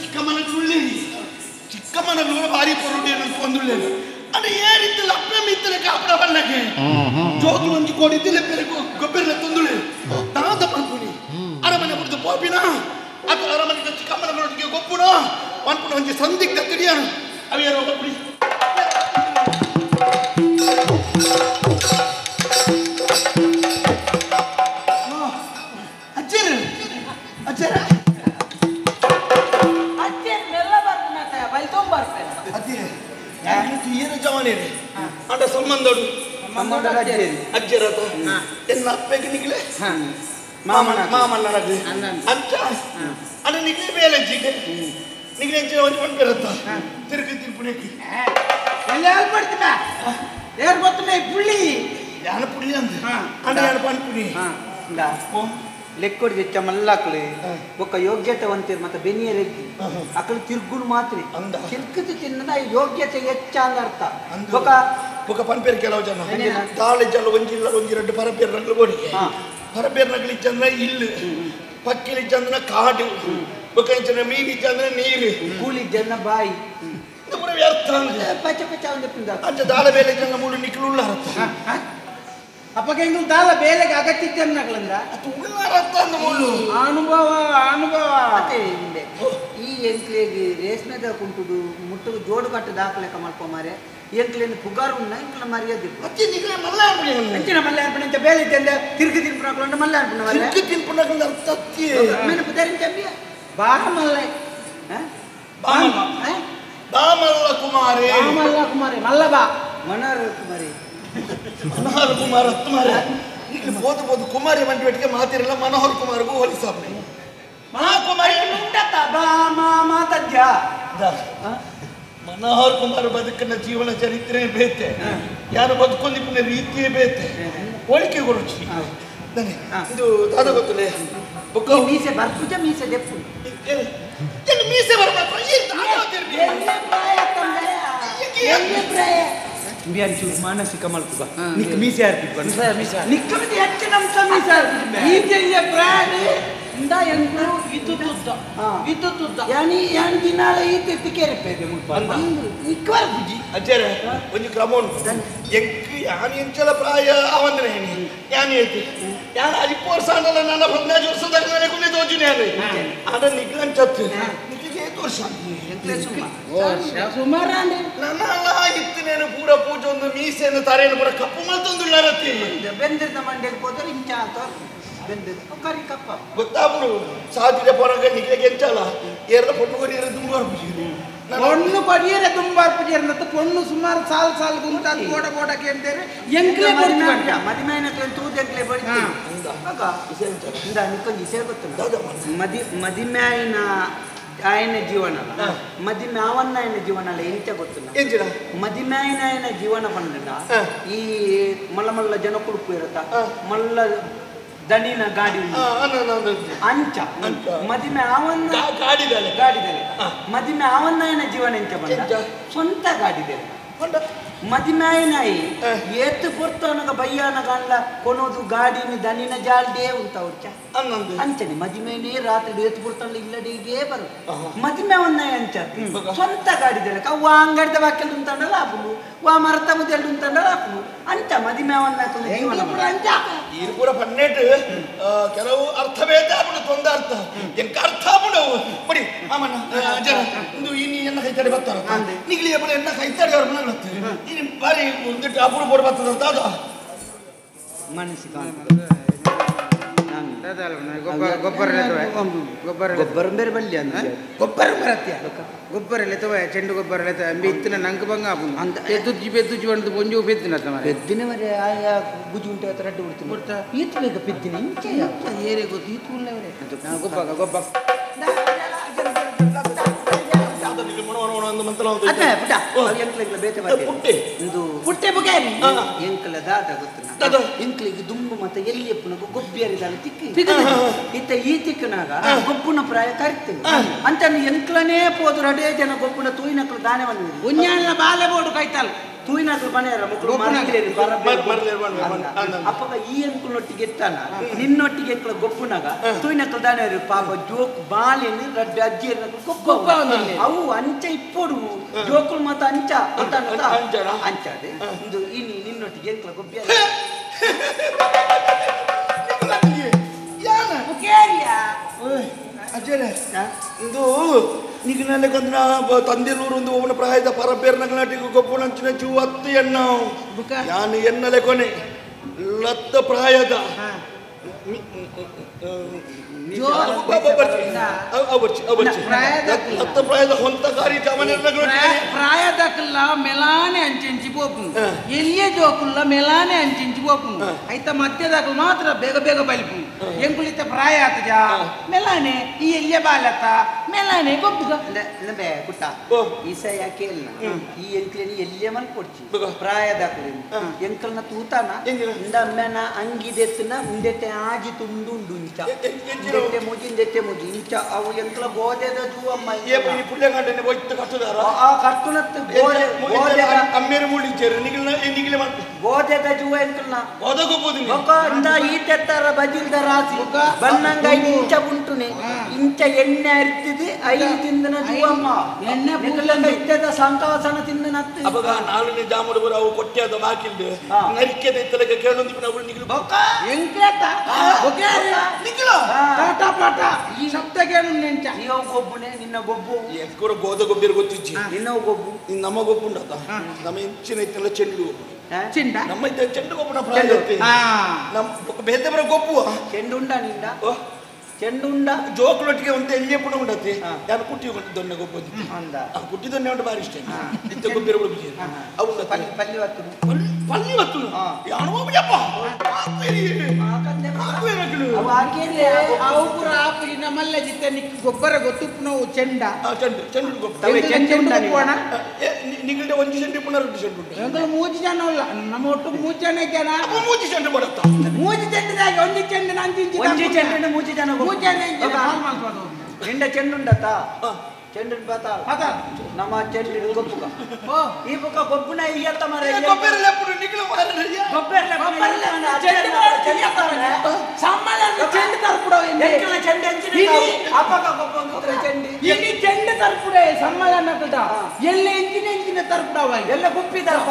ಚಿಕ್ಕಮ್ಮನಗಳು ಭಾರಿ ಪೊರುಡಿ ಒಂದುಳ್ಳೆ ಅದು ಏರಿದ್ದಲ್ಲ ಅಪ್ಪ ಮಿತ್ತಲೆ ಕಾಪಡ ಬಣ್ಣಕ್ಕೆ ಜೋಗುಲು ಒಂಜಿ ಕೊಡಿದ್ದಿಲ್ಲ ಗೊಬ್ಬರ ತೊಂದುಳೆ ತಾತ ಪಂಪುಡಿ ಅರಮನೆ ಬಿಡ್ದು ಪೋಪಿನ ಅದು ಅರಮನೆ ಚಿಕ್ಕಮ್ಮನಗಳೊಟ್ಟಿಗೆ ಗೊಬ್ಬುನ ಪಂಪುಣ ಒಂಜಿ ಸಂದಿಗ್ಧ ತಿಳಿಯೋಣ ಅವೇನೋ ಗೊಬ್ಬರಿ ಜವಾನೇನೆ ಅಂಡ ಸಂಬಂಧಡು ಅಜ್ಜರತ ಎನ್ನ ಅಪ್ಪಗೆ ನಿಗ್ಲೆ ಮಾಮಣ್ಣನಾಗ್ಲಿ ಅಂಚ ಅಣ್ಣ ನಿಗ್ಲೆ ಬೇಲೆ ಅಜ್ಜಿಗೆ ನಿಗ್ಲೆ ಅಂಚಿನ ಒಂದು ಪಂಪಿರತ್ತ ತಿರುಗಿ ತಿರುಪುಣಕ್ಕೆ ಎಲ್ಲ ಹೇಳ್ಬಿಡ್ತೀನ ಯಾರು ಗೊತ್ತೇ ಪುಳ್ಳಿ ಯಾನ ಪುಳ್ಳಿ ಅಂತ ಅಂಡ ಯಾನ ಪಂಪುಡಿ ಲೆಕ್ಕೊಡಿ ಹೆಚ್ಚ ಮಲ್ಲಾಕ್ಲೆ ಒಕ್ಕ ಯೋಗ್ಯತೆವಂತೀರ್ ಮತ್ತೆ ಬೆನಿಯರೆದ್ದಿ ಅಕ್ಕಳು ತಿರ್ಗುಳು ಮಾತ್ರ ತಿರ್ಕತಿ ತಿನ್ನದ ಯೋಗ್ಯತೆ ಹೆಚ್ಚ ಅಂದರ್ಥ ఒక పనిపేరు ಕೆಲವು ಜನ ಕಾಲೇಜಲ್ಲಿ ಒಂಜಿ రెండు ಪರಪೇರು ನಗಲು ಗೋಡಿಗೆ ಪರಪೇರು ನಗಲು ಇಚ್ಚಂದ್ರೆ ಇಲ್ಲು ಪಕ್ಕಿಲಿ ಇಚ್ಚಂದ್ರೆ ಕಾಡು ఒక ಇಚ್ಚಂದ್ರೆ ಮೀನು ಇಚ್ಚಂದ್ರೆ ನೀರು ಕೂಲಿ ಇಚ್ಚಂದ್ರೆ ಬಾಯಿ ಇದು ಪೂರ ವ್ಯರ್ಥ ಪಚ್ಚ ಪಚ್ಚ ಒಂದು ಪಿಂದ ಅಂಚ ದಾಳ ಬೇಲೆ ಇಚ್ಚಂದ್ರೆ ಮೂರು ನಿಕ್ಲು ಉಳ್ಳಾರತ್ತ ಅಪ್ಪಗೆ ಹೆಂಗ್ ದಾಲ ಬೇಲೆಗೆ ಅಗತ್ಯ ನಗಲಂದ ಅದು ಉಳ್ಳಾರತ್ತ ಅಂದ ಮೂಲು ಅನುಭವ ಮತ್ತೆ ಈ ಎಂಕ್ಲೆಗೆ ರೇಷ್ಮೆದ ಕುಂಟುದು ಮುಟ್ಟು ಜೋಡು ಕಟ್ಟು ದಾಖಲೆಕ ಮಾಡ್ಕೊ ಮಾರೆ ಎಂಕ್ಲೇನು ಪುಗಾರು ಉನ್ನ ಎಂಕ್ಲ ಮರ್ಯಾದೆ ಮತ್ತೆ ನಿಗ್ಲೆ ಮಲ್ಲಾರ್ಪಣೆ ಅಂಚಿನ ಮಲ್ಲಾರ್ಪಣೆ ಅಂತ ಬೇಲೆ ಇದ್ದಂದ ತಿರುಗಿ ತಿನ್ಪುಣಕೊಂಡು ಮಲ್ಲಾರ್ಪಣೆ ತಿರುಗಿ ತಿನ್ಪುಣಕೊಂಡು ಅರ್ಥತ್ತಿ ನೆನಪು ಧರಿನ ಚಂಬಿಯ ಬಾಹ ಮಲ್ಲೈ ಬಾಮಲ್ಲ ಕುಮಾರಿ ಮಲ್ಲಬಾ ಮನೋಹರ ಕುಮಾರಿ ಮನೋಹರ ಕುಮಾರ್ ಕುಮಾರ ಈಗ ಬೋದು ಕುಮಾರಿ ಬಂಟಿ ಬೆಟ್ಟಿಗೆ ಮಾತಿರಲ್ಲ ಮನೋಹರ ಕುಮಾರ್ಗೂ ಹೋಲಿಸಾಬೆ ಮಹಾಕುಮಾರಿ ಮಾತಜ್ಜ ಮನೋಹರ ಕುಮಾರ್ ಬದುಕಿನ ಜೀವನ ಚರಿತ್ರೆ ಬೇತೆ ಯಾರು ಬದುಕೊಂಡಿನ ರೀತಿಯೇ ಬೇತೆ ಹೋಲಿಕೆ ಕೊಡುಚಿ ಇದು ದಾದ ಗೊತ್ತಲೇ ಮೀಸೆ ಬರ್ಪುಜ ಮೀಸೆ ದೆಪ್ಪು ಮೀಸೆ ಬರ್ಬೇಕು ಬಿಯಂಚು ಮಾನಸಿಕ ಮಲ್ಕುಗ ನಿಕ್ ಮೀಸೆ ಆರ್ಪಿಕೊಂಡು ನಿಕ್ಕಮಿತಿ ಹೆಚ್ಚಿನ ಅಂಶ ಮೀಸೆ ಈಜೆಯ ಪ್ರಾಣಿ ಇಂದ ಎಂಟು ಇದು ತುದ್ದ ಯಾನಿ ಯಾನ್ ದಿನಾಲ ಈತೆ ತಿಕೇರಿಪೇದೆ ಮುಲ್ಪ ನಿಕ್ಕವರ ಬುಜಿ ಅಜ್ಜರ ಒಂದು ಕ್ರಮ ಉಂಟು ಎಂಕ್ ಯಾನ್ ಎಂಚಲ ಪ್ರಾಯ ಅವಂದ್ರೆ ಯಾನ್ ಹೇಳ್ತಿ ಯಾನ್ 10 ವರ್ಷ ಅಂದಲ್ಲ ನನ್ನ 15 ವರ್ಷದಾಗ ನನಗೆ ಕುನೆ ತೋಜುನೆ ಅಲ್ಲ ಅದ ನಿಗ್ಲಂಚತ್ತು ನಿಗ್ಲಿಗೆ 8 ವರ್ಷ ಸುಮಾರಾಂಡೆ ನನ್ನ ಇತ್ತಿನೇನು ಪೂರ ಪೂಜೆ ಒಂದು ಮೀಸೆಯನ್ನು ತರೆಯನ್ನು ಪೂರ ಕಪ್ಪು ಮಲ್ತೊಂದುಳ್ಳಾರತ್ತಿ ಬೆಂದಿರ್ದ ಮಂಡ್ಯಕ್ಕೆ ಹೋದ್ರೆ ಇಂಚ ಅಂತ ಬೆಂದಿರ್ದ ಕರಿ ಕಪ್ಪ ಗೊತ್ತಾಗ್ಬಿಡು ಸಾಧ್ಯ ಪೊರಗ ನಿಗ್ಲಿಗೆ ಎಂಚಲ್ಲ ಏರ್ದ ಪೊಣ್ಣು ಕೊರಿಯರ ತುಂಬ பொண்ணு படியற தும்பா படியறனத்து பொண்ணு சுமார் சால் குಂತ ಗೋಡಕ್ಕೆ ಅಂತೇರೆ ಎಂಕ್ಲೆ ಬಡಿಕೊಂಡ ಮದಿಮೆಯನ ತೂದ ಎಂಕ್ಲೆ ಬಡಿತಿ ಅಗ ಇಂದ ನಿಕೊಂದು ವಿಷಯ ಗೊತ್ತುಂಟು ಮದಿಮೆಯನ ఆయన జీవన మదిమే అవన్న ఆయన జీవనాలు ఎంత ಗೊತ್ತಿಲ್ಲ మదిమే ఆయన జీవನ ಬಂದ ಈ ಮಲ್ಲ ಜನ ಕುಡುಪಿರತ್ತ ಮಲ್ಲ ದಣಿನ ಗಾಡಿ ಅಂಚ ಮದಿಮೆ ಅವನ್ನ ಗಾಡಿದಲ್ಲಿ ಮದಿಮೆ ಅವನ್ನ ఆయన ಜೀವನ ಎಂತ ಬಂದ ಸ್ವಂತ ಗಾಡಿದಲ್ಲಿ ಮದಿಮೆ ಆಯ್ನಾಯಿ ಏತು ಪೊರ್ತವನಗ ಬಯ್ಯಾನ ಗಂಡ್ಲ ಕೊನೋದು ಗಾಡಿನಿ ದನಿನ ಜಾಲ್ಡೇ ಉಂಟ ಅವ್ರ ಅಂಚನೆ ಮದಿಮೆನೇ ರಾತ್ರಿ ಏತು ಪೊರ್ತವಲ್ಲ ಇಲ್ಲಡಿಗೆ ಬರು ಮದಿಮೆ ಅವನ್ನ ಅಂಚ ಸ್ವಂತ ಗಾಡಿದಲ್ಲಿ ಅವ್ವ ಅಂಗಡಿದ ಬಾಕೆಲ್ ಉಂಟಲ್ಲ ಆಪುಲು ವಾ ಮರತ ಮುದೆಲ್ ಉಂಟಲ್ಲ ಆಪುಲು ಅಂಚ ಮದಿಮೆ ಅವನ್ನ ಅಂಚ ಈ ಪೂರ ಪನ್ನೆಟ್ಟು ಕೆಲವು ಅರ್ಥಭೇದ ಆಪುಡು ತೊಂದ ಅರ್ಥ ಎಂಕ ಅರ್ಥ ಆಪುಡು ಬಡಿ ಆಮಣ್ಣ ಜನ ಇಂದು ಇನ್ನು ಎನ್ನ ಕೈತಾಡಿ ಬರ್ತಾರ ನಿಗ್ಲಿ ಎಬ್ಬಳು ಎನ್ನ ಕೈತಾಡಿ ಅವ್ರ ಮನಗಳತ್ತೆ ಇನ್ನು ಬಾರಿ ಒಂದು ಅಪೂರ್ವ ಬೋರ್ಡ್ ಬರ್ತದ ದಾದ ಮಾನಸಿಕ ಗೊಬ್ಬರ ಬೇರೆ ಬಲ್ಲಿ ಅಂತ ಗೊಬ್ಬರ ಬರತ್ಯ ಗೊಬ್ಬರ ಲೆತವ ಚೆಂಡು ಗೊಬ್ಬರ ಲೆತ ಅಂಬಿ ಇತ್ತಿನ ನಂಗೆ ಬಂಗ ಆಪುನು ಅಂತ ಬೆದ್ದುಜಿ ಬಂದು ಪೊಂಜು ಬೆದ್ದಿನ ಬೆದ್ದಿನ ಮರೆ ಆಯಾ ಬುಜಿ ಉಂಟೆ ಹತ್ರ ರಡ್ಡು ಬಿಡ್ತೀನಿ ಈತ ಬೇಗ ಬೆದ್ದಿನ ಇಂಚೆ ಏರೆ ಗೊತ್ತು ಈತು ಉಳ್ಳವರೇ ಗೊಬ್ಬ ಒಂದು ಮಂತ್ರ ಅದೇ ಪುಟ್ಟ ಎಂಕ್ಲಿಗೆ ಬೇತೆ ಪುಟ್ಟೆ ಇದು ಪುಟ್ಟೆ ಬುಗೇರಿ ಎಂಕ್ಲ ದಾದ ಗೊತ್ತುನ ಎಂಕ್ಲಿಗೆ ದುಂಬು ಮತ್ತೆ ಎಲ್ಲಿ ಎಪ್ಪುನಗ ಗೊಬ್ಬಿಯರಿದಾಲ ತಿಕ್ಕಿ ಇತ್ತ ಈ ತಿಕ್ಕನಾಗ ಗೊಬ್ಬುನ ಪ್ರಾಯ ಕರಿತೇವೆ ಅಂತ ಎಂಕ್ಲನೇ ಪೋದು ರಡೇ ಜನ ಗೊಬ್ಬುನ ತೂಯಿನಕ್ಲು ದಾನೆ ಬಂದಿದೆ ಉನ್ಯಾಳ ಬಾಲೆ ಬೋಡು ಕೈತಾಲ್ ತೂಯಿನಕ್ಲು ಮನೆಯರ ಮಕ್ಕಳು ಅಪ್ಪಗ ಈ ಎಂಕ್ಲೊಟ್ಟಿಗೆ ಎತ್ತಾನ ನಿನ್ನೊಟ್ಟಿಗೆ ಎಂಕ್ಲ ಗೊಬ್ಬುನಾಗ ತೂಯಿನಕ್ಲು ದಾನೆ ಪಾಪ ಜೋಕ್ ಬಾಲೆನು ರಡ್ಡ ಅಜ್ಜಿ ಗೊಬ್ಬ ಅವು ಅಂಚ ಇಪ್ಪೋಡು ಜೋಕುಲು ಮತ್ತ ಅಂಚ ಅಂತ ಅಂಚಾದೆ ಇದು ಇನಿ ನಿನ್ನೊಟ್ಟಿಗೆ ಎಂಕ್ಲ ಗೊಬ್ಬ ಇದು ನಿಗನಲ್ಲಿ ಕೊಂದ ತಂದೆಲೂರು ಒಂದು ಒಬ್ಬನ ಪ್ರಾಯದ ಪರಪೇರ್ನಗನಾಟಿಗೆ ಗೊಬ್ಬನಂಚಿನ ಚೂ 10 ಎಣ್ಣ ನಾನು ಎನ್ನಲೆ ಕೊನೆ ಲತ್ತ ಪ್ರಾಯದ ಪ್ರಾಯದ ಹೊಂತಕಾರಿ ಪ್ರಾಯದಕ್ಕಲ್ಲ ಮೆಲಾನೆ ಅಂಚೆಂಚಿ ಬೋಪು ಎಲ್ಲಿಯೇ ಜೋಕುಲ್ಲ ಮೆಲಾನೆ ಅಂಚೆಂಚಿ ಬೋಪು ಐತ ಮಧ್ಯದಾಕಲು ಮಾತ್ರ ಬೇಗ ಬೇಗ ಬಲಿಪು ಎಂಕುಲಿತ ಪ್ರಾಯ ಆತಜ ಮೆಲಾನೆ ಈ ಎಲ್ಲಿಯೇ ಬಾಲತ್ತ ಮೆಲಾನೆ ಗೊಬ್ಬುಗ ಬೇ ಕುಟ್ಟ ಈಸ ಯಾಕೆ ಇಲ್ಲ ಈ ಎಂಕ್ಲೇನಿ ಎಲ್ಲಿಯೇ ಮಲ್ ಕೊಡ್ಚಿ ಪ್ರಾಯದಾಕಲು ಎಂಕಲ್ನ ತೂತಾನ ಇಂದಮ್ಮನ ಅಂಗಿದೆತ್ತನ ಮುಂದೆಟ್ಟೆ ಆಜಿ ತುಂಡುಂಡು ಇಂಚ ಇಂದೆಟ್ಟೆ ಮುಜಿ ಇಂಚ ಅವು ಎಂಕ್ಲ ಗೋದೆದ ಜೂವಮ್ಮ ಪುಳ್ಳೆಗಂಟೆ ಹೋಯ್ತು ಕಟ್ಟುದಾರ ಆ ಕಟ್ಟುನತ್ತು ಗೋದೆ ಅಮ್ಮೇರು ಮೂಡಿಂಚೇರು ನಿಗಿಲೆ ಗೋದೆದ ಜೂವ ಎಂಕಲ್ನ ಗೋದಗೋಬೋದು ಇಂದ ಈತೆತ್ತರ ಬಜಿಲ್ದ ರಾಸಿ ಬಣ್ಣಂಗ ಇಂಚ ಉಂಟುನೆ ಇಂಚ ಎಣ್ಣೆ ಅರಿತಿದೆ 5 ತಿಂದನ ಜೂವಮ್ಮ ಎಣ್ಣೆ ಪುಲ್ಲಂಗ ಇತ್ತದ ಸಂಕಾಸನ ತಿಂದನ ಅವಾಗ 4ನೇ ಜಾಮುಡು ಬರ ಅವು ಕೊಟ್ಟಿಯಾದ ಬಾಕಿಲ್ದೆ ನರಿಕೆದ ಇತ್ತಲಕ್ಕೆ ಕೇಳೊಂದಿಪ್ಪ ನಾವು ನಿಗಿಲು ಬೊಕ್ಕ ಎಂಕ್ಲೇತ ಬೊಕೇರಿ ನಿಗಿಲು ಟಾಟಾ ಪಾಟಾ ಈ ಶಬ್ದಗೇನು ನೆಂಚ ನೀವು ಗೊಬ್ಬುನೆ ನಿನ್ನ ಗೊಬ್ಬು ಎಕ್ಕೂರ ಗೋದ ಗೊಬ್ಬಿರ ಗೊತ್ತಿಜ್ಜಿ ನಿನ್ನ ಗೊಬ್ಬು ನಮ್ಮ ಗೊಬ್ಬು ಉಂಡತ ನಮ್ಮ ಇಂಚಿನ ಇತ್ತಲ್ಲ ಚೆಂಡು ಗೊಬ್ಬು ಚಿಂಡ ನಮ್ಮ ಇತ್ತ ಚೆಂಡು ಗೊಬ್ಬುನ ಪ್ರಾಯ ನಮ್ಮ ಬೇತೆ ಬರ ಗೊಬ್ಬು ಚೆಂಡು ಉಂಡ ನಿಂದ ಚೆಂಡು ಉಂಡ ಜೋಕುಲೊಟ್ಟಿಗೆ ಒಂದು ಎಲ್ಲಿಯೇ ಪುಣ ಉಂಡತಿ ಯಾರು ಕುಟ್ಟಿ ದೊಣ್ಣೆ ಗೊಬ್ಬು ಅಂದ ಕುಟ್ಟಿ ದೊಣ್ಣೆ ಉಂಟು ಬಾರಿ ಇಷ್ಟ ಇತ್ತ ಗೊಬ್ಬಿರ ಗೊಬ್ಬಿ ಅವು ಪಲ್ಲಿ ವತ್ತು ಪಲ್ಲಿ ವತ್ತು ಯಾಣೋ ಬಿಡಪ್ಪ ಅವು ಹಾಕೇನೆ ಅವು ಪುರ ಆಪಿ ನಮ್ಮಲ್ಲ ಜಿತ್ತೆ ನಿಕ್ ಗೊಬ್ಬರ ಗೊತ್ತುಪ್ಪು ನಾವು ಚೆಂಡ ಚೆಂಡು ಗೊಬ್ಬರ ಚೆಂಡು ಗೊಪ್ಪೋಣ ನಿಗಲ್ಡೆ ಒಂಜಿ ಚೆಂಡು ಪುನರ್ ಚೆಂಡು ಉಂಟು ಎಂಕಲು 3 ಜನ ಇಲ್ಲ ನಮ್ಮ ಒಟ್ಟು 3 ಜನ ಇದ್ದೇನಾ 3 ಚೆಂಡು ಬರುತ್ತ 3 ಚೆಂಡದಾಗ ಒಂದು ಚೆಂಡು ನಂತಿಂಚಿ ಒಂಜಿ ಚೆಂಡು 3 ಜನ 3 ಜನ ಇದ್ದಾರೆ ಹಾಲ್ ಮಾಡ್ಬೋದು ನಿಂಡ ಚೆಂಡು ಉಂಡತ ಚೆಂಡು ಬತ್ತ ನಮ್ಮ ಚೆಂಡು ಗೊಬ್ಬುಗ ಈ ಬುಕ್ಕ ಗೊಬ್ಬುನ ಇಯತ್ತ ಮರ ಗೊಬ್ಬರ ಲೆಪ್ಪುಡು ನಿಗಲು ಮಾರನಯ್ಯ ಗೊಬ್ಬರ ಸಮ್ಮಲ ಚೆಂಡು ತರ್ಪುಡೋ ಎಂಕಲ ಚೆಂಡು ಎಂಚಿನ ಅಪಕ ಗೊಬ್ಬ ಚೆಂಡು ಇನಿ ಚೆಂಡು ತರ್ಪುಡೆ ಸಮ್ಮಲ ನಕಟ ಎಲ್ಲ ಎಂಚಿನ ತರ್ಪುಡವ ಎಲ್ಲ ಗುಪ್ಪಿ ತರ್ಪ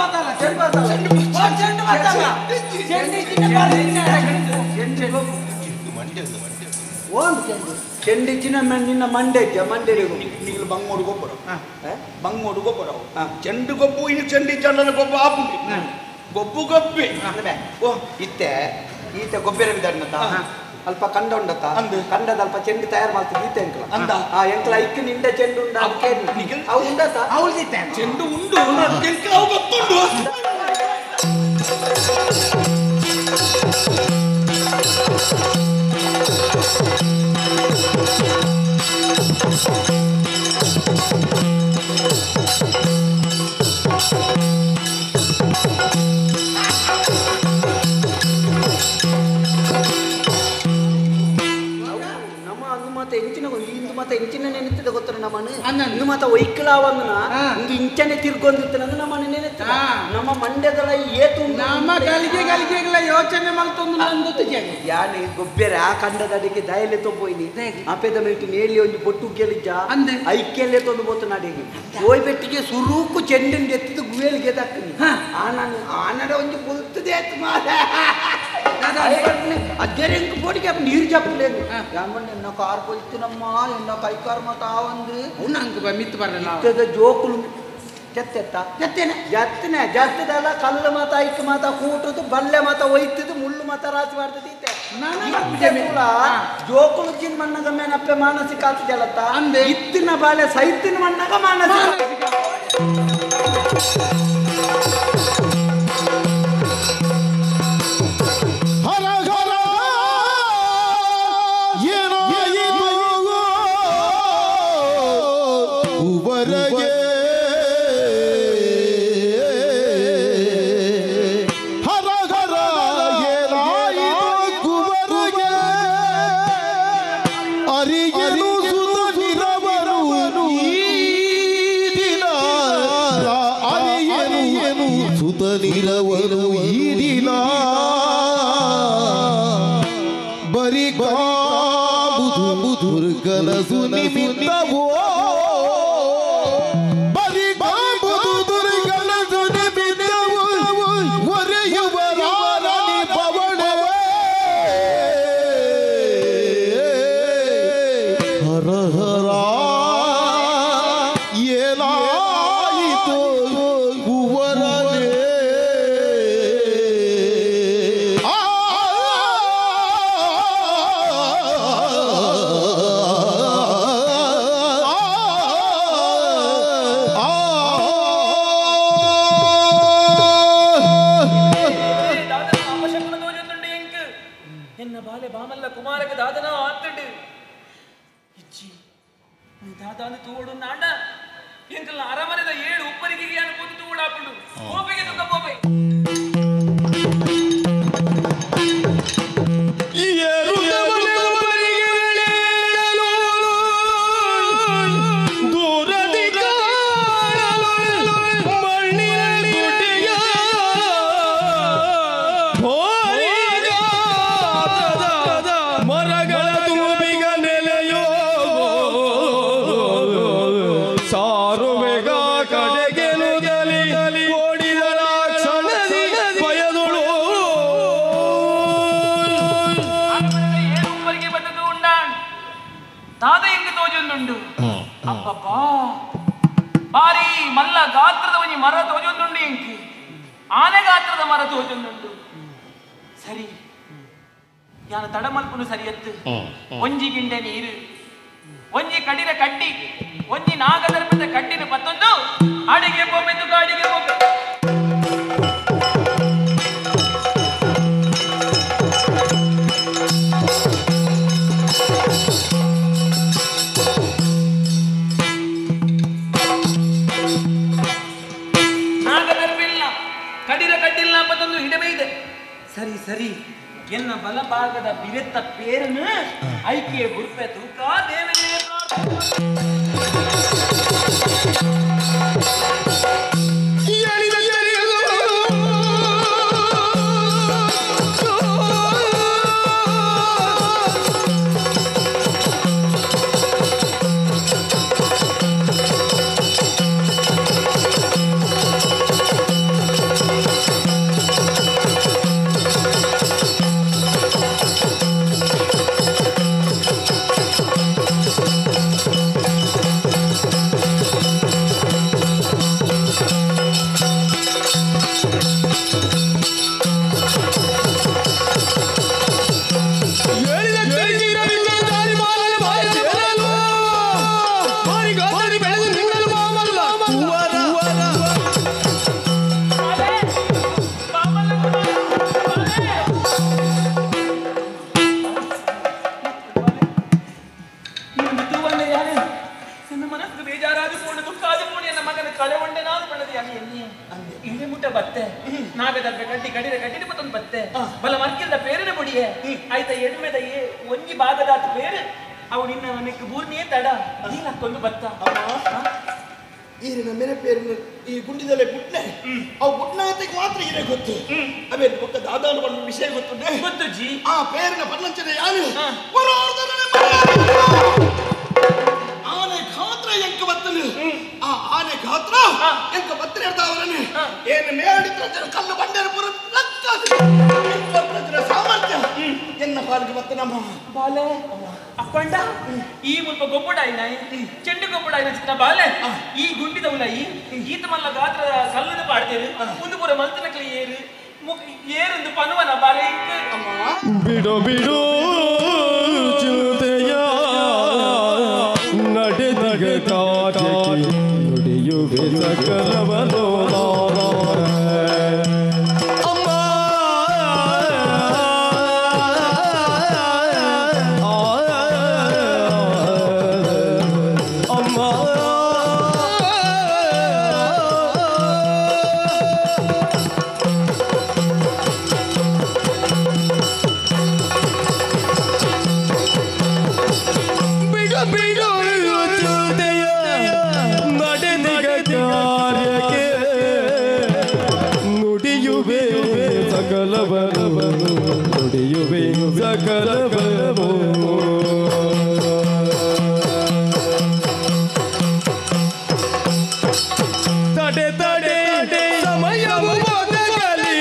ಪತಲ ಚೆಂಡು ಬತ್ತಲ್ಲ ಚೆಂಡು ಬತ್ತಲ್ಲ ಚೆಂಡು ಇಚ್ಚಿನ ಚೆಂಡು ಒಂದು ಚೆಂಡು ಚೆಂಡಿಚ್ಚಿನ ನಿನ್ನ ಮಂಡೆಗೆ ನಿಗಲು ಬಂಗೋಡು ಗೊಬ್ಬರ ಬಂಗೋಡು ಗೊಬ್ಬರ ಚೆಂಡು ಗೊಬ್ಬು ಇನ್ನು ಚೆಂಡಿ ಚಂಡನ ಗೊಬ್ಬ ಆಪುಂಡಿ ಗೊಬ್ಬು ಗೊಬ್ಬಿ ಇತ್ತೆ ಈತ ಗೊಬ್ಬರ ವಿಧಾನತ ಅಲ್ಪ ಕಂಡ ಉಂಡತ ಕಂಡದ ಅಲ್ಪ ಚೆಂಡು ತಯಾರು ಮಾಡ್ತಿದ್ದ ಈತ ಎಂಕಲ ಅಂದ ಎಂಕಲ ಇಕ್ಕ ನಿಂದ ಚೆಂಡು ಉಂಡ ಅವು ಉಂಡತ ಅವಳಿದ್ದೆ ಚೆಂಡು ಉಂಡು ಎಂಕಲ ಅವು ಗೊತ್ತುಂಡು ಇಂಚಿನ ನೆನೆತ್ತಿದ ಗೊತ್ತರ ನಮ್ಮನೆ ಇನ್ನು ಮಾತ ಒಯ್ಕಲಾವಂಗನ ಇಂದು ಇಂಚನೆ ತಿರ್ಗೊಂದಿತ್ತನಂದ್ರೆ ನಮ್ಮನೆ ನೆನೆತ್ತ ನಮ್ಮ ಮಂಡ್ಯದಲ್ಲ ಏತು ನಮ್ಮ ಗಳಿಗೆ ಯೋಚನೆ ಮಾಡ್ತೊಂದು ನಾನು ಗೊತ್ತು ಯಾನೆ ಗೊಬ್ಬರ ಆ ಕಂಡದ ಅಡಿಗೆ ದಯಲೆ ತೊಂಬೋಯ್ನಿ ಅಪೆದ ಮೇಟಿ ನೇಲಿ ಒಂದು ಬೊಟ್ಟು ಗೆಲಿಜ್ಜ ಐಕ್ಯಲ್ಲೇ ತೊಂದು ಬೋತು ನಾಡಿಗೆ ಓಯ್ ಬೆಟ್ಟಿಗೆ ಸುರೂಕು ಚೆಂಡಿನ ಎತ್ತಿದ ಗುವೇಲಿಗೆ ದಕ್ಕನಿ ಆನಡ ಒಂದು ಕೊಲ್ತದೆ ಆಯ್ತು ಮಾರ ಅಜ್ಜರೆಂಕ್ ಬೋಡಿಗೆ ನೀರು ಜಪ್ಪಲೇನು ಯಾಮಣ್ಣ ಎನ್ನ ಕಾರ್ ಕೊಲ್ತಿನಮ್ಮ ಎನ್ನ ಕೈ ಕಾರ್ ಮತ ಒಂದು ನಂಗೆ ಮಿತ್ತು ಬರಲ್ಲ ಜೋಕುಲು ಜತ್ತೆತ್ತ ಜತ್ತನೆ ಜತ್ತದಲ್ಲ ಕಲ್ಲು ಮಾತ ಐಕ್ ಮಾತ ಕೂಟದು ಬಲ್ಲೆ ಮಾತ ಒಯ್ತದು ಮುಳ್ಳು ಮಾತ ರಾಸಿ ಮಾಡ್ತದೆ ಜೋಕುಲು ಚಿನ್ ಮಣ್ಣಗ ಮೇನಪ್ಪೆ ಮಾನಸಿಕ ಆತು ಜಲತ್ತ ಇತ್ತಿನ ಬಾಲೆ ಸೈತಿನ ಮಣ್ಣಗ ಮಾನಸಿಕ ಬರಿಗಾಂಬುದು ಕನಸು ನಿಮಿತ್ತವೋ ಬರಿಗಾಂಬುದು ಕನಸು ನಿಮಿತ್ತವೋ ಒರೆಯುವ ರಾಣಿ ಪವಳವೇ ಹರ ಹರ ಏನಾಯಿತು ಕುವರನೇ ಎನ್ನ ಬಾಲೆ ಬಾಮಲ್ಲ ಕುಮಾರಕ ದಾದನ ಆತಡು ಇಚ್ಚಿ ದಾದಾನು ತೂಡು ನಾಂಡ ಎಂಕಲ್ಲ ಅರಮನೆದ 7 ಉಪ್ಪರಿಗೆ ಅನುಭೂತಿ ತೂಡಾಪುಡು ಕೋಪೆಗೆ ತುಕ ಕೋಪೆ ಬಾರಿ ಮಲ್ಲ ಗಾತ್ರದ ಒಂಜಿ ಮರ ತೋಜೊಂದುಂಡು ಎಂಕ್ ಆನೆ ಗಾತ್ರದ ಮರ ತೋಜೊಂದುಂಡು ಸರಿ ಯಾನ ತಡ ಮಲ್ಪುನು ಸರಿ ಎತ್ತು ಒಂಜಿ ಗಿಂಡೆ ನೀರು ಒಂಜಿ ಕಡಿರ ಕಡ್ಡಿ ಒಂಜಿ ನಾಗದರ್ಪದ ಕಡ್ಡಿನ ಪತ್ತೊಂದು ಅಡಿಗೆ ಪೋಮೆಂದು ಗಾಡಿಗೆ ಹೋಗ ಸರಿ ಸರಿ ಎನ್ನ ಬಲಭಾಗದ ಬಿರೆತ್ತ ಪೇರನ್ನು ಐಕೆ ಬುರ್ಪೆ ತೂಕ ದೇವನೇ ಬಲ ಮರ್ಕಿಲ್ದ ಪೇರಿನ ಬುಡಿಯೇ ಆಯ್ತ ಎಡ್ಮೆದ ಒಂಜಿ ಭಾಗದಾತ ಪೇರು ಅವು ನಿನ್ನ ನಿಕ್ಕ ಬೂರ್ನಿಯೇ ತಡ ನೀನ್ ಹಾಕೊಂಡು ಬತ್ತ ಈರಿನ ಮೇರೆ ಪೇರಿನ ಈ ಗುಂಡಿದಲ್ಲೇ ಬುಟ್ನೆ ಅವು ಬುಟ್ನಾತಿಗೆ ಮಾತ್ರ ಇರೇ ಗೊತ್ತು ಅವೇ ಬೊಕ್ಕ ದಾದಾನ ಬಂದ ವಿಷಯ ಗೊತ್ತುಂಟೆ ಗೊತ್ತು ಜಿ ಆ ಪೇರಿನ ಪರ್ಲಂಚನೆ ಯಾನು ಆನೆ ಗಾತ್ರ ಎಂಕ ಬತ್ತನು ಆ ಆನೆ ಗಾತ್ರ ಎಂಕ ಬತ್ತನ ಇರ್ತಾವರನ್ನು ಏನು ಮೇಡಿದ್ರೆ ಕಲ್ಲು ಬಂಡೇರ ಪುರ ಸಾಮರ್ಥ್ಯ ಎನ್ನ ಪಾಲಿಗೆ ಬತ್ತ ನಮ್ಮ ಬಾಲೆ ಅಪ್ಪಂಡ ಈ ಮುಲ್ಪ ಗೊಬ್ಬಡಾಯಿನ ಚೆಂಡು ಗೊಬ್ಬಡಾಯಿನ ಚಿಕ್ಕ ಬಾಲೆ ಈ ಗುಂಡಿದ ಉಲಾಯಿ ಈತ ಮಲ್ಲ ಗಾತ್ರ ಕಲ್ಲದ ಪಾಡ್ತೇರು ಒಂದು ಪೂರ ಮಲ್ತನಕ್ಲಿ ಏರು ಏರೊಂದು ಪನುವನ ಬಾಲೆ ಬಿಡು ಬಿಡು ಚಿಂತೆಯ ನಡೆದಿಗ ಕಾರ್ಯಕ್ಕೆ ನುಡಿಯುವೆ ಸಕಲವನು ನಡೆದಿಗ ಕಾರ್ಯಕ್ಕೆ ನುಡಿಯುವೆ ಸಕಲವನು ತಡೆ ತಡೆ ಸಮಯವು ಒದಗಲಿ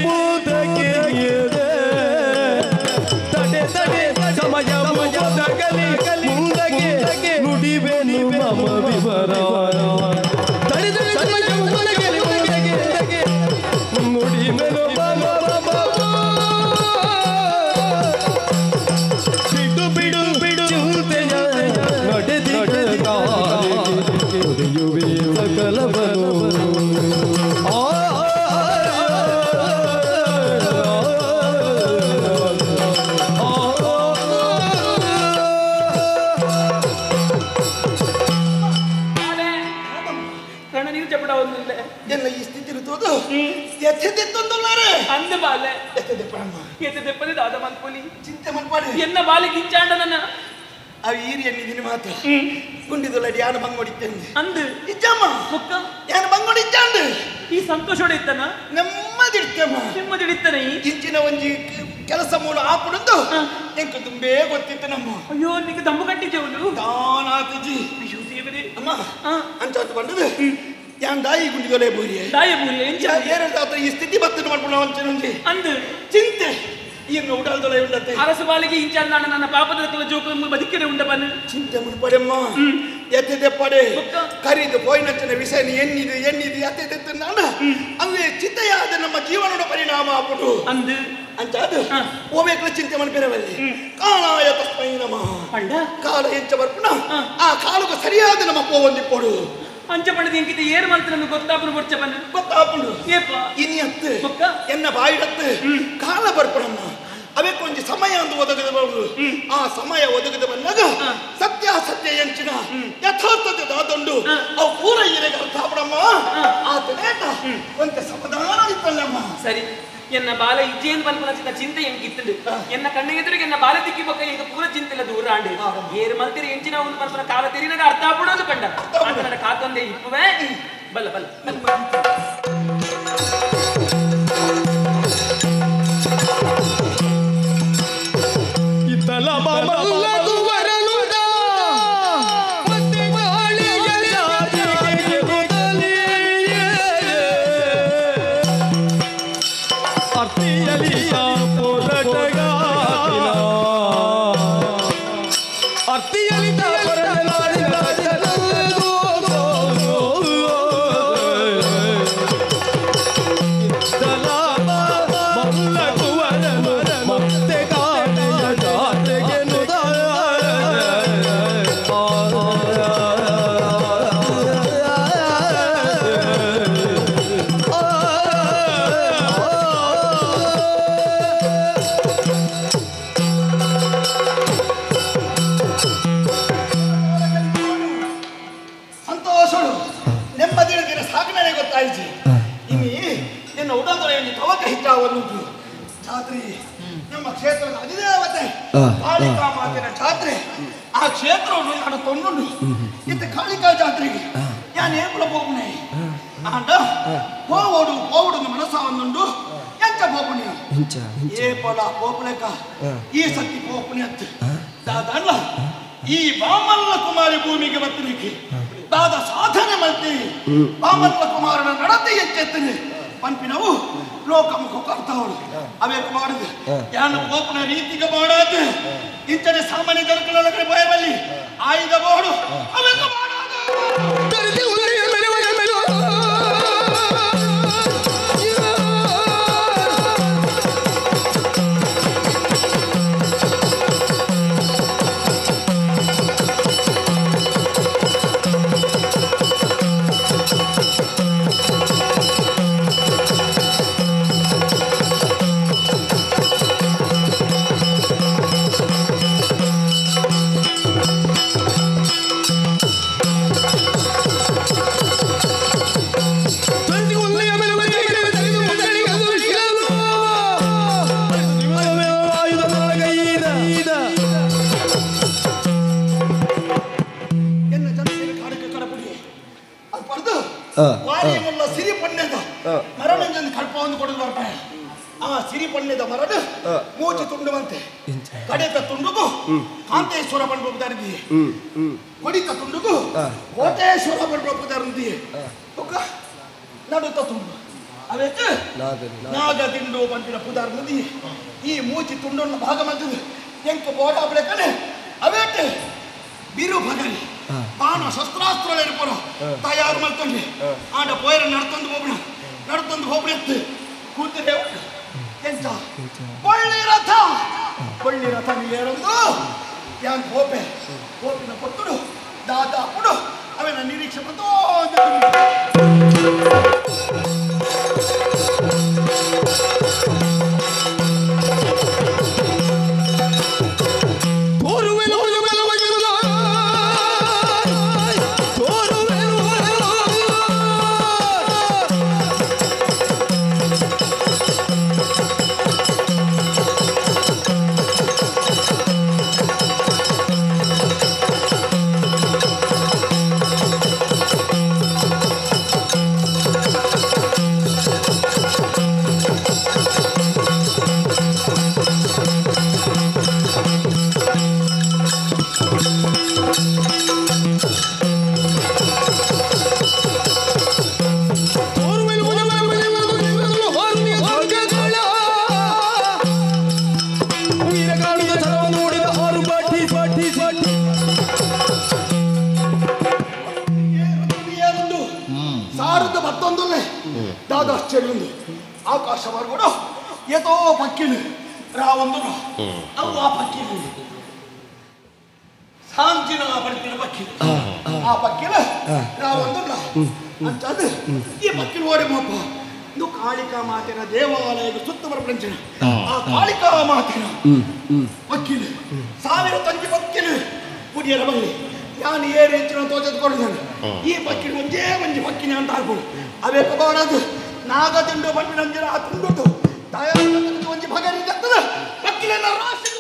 ಬೂದಕ್ಕೆ ತಡೆ ತಡೆ ಸಮಯವು ಒದಗಲಿ ಮುಂದಕ್ಕೆ ನುಡಿವೆನು ಮಮ ವಿವರ ಎಲ್ಲ ಈ ಸ್ಥಿತಿ ಇರುತ್ತೋದು ಎತ್ತೆತ್ತೊಂದುಲ್ಲಾರೆ ಅಂದ ಬಾಲೆ ಎತ್ತೆಪ್ಪದೆ ದಾದ ಮಲ್ಪೊಲಿ ಚಿಂತೆ ಮಲ್ಪಾಡಿ ಎನ್ನ ಬಾಲೆ ಗಿಂಚಾಂಡ ನನ್ನ ಅವು ಈರಿಯನ್ನಿದ್ದೀನಿ ಮಾತ್ರ ಗುಂಡಿದೊಳಡಿ ಯಾನು ಬಂಗೊಡಿತ್ತಂದು ಅಂದು ಇಜ್ಜಮ್ಮ ಮುಕ್ಕ ಯಾನು ಬಂಗೊಡಿದ್ದಾಂಡು ಈ ಸಂತೋಷೋಡ ಇತ್ತನ ನೆಮ್ಮದಿಡ್ತಮ್ಮ ನೆಮ್ಮದಿಡಿತ್ತನ ಈ ಇಂಚಿನ ಒಂಜಿ ಕೆಲಸ ಮೂಲ ಆಪುಡುಂದು ಎಂಕ ತುಂಬೇ ಗೊತ್ತಿತ್ತು ನಮ್ಮ ಅಯ್ಯೋ ನಿಂಗೆ ದಮ್ಮು ಕಟ್ಟಿದ್ದೇವನು ತಾನಾತಜಿ ಅಯ್ಯೋ ದೇವರೇ ಅಮ್ಮ ಅಂಚಾತು ಬಂದದು ಯಾನ್ ದಾಯಿ ಗುಂಡಿದೊಲೆ ಬೋರಿ ದಾಯ ಬೂರಿ ಎಂಚ ಏನಾದ ಈ ಸ್ಥಿತಿ ಬತ್ತನ್ನು ಮಾಡ್ಕೊಂಡು ಅಂಚನೊಂಜಿ ಅಂದು ಚಿಂತೆ ಇನ್ನು ಉಡಲ್ದೊಳೆ ಉಂಡತ್ತೆ ಅರಸು ಬಾಲಿಗೆ ಇಂಚಾಲ್ ನಾನು ನನ್ನ ಪಾಪದ ಜೋಕು ಬದುಕಿರೆ ಉಂಡ ಬನ್ನು ಚಿಂತೆ ಮುಡ್ಪಡೆಮ್ಮ ಎತ್ತಿದೆ ಪಡೆ ಕರಿದು ಪೋಯಿನಂಚಿನ ವಿಷಯ ಎನ್ನಿದು ಎತ್ತಿದೆ ನಾನು ಅವೇ ಚಿಂತೆಯಾದ ನಮ್ಮ ಜೀವನದ ಪರಿಣಾಮ ಆಪುಡು ಅಂದು ಅಂಚಾದು ಓಬೇಕಲ ಚಿಂತೆ ಮನ್ಪೆರವಲ್ಲಿ ಕಾಲಾಯ ತಸ್ಮೈ ನಮಃ ಅಂಡ ಕಾಲ ಎಂಚ ಬರ್ಪುಣ ಆ ಕಾಲಕ್ಕೆ ಸರಿಯಾದ ನಮ್ಮ ಪೋವಂದಿಪ್ಪಡು ಅಂಚ ಪಡೆದ ಎಂಕಿತ ಏರು ಮಲ್ತ ನಮಗೆ ಗೊತ್ತಾಪನು ಬರ್ಚ ಬನ್ನು ಗೊತ್ತಾಪುಡು ಏಪ ಇನ್ನತ್ತು ಮೊಕ್ಕ ಎನ್ನ ಬಾಯಿಡತ್ತು ಕಾಲ ಬರ್ಪಡಮ್ಮ ಅವಕ್ಕೊಂದು ಸಮಯ ಒಂದು ಒದಗದಬಹುದು ಆ ಸಮಯ ಒದಗದ ಬಂದಾಗ ಸತ್ಯಾಸತ್ಯ ಎಂಚಿನ ಯಥಾರ್ಥತೆ ದಾದೊಂಡು ಅವು ಪೂರ ಇರೆಗೆ ಅರ್ಥ ಬಿಡಮ್ಮ ಆ ತನೇಟ ಒಂತ ಸಮಾಧಾನ ಇತ್ತಲ್ಲಮ್ಮ ಸರಿ ಎನ್ನ ಬಾಲ ಇಜ್ಜೇನು ಬಲ್ಪನ ಚಿಂತೆ ಎಂಗಿತ್ತು ಎನ್ನ ಕಣ್ಣಿಗೆದುರಿಗೆ ಎನ್ನ ಬಾಲ ದಿಕ್ಕಿ ಬಕ್ಕ ಈಗ ಪೂರ ಚಿಂತೆಲ್ಲ ದೂರ ಆಂಡಿ ಏರು ಮಲ್ತಿರಿ ಎಂಚಿನ ಒಂದು ಬಲ್ಪನ ಕಾಲ ತೆರಿನಾಗ ಅರ್ಥ ಬಿಡೋದು ಕಂಡ ಅಂತ ನನ್ನ ಕಾತೊಂದೆ ಇಪ್ಪುವೆ ಬಲ್ಲ ಬಲ್ಲ ಇತ್ತಲ ಬಾಮಲ್ಲದು ವರನುದ ಮತ್ತೆ ಗಾಳಿಯ ಜಾತಿಗೆ ಮೊದಲಿಯೇ ಅರ್ತಿಯಲಿಯ ಪೋದಟಗಾತಿನ ಅರ್ತಿಯಲಿತ ಪರದಲಾಡಿನ ಜನರು ಇತ್ತಲ ಬಾಮಲ್ಲದು ವರನು ಮತ್ತೆ ಗಾಳಿಯ ಜಾತಿಗೆ ಸಂತೋಷಳು ನೆಮ್ಮದಿನ ಸಾಗಣೆ ಗೊತ್ತಾಯ್ತು ಇನ್ನು ನಿನ್ನ ಉಡಲ್ದೊಳೆಯಲ್ಲಿ ತವಕ ಹಿಚ್ಚಾವನ್ನುಂಟು ಜಾತ್ರೆ ನಮ್ಮ ಕ್ಷೇತ್ರದ ಅಧಿದೇವತೆ ಕಾಳಿಕಾ ಮಾತಿನ ಜಾತ್ರೆ ಆ ಕ್ಷೇತ್ರವನ್ನು ನಾನು ತೊಂದುಂಡು ಇತ್ತ ಕಾಳಿಕಾ ಜಾತ್ರೆಗೆ ಯಾನ್ ಏಪುಲ ಹೋಗುನೆ ಆಂಡ ಹೋವಡು ಮನಸ್ಸಾವನ್ನುಂಡು ಎಂಚ ಹೋಗುನೆ ಏಪಲ ಹೋಗ್ಲೇಕ ಈ ಸತಿ ಹೋಗುನೆ ಅಂತ ದಾದಲ್ಲ ಈ ಬಾಮಲ್ಲ ಕುಮಾರಿ ಭೂಮಿಗೆ ಬತ್ತಲಿಕ್ಕೆ ದಾದ ಸಾಧನೆ ಮಲ್ತಿ ಬಾಮಲ್ಲ ಕುಮಾರನ ನಡತೆ ಎಚ್ಚೆತ್ತನೆ ಪಂಪಿನವು ಲೋಕಮುಖ ಕರ್ತಾವಳು ಅವೇಕು ಮಾಡುದು ಯಾನು ಕೋಪನ ರೀತಿಗೆ ಮಾಡಾದು ಇಂಚನೆ ಸಾಮಾನ್ಯ ಜನಗಳ ಭಯಬಲ್ಲಿ ಆಯುಧ ಬೋಡು ಅವೇಕು ಮಾಡಾದು ಸಿರಿ ಪಣ್ಣದ ಮರಣಂಜನ್ ಕಲ್ಪ ಒಂದು ಕೊಡೋದು ಬರ್ತಾರೆ ಆ ಸಿರಿ ಪೊಣ್ಣೆದ ಮರಡು ಮೂಚಿ ತುಂಡುವಂತೆ ಕಡೆತ ತುಂಡುಗು ಕಾಂತೇಶ್ವರ ಬಂದ್ಬೋದಾರಿದೆಯೇ ಕೊಡಿತ ತುಂಡುಗು ಕೋಟೇಶ್ವರ ಬಂದ್ಬೋದಾರಿದೆಯೇ ನಡುತ್ತ ತುಂಡು ಅವಕ್ಕೆ ನಾಗ ತಿಂಡು ಬಂದಿನ ಪುದಾರ್ನದಿ ಈ ಮೂಚಿ ತುಂಡನ್ನು ಭಾಗ ಮಾಡ್ತದೆ ಎಂಕ ಬೋಡ ಬೆಳಕನೆ ಅವೇಟೆ ಬಿರು ಭಗರಿ ಬಾಣ ಶಸ್ತ್ರಾಸ್ತ್ರ ಇರ್ಪುರ ತಯಾರು ಮಾಡ್ಕೊಂಡ್ರಿ ಆಡ ಪೋಯರ ನಡ್ತೊಂದು ಹೋಗ್ಬಿಡುತ್ತೆ ಕೂತಿದೆ ಎಂತ ಕೊಳ್ಳಿ ರಥ ನೀರೊಂದು ಯಾನ್ ಹೋಪಿನ ಕೊಟ್ಟುಡು ದಾದ ಕೊಡು ಅವೇನ ನಿರೀಕ್ಷೆ ಬಂದು ಆಕಾಶ ಮಾರ್ಗೋಡು ಏತೋ ಪಕ್ಕಿಲು ರಾವಂದು ಅವು ಆ ಪಕ್ಕಿಲು ಸಾಂಜಿನ ಪಡ್ತಿನ ಪಕ್ಕಿಲು ಆ ಪಕ್ಕಿಲು ರಾವಂದು ಅಂತದ್ದು ಈ ಪಕ್ಕಿಲು ಓಡಿ ಮಾಪ ಇದು ಕಾಳಿಕಾ ಮಾತಿನ ದೇವಾಲಯದ ಸುತ್ತಮರ ಪ್ರಪಂಚನ ಆ ಕಾಳಿಕಾ ಮಾತಿನ ಪಕ್ಕಿಲು 1000 ತಂಜಿ ಪಕ್ಕಿಲು ಪುಡಿಯರ ಬಲ್ಲಿ ನಾನು ಏರಿ ಹೆಚ್ಚಿನ ತೋಚದ್ಕೊಂಡಿದ್ದಾನೆ ಈ ಪಕ್ಕಿಲು ಒಂಜಿ ಪಕ್ಕಿನ ಅಂತ ಹಾಕೊಂಡು ಅವೇ ಮಾಡೋದು ನಾಗ ತಿಂಡು ಬಂದು ನಂಜರ ಆ ತುಂಡು ತಯಾರು ಒಂಜಿ ಭಗರಿ ಜತ್ತದ ಪಕ್ಕಿಲೆಲ್ಲ ರಾಶಿ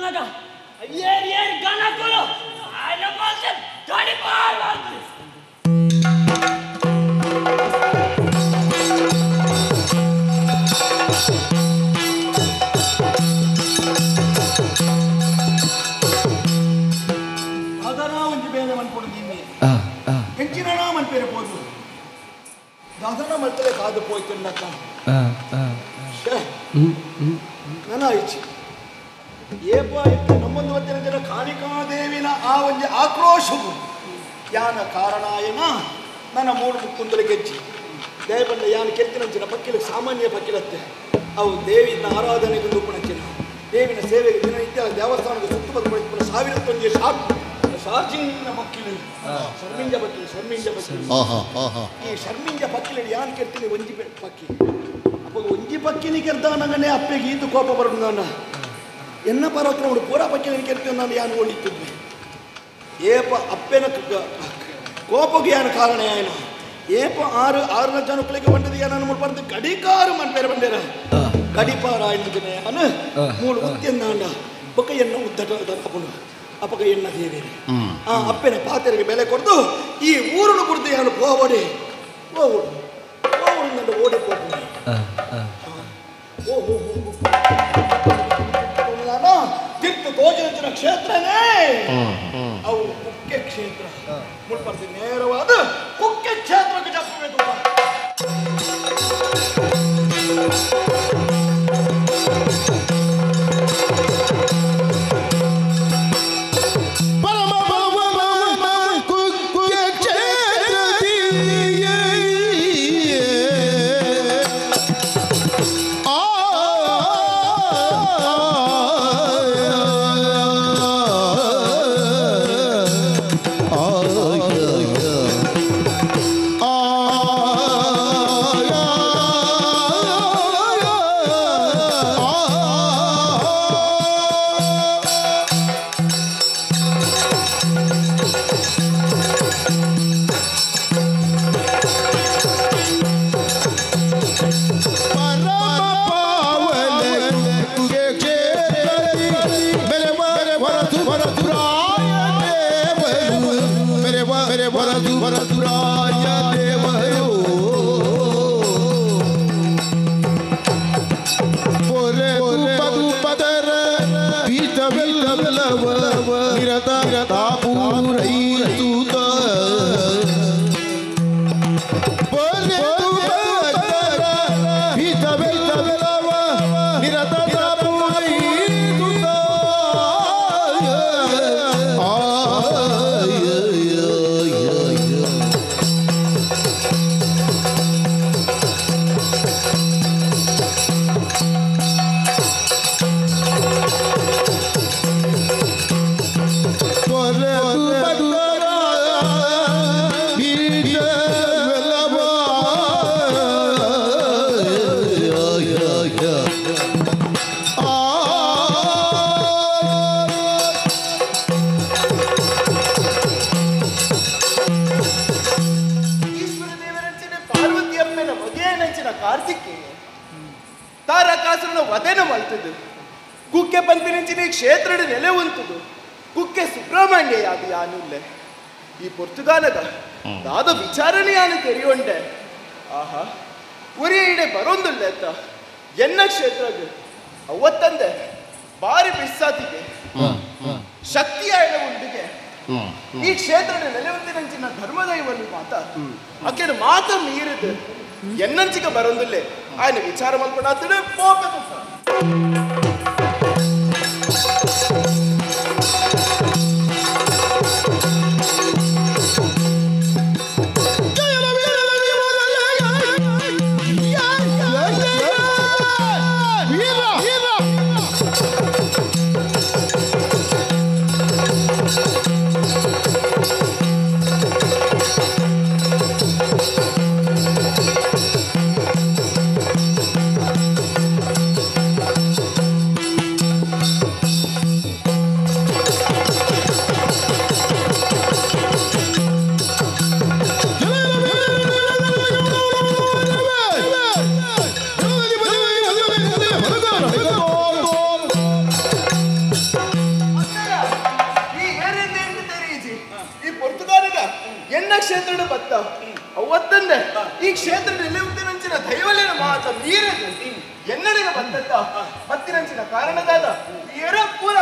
ಪುನಗ ಏರಿ ಗಣಕುಲು ಆಯ್ನ ಮಾಲ್ತೆ ಗಾಡಿ ಪಾಲಾಗ್ತಿ ಅದರ ಒಂದು ಬೇರೆ ಮನ್ಕೊಡ್ತೀನಿ ಹೆಚ್ಚಿನ ಮನ್ಪೇರೆ ಹೋದ್ರು ಅದನ್ನ ಮಲ್ತಲೆ ಕಾದು ಹೋಯ್ತುಂಡಕ್ಕ ನನ್ನ ಇಚ್ಛೆ ಏಪ ನಮ್ಮೊಂದು ಹೊತ್ತಿನ ದಿನ ಕಾಣಿಕಾದೇವಿನ ಆ ಒಂದು ಆಕ್ರೋಶವು ಯಾನ ಕಾರಣಾಯನ ನನ್ನ ಮೂಡು ಮುಕ್ಕುಂತಲೆ ಗೆಜ್ಜಿ ದೇವಣ್ಣ ಯಾನ ಕೆತ್ತಿನಂಚಿನ ಪಕ್ಕಿಲ ಸಾಮಾನ್ಯ ಪಕ್ಕಿಲತ್ತೆ ಅವು ದೇವಿನ ಆರಾಧನೆಗೆ ದುಪ್ಪಣಂಚಿನ ದೇವಿನ ಸೇವೆಗೆ ದಿನನಿತ್ಯ ದೇವಸ್ಥಾನದ ಸುತ್ತಮುತ್ತ ಪಡಿಸಿದ ಸಾವಿರ ತೊಂದಿಯ ಶಾರ್ಜಿಂಗ್ನ ಪಕ್ಕಿಲು ಶರ್ಮಿಂಜ ಪಕ್ಕಿಲು ಈ ಶರ್ಮಿಂಜ ಪಕ್ಕಿಲಡಿ ಯಾನ್ ಕೆರ್ತೀನಿ ಒಂಜಿ ಪಕ್ಕಿ ಅಪ್ಪ ಒಂಜಿ ಪಕ್ಕಿನಿ ಕೆರ್ತಾನಂಗನೆ ಅಪ್ಪೆಗೆ ಈತು ಕೋಪ ಬರೋದು ನಾನು ಎನ್ನ ಪರತ್ರ ನೋಡಿ ಪೂರಾ ಪಕ್ಕಿನ ಕೆರ್ತೀವಿ ನಾನು ಯಾನು ಓಡಿತಿದ್ವಿ ಏಪ ಅಪ್ಪೆನ ಕೋಪಗೆ ಯಾನು ಕಾರಣ ಏನು ಏಪ ಆರು ಜನಕ್ಕೆ ಬಂದಿದ್ದು ನಾನು ಮುಡ್ಬಾರ್ದು ಗಡಿಕಾರು ಮನ್ಪೇರೆ ಬಂದೇರ ಗಡಿಪಾರ ಆಯ್ತು ಅನು ಮೂಳು ಉತ್ತೆಂದಾಂಡ ಬೊಕ್ಕ ಎನ್ನ ಉದ್ದಟ ಅಪ್ಪನು ಅಪ್ಪಗ ಎಣ್ಣ ದೇವೇರಿ ಆ ಅಪ್ಪನ ಪಾತ್ರೆಗೆ ಬೆಲೆ ಕೊಡ್ದು ಈ ಊರನ್ನು ಕುರಿತು ಯಾನು ಹೋಗೋಡಿ ನನ್ನ ಓಡಿ ಹೋಗ್ತೀನಿ ನಾನು ತೀರ್ಥ ತೋಜನ ಕ್ಷೇತ್ರನೇ ಅವು ಕುಕ್ಕೆ ಕ್ಷೇತ್ರ ಮುಳ್ಪರ್ತಿ ನೇರವಾದ ಕುಕ್ಕೆ ಕ್ಷೇತ್ರಕ್ಕೆ ಜಪ್ಪಬೇಕು ಕುಕ್ಕೆ ಪಂಪಿನಿಂಚಿನ ಕ್ಷೇತ್ರ ನೆಲೆ ಉಂಟುದು ಕುಕ್ಕೆ ಸುಬ್ರಹ್ಮಣ್ಯ ಯಾದು ಯಾನಿಲ್ಲೆ ಈ ಪೊರ್ತುಗಾಲದ ದಾದ ವಿಚಾರಣೆಯಾನು ತೆರೆಯುಂಡೆ ಆಹಾ ಉರಿ ಇಡೆ ಬರೋಂದಿಲ್ಲ ಅಂತ ಎನ್ನ ಕ್ಷೇತ್ರಗೆ ಅವತ್ತಂದೆ ಬಾರಿ ಬಿಸ್ಸಾತಿಗೆ ಶಕ್ತಿಯಾಯ ಉಂಟಿಗೆ ಈ ಕ್ಷೇತ್ರದ ನೆಲೆ ಉಂಟಿನಂಚಿನ ಧರ್ಮದೈವಲ್ಲಿ ಅಕ್ಕೆನ ಮಾತ ಮೀರಿದು ಎನ್ನಂಚಿಗೆ ಬರೋಂದಿಲ್ಲ ఆయన విచారం అనుకున్నాడు పోపెదు ಈ ಕ್ಷೇತ್ರದಲ್ಲಿ ಉತ್ತಿನಂಚಿನ ದೈವಲಿನ ಮಾತ ಮೀರೆ ಎನ್ನಡೆಗೆ ಬಂದದ್ದ ಮತ್ತಿನಂಚಿನ ಕಾರಣದಾದ ಏರ ಪೂರ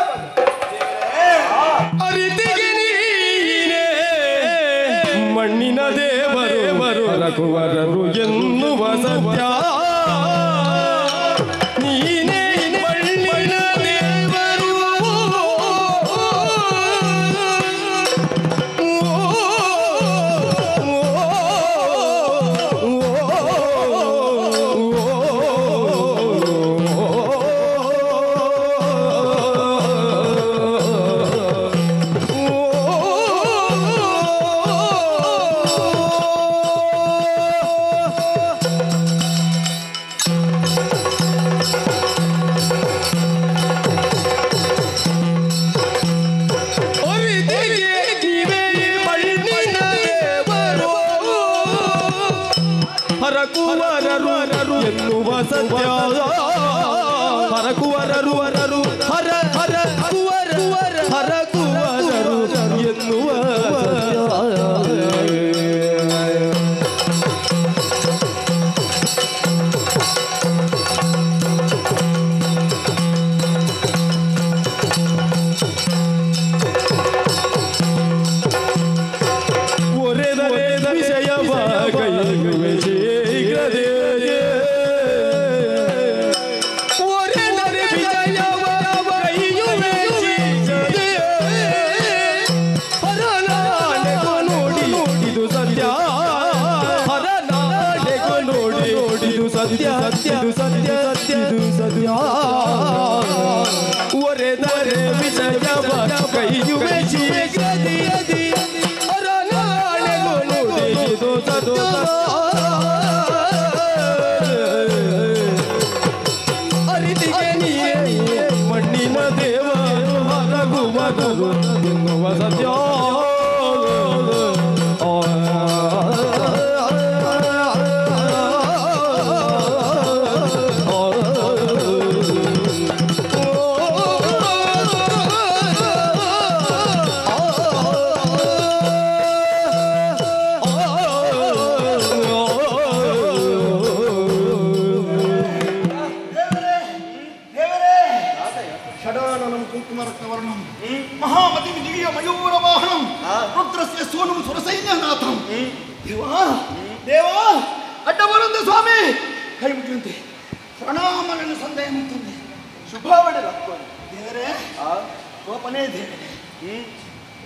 ಅರಿತಿಗೆ ನೀನೇ ಮಣ್ಣಿನ ದೇವರು ರಘುವರರು ಎನ್ನುವ ಸತ್ಯ ನೀನೇ ಮಣ್ಣಿನ ದೇವರು ಹರಕುವರರು ಎನ್ನುವ ಸತ್ಯ ಹರಕುವರರು ಹರ ಹರ ಕುವರ ಹರಕುವರರು ಎನ್ನುವ ಒರೆದ ವಿಷಯವ ಕೈಯುವೆ ಸತ್ಯ ಸತ್ಯ ಸತ್ಯ ಸತ್ಯ ಸತ್ಯ ಒರೆದರೆ ವಿಷಯವ ಕೈಯುವೆ ಗದಿಯದಿ ಅರನಾಳೆಗು ನುಡಿದು ಸತ್ಯ ಅರಿತಿಗೆ ನೀಯೇ ಮಣ್ಣಿನ ದೇವರು ಹರಗುವರು ಎನ್ನುವ ಸತ್ಯ ಮಹಾಮತಿ ದಿವ್ಯ ಮಯೂರ ವಾಹನಂ ರುದ್ರಸ್ಯ ಸೋನಂ ಸುರಸೈನ್ಯನಾಥಂ ದೇವಾ ದೇವಾ ಅಡ್ಡ ಬರುವಂತೆ ಸ್ವಾಮಿ ಕೈ ಮುಗಿಯುವಂತೆ ಪ್ರಣಾಮಗಳನ್ನು ಸಂದೇಹ ಮುತ್ತಂದೆ ಶುಭಾವಣೆ ದೇವರೇ ಕೋಪನೇ ದೇವರೇ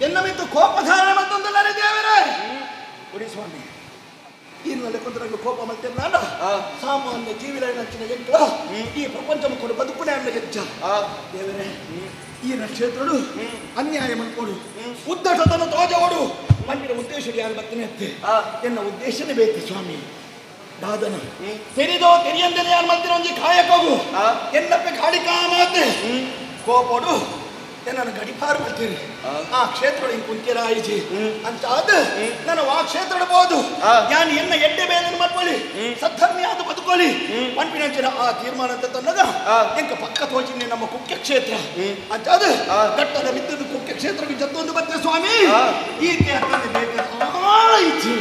ಎನ್ನ ಮಿತ್ತು ಕೋಪಧಾರಣೆ ಮತ್ತೊಂದಲ್ಲರೇ ದೇವರೇ ಕೊಡಿ ಸ್ವಾಮಿ ಇನ್ನಲ್ಲಿ ಕೊಂದರಂಗ ಕೋಪ ಮತ್ತೆ ನಾನು ಸಾಮಾನ್ಯ ಜೀವಿಲ ನಚ್ಚಿನ ಎಂಕ ಈ ಪ್ರಪಂಚ ಮುಕ್ಕೊಂಡು ಬದುಕುನೇ ಅನ್ನ ಗೆಜ್ಜ ದೇವರೇ ಈ ನಕ್ಷತ್ರಡು ಅನ್ಯಾಯ ಮಾಡ್ಕೊಡು ಉದ್ದಟತನ ತೋಜೋಡು ಮಣ್ಣಿನ ಉದ್ದೇಶ ಯಾರು ಬರ್ತೀನಿ ಅತ್ತೆ ಎನ್ನ ಉದ್ದೇಶನೇ ಬೇಕು ಸ್ವಾಮಿ ದಾದನ ತೆರಿದೋ ತೆರಿಯಂದನೆ ಯಾರು ಮಾಡ್ತೀನಿ ಒಂಜಿ ಕಾಯಕೋಗು ಎನ್ನಪ್ಪೆ ಕಾಳಿಕಾ ಮಾತೆ ಕೋಪಡು ನನ್ನ ಗಡಿಪಾರು ಮಾಡ್ತೀರಿ ಆ ಕ್ಷೇತ್ರ ಕುಂತಿರ ಆಯ್ಜಿ ಅಂತ ಅದ ನಾನು ಆ ಕ್ಷೇತ್ರ ಇಡಬಹುದು ನಾನು ಎನ್ನ ಎಡ್ಡೆ ಬೇರೆ ಮಾಡ್ಕೊಳ್ಳಿ ಸದ್ಧರ್ಮಿಯಾದ ಬದುಕೊಳ್ಳಿ ಪಂಪಿನಂಚಿನ ಆ ತೀರ್ಮಾನ ಅಂತ ತನ್ನದ ಎಂಕ ಪಕ್ಕ ತೋಚಿನಿ ನಮ್ಮ ಕುಕ್ಕೆ ಕ್ಷೇತ್ರ ಅಂತ ಅದ ಘಟ್ಟದ ಬಿದ್ದದ ಕುಕ್ಕೆ ಕ್ಷೇತ್ರಕ್ಕೆ ಜತ್ತೊಂದು ಬರ್ತೇವೆ ಸ್ವಾಮಿ ಈಕೆ ಅಕ್ಕಂದು ಬೇಕಾಯ್ತು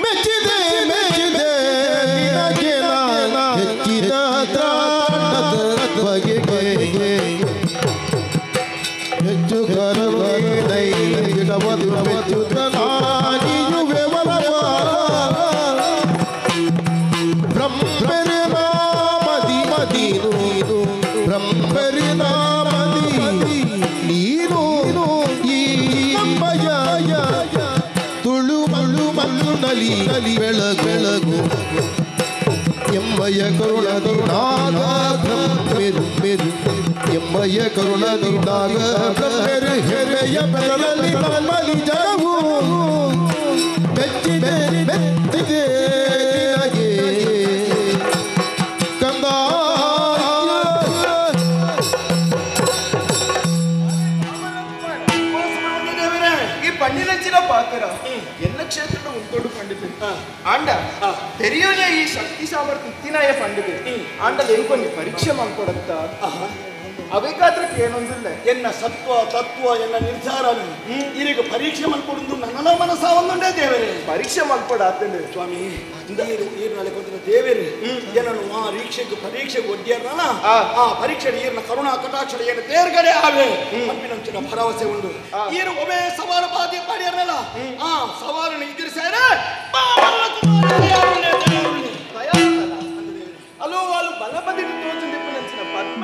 ಮೆಚ್ಚಿದೆ ಮೆಚ್ಚಿದೆ ನಿನಗೆ ನಾನ ಹೆಚ್ಚಿದ ತ್ರಾಣದ ಬಗೆಗೆ ಹೆಚ್ಚು ಕರವೈನೈಡವದು ಮೆಚ್ಚುತ್ತ ನಾನಿಯುವೆ ವರವ ಬ್ರಹ್ಮರಿ ನಾಮದಿ ಮದೀನು ಬ್ರಹ್ಮರಿ ನಾಮದಿ ನೀನು ಈ ಅಂಬಯ ತುಳು ಮಳು ಮಲ್ಲು ನಲಿ ನಲಿ ಬೆಳಗು ಎಮ್ಮಯ ಕರುಣದಿಂದಾಗ ಬ್ರಹ್ಮೆರು ಮೆರು ಎಮ್ಮಯ ಕರುಣದಿಂದಾಗ ಬ್ರಹ್ಮೆರು ಹೆರೆಯ ಬೆರಳಲ್ಲಿ ನಮ್ಮಲಿ ಜಗವು ಬೆಚ್ಚಿದೆ ಬೆಚ್ಚಿದೆ ನಿನಗೆ ಕಂದ ಈ ಪಣ್ಣಿನಂಚಿನ ಪಾತ್ರ ಎಲ್ಲ ಕ್ಷೇತ್ರದ ಉಂಟೊಂಡು ಪಂಡಿತು ಆಂಡ ತೆರಿಯೋನೇ ಈ ಶಕ್ತಿ ಸಾಮರ್ಥ್ಯ ಇತ್ತಿನಾಯ ಪಂಡಿತು ಆಂಡಲ್ಲಿ ಎಂಕೊಂದು ಪರೀಕ್ಷೆ ಮಾಡ್ಕೊಡತ್ತ ಅದಕ್ಕಾದ್ರೆ ಏನೊಂದಿಲ್ಲ ಎನ್ನ ಸತ್ವ ತತ್ವ ಎನ್ನ ನಿರ್ಧಾರ ಈಗ ಪರೀಕ್ಷೆ ಮಲ್ಕೊಡುದು ನನ್ನ ಮನಸ್ಸ ಒಂದೊಂದೇ ದೇವರೇ ಪರೀಕ್ಷೆ ಮಲ್ಕೊಡ ಆತಂದ್ರೆ ಸ್ವಾಮಿ ಈರ್ನಲ್ಲಿ ಕೊಂದಿನ ದೇವರೇ ಏನನ್ನು ಆ ಪರೀಕ್ಷೆಗೆ ಒಡ್ಡಿಯಲ್ಲ ಆ ಪರೀಕ್ಷೆ ಈರ್ನ ಕರುಣಾ ಕಟಾಕ್ಷರ ಏನು ತೇರ್ಗಡೆ ಆವೆ ಅಪ್ಪಿನಂಚಿನ ಭರವಸೆ ಉಂಟು ಈರು ಒಮ್ಮೆ ಸವಾಲು ಬಾಧಿ ಪಾಡ್ಯಾರಲ್ಲ ಆ ಸವಾಲನ್ನು ಎದುರಿಸ್ಯಾರೆ ಅಲೋ వాళ్ళు బలపదిని తోచని చెప్పినంచిన పద్మ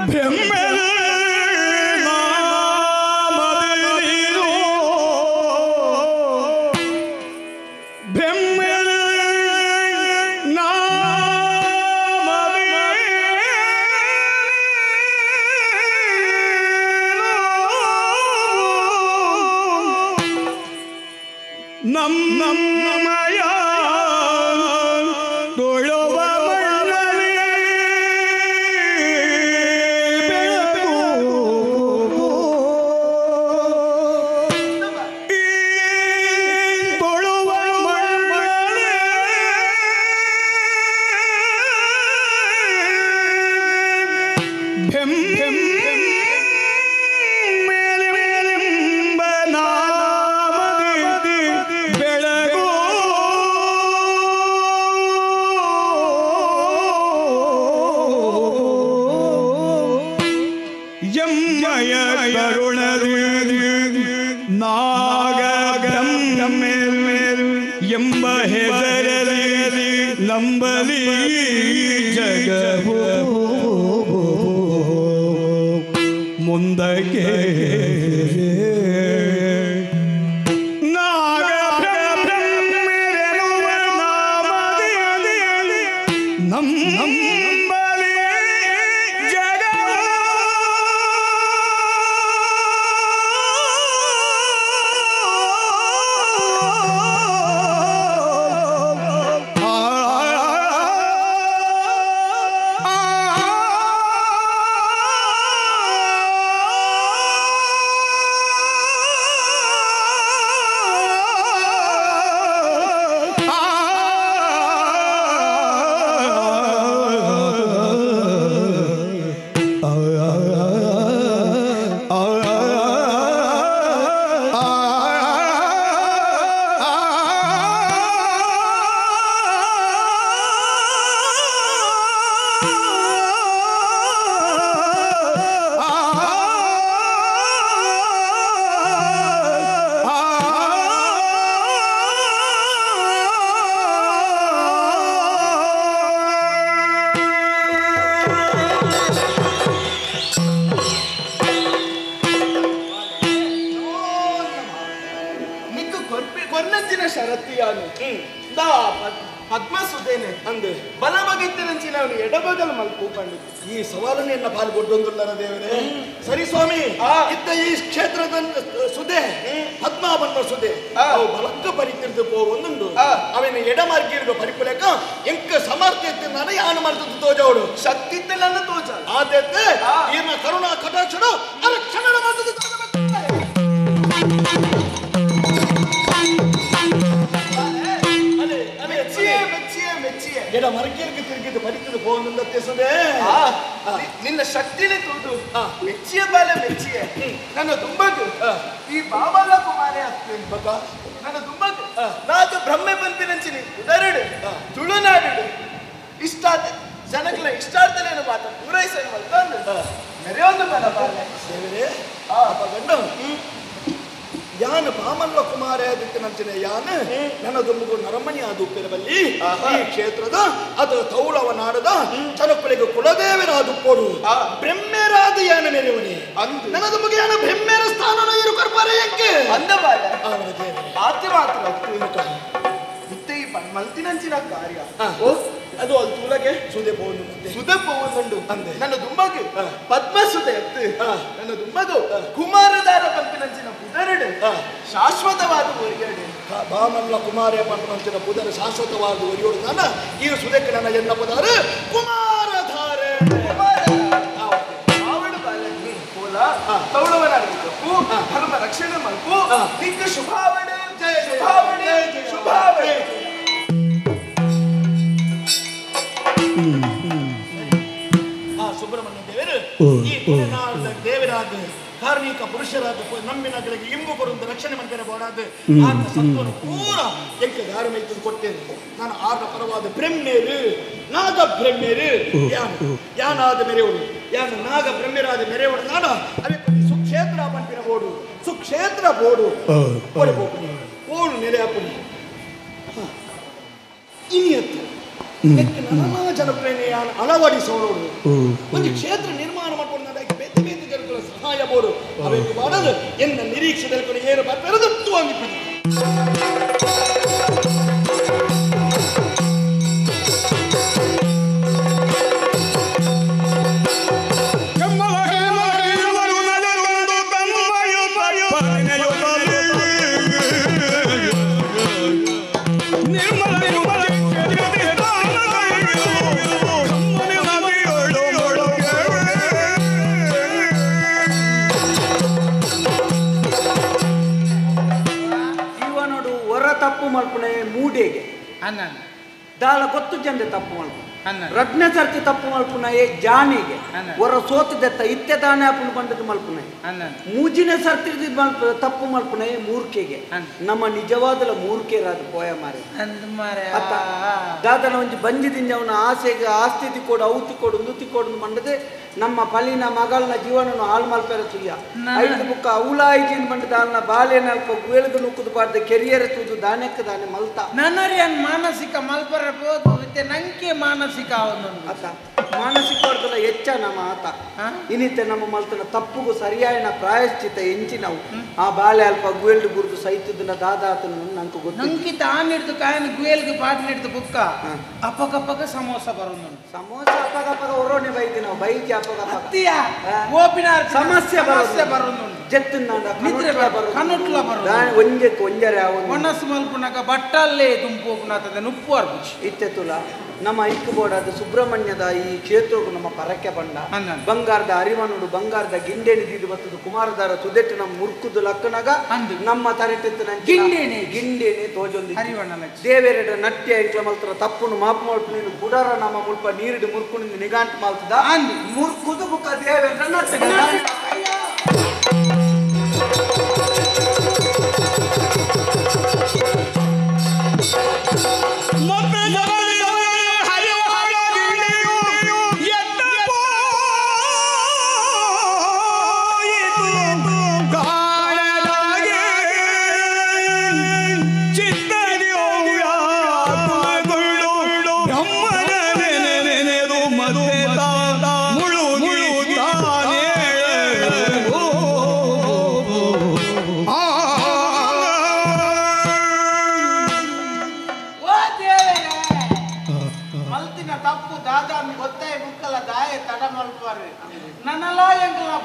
ಎಂಬ ಹೆಸರಲ್ಲಿ ನಂಬಲಿ ಜಗವು ಮುಂದಕ್ಕೆ ಪದ್ಮಸುದೇನೆ ಅಂದೆ ಬಲಬಗೆತ್ತಿನ ಎಡಬಗಲು ಮಲ್ಪೂಪಂಡು ಈ ಸವಾಲನ್ನು ಎನ್ನ ಪಾಲ್ಗೊಡ್ಡೊಂದುಲ್ಲರ ದೇವರೇ ಸರಿ ಸ್ವಾಮಿ ಇದ್ದ ಈ ಕ್ಷೇತ್ರದ ಸುದೆ ಪದ್ಮಾಬನ್ನ ಸುದೆ ಅವು ಬಲಕ್ಕ ಪರಿತಿರ್ದು ಒಂದುಂಡು ಅವನ ಎಡಮಾರ್ಗಿರ್ದು ಪರಿಪುಲಕ ಎಂಕ ಸಮರ್ಥ್ಯತೆ ನಾನು ಯಾನು ಮಾಡ್ತದ್ದು ತೋಜವಡು ಶಕ್ತಿ ಇದ್ದಲ್ಲ ತೋಜ ಆದತ್ತೆ ಈರ್ನ ಕರುಣಾ ಕಟಾಕ್ಷರು ಅರಕ್ಷಣ ಮಾಡ್ತದ್ದು ಎಡ ಮರಕೇರಿಗೆ ತಿರುಗಿದು ಬರಿತದು ಹೋಗುತ್ತದೆ ನಿನ್ನ ಶಕ್ತಿನೇ ತೋದು ಮೆಚ್ಚಿಯ ಬಾಲ ಮೆಚ್ಚಿಯ ನನ್ನ ತುಂಬದು ಈ ಬಾಬಾಲ ಕುಮಾರೇ ಆಗ್ತೇನೆ ಬಕ ನನ್ನ ತುಂಬದು ನಾದು ಬ್ರಹ್ಮೆ ಪಂಪಿನಂಚಿನಿ ಉದರಡು ತುಳುನಾಡು ಇಷ್ಟ ಜನಗಳ ಇಷ್ಟಾರ್ಥನೇನು ಮಾತ ಪೂರೈಸಲು ಮಲ್ಕೊಂಡು ನೆರೆಯೊಂದು ಬಲ ಬಾಲ ದೇವರೇ ಗಂಡು ಯಾನ ಪಾಮಲ್ಲ ಕುಮಾರೇ ಆದಿತ್ಯನಂಚಿನ ಯಾನ ನನ್ನ ದುಮ್ಮಗು ನರಮಣಿ ಆದುಪ್ಪಿರಬಲ್ಲಿ ಈ ಕ್ಷೇತ್ರದ ಅದು ತೌಳವ ನಾಡದ ಜನಕ್ಕಳಿಗೆ ಕುಲದೇವರಾದು ಕೊಡು ಬ್ರಹ್ಮೇರಾದ ಯಾನ ಮೆರೆವನಿ ನನ್ನ ದುಮ್ಮಗೆ ಯಾನ ಬ್ರಹ್ಮೇರ ಸ್ಥಾನ ಇರು ಕೊರ್ಪಾರೆ ಎಂಕೆ ಅಂದ ಬಾಯ ಆತ ಮಾತ್ರ ಇತ್ತೆ ಈ ಮಲ್ತಿನಂಚಿನ ಕಾರ್ಯ ಅದು ಅಲ್ಲಿ ತೂಲಗೆ ಸುದೆ ಪೋವನುಂಡು ಅಂದೆ ನನ್ನ ದುಮ್ಮಗು ಪದ್ಮಸುದೆ ಎತ್ತು ನನ್ನ ದುಮ್ಮಗು ಕುಮಾರದಾರ ಪಂಪಿನಂಚಿನ ಪುದರಡು ಶಾಶ್ವತವಾದ ಒರಿಯಡೆ ಬಾಮಲ್ಲ ಕುಮಾರ ಪಂಪಿನಂಚಿನ ಪುದರ ಶಾಶ್ವತವಾದ ಒರಿಯೋಡು ನನ್ನ ಈ ಸುದಕ್ಕೆ ನನ್ನ ಎನ್ನ ಪದಾರ ಕುಮಾರಧಾರೆ ಆವಡು ಬಾಲಕಿ ಪೋಲ ತೌಳವನಾಗಬೇಕು ಧರ್ಮ ರಕ್ಷಣೆ ಮಲ್ಪು ನಿಂಗೆ ಶುಭಾವಣೆ ಶುಭಾವಣೆ ಶುಭಾವಣೆ ಸುಬ್ರಹ್ಮಣ್ಯ ದೇವರು ಈ ತುಳುನಾಡ ದೇವರಾದ ಕಾರ್ಮಿಕ ಪುರುಷರಾದ ನಮ್ಮಿನಗಳಿಗೆ ಇಂಬು ಕೊಡುವಂತ ರಕ್ಷಣೆ ಮಾಡ್ತಾರೆ ಬೋಡಾದ ಆತ ಸತ್ವನು ಪೂರ ಎಂಕ ಧಾರ್ಮಿಕ ಕೊಟ್ಟೇನೆ ನಾನು ಆಗ ಪರವಾದ ಬ್ರಹ್ಮೇರು ನಾಗ ಬ್ರಹ್ಮೇರು ಯಾನಾದ ಮೆರೆಯೋಡು ಯಾನ ನಾಗ ಬ್ರಹ್ಮರಾದ ಮೆರೆಯೋಡು ನಾಡ ಅದಕ್ಕೆ ಸುಕ್ಷೇತ್ರ ಪಂಪಿನ ಬೋಡು ಸುಕ್ಷೇತ್ರ ಬೋಡು ಓಡು ನೆಲೆ ಹಾಪುನಿ ಇನಿಯತ್ತು ನಮ್ಮ ಜನಪ್ರೇರಣೆಯ ಅಳವಡಿಸೋಡು ಒಂದು ಕ್ಷೇತ್ರ ನಿರ್ಮಾಣ ಮಾಡ್ಕೊಂಡು ಅದಕ್ಕೆ ಬೇತೆ ಬೇತೆ ಜನಗಳ ಸಹಾಯ ಬೋಡು ಅವರಿಗೆ ಮಾಡಲು ಎನ್ನ ನಿರೀಕ್ಷೆದಲ್ಲಿ ಏನು ಬರದತ್ತು ಅಂದಿದ್ದಾರೆ ತಪ್ಪು ಮಲ್ಪನೆ ಮೂಡೆಗೆ ದಾಳ ಗೊತ್ತು ಜಂದೆ ತಪ್ಪು ಮಲ್ಪನೆ ರಡ್ನೆ ಸರ್ತಿ ತಪ್ಪು ಮಲ್ಪುನ ಜಾನಿಗೆ ಹೊರ ಸೋತದೆತ್ತ ಇತ್ತೆ ದಾನೆ ಹಾಪುಂಡು ಬಂದದ್ದು ಮಲ್ಪನೆ ಮೂಜಿನ ಸರ್ತಿ ತಪ್ಪು ಮಲ್ಪನೆ ಮೂರ್ಖೆಗೆ ನಮ್ಮ ನಿಜವಾದಲ ಮೂರ್ಖೆರಾದ ಪೋಯ ಮಾರೆ ದಾದನ ಒಂಜಿ ಬಂಜಿದಿಂದ ಅವನ ಆಸೆಗೆ ಆಸ್ತಿ ತಿಕ್ಕೋಡು ಅವು ತಿಕ್ಕೋಡು ನುತಿ ಕೊಡು ಮಂಡದೆ ನಮ್ಮ ಪಲಿನ ಮಗಳನ ಜೀವನನು ಹಾಳು ಮಲ್ಪೆರ ತುಯ್ಯ ಐದು ಬುಕ್ಕ ಅವಲಾಯ್ಜಿನ ಬಂಡ ದಾಲ್ನ ಬಾಲ್ಯನ ಅಲ್ಪ ವೇಳ್ದು ನುಕ್ಕುದು ಬಾರ್ದೆ ಕೆರಿಯರ ತೂದು ದಾನೆಕ್ಕ ದಾನೆ ಮಲ್ತ ನನ್ನರಿಯನ್ ಮಾನಸಿಕ ಮಲ್ಪರ ಬೋದು ನಂಗೆ ಮಾನಸಿಕ ಆತ ಮಾನಸಿಕ ವರ್ಗದ ಹೆಚ್ಚ ನಮ್ಮ ಆತ ಇನ್ನಿತ್ತೆ ನಮ್ಮ ಮಲ್ತನ ತಪ್ಪುಗೂ ಸರಿಯಾದ ಪ್ರಾಯಶ್ಚಿತ ಎಂಚಿ ನಾವು ಆ ಬಾಳೆ ಅಲ್ಪ ಗುಯಲ್ದು ಗುರುದು ಸಹಿತದನ್ನ ದಾದಾತನ ನಂಗೆ ಗೊತ್ತು ನಂಗೆ ತಾನಿಡ್ದು ಕಾಯನ ಗುಯಲ್ಗೆ ಪಾಟ್ಲಿಡ್ದು ಬುಕ್ಕ ಅಪಗಪಗ ಸಮೋಸ ಬರೋದು ಸಮೋಸ ಅಪಗಪಗ ಹೊರೋನೆ ಬೈದಿ ನಾವು ಬೈಕಿ ಅಪಗಪಗ ಸಮಸ್ಯೆ ಬರೋದು ಜೆತ್ತನ್ನ ಕನುಟ್ಲ ಬರೋದು ಒಂಜಕ್ಕೆ ಒಂಜರೆ ಒಣಸು ಮಲ್ಪುನಾಗ ಬಟ್ಟಲ್ಲೇ ತುಂಬುನಾತದ ನುಪ್ಪು ಅರ್ಬಿಸಿ ಇತ್ತೆ ತುಲ ನಮ್ಮ ಇಕ್ಕಬೋಡಾದ ಸುಬ್ರಹ್ಮಣ್ಯದ ಈ ಕ್ಷೇತ್ರಕ್ಕೂ ನಮ್ಮ ಪರಕ್ಕೆ ಬಂಡ ಬಂಗಾರದ ಅರಿವನುಡು ಬಂಗಾರದ ಗಿಂಡೇನಿ ದಿದ್ದು ಬರ್ತದ ಕುಮಾರದಾರ ಸುದೆಟ್ಟು ನಮ್ಮ ಮುರ್ಕುದು ಲಕ್ಕನಾಗ ನಮ್ಮ ತರೆಟೆತ್ತು ಗಿಂಡೇನಿ ತೋಜೊಂದು ದೇವೇರಡ ನಟ್ಯ ಇಂಕ್ಲ ಮಲ್ತರ ತಪ್ಪುನು ಮಾಪು ಮಲ್ಪು ನೀನು ಗುಡರ ನಮ್ಮ ಮುಲ್ಪ ನೀರಿಡು ಮುರ್ಕುನಿಂದ ನಿಗಾಂಟ್ ಮಾಲ್ತದ ಮುರ್ಕುದು ಬುಕ್ಕ ದೇವೇರಡ ನಟ್ಯ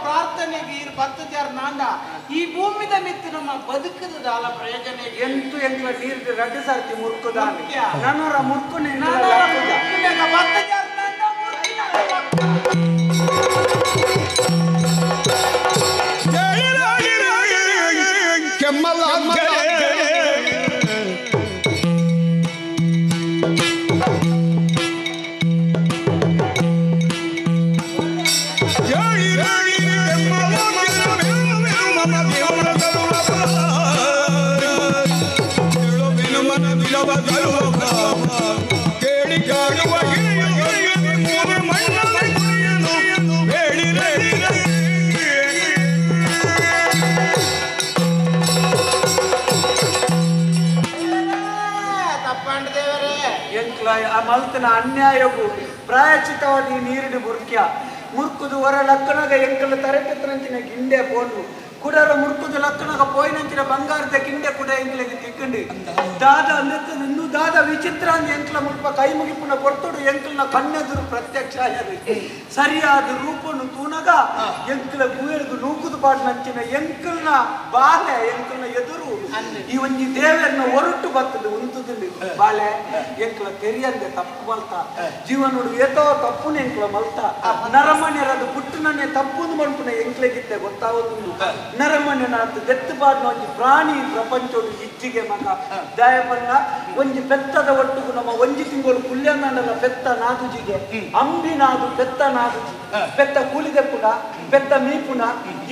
ಪ್ರಾರ್ಥನೆಗೆ ಬರ್ತದಾರ ನಾಂದ ಈ ಭೂಮಿದ ಮಿತ್ತು ನಮ್ಮ ಬದುಕದ ದಾಲ ಪ್ರಯೋಜನ ಎಂಟು ಎಂಟ್ಲ ನೀರು ರಡ್ಡು ಸರ್ತಿ ಮುರ್ಕುದ ನನ್ನೂರ ಮುರ್ಕುನೆ ಮಲ್ತನ ಅನ್ಯಾಯವು ಪ್ರಾಯಚಿತವಾಗಿ ನೀರಿಡು ಬುರ್ಕ್ಯ ಮುರ್ಕುದು ಹೊರ ಲಕ್ಕನಾಗ ಎಂಕಲ ತರೆಪೆತ್ತನಂಚಿನ ಗಿಂಡೆ ಪೋಂಡು ಕುಡರ ಮುರ್ಕುದು ಲಕ್ಕನಾಗ ಪೋಯಿನಂಚಿನ ಬಂಗಾರದ ಗಿಂಡೆ ಕೂಡ ಎಂಕ್ಲೆಗೆ ತಿಕ್ಕಂಡಿ ದಾದ ನಿಂದು ದಾದ ವಿಚಿತ್ರ ಅಂದ್ ಎಂಕ್ಲ ಮುಲ್ಪ ಕೈ ಮುಗಿಪುನ ಕೊರ್ತುಡು ಎಂಕ್ಲನ ಕಣ್ಣೆದುರು ಪ್ರತ್ಯಕ್ಷ ಸರಿಯಾದ ರೂಪನು ತೂನಗ ಬುಕ್ಕ ಎಂಕಲ ಗುಯಲ್ಗು ನೂಕುದು ಪಾಟ್ ನಂಚಿನ ಎಂಕಲ್ನ ಬಾಲೆ ಎಂಕಲ್ನ ಎದುರು ಈ ಒಂಜಿ ದೇವರನ್ನ ಹೊರಟು ಬರ್ತದೆ ಉಂತದಲ್ಲಿ ಬಾಲೆ ಎಂಕಲ ತೆರಿಯಂದೆ ತಪ್ಪು ಮಲ್ತ ಜೀವನೋಡು ಏತೋ ತಪ್ಪುನೆ ಎಂಕಲ ಮಲ್ತ ನರಮಣ್ಯರದು ಪುಟ್ಟನೇ ತಪ್ಪುದು ಮಲ್ಪುನ ಎಂಕ್ಲೆಗಿತ್ತೆ ಗೊತ್ತಾಗೋದು ನರಮಣ್ಯನಾದ ದೆತ್ತು ಪಾಡ್ನ ಒಂಜಿ ಪ್ರಾಣಿ ಪ್ರಪಂಚೋಡು ಇಚ್ಚಿಗೆ ಮಗ ದಯಪನ್ನ ಒಂಜಿ ಬೆತ್ತದ ಒಟ್ಟಿಗೂ ನಮ್ಮ ಒಂಜಿ ತಿಂಗಳು ಕುಲ್ಯಂಗಂಡಲ ಬೆತ್ತ ನಾದುಜಿಗೆ ಅಂಬಿನಾದು ಬೆತ್ತ ನಾದುಜಿ ಬೆತ್ತ ಕೂಲಿದೆಪ್ಪುಡ ಬೆತ್ತ ಮೀಪುನ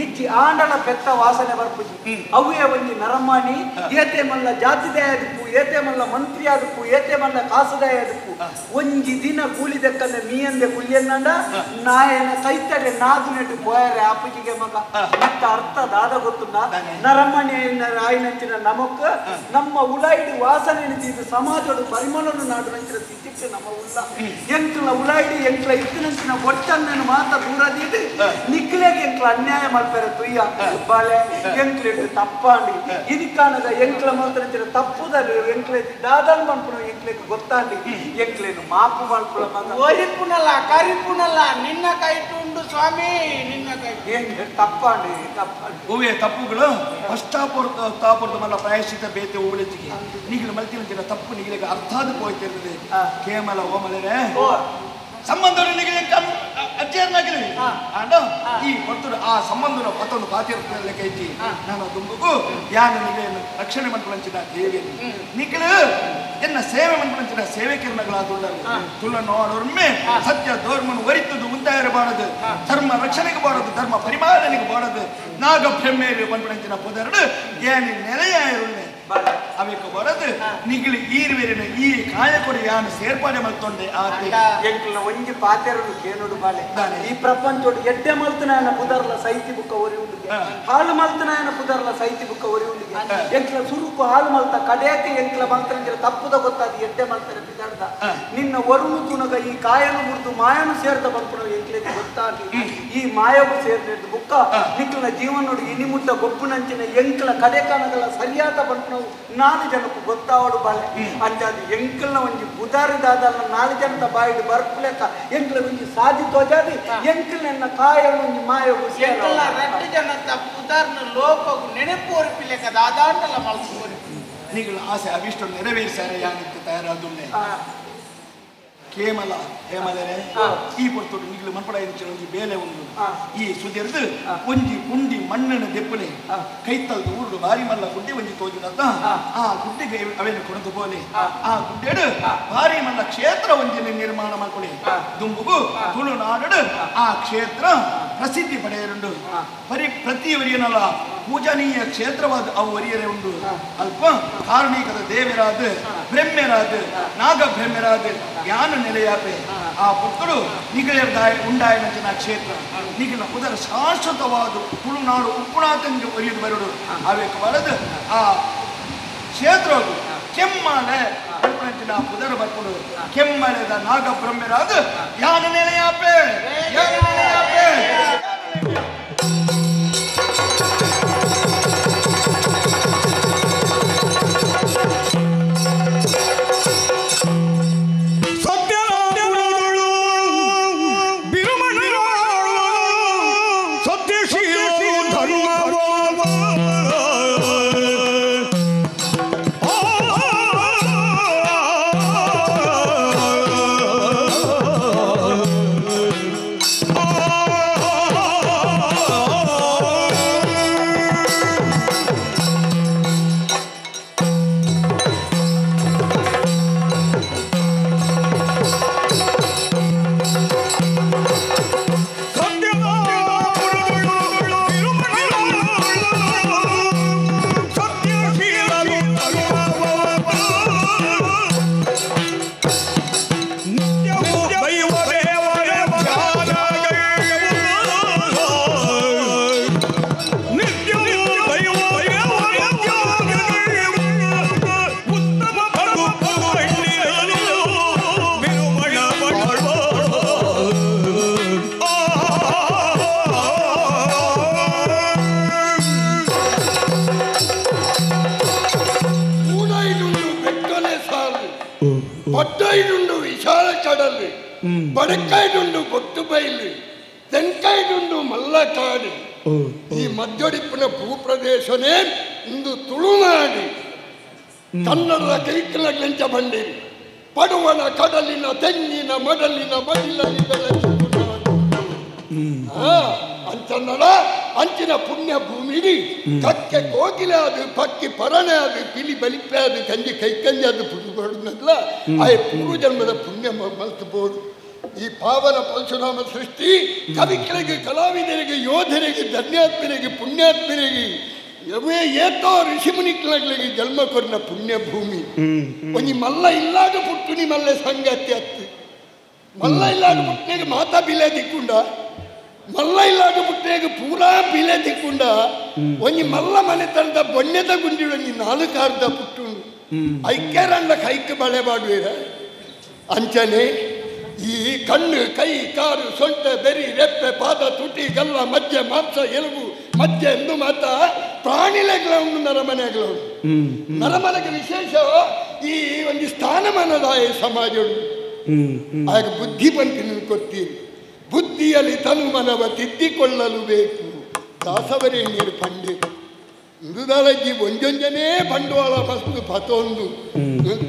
ಇಜ್ಜಿ ಆಂಡಲ ಬೆತ್ತ ವಾಸನೆ ಬರ್ಪುಜಿ ಅವೇ ಒಂಜಿ ನರಮಾಣಿ ಏತೆ ಮಲ್ಲ ಜಾತಿದಯದಕ್ಕೂ ಏತೆ ಮಲ್ಲ ಮಂತ್ರಿ ಆದಕ್ಕೂ ಏತೆ ಮಲ್ಲ ಕಾಸುದಯದಕ್ಕೂ ಒಂಜಿ ದಿನ ಕೂಲಿದೆಕ್ಕಂದ್ರೆ ಮೀಯಂದೆ ಕುಲ್ಯಂಗಂಡ ನಾಯನ ಕೈತಡೆ ನಾದು ನೆಟ್ಟು ಪೋಯರೆ ಆಪುಜಿಗೆ ಮಗ ಮತ್ತ ಅರ್ಥ ದಾದ ಗೊತ್ತುಂಡ ನರಮಣಿ ಆಯ್ನಂಚಿನ ನಮಕ್ ನಮ್ಮ ಉಲಾಯಿಡಿ ವಾಸನೆ ಇದು ಸಮಾಜದ ಪರಿಮಳನು ನಾಡು ನಂಚಿನ ಸ್ಥಿತಿಕ್ಕೆ ನಮ್ಮ ಉಲ್ಲ ಎಂಕ್ಲ ಉಲಾಯಿಡಿ ಎಂಕ್ಲ ಇತ್ತಿನಂಚಿನ ಒಟ್ಟನ್ನು ಮಾತ ದೂರದಿದ್ದು ನಿಕ್ಲೆಗೆ ಎಂಕ್ಲ ಅನ್ಯಾಯ ಮಾಡ್ತಾರೆ ತುಯ್ಯ ಬಾಳೆ ಎಂಕ್ಲೆಟ್ಟು ತಪ್ಪಾಂಡಿ ಇದಕ್ಕಾನದ ಎಂಕ್ಲ ಮಾತ್ರ ತಪ್ಪುದಲ್ಲಿ ಎಂಕ್ಲೆ ದಾದಲ್ ಮಾಡ್ಕೊಳ ಎಂಕ್ಲೆಗೆ ಗೊತ್ತಾಂಡಿ ಎಂಕ್ಲೇನು ಮಾಪು ಮಾಡ್ಕೊಳ ಮಗ ಒರಿಪುನಲ್ಲ ಕರಿಪುನಲ್ಲ ನಿನ್ನ ಕೈಟು ಉಂಡು ಸ್ವಾಮಿ ನಿನ್ನ ಕೈ ಏನ್ ತಪ್ಪಾಂಡಿ ತಪ್ಪಾಂಡಿ ಹೂವೇ ತಪ್ಪುಗಳು ಪಶ್ಚಾತ್ತಾಪುರದ ಮಲ್ಲ ಪ್ರಾಯಶ್ಚಿತ ಬೇತೆ ಉಳಿಚಿಗೆ ನೀಗಲು ಮಲ್ತಿನ ತಪ್ಪು ನಿಗಲಿಗೆ ಅರ್ಥಾದ ಹೋಯ್ತಿರ್ತದೆ ಕೇವಲ ಓಮಲೇ ಸಂಬಂಧ ಅಜ್ಜಿಯನ್ನಾಗಿರಿ ಅಂಡ ಈ ಕೊಟ್ಟು ಆ ಸಂಬಂಧನ ಮತ್ತೊಂದು ಪಾತಿರ್ಲೆ ಕೈತಿ ನಾನು ದುಂಬುಗು ಯಾನು ನಿಗೇನು ರಕ್ಷಣೆ ಮಾಡ್ಕೊಳ್ಳಂಚಿನ ದೇವಿ ನಿಗಲು ಎನ್ನ ಸೇವೆ ಮಾಡ್ಕೊಳ್ಳಂಚಿನ ಸೇವೆಕಿರಣಗಳಾದುಳ್ಳರು ತುಳ ನೋಡೊಮ್ಮೆ ಸತ್ಯ ಧರ್ಮನು ಒರಿತುದು ಮುಂದಾಯಿರಬಾರದು ಧರ್ಮ ರಕ್ಷಣೆಗೆ ಬಾರದು ಧರ್ಮ ಪರಿಪಾಲನೆಗೆ ಬಾರದು ನಾಗ ಬ್ರಹ್ಮೇರಿ ಮಾಡ್ಕೊಳ್ಳಂಚಿನ ಪುದರ್ಡು ಏನು ನೆಲೆಯಾಯಿರುಳ್ಳೆ ಅವಕ್ಕೆ ಬರದು ನಿಗಲಿ ಈರ್ವೇರಿನ ಈ ಕಾಯಕೊಡಿ ಯಾನು ಸೇರ್ಪಾಡೆ ಮಾಡ್ಕೊಂಡೆ ಎಂಟ್ಲ ಒಂಜಿ ಪಾತೆರನು ಕೇನೋಡು ಬಾಲೆ ಈ ಪ್ರಪಂಚೋಡು ಎಡ್ಡೆ ಮಲ್ತನಾಯನ ಪುದರ್ಲ ಸೈತಿ ಬುಕ್ಕ ಒರಿ ಉಂಡಿಗೆ ಹಾಲು ಮಲ್ತನಾಯನ ಪುದರ್ಲ ಸೈತಿ ಬುಕ್ಕ ಒರಿ ಉಂಡಿಗೆ ಎಂಟ್ಲ ಸುರುಕು ಹಾಲು ಮಲ್ತ ಕಡೆಯಕ್ಕೆ ಎಂಟ್ಲ ಮಲ್ತನ ತಪ್ಪುದ ಗೊತ್ತಾದ ಎಡ್ಡೆ ಮಲ್ತನ ಬಿದ್ದಾಡ್ದ ನಿನ್ನ ವರುಣು ತುಣಗ ಈ ಕಾಯನು ಮುರಿದು ಮಾಯನು ಸೇರ್ದ ಬಂದ್ಬಿಡೋ ಎಂಟ್ಲಿಗೆ ಗೊತ್ತಾಗಿ ಈ ಮಾಯವು ಸೇರಿದ ಬುಕ್ಕ ನಿಕ್ಲನ ಜೀವನೋಡು ಇನಿಮುಟ್ಟ ಗೊಬ್ಬು ನಂಚಿನ ಎಂಕ್ಲ ಕಡೆ ಕಾಣಗಳ ಸರಿಯಾದ ಬಂದ್ಬಿಡೋ ನಾಲ್ಕು ಜನಕ್ಕೂ ಗೊತ್ತಾವಡು ಬಾಳೆ ಅಂಚಾದ ಎಂಕಲ್ನ ಒಂಜಿ ಬುಧಾರಿದಾದಲ್ಲ ನಾಲ್ಕು ಜನದ ಬಾಯಿಡು ಬರ್ಪುಲೆಕ್ಕ ಎಂಕಲ ಒಂಜಿ ಸಾಧಿ ತೋಜಾದಿ ಎಂಕಲ್ನ ಕಾಯಲು ಒಂಜಿ ಮಾಯವು ಎಂಕಲ ರೆಡ್ಡು ಜನದ ಬುಧಾರ್ನ ಲೋಕವು ನೆನಪು ಒರಿಪಿಲೆಕ್ಕ ದಾದಾಂಡಲ ಮಲ್ಪು ನಿಗಳು ಆಸೆ ಅವಿಷ್ಟು ನೆರವೇರಿಸಾರೆ ಯಾನಿತ್ತು ತಯಾರಾದುಳ್ಳೆ ಕೇಮಲ ಹೇಮಲರೆ ಈ ಪೊರ್ತೋಡು ನಿಗಲು ಮನ್ಪಡ ಒಂಜಿ ಬೇಲೆ ಉಂಡು ಈ ಸುದೆರ್ದು ಒಂಜಿ ಕುಂಡಿ ಮಣ್ಣಿನ ದೆಪ್ಪಲೆ ಕೈತಲ್ದು ಊರುಡು ಬಾರಿ ಮಲ್ಲ ಗುಡ್ಡೆ ಒಂಜಿ ತೋಜಿನದ ಆ ಗುಡ್ಡೆಗೆ ಅವೇನು ಕೊಡದು ಬೋಲೆ ಆ ಗುಡ್ಡೆಡು ಬಾರಿ ಮಲ್ಲ ಕ್ಷೇತ್ರ ಒಂಜಿನ ನಿರ್ಮಾಣ ಮಾಡ್ಕೊಳ್ಳಿ ದುಂಬುಗು ತುಳುನಾಡು ಆ ಕ್ಷೇತ್ರ ಪ್ರಸಿದ್ಧಿ ಪಡೆಯರುಂಡು ಪ್ರತಿಯವರಿಯನಲ್ಲ ಪೂಜನೀಯ ಕ್ಷೇತ್ರವಾದ ಅವು ಒರಿಯರೇ ಉಂಡು ಅಲ್ಪ ಕಾರುಣಿಕದ ದೇವರಾದ ಬ್ರಹ್ಮೆರಾದ ನಾಗ ಬ್ರಹ್ಮೆರಾದ ಯಾನು ನೆಲೆಯಾಪೆ ಆ ಪುತ್ತಳು ನಿಗಳೆದಾಯ ಉಂಡಾಯನಂಚಿನ ಕ್ಷೇತ್ರ ನಿಗಲ ಉದರ ಶಾಶ್ವತವಾದ ತುಳುನಾಡು ಉಪ್ಪುಣಾತಂಗೆ ಒರಿಯದು ಬರಡು ಅವಕ್ಕೆ ಬರದು ಆ ಕ್ಷೇತ್ರ ಕೆಮ್ಮಲೆ ಉಪ್ಪುಣಂಚಿನ ಪುದರ ಬರ್ಕೊಂಡು ಕೆಮ್ಮಲೆದ ನಾಗ ಬ್ರಹ್ಮೆರಾದ ಯಾನು ನೆಲೆಯಾಪೆ ಯಾನು ನೆಲೆಯಾಪೆ ಪಟ್ಟೈನುಂಡು ವಿಶಾಲ ಕಡಲು ಬಡಕೈನುಂಡು ಗೊತ್ತು ಬೈಲು ತೆಂಕೈಡುಂಡು ಮಲ್ಲಕಾಡು ಈ ಮಧ್ಯೊಡಿಪಿನ ಭೂಪ್ರದೇಶನೇ ಇಂದು ತುಳುನಾಡು. ಕನ್ನಡದ ಕೈಕಲ ಗೆಂಚ ಬಂಡೇರಿ ಪಡುವಣ ಕಡಲಿನ ತೆಂಗಿನ ಮಡಲಿನ ಮಡಿಲಲ್ಲಿ ಬೆಳೆಸಿತು ಅಂಚನ್ನಡ ಅಂಚಿನ ಪುಣ್ಯ ಭೂಮಿಡಿ ಕಕ್ಕೆ ಕೋಗಿಲೆ ಅದು ಪಕ್ಕಿ ಪರಣೆ ಅದು ಪಿಲಿ ಬಲಿಪೆ ಅದು ಕಂಜಿ ಕೈಕಂಜಿ ಅದು ಪುಡುಬಾಡುದಲ್ಲ ಆ ಪೂರ್ವ ಜನ್ಮದ ಪುಣ್ಯ ಮಲ್ತಬಹುದು. ಈ ಪಾವನ ಪರಶುರಾಮ ಸೃಷ್ಟಿ ಕವಿಗಳಿಗೆ ಕಲಾವಿದರಿಗೆ ಯೋಧರಿಗೆ ಧನ್ಯಾತ್ಮರಿಗೆ ಪುಣ್ಯಾತ್ಮರಿಗೆ ಏತೋ ಋಷಿಮುನಿಗಳಿಗೆ ಜನ್ಮ ಕೊರಿನ ಪುಣ್ಯ ಭೂಮಿ. ಒಂಜಿ ಮಲ್ಲ ಇಲ್ಲಾಗ ಪುಟ್ಟುನಿ ಮಲ್ಲೆ ಸಂಗತಿ ಅತ್ತು ಮಲ್ಲ ಇಲ್ಲಾಗ ಪುಟ್ಟನೆಗೆ ಮಾತಾ ಬಿಲೆ ದಿಕ್ಕುಂಡ ಮಲ್ಲ ಇಲ್ಲಾಗ ಪುಟ್ಟನೆಗೆ ಪೂರಾ ಬಿಲೆ ದಿಕ್ಕುಂಡ ಒಂಜಿ ಮಲ್ಲ ಮನೆ ತಂದ ಬೊಣ್ಣೆದ ಗುಂಡಿ ಒಂಜಿ ನಾಲ್ಕಾರ್ದ ಪುಟ್ಟುಂಡು ಐಕ್ಯರಂಡ ಕೈಕ್ ಬಳೆ ಮಾಡುವೇರ ಅಂಚನೆ ಈ ಕಣ್ಣು ಕೈ ಕಾರು ಸೊಂಟ ಬೆರಿ ರೆಪ್ಪೆ ಪಾದ ತುಟಿ ಗಲ್ಲ ಮಜ್ಜೆ ಮಾಂಸ ಎಲುಬು ಮಜ್ಜೆ ಎಂದು ಮಾತ ಪ್ರಾಣಿಲೆಗಳ ಉಂಟು ನರಮನೆಗಳು ನರಮನೆಗೆ ವಿಶೇಷ ಈ ಒಂದು ಸ್ಥಾನಮಾನದ ಸಮಾಜ ಆಗ ಬುದ್ಧಿ ಬಂತು ಕೊಡ್ತೀರಿ. ಬುದ್ಧಿಯಲ್ಲಿ ತನು ಮನವ ತಿದ್ದಿಕೊಳ್ಳಲು ಬೇಕು ದಾಸವರೇ ನೀರು ಪಂಡೆ ಮೃದಲಜ್ಜಿ ಒಂಜೊಂಜನೇ ಬಂಡವಾಳ ಮಸ್ತು ಪತೊಂದು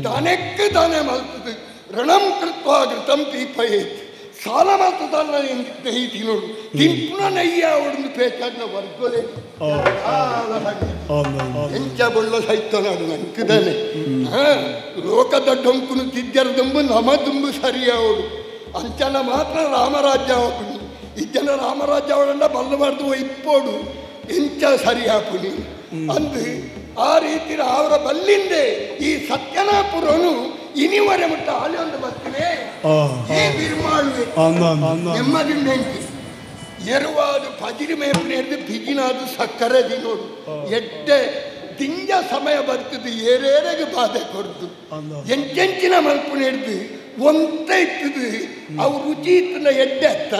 ತಾನೆಕ್ಕೆ ತಾನೇ ಮಲ್ತದು ಋಣಂ ಕೃತ್ವ ಘೃತಂ ಪೀಪಯೇತ್ ಸಾಲ ಮಲ್ತದಲ್ಲ ಸ್ನೇಹಿತಿ ನೋಡು ತಿಂಪುನ ನಯ್ಯ ಅವಡನ್ನು ಪೇಚಾಡ್ನ ವರ್ಗಲೆ ಎಂಚ ಬೊಳ್ಳ ಸಹಿತ ನಾಡು ನಂಕಿದಾನೆ ಲೋಕದ ಡೊಂಕುನು ತಿದ್ದರದುಂಬು ನಮ ದುಂಬು ಸರಿಯಾವಡು ಅಂಚನ ಮಾತ್ರ ರಾಮರಾಜ್ಯ ಅವನು ಇಜ್ಜನ ರಾಮರಾಜ್ಯ ಅವಳಂಡ ಬಲ್ಲಬಾರ್ದು ಇಪ್ಪೋಡು ಎಂಚ ಸರಿಯಾಪುನಿ ಅಂದು ಆ ರೀತಿ ಅವರ ಬಲ್ಲಿಂದೆ ಈ ಸತ್ಯನಾಪುರನು ಇನಿವರೆ ಮುಟ್ಟ ಹಾಲಿ ಒಂದು ಬರ್ತೀನಿ ಬಿರುಮಾಳುವೆ ನೆಮ್ಮದಿಂದ ಎಂಟಿ ಎರುವಾದು ಪಜಿರಿ ಮೇಪನೆ ಹಿಡಿದು ಬಿಗಿನಾದು ಸಕ್ಕರೆ ದಿನೋಡು ಎಡ್ಡೆ ದಿಂಜ ಸಮಯ ಬರ್ತದೆ ಏರೇರೆಗೆ ಬಾಧೆ ಕೊಡ್ದು ಎಂಚೆಂಚಿನ ಮಲ್ಪನೆ ಹಿಡಿದು ಒಂತ ಇತ್ತದು ಅವು ರುಚಿ ಇತ್ತನ ಎಡ್ಡೆ ಅತ್ತ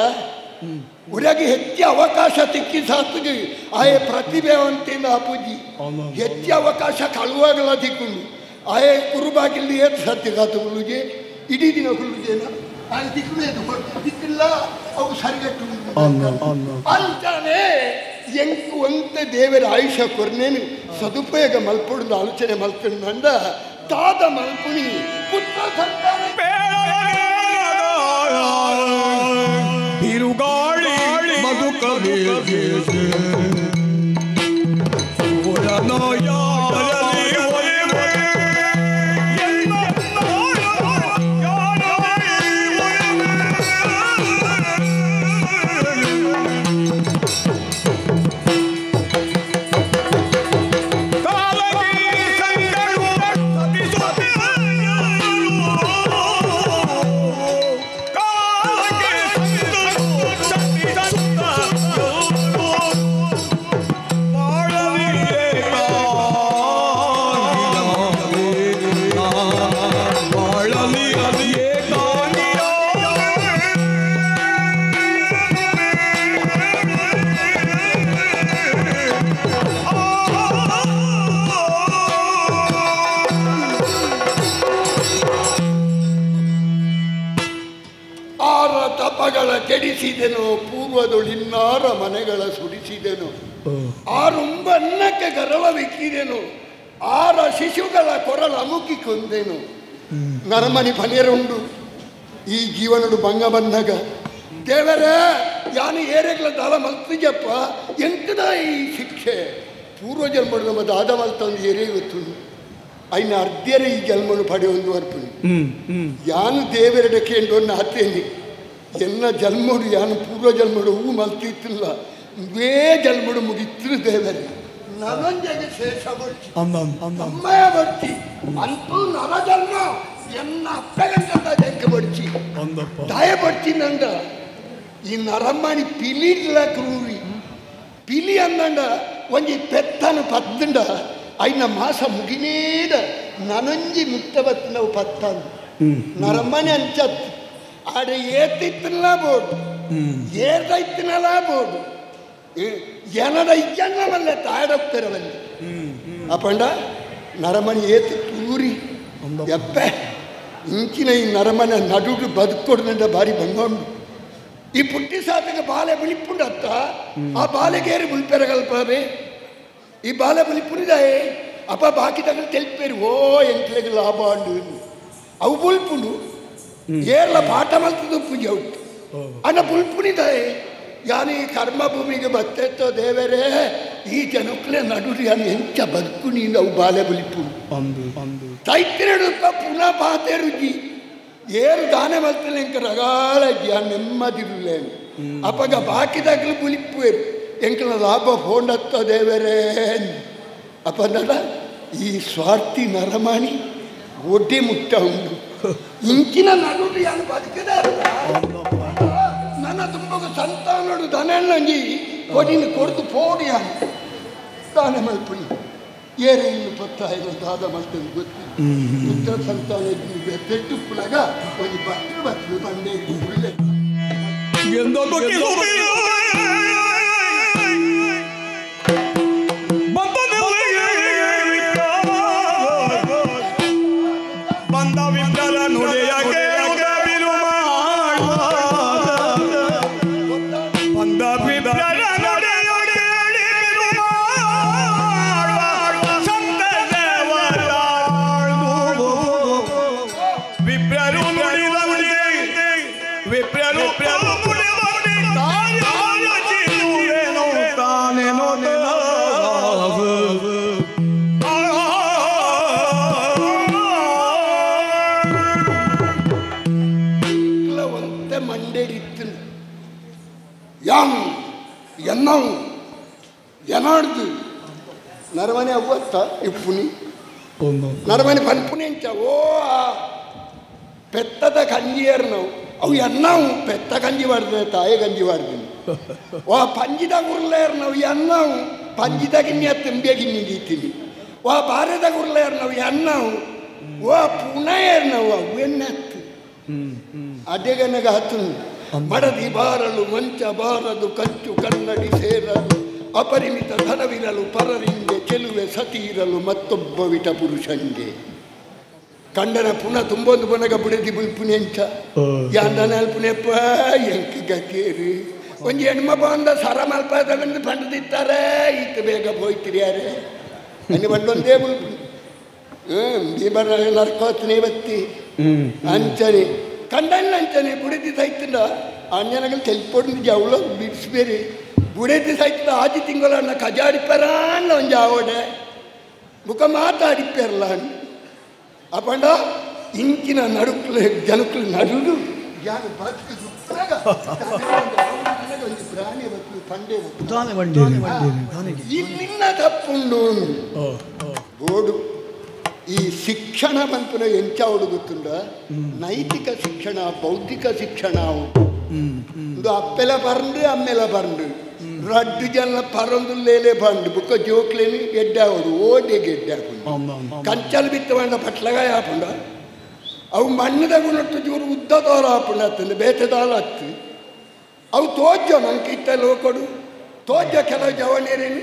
ಉರಗೆ ಹೆಚ್ಚು ಅವಕಾಶ ತಿಕ್ಕಿ ಸಾತ್ಗೆ ಆಯೆ ಪ್ರತಿಭೆವಂತಿನ ಅಪುಜಿ ಹೆಚ್ಚು ಅವಕಾಶ ಕಳುವಾಗಲ ತಿಕ್ಕೊಂಡು ಆಯೆ ಕುರುಬಾಗಿಲ್ಲಿ ಏತ್ ಸತ್ಯ ಕಾತು ಹುಲ್ಲುಜೆ ಇಡೀ ದಿನ ಹುಲ್ಲುಜೇನ ಆಯೆ ದಿಕ್ಕಿಲ್ಲ ಅವು ಸರಿಗಟ್ಟು ಅಂತಾನೆ ಎಂಕು ಒಂತ ದೇವರ ಆಯುಷ ಕೊರ್ನೇನು ಸದುಪಯೋಗ ಮಲ್ಪೊಡ್ದು ಆಲೋಚನೆ ಮಲ್ಕೊಂಡ ತಾದ ಮಲ್ಪುನಿ ಪುತ್ರ ಸಂತಾನ ಬಿರುಗಾಳಿ ಮಧುಕವೇ ಕೆಡಿಸಿದೆನು ಪೂರ್ವದೊಳಿನ್ನಾರ ಮನೆಗಳ ಸುಡಿಸಿದೆನು ಆರುಂಬ ಅನ್ನಕ್ಕೆ ಗರಳವಿಕ್ಕಿದೆನು ಆರ ಶಿಶುಗಳ ಕೊರಳ ಅಮುಕಿ ಕೊಂದೆನು ನರಮನಿ ಫನೇರುಂಡು ಈ ಜೀವನಡು ಭಂಗ ಬಂದಾಗ ದೇವರೇ ಯಾನು ಏರೆಗಳ ದಾಳ ಮಲ್ತಿಜಪ್ಪ ಎಂತದ ಈ ಶಿಕ್ಷೆ ಪೂರ್ವ ಜನ್ಮಡು ನಮ್ಮ ದಾದ ಮಲ್ತಂದು ಏರೇ ಗೊತ್ತುಂಡು ಅಯ್ನ ಅರ್ಧರೇ ಈ ಜನ್ಮನು ಪಡೆಯೊಂದು ಅರ್ಪಣೆ ಯಾನು ದೇವರೆಡೆ ಕೇಂದ್ರ ಹತ್ತೇನಿ ಎನ್ನ ಜನ್ಮಡು ಯಾನು ಪೂರ್ವ ಜನ್ಮಡು ಹೂ ಮಲ್ತಿತ್ತಿಲ್ಲ ವೇ ಜನ್ಮಡು ಮುಗಿತ್ತಿರು ದೇವರೇ ನರಂಜಗೆ ಶೇಷ ಬರ್ಚಿ ಅಮ್ಮಯ ಬರ್ಚಿ ಅಂತೂ ನರ ಜನ್ಮ ಎನ್ನ ಅಪ್ಪಗಂತ ಜಂಕ ಬರ್ಚಿ ದಯ ಬರ್ಚಿ ನಂದ ಈ ನರಮ್ಮನಿ ಪಿಲಿಡ್ಲ ಕ್ರೂರಿ ಪಿಲಿ ಅಂದಂಡ ಒಂಜಿ ಪೆತ್ತನು ಪತ್ತಂಡ ಐನ ಮಾಸ ಮುಗಿನೇದ ನನಂಜಿ ಮುಕ್ತ ಬತ್ತಿನವು ಪತ್ತನು ನರಮ್ಮನೆ ಅಂಚತ್ ಆಡ ಏತಿತ್ತಲ್ಲ ಬೋಡು ಏರ್ದೈತಿನಲ್ಲ ಬೋಡು ಏನದ ಇಜ್ಜನ್ನ ಮಲ್ಲ ತಾಡಪ್ಪೆರವಲ್ಲಿ ಅಪ್ಪಂಡ ನರಮಣಿ ಏತು ತೂರಿ ಎಪ್ಪೆ ಇಂಚಿನ ಈ ನರಮನೆ ನಡುಡು ಬದುಕೊಡ್ದಂಡ ಬಾರಿ ಬಂಗೊಂಡು ಈ ಪುಟ್ಟಿ ಸಾತಿಗೆ ಬಾಲೆ ಬಿಳಿಪುಂಡತ್ತ ಆ ಬಾಲೆಗೇರಿ ಬುಲ್ಪೆರಗಲ್ಪೇ ಈ ಬಾಲೆ ಬಿಳಿಪುಣಿದಾಯೆ ಅಪ್ಪ ಬಾಕಿ ತಗಲು ತೆಲ್ಪೇರು ಓ ಎಂಟ್ಲೆಗೆ ಲಾಭ ಅಂಡು ಅವು ಬುಲ್ಪುಂಡು ಏರ್ಲ ಪಾಠ ಮಲ್ತದ್ದು ಪೂಜೆ ಉಂಟು ಅನ್ನ ಬುಲ್ಪುಣಿದಾಯೆ ಯಾನು ಈ ಕರ್ಮಭೂಮಿಗೆ ಬತ್ತೆತ್ತೋ ದೇವರೇ ಈ ಜನಕ್ಕಲೇ ನಡುರಿ ಅನ್ನು ಎಂಚ ಬದುಕು ನೀನು ಅವು ಬಾಲೆ ಬುಲಿಪುಂಡು ತೈತಿರಡು ಪುನಃ ಪಾತೆ ರುಚಿ ಏರು ದಾನೆ ಮಲ್ತಲೆ ಎಂಕ ರಗಾಳಜ್ಜಿ ಆ ನೆಮ್ಮದಿರುಲೇನು ಅಪ್ಪಗ ಬಾಕಿದಾಗಲು ಬುಲಿಪ್ಪುವೇರು ಎಂಕಲ ಲಾಭ ಹೋಂಡತ್ತೋ ದೇವರೇ ಅಪ್ಪ ನಡ ಈ ಸ್ವಾರ್ಥಿ ನರಮಾಣಿ ಒಡ್ಡೆ ಮುಟ್ಟ ಉಂಟು ಇಂಚಿನ ನಡುರಿ ಅನ್ನು ಬದುಕದ ನನ್ನ ತುಂಬ ಸಂತಾನೋಡು ದನಣ್ಣಂಜಿ ಕೊಡಿನ ಕೊಡ್ದು ಪೋಡಿ ಅಂತ ದಾನೆ ಮಲ್ಪುಣಿ ಏರೆ ಇನ್ನು ಪತ್ತಾಯಿರ ದಾದ ಮಲ್ತಂದು ಗೊತ್ತು ಪುತ್ರ ಸಂತಾನ ಪೆಟ್ಟುಪ್ಪುನಾಗ ಒಂದು ಬಟ್ಟಲು ಬರ್ತದೆ ಬಂಡೆ ಉಳ್ಳೆ ಎನಾಡ್ದು ನರಮನೆ ಅವ್ವತ್ತ ಇಪ್ಪುನಿ ನರಮನೆ ಪನ್ಪುನಿ ಅಂಚ ಓ ಪೆತ್ತದ ಕಂಜಿಯರು ನಾವು ಅವು ಎನ್ನಾವು ಪೆತ್ತ ಕಂಜಿ ಬಾರ್ದು ತಾಯಿ ಕಂಜಿ ಬಾರ್ದು ಓ ಪಂಜಿದ ಗುರ್ಲೇರು ನಾವು ಎನ್ನಾವು ಪಂಜಿದ ಗಿನ್ನಿ ತುಂಬೆ ಗಿನ್ನಿ ಗೀತೀನಿ ಓ ಬಾರದ ಗುರ್ಲೇರು ನಾವು ಎನ್ನಾವು ಓ ಪುಣೇರು ನಾವು ಅವು ಎನ್ನತ್ತು ಅಡೆಗನಗ ಹತ್ತು ಮಡದಿ ಬಾರಲು ಮಂಚ ಬಾರದು ಕಂಚು ಕನ್ನಡಿ ಸೇರಲು ಅಪರಿಮಿತ ಧನವಿರಲು ಪರರಿಂಗೆ ಚೆಲುವೆ ಸತಿ ಇರಲು ಮತ್ತೊಬ್ಬ ವಿಟ ಪುರುಷಂಗೆ ಕಂಡನ ಪುನಃ ತುಂಬೊಂದು ಪುನಗ ಬುಡದಿ ಬುಲ್ಪುನಿ ಅಂಚ ಯಾಂದನ ಅಲ್ಪುನೆಪ್ಪ ಎಂಕ ಗತಿಯರು ಒಂದು ಹೆಣ್ಮ ಬಂದ ಸರ ಮಲ್ಪದವೆಂದು ಪಂಡದಿತ್ತಾರೆ ಈತ ಬೇಗ ಹೋಯ್ತಿರಿ ಯಾರೇ ಅನ್ನು ಬಂದೊಂದೇ ಬುಲ್ಪುನಿ ಬೀಬರ ನರ್ಕೋತನೆ ಬತ್ತಿ ಅಂಚನೆ ಕಂಡಣ್ಣ ಅಂಚನೆ ಬುಡದಿ ಸೈತಂಡ ಅಂಜನಗಳು ತೆಲ್ಪೊಂಡು ಜವಳ ಬಿಡಿಸ್ಬೇರಿ ಬುಡದಿ ಸೈತದ ಆದಿ ತಿಂಗಳನ್ನ ಕಜಾಡಿಪರನ್ನ ಒಂದು ಆವಡೆ ಮುಖ ಮಾತಾಡಿಪ್ಪೇರಲ್ಲ ಅಪ್ಪಂಡ ಇಂಚಿನ ನಡುಕ್ಲು ಜನಕ್ಲು ನಡುಡು ಯಾರು ಬದುಕು ಒಂದು ಪ್ರಾಣಿ ಬತ್ತು ಪಂಡೆ ಇಲ್ಲಿನ ತಪ್ಪುಂಡು ಬೋಡು ಈ ಶಿಕ್ಷಣ ಬಂತು ಎಂಚ ಹುಡುಗುತ್ತುಂಡ ನೈತಿಕ ಶಿಕ್ಷಣ ಬೌದ್ಧಿಕ ಶಿಕ್ಷಣ ಇದು ಅಪ್ಪೆಲ ಬರಂಡು ಅಮ್ಮೆಲ ಬರಂಡು ರಡ್ಡು ಜನ ಪರೊಂದು ಲೇಲೆ ಬಂಡು ಬುಕ್ಕ ಜೋಕ್ಲೇನಿ ಗೆಡ್ಡಾವಡು ಓಡೆ ಗೆಡ್ಡಾಕೊಂಡು ಕಂಚಲ್ ಬಿತ್ತ ಬಂಡ ಪಟ್ಲಗಾಯ ಹಾಪುಂಡ ಅವು ಮಣ್ಣದಾಗ ಜೂರು ಉದ್ದ ತೋರ ಹಾಪುಂಡ ಹತ್ತಂದು ಬೇತದಾಲ ಹತ್ತು ಅವು ತೋಜ ನಂಗೆ ಇತ್ತ ಲೋಕೊಡು ತೋಜ ಕೆಲವು ಜವನೇರೇನು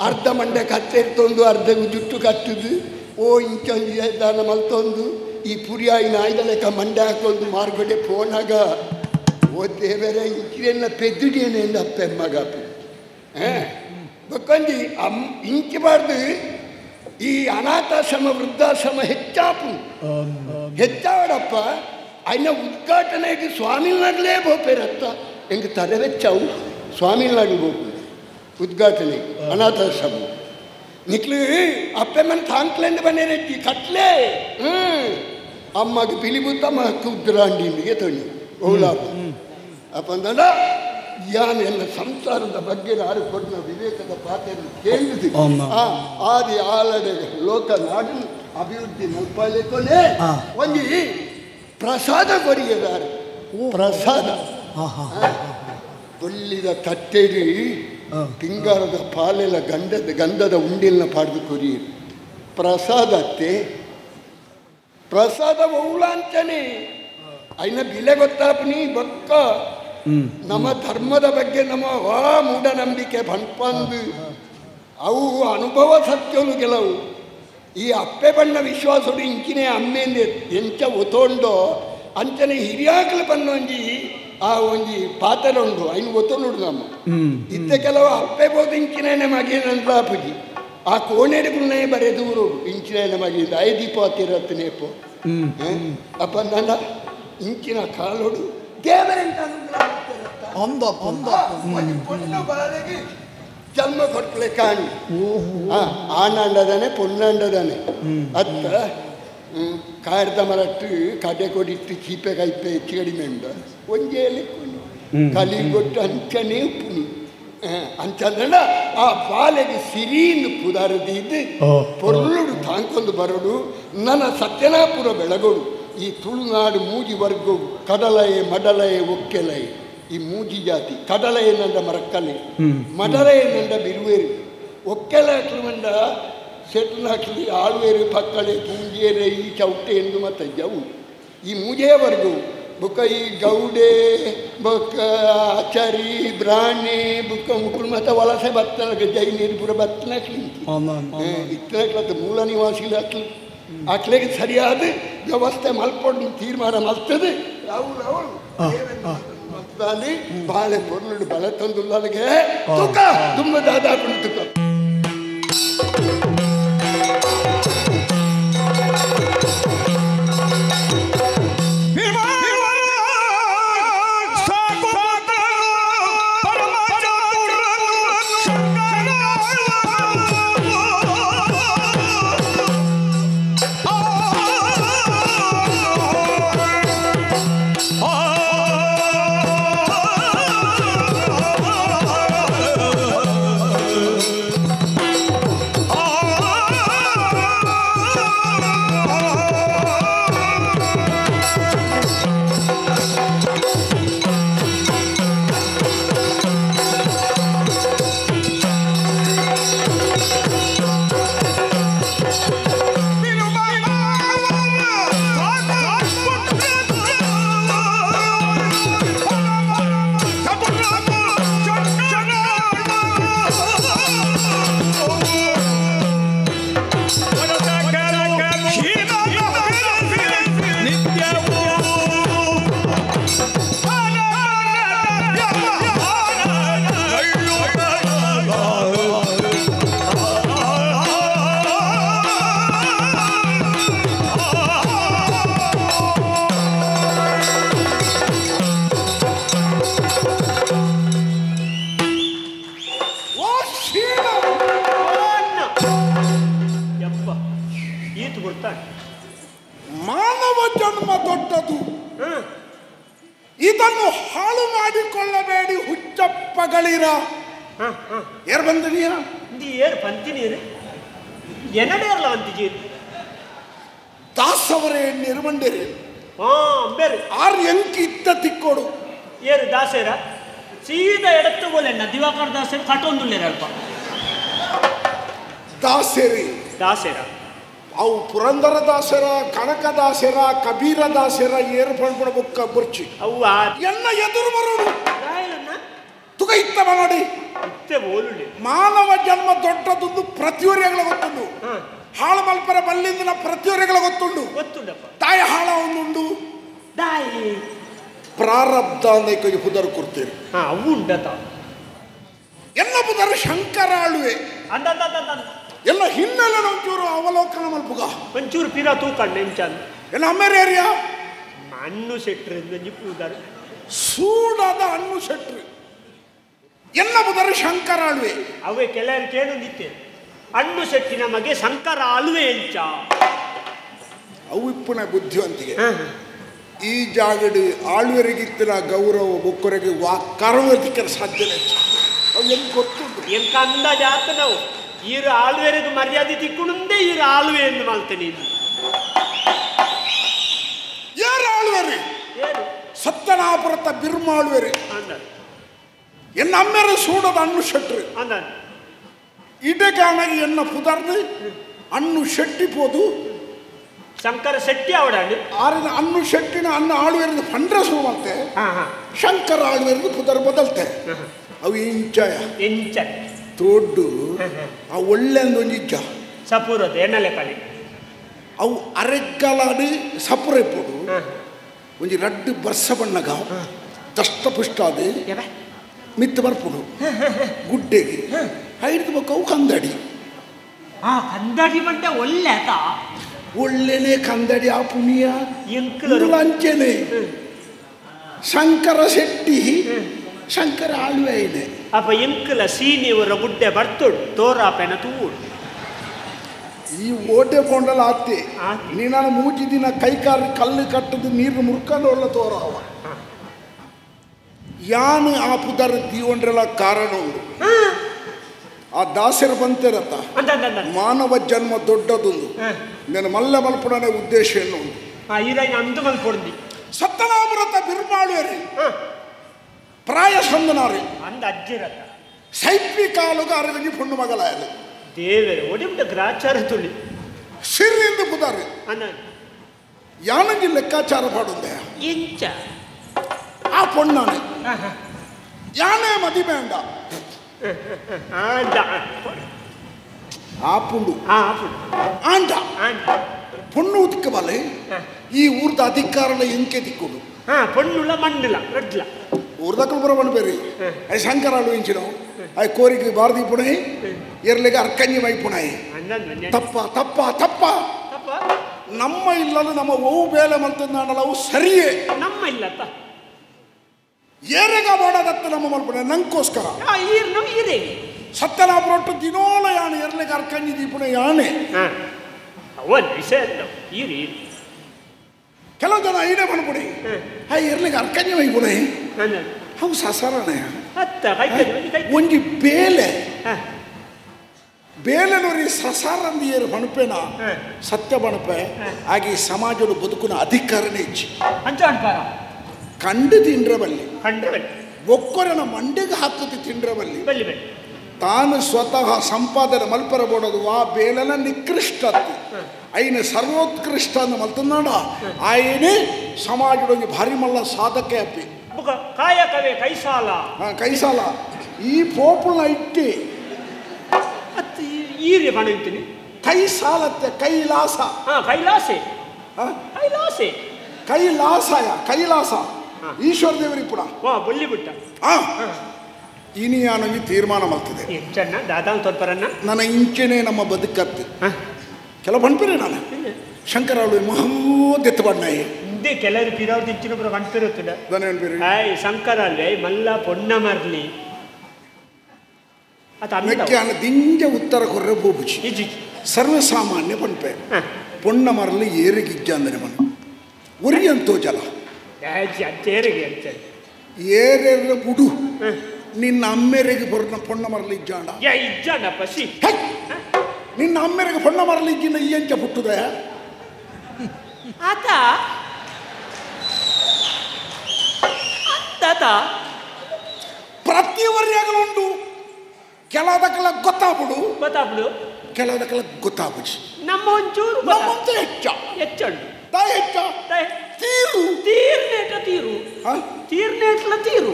ಅರ್ಧ ಮಂಡೆ ಕತ್ತೆರ್ತೊಂದು ಅರ್ಧ ಜುಟ್ಟು ಕಟ್ಟುದು ಓ ಇಂಚೊಂದು ದಾನ ಮಲ್ತೊಂದು ಈ ಪುರಿಯಾಯಿನ ಆಯ್ದ ಲೆಕ್ಕ ಮಂಡೆ ಹಾಕೊಂಡು ಮಾರ್ಗಡೆ ಪೋನಾಗ ಓ ದೇವರೇ ಇಂಚಿನ ಪೆದ್ದುಡಿಯೇನೆ ಅಪ್ಪೆಮ್ಮಗ ಬಕ್ಕೊಂಜಿ ಇಂಚಬಾರ್ದು ಈ ಅನಾಥಾಶ್ರಮ ವೃದ್ಧಾಶ್ರಮ ಹೆಚ್ಚಾವಡಪ್ಪ ಅನ್ನ ಉದ್ಘಾಟನೆಗೆ ಸ್ವಾಮಿನಾಡ್ಲೇ ಬೋಪೇರತ್ತ ಹೆಂಗೆ ತರವೆಚ್ಚಾವು ಸ್ವಾಮಿನಾಡು ಬೋಪು ಉದ್ಘಾಟನೆ ಅನಾಥಾಶ್ರಮ ನಿಕ್ಲು ಅಪ್ಪೆಮ್ಮನ ತಾಂಕ್ಲೆಂದು ಬನ್ನೇರೆಟ್ಟಿ ಕಟ್ಲೆ ಅಮ್ಮಗೆ ಪಿಲಿಬುತ್ತ ಮಕ್ಕ ಉದ್ರಾಂಡಿಗೆ ತೊಳಿ ಓಲಾಪ ಅಪ್ಪಂದಲ್ಲ ಯಾನೆಲ್ಲ ಸಂಸಾರದ ಬಗ್ಗೆ ನಾಡು ಕೊಟ್ಟ ವಿವೇಕದ ಪಾತ್ರೆಯನ್ನು ಕೇಳಿದೆ ಆದಿ ಆಲಡೆ ಲೋಕ ನಾಡು ಅಭಿವೃದ್ಧಿ ನಲ್ಪಾಲಿಕೊನೆ ಒಂದು ಪ್ರಸಾದ ಕೊರಿಯದಾರೆ ಪ್ರಸಾದ ಒಳ್ಳಿದ ತಟ್ಟೆಡಿ ತಿಂಗಾರದ ಪಾಲೆಲ್ಲ ಗಂಧದ ಉಂಡಿಲ್ನ ಪಾಡ್ದು ಕೊರಿಯರು ಪ್ರಸಾದತ್ತೆ ಪ್ರಸಾದ ಒಳ್ಳಂತಾನೆ ಅಯ್ನ ಬಿಲೆ ಗೊತ್ತಾಪನಿ ಬೊಕ್ಕ ನಮ್ಮ ಧರ್ಮದ ಬಗ್ಗೆ ನಮ್ಮ ಮೂಢನಂಬಿಕೆ ಬಂದ್ಪಂದು ಅವು ಅನುಭವ ಸತ್ಯಲು ಕೆಲವು ಈ ಅಪ್ಪೆ ಬಣ್ಣ ವಿಶ್ವಾಸಡು ಇಂಚಿನೇ ಅಮ್ಮೆಂದು ಎಂಚ ಒತ್ತೊಂಡೋ ಅಂಚನೆ ಹಿರಿಯಾಕಲು ಬನ್ನೊಂಜಿ ಆ ಒಂಜಿ ಪಾತ್ರ ಉಂಡು ಐನು ಗೊತ್ತೊಂಡು ನಮ್ಮ ಇತ್ತ ಕೆಲವು ಅಪ್ಪೆ ಬೋದು ಇಂಚಿನ ಮಗೇನಂತ ಪೂಜಿ ಆ ಕೋಣೆಡುಗಳನ್ನೇ ಬರೇ ದೂರು ಇಂಚಿನ ಮಗಿದ 5 ನೇಪು ಅಪ್ಪ ನನ್ನ ಇಂಚಿನ ಕಾಲೋಡು ದೇವರಂತ ಜನ್ಮ ಕೊಟ್ಟಲೆ ಕಾಣಿ ಆನಂಡದಾನೆ ಪೊನ್ನಂಡದಾನೆ ಅತ್ತ ಕಾಯ್ದ ಮರಟ್ಟು ಕಡೆ ಕೊಡಿಟ್ಟು ಚೀಪೆ ಕೈಪೆ ಹೆಚ್ಚು ಕಡಿಮೆ ಉಂಡ ಒಂಜೇಲಿ ಕಲಿ ಕೊಟ್ಟು ಅಂಚನೇ ಪುನಿ ಅಂಚಂದ ಆ ಬಾಲೆಗೆ ಸಿರಿಯಿಂದ ಪುದಾರದಿದ್ದು ಪೊರ್ಲುಡು ತಾಂಕೊಂಡು ಬರೋಡು ನನ್ನ ಸತ್ಯನಾಪುರ ಬೆಳಗೋಡು ಈ ತುಳುನಾಡು ಮೂಜಿ ವರ್ಗು ಕಡಲಯೆ ಮಡಲಯೆ ಒಕ್ಕೆಲಯೆ ಈ ಮೂಜಿ ಜಾತಿ ಕಡಲಯನಂದ ಮರಕ್ಕಲೆ ಮಡಲಯನಂದ ಬಿರುವೇರು ಒಕ್ಕೆಲೆ ಹಾಕ್ಲಂಡ ಸೆಟ್ನ ಹಾಕಲಿ ಆಳ್ವೇರು ಪಕ್ಕಳೆ ಪೂಂಜೇರೆ ಈ ಚೌಟೆ ಎಂದು ಮತ್ತೆ ಜವು ಈ ಮೂಜೇ ವರ್ಗು ಬುಕ್ಕ ಈ ಗೌಡೆ ಬೊಕ್ಕ ಆಚಾರಿ ಬ್ರಾಹ್ಮಣೆ ಬುಕ್ಕ ಮುಕ್ಕಳು ಮತ್ತೆ ವಲಸೆ ಬತ್ತನ ಜೈನೀರು ಪುರ ಬತ್ತನ ಇತ್ತನಕ್ಲತ್ತು ಮೂಲ ನಿವಾಸಿಗಳು ಹಾಕ್ಲಿ ಹಾಕ್ಲಿಕ್ಕೆ ಸರಿಯಾದ ವ್ಯವಸ್ಥೆ ಮಲ್ಕೊಂಡು ತೀರ್ಮಾನ ಮಾಡ್ತದೆ ಅವಳು ಬಾಳೆ ಪೊರ್ಲು ಬಲ ತಂದು ನನಗೆ ತುಕ ತುಂಬ ದಾದಾ ತುಕ ಮಾನವ ಜನ್ಮ ದೊಡ್ಡದು, ಇದನ್ನು ಹಾಳು ಮಾಡಿಕೊಳ್ಳಬೇಡಿ ಹುಚ್ಚಪ್ಪಗಳಿರ. ಯಾರು ಬಂದನಿಯ ಏರು ಪಂತಿನೀರು ಎನ್ನಡೇರ್ಲ ಅಂತಿಜಿ ದಾಸವರೇ ನಿರ್ಮಂಡೇರಿ ಅಂಬೇರು 6 ಅಂಕಿ ಇತ್ತ ತಿಕ್ಕೋಡು ಏರು ದಾಸೇರ ಸೀದಾ ಎಡತ್ತು ಬೋಲೆಣ್ಣ ದಿವಾಕರ್ ದಾಸೇರ ಕಟ್ಟೊಂದುಲ್ಲೇರ ಅಲ್ಪ ದಾಸೇರಿ ದಾಸೇರ ಅವು ಪುರಂದರ ದಾಸರ ಕನಕ ದಾಸರ ಕಬೀರ ದಾಸರ ಏರು ಪಣ್ಪಣ ಬುಕ್ಕ ಬುರ್ಚಿ ಅವ್ವ ಎನ್ನ ಎದುರು ಬರೋಡು ತುಕ ಇತ್ತ ಮಾಡಿ ಇತ್ತೆ ಬೋಲುಡೆ ಮಾನವ ಜನ್ಮ ದೊಡ್ಡದೊಂದು ಪ್ರತಿಯೊರೆಗಳ ಗೊತ್ತುಂಡು, ಹಾಳು ಮಲ್ಪರ ಬಲ್ಲಿಂದಿನ ಪ್ರತಿಯೊರೆಗಳ ಗೊತ್ತುಂಡು. ತಾಯಿ ಹಾಳ ಒಂದುಂಡು ಪ್ರಾರಬ್ಧ ಅಂದೈಕೆ ಪುದರ್ ಕೊಡ್ತೀರಿ ಅವು ಉಂಡತ ಎಲ್ಲ ಪುದರ್ ಶಂಕರಾಳುವೆ ಎಲ್ಲ ಹಿನ್ನೆಲೆ ಒಂಚೂರು ಅವಲೋಕನ ಮಲ್ಪುಗ ಒಂಚೂರು ಪಿರ ತೂಕಂಡ ಎಂಚಾನ್ ಎಲ್ಲ ಅಮ್ಮೇರ ಏರಿಯಾ ಅಣ್ಣು ಶೆಟ್ರು ಜಿಪ್ಪುದಾರೆ ಸೂಡಾದ ಅಣ್ಣು ಶೆಟ್ರು ಎಲ್ಲ ಪುದರ್ ಶಂಕರಾಳುವೆ ಅವೇ ಕೆಲವರು ಕೇಳೊಂದಿತ್ತೆ ಅಣ್ಣು ಶೆಟ್ಟಿನ ಮಗೆ ಶಂಕರ ಅಳುವೆ ಎಂಚ ಅವು ಇಪ್ಪುನ ಬುದ್ಧಿವಂತಿಗೆ ಈ ಜಾಗಡು ಆಳ್ವರಿಗಿತ್ತಿನ ಗೌರವ ಬೊಕ್ಕರಿಗೆ ಕರವಲಿಕ್ಕೆ ಸಾಧ್ಯನೇ ಅವು ಹೆಂಗೆ ಗೊತ್ತುಂಟು ಎಂಕ ಅಂದಾಜ ಆತ ನಾವು ಈರು ಆಳ್ವೆರೆಗೆ ಮರ್ಯಾದೆ ತಿಕ್ಕುಂದೇ ಈರು ಆಳ್ವೆ ಎಂದು ಮಾಡ್ತೇನೆ ಇದು ಯಾರು ಆಳ್ವರಿ ಸತ್ತನಾಪುರತ ಬಿರ್ಮಾಳ್ವರಿ ಎನ್ನ ಅಮ್ಮೆರ ಸೂಡದ ಅಣ್ಣು ಶೆಟ್ರು ಇಡಗಾನಾಗಿ ಎನ್ನ ಪುದರ್ದು ಅಣ್ಣು ಶೆಟ್ಟಿ ಪೋದು ಶಂಕರ ಶೆಟ್ಟಿ ಅವಡಾಂಡು ಆರಿನ ಅಣ್ಣು ಶೆಟ್ಟಿನ ಅನ್ನ ಆಳ್ವೇರಿದ ಪಂಡ್ರ ಸುಮಂತೆ ಶಂಕರ ಆಳ್ವೇರಿದ ಪುದರ್ ಬದಲ್ತೆ ಅವು ಇಂಚಾಯ ಎಂಚ ತೋಡ್ಡು ಆ ಒಳ್ಳೆಂದೊಂದು ಇಜ್ಜ ಸಪೂರದ ಎಣ್ಣಲೆ ಕಲಿ ಅವು ಅರೆಗ್ಗಲಾಡಿ ಸಪುರೆ ಪೋಡು ಒಂಜಿ ರಡ್ಡು ಬರ್ಸ ಬಣ್ಣಗ ದಷ್ಟಪುಷ್ಟ ಅದು ಮಿತ್ತು ಬರ್ಪುಡು ಗುಡ್ಡೆಗೆ ಐದು ಬಕ್ಕವು ಕಂದಡಿ ಕಂದಡಿ ಬಂಡೆ ಒಳ್ಳೆ ಒಳ್ಳೆನೆ ಕಂದಡಿ ಆ ಪುಣ್ಯ ಅಂಚೆನೆ ಶಂಕರ ಶೆಟ್ಟಿ ಶಂಕರ ಆಳ್ವೆ ಇದೆ ಅಪ್ಪ ಎಂಕಲ ಸೀನಿಯವರ ಗುಡ್ಡೆ ಬರ್ತುಡು ತೋರಾಪೆನ ತೂಡು ಈ ಓಟೆ ಕೊಂಡಲ್ಲ ಆತಿ ನೀನಾನು ಮೂಜಿ ದಿನ ಕೈಕಾಲು ಕಲ್ಲು ಕಟ್ಟದು ನೀರು ಮುರ್ಕೊಂಡು ಒಳ್ಳೆ ತೋರವ ಯಾನು ಆ ಪುದರ್ ದೀವಂಡ್ರೆಲ್ಲ ಕಾರಣ ಉಂಟು ಆ ದಾಸರ ಬಂತಿರತ್ತ ಮಾನವ ಜನ್ಮ ದೊಡ್ಡದೊಂದು నేను ಮಲ್ಲ ಮಲ್ಪಡನೆ ಉದ್ದೇಶ ಏನು ಅಂದು ಮಲ್ಪೊಂದಿ ಸತ್ತನಾಮೃತ ಬಿರ್ಮಾಳುವರಿ ಪ್ರಾಯ ಸಂದನಾರಿ ಅಂದ ಅಜ್ಜಿರತ್ತ ಸೈಪಿ ಕಾಲುಗ ಅರಗಂಜಿ ಪುಣ್ಣು ಮಗಲಾಯದು ದೇವರೇ ಒಡಿಬಿಟ್ಟ ಗ್ರಾಚಾರ ತುಳಿ ಸಿರಿಯಿಂದ ಪುದಾರಿ ಯಾನಂಜಿ ಲೆಕ್ಕಾಚಾರ ಪಾಡುಂದೆ ಇಂಚ ಆ ಪೊಣ್ಣಾನೆ ಯಾನೇ ಮದಿ ಬೇಂಡ ಆ ಪುಂಡು ಆಂಡ ಪೊಣ್ಣು ಉದಿಕ್ಕಬಲೆ ಈ ಊರ್ದ ಅಧಿಕಾರಲ ಎಂಕೆ ದಿಕ್ಕುಡು ಪೊಣ್ಣುಲ ಮಂಡಲ ರಡ್ಲ ಊರ್ದಕ್ಕಲು ಬರವಣ ಬೇರೆ ಅಯ್ಯ ಶಂಕರಾಳು ಇಂಚಿನವು ಅಯ್ಯ ಕೋರಿಕೆ ಭಾರತಿ ಪುಣೆ ಎರ್ಲೆಗೆ ಅರ್ಕಂಜಿ ಮೈ ಪುಣೆ ತಪ್ಪ ತಪ್ಪ ತಪ್ಪ ನಮ್ಮ ಇಲ್ಲಲು ನಮ್ಮ ಓವು ಬೇಲೆ ಮಲ್ತಂದಾಡಲವು ಸರಿಯೇ ನಮ್ಮ ಇಲ್ಲತ್ತ ಏರೆಗ ಮಾಡೋದತ್ತ ನಮ್ಮ ಮಲ್ಪುಣೆ ನಂಗೋಸ್ಕರ ಸತ್ಯನಾಪುರೊಟ್ಟು ದಿನೋಲ ಯಾಣೆ ಎರ್ಲೆಗೆ ಅರ್ಕಂಜಿ ದೀಪುಣೆ ಯಾಣೆ ಕೆಲವು ಜನ ಐಡೆ ಮಲ್ಪುಣೆ ಎರ್ಲೆಗೆ ಅರ್ಕಂಜಿ ಮೈ ಪುಣೆ ಅವು ಸಸರನೆ ಒಂಜಿ ಬೇಲೆ ಬೇಲೆನೋರಿ ಸಸಾರಂದಿಯರು ಬಣಪೆನ ಸತ್ಯ ಬಣಪೆ ಹಾಗೆ ಸಮಾಜದ ಬದುಕಿನ ಅಧಿಕಾರನೇ ಹೆಚ್ಚು ಕಂಡು ತಿಂಡ್ರಬಲ್ಲಿ ಒಕ್ಕೊರನ ಮಂಡೆಗೆ ಹಾಕುತ್ತಿ ತಿಂಡ್ರಬಲ್ಲಿ ತಾನು ಸ್ವತಃ ಸಂಪಾದನೆ ಮಲ್ಪರಬೋಡೋದು ಆ ಬೇಲನ ನಿಕೃಷ್ಟ ಐನ ಸರ್ವೋತ್ಕೃಷ್ಟ ಅಂತ ಮಲ್ತನಾಡ ಆಯನೇ ಸಮಾಜದೊಂದು ಭಾರಿ ಮಲ್ಲ ಸಾಧಕೆ ಅಪ್ಪಿ ಕಾಯಕವೇ ಕೈಸಾಲ ಕೈಸಾಲ ಈ ಪೋಪುನ ಇಟ್ಟಿ ಈರಿ ಬಣಿತೀನಿ ಕೈಸಾಲತ್ತೆ ಕೈಲಾಸ ಕೈಲಾಸೆ ಕೈಲಾಸೆ ಕೈಲಾಸಯ ಕೈಲಾಸ ಈಶ್ವರ ದೇವರಿ ಪುಡ ಬೊಳ್ಳಿ ಬಿಟ್ಟ ಇನಿಯಾನಗಿ ತೀರ್ಮಾನ ಮಾಡ್ತಿದೆ ಚೆನ್ನ ದಾದಾ ತೊಲ್ಪರನ್ನ ನನ್ನ ಇಂಚೆನೆ ನಮ್ಮ ಬದುಕತ್ತು ಕೆಲವು ಬಣ್ಪೇರೆ ನಾನು ಶಂಕರಾಳು ಮಹೋದೆತ್ತು ಬಣ್ಣಾಯಿ ಇಂದೇ ಕೆಲವರು ಪಿರಾವ್ ದಿಚ್ಚಿನ ಪುರ ಬಣ್ಪೇರುತ್ತದೆ ಶಂಕರಾಳ್ವೆ ಮಲ್ಲ ಪೊಣ್ಣ ಮರ್ಲಿ ದಿಂಜ ಉತ್ತರ ಕೊರ್ರೆ ಬೋಬುಚಿ ಸರ್ವಸಾಮಾನ್ಯ ಪಣ್ಪೆ ಪೊಣ್ಣ ಮರಲಿ ಏರಿಗಿಜ್ಜ ಅಂದರೆ ಮನ ಉರಿ ಅಂತೋ ಜಲ ಏರೆರ ಬುಡು ನಿನ್ನ ಅಮ್ಮೆರೆಗೆ ಪೊಣ್ಣ ಮರಲಿ ಇಜ್ಜಾಂಡ ಇಜ್ಜಾಂಡ ಪಸಿ ನಿನ್ನ ಅಮ್ಮೆರೆಗೆ ಪೊಣ್ಣ ಮರಲಿ ಇಜ್ಜಿನ ಈ ಅಂಚ ಪುಟ್ಟುದ ಆತ ಪ್ರತಿ ವರ್ಯಗಳುಂಡು ಕೆಲದಕ್ಕೆಲ್ಲ ಗೊತ್ತಾಗ್ಬಿಡು ಕೆಲದಕ್ಕೆಲ್ಲ ಗೊತ್ತಾಗ್ಬಿಡಿ ನಮ್ಮ ಒಂಚೂರು ನಮ್ಮಂತ ಹೆಚ್ಚಂಡು ಹೆಚ್ಚ ತೀರು ತೀರ್ನೇಟ ತೀರು ತೀರ್ನೇಟ್ಲ ತೀರು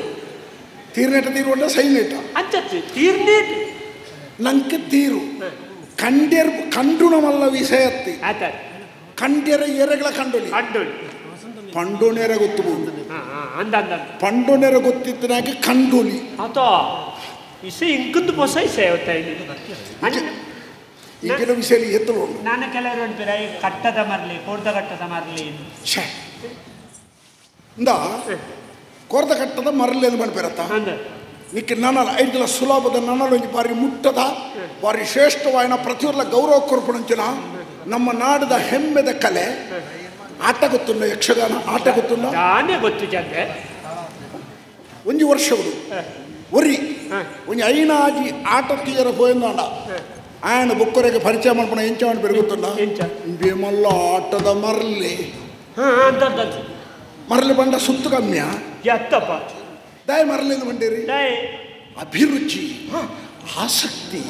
ತೀರ್ನೇಟ ತೀರು ಅಂದ್ರೆ ಸೈನೇಟ ಅಂಚತ್ತು ತೀರ್ನೇಟ್ ನಂಗೆ ತೀರು ಕಂಡ್ಯರ್ ಕಂಡುಣಮಲ್ಲ ವಿಷಯತ್ತಿ ಕಂಡ್ಯರ ಎರೆಗಳ ಕಂಡೊಲಿ ಪಂಡೋನೆರ ಗೊತ್ತಬಹುದು ಪಂಡೋನೆರ ಗೊತ್ತಿದ್ದನಾಗೆ ಕಂಡೊಲಿ ವಿಷಯ ಇಂಕದ್ದು ಹೊಸ ವಿಷಯ ಈಗಿನ ವಿಷಯ ಎತ್ತಲು ನಾನು ಕೆಲವರು ಅನ್ಪಿರ ಕಟ್ಟದ ಮರಲಿ ಕೋರ್ದ ಕಟ್ಟದ ಮರಲಿ ಇಂದ ಕೋರ್ದ ಕಟ್ಟದ ಮರಲಿ ಎಂದು ಮನ್ಪಿರತ್ತ ನಿಕ್ಕೆ ನನ್ನಲ್ಲ ಐದಲ ಸುಲಭದ ನನ್ನಲ್ಲೊಂದು ಬಾರಿ ಮುಟ್ಟದ ಬಾರಿ ಶ್ರೇಷ್ಠವಾಯಿನ ಪ್ರತಿಯೊರ್ಲ ಗೌರವ ಕೊರ್ಪಣಂಚಿನ ನಮ್ಮ ನಾಡದ ಹೆಮ್ಮೆದ ಕಲೆ ಆಟ ಗೊತ್ತುಂಡ ಯಕ್ಷಗಾನ ಆಟ ಗೊತ್ತುಂಡ ನಾನೇ ಗೊತ್ತು ಜತೆ ಒಂಜಿ ವರ್ಷಗಳು ಒರಿ ಒಂಜಿ ಐನಾಜಿ ಆಟ ತೀರ ಪೋಯಿಂದಾಂಡ ఆయన బొక్కరేకి పరిచయం అనుకున్న ఏం చేయమని పెరుగుతున్నా ఇంకేమల్ల ఆటದ మరలి మరలి బండ సుత్తు కమ్య దాయ మరలేదు ಬಂಡೇರಿ ಅಭಿರುಚಿ ಆಸಕ್ತಿ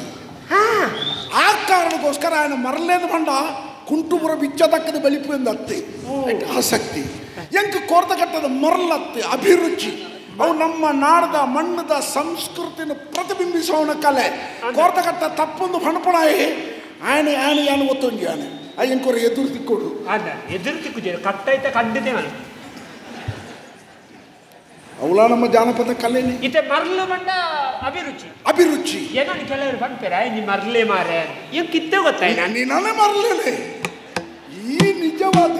ಆ ಕಾರಣಕ್ಕೋಸ್ಕರ ఆయన ಮರಲೇದು ಬಂಡ ಕುಂಟುಪುರ ಬಿಚ್ಚದಕ್ಕದ ಬೆಳಿಪು ಅತ್ತಿ ಆಸಕ್ತಿ ಎಂಕ ಕೋರ್ದ ಕಟ್ಟದ ಮರಲತ್ತಿ ಅಭಿರುಚಿ ಅವು ನಮ್ಮ ನಾಡದ ಮಣ್ಣದ ಸಂಸ್ಕೃತಿನ ಪ್ರತಿಬಿಂಬಿಸೋಣ ಕಲೆ ಕೋರ್ದ ಕಟ್ಟ ತಪ್ಪೊಂದು ಪಣಪಣಾಯಿ ಆನೆ ಆನೆ ಯಾನು ಒತ್ತೊಂದು ಆನೆ ಅಯ್ಯಂಕೋರ ಎದುರು ತಿಕ್ಕೊಡು ಎದುರು ತಿಕ್ಕು ಕಟ್ಟೈತೆ ಖಂಡಿತ ಅವಳ ನಮ್ಮ ಜಾನಪದ ಕಲೆನೇ ಇತ್ತೆ ಮರ್ಲು ಬಂಡ ಅಭಿರುಚಿ ಏನೋ ಕೆಲವರು ಬಂದ್ಪೇರ ನೀ ಮರ್ಲೆ ಮಾರೆ ಏನ್ ಕಿತ್ತೆ ಗೊತ್ತಾಯ್ತು ನೀನೇ ಮರ್ಲೇನೆ ಈ ನಿಜವಾದ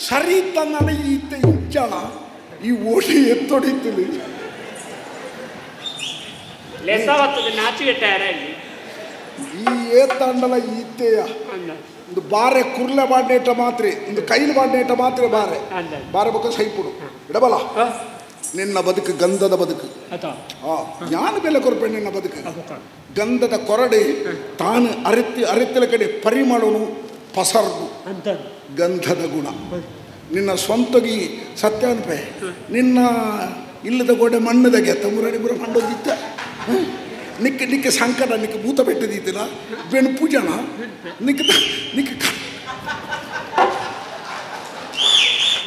ಸರಿ ತನ್ನ ಈತ ಇಂಚಣ ಈ ಓಡಿ ಎತ್ತೊಡಿತಲಿ ಲೆಸವತ್ತದ ನಾಚಿಗೆಟ್ಟಾರ ಇಲ್ಲಿ ಈ ಏತಂಡಲ ಈತೆಯ ಒಂದು ಬಾರೆ ಕುರ್ಲೆ ಬಾಡ್ನೇಟ ಮಾತ್ರ ಒಂದು ಕೈಲು ಬಾಡ್ನೇಟ ಮಾತ್ರ ಬಾರೆ ಬೊಕ್ಕ ಸೈಪುಡು ಇಡಬಲ್ಲ ನಿನ್ನ ಬದುಕು ಗಂಧದ ಬದುಕು ಜ್ಞಾನ ಬೆಲೆ ಕೊರಪೆ ನಿನ್ನ ಬದುಕು ಗಂಧದ ಕೊರಡೆ ತಾನು ಅರಿತ್ತಲ ಕಡೆ ಪರಿಮಳನು ಪಸರ್ದು ಗಂಧದ ಗುಣ ನಿನ್ನ ಸ್ವಂತಗಿ ಸತ್ಯ ಅನ್ಪೆ ನಿನ್ನ ಇಲ್ಲದ ಗೋಡೆ ಮಣ್ಣದಾಗೆ ತಮುರಡಿ ಬುರ ಮಂಡೋದಿತ್ತ ನಿಕ್ಕೆ ಸಂಕಟ ನಿಕ್ಕೆ ಭೂತ ಬೆಟ್ಟದಿತ್ತಿನ ಬೆಣ್ಣು ಪೂಜನ ನಿಕ್ಕೆ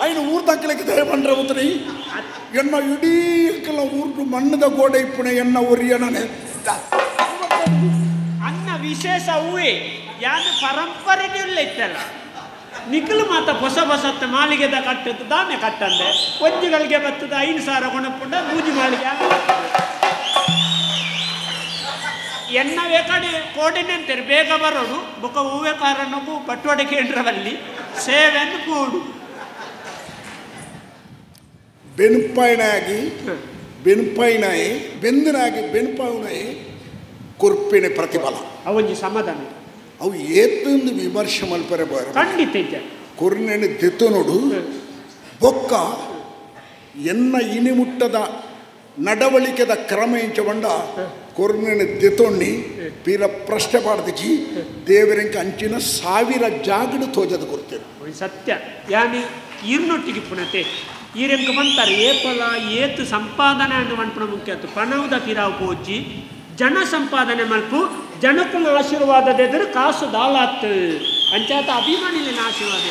ఆయన ఊరు తక్కలకి దయపండ్రవుతుంది ఎన్న ఇడీ ఊరు మಣ್ಣದ ಗೋಡೆ ಇಪ್ಪುಣ ಎನ್ನ ಒರಿಯನೇ ಅನ್ನ ವಿಶೇಷ ಹೂವೆ ಯಾನು ಪರಂಪರೆನೇ ಇತ್ತಲ್ಲ ನಿಖಲು ಮಾತ ಹೊಸ ಹೊಸತ್ತ ಮಾಳಿಗೆದ ಕಟ್ಟದ್ದು ದಾಮೆ ಕಟ್ಟಂದೆ ಒಂಜುಗಳಿಗೆ ಬರ್ತದ 5,000 ಕೊಣಪುಂಡ ಮೂಜಿ ಮಾಳಿಗೆ ಎನ್ನ ಬೇಕಾಡಿ ಕೋಡಿನೇ ಅಂತಾರೆ ಬೇಗ ಬರೋದು ಬೊಕ್ಕ ಹೂವೆ ಕಾರಣಕ್ಕೂ ಪಟ್ವಾಡೆ ಕೇಂದ್ರದಲ್ಲಿ ಸೇವೆಯನ್ನು ಕೂಡು ಬೆನ್ಪಾಯಿನಾಗಿ ಬೆಂದನಾಗಿ ಬೆನ್ಪಾವನಾಯಿ ಕೊರ್ಪಿನ ಪ್ರತಿಫಲ ಅವೊಂದು ಸಮಾಧಾನ ಅವು ಏತೊಂದು ವಿಮರ್ಶೆ ಮಲ್ಪರೆ ಖಂಡಿತ ಕೊರ್ನೆನ ದೆತ್ತು ನೋಡು ಬೊಕ್ಕ ಎನ್ನ ಇನಿಮುಟ್ಟದ ನಡವಳಿಕೆದ ಕ್ರಮ ಇಂಚಬಂಡ ಕೊರ್ನೆನ ದೆತ್ತೊಣ್ಣಿ ಪೀರ ಪ್ರಶ್ನೆ ಪಾಡ್ದಿಜಿ ದೇವರಂಕ ಅಂಚಿನ 1000 ಜಾಗಡು ತೋಜದ ಕೊಡ್ತೇವೆ ಸತ್ಯ ಯಾನಿ ಈರ್ನೊಟ್ಟಿಗೆ ಪುಣತೆ ಈರೆಂಕ ಬಂತಾರೆ ಏಪಲ ಏತು ಸಂಪಾದನೆ ಅಂತ ಮನ್ಪುಣ ಮುಖ್ಯ ಪಣವದ ಪಿರಾವು ಪೋಜಿ ಜನ ಸಂಪಾದನೆ ಮಲ್ಪು ಜನಕ್ಕನ ಆಶೀರ್ವಾದದೆದುರು ಕಾಸು ದಾಲಾತ್ ಅಂಚಾತ ಅಭಿಮಾನಿಲಿನ ಆಶೀರ್ವಾದ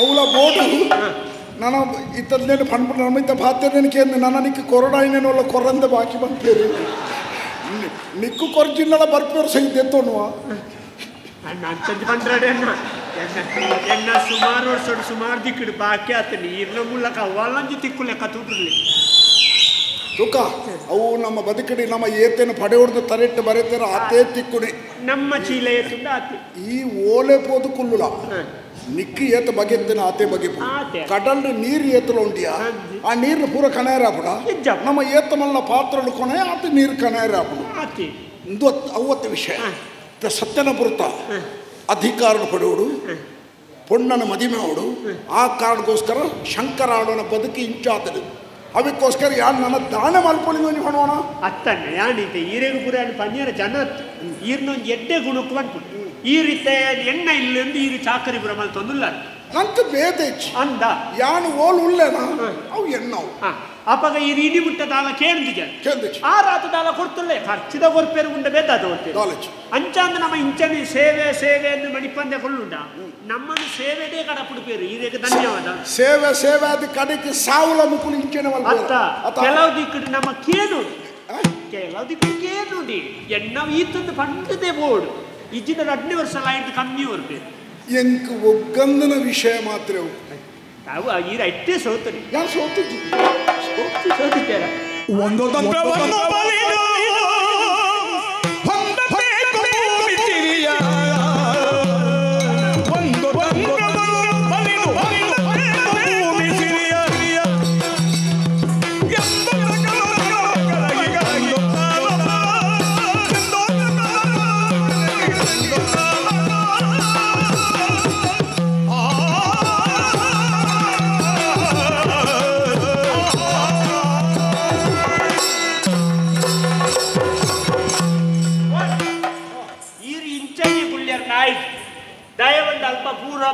ಅವಳ ಬೋಟು ನಾನು ಇತ್ತದೇನು ಪಣ್ಪು ನಮ್ಮಿಂದ ಬಾಧ್ಯಕ್ಕೆ ನನ್ನ ನಿಕ್ಕು ಕೊರಡಾಯಿನೇನೊಲ್ಲ ಕೊರಂದ ಬಾಕಿ ಬಂತೇರಿ ನಿಕ್ಕು ಕೊರಜಿನ್ನಳ ಬರ್ಪೇರು ಸಹಿತ ಎತ್ತೋಣುವ ಅಂಚಂದು ಪಂಡ್ರಾಡೆ ಎನ್ನ ಸುಮಾರು ವರ್ಷ ಸುಮಾರು ದಿಕ್ಕಿಡು ಬಾಕಿ ಆತ ನೀರಿನ ಮೂಲಕ ಅವಲಂಜಿ ತಿಕ್ಕು ಲೆಕ್ಕ ತೂಟ್ರಲಿ ತುಕ ಅವು ನಮ್ಮ ಬದುಕಡಿ ನಮ್ಮ ಏತೇನು ಪಡೆ ಹೊಡೆದು ತರೆಟ್ಟು ಬರೀತಾರ ಆತೇ ತಿಕ್ಕುಡಿ ನಮ್ಮ ಚೀಲ ಏತುಂಡ ಆತೆ ಈ ಓಲೆ ಪೋದು ಕುಲ್ಲುಲ ನಿಕ್ಕಿ ಏತ ಬಗೆತ್ತಿನ ಆತೆ ಬಗೆ ಕಡಲ್ ನೀರು ಏತಲು ಉಂಟಿಯಾ ಆ ನೀರಿನ ಪೂರ ಕಣೇರಾಪುಡ ನಮ್ಮ ಏತ ಮಲ್ಲ ಪಾತ್ರలు ಕೊನೆ ಆತ ನೀರು ಕಣೇರಾಪುಡು ಇಂದು ಅವತ್ತು ವಿಷಯ ಸತ್ಯನ ಪುರತ ಅಧಿಕಾರನ ಪಡೆಯೋಡು ಪೊಣ್ಣನ ಮದಿಮೆಯೋಡು ಆ ಕಾರಣಕ್ಕೋಸ್ಕರ ಶಂಕರಾಡೋನ ಬದುಕಿ ಇಂಚಾತದು ಅವಕ್ಕೋಸ್ಕರ ಯಾರು ನನ್ನ ದಾನ ಮಲ್ಪೊಳಿದು ನೀವು ಹಣೋಣ ಅತ್ತಣ್ಣ ಯಾನಿದೆ ಈರೆಗು ಪುರ ಪನ್ಯರ ಜನ ಈರ್ನೊಂದು ಎಡ್ಡೆ ಗುಣಕ್ಕೆ ಬಂದ್ಬಿಟ್ಟು ಈ ರೀತಿ ಎಣ್ಣ ಇಲ್ಲಂದು ಈ ಚಾಕರಿ ಪುರ ಮಲ್ ತೊಂದಿಲ್ಲ ನಂತ ಬೇದೆಚ್ಚಿ ಅಂದ ಯಾನು ಓಲ್ ಉಳ್ಳೇನಾ ಅವು ಎಣ್ಣವು ಅಪ್ಪಗ ಈ ಇಡಿ ಮುಟ್ಟ ದಾಲ ಕೇಳ್ದಿಜ ಆ ರಾತ ದಾಲ ಕೊಡ್ತುಳ್ಳೆ ಖರ್ಚಿದ ಕೊರ್ಪೇರು ಉಂಡ ಬೇದಾದ ಅಂಚಾಂದ ನಮ್ಮ ಇಂಚನೆ ಸೇವೆ ಎಂದು ಮಣಿಪಂದೆ ಕೊಳ್ಳುಂಡ ನಮ್ಮನ್ನು ಸೇವೆದೇ ಕಡಪುಡುಪೇರು ಇದಕ್ಕೆ ಧನ್ಯವಾದ ಸೇವೆ ಅದು ಕಡೆಗೆ ಸಾವುಲ ಮುಕ್ಕುಲು ಇಂಚನೆ ಅತ್ತ ಕೆಲವು ದಿಕ್ಕಡು ನಮ್ಮ ಕೇನುಡಿ ಕೆಲವು ದಿಕ್ಕಡು ಕೇನುಡಿ ಎನ್ನವು ಈತಂದು ಪಂಡದೆ ಬೋರ್ಡು ಇಜ್ಜಿನ 2 ವರ್ಷ ಲೈಟ್ ಕಮ್ಮಿ ಹೊರಪೇರು ಎಂಕ್ ಒಗ್ಗಂದನ ವಿಷಯ ಮಾತ್ರ ತಾವು ಈ ರೈಟೇ ಸೋತರಿ ಯಾರು ಸೋತಿದ್ದೇರ ಒಂದು ತಂತ್ರವನ್ನು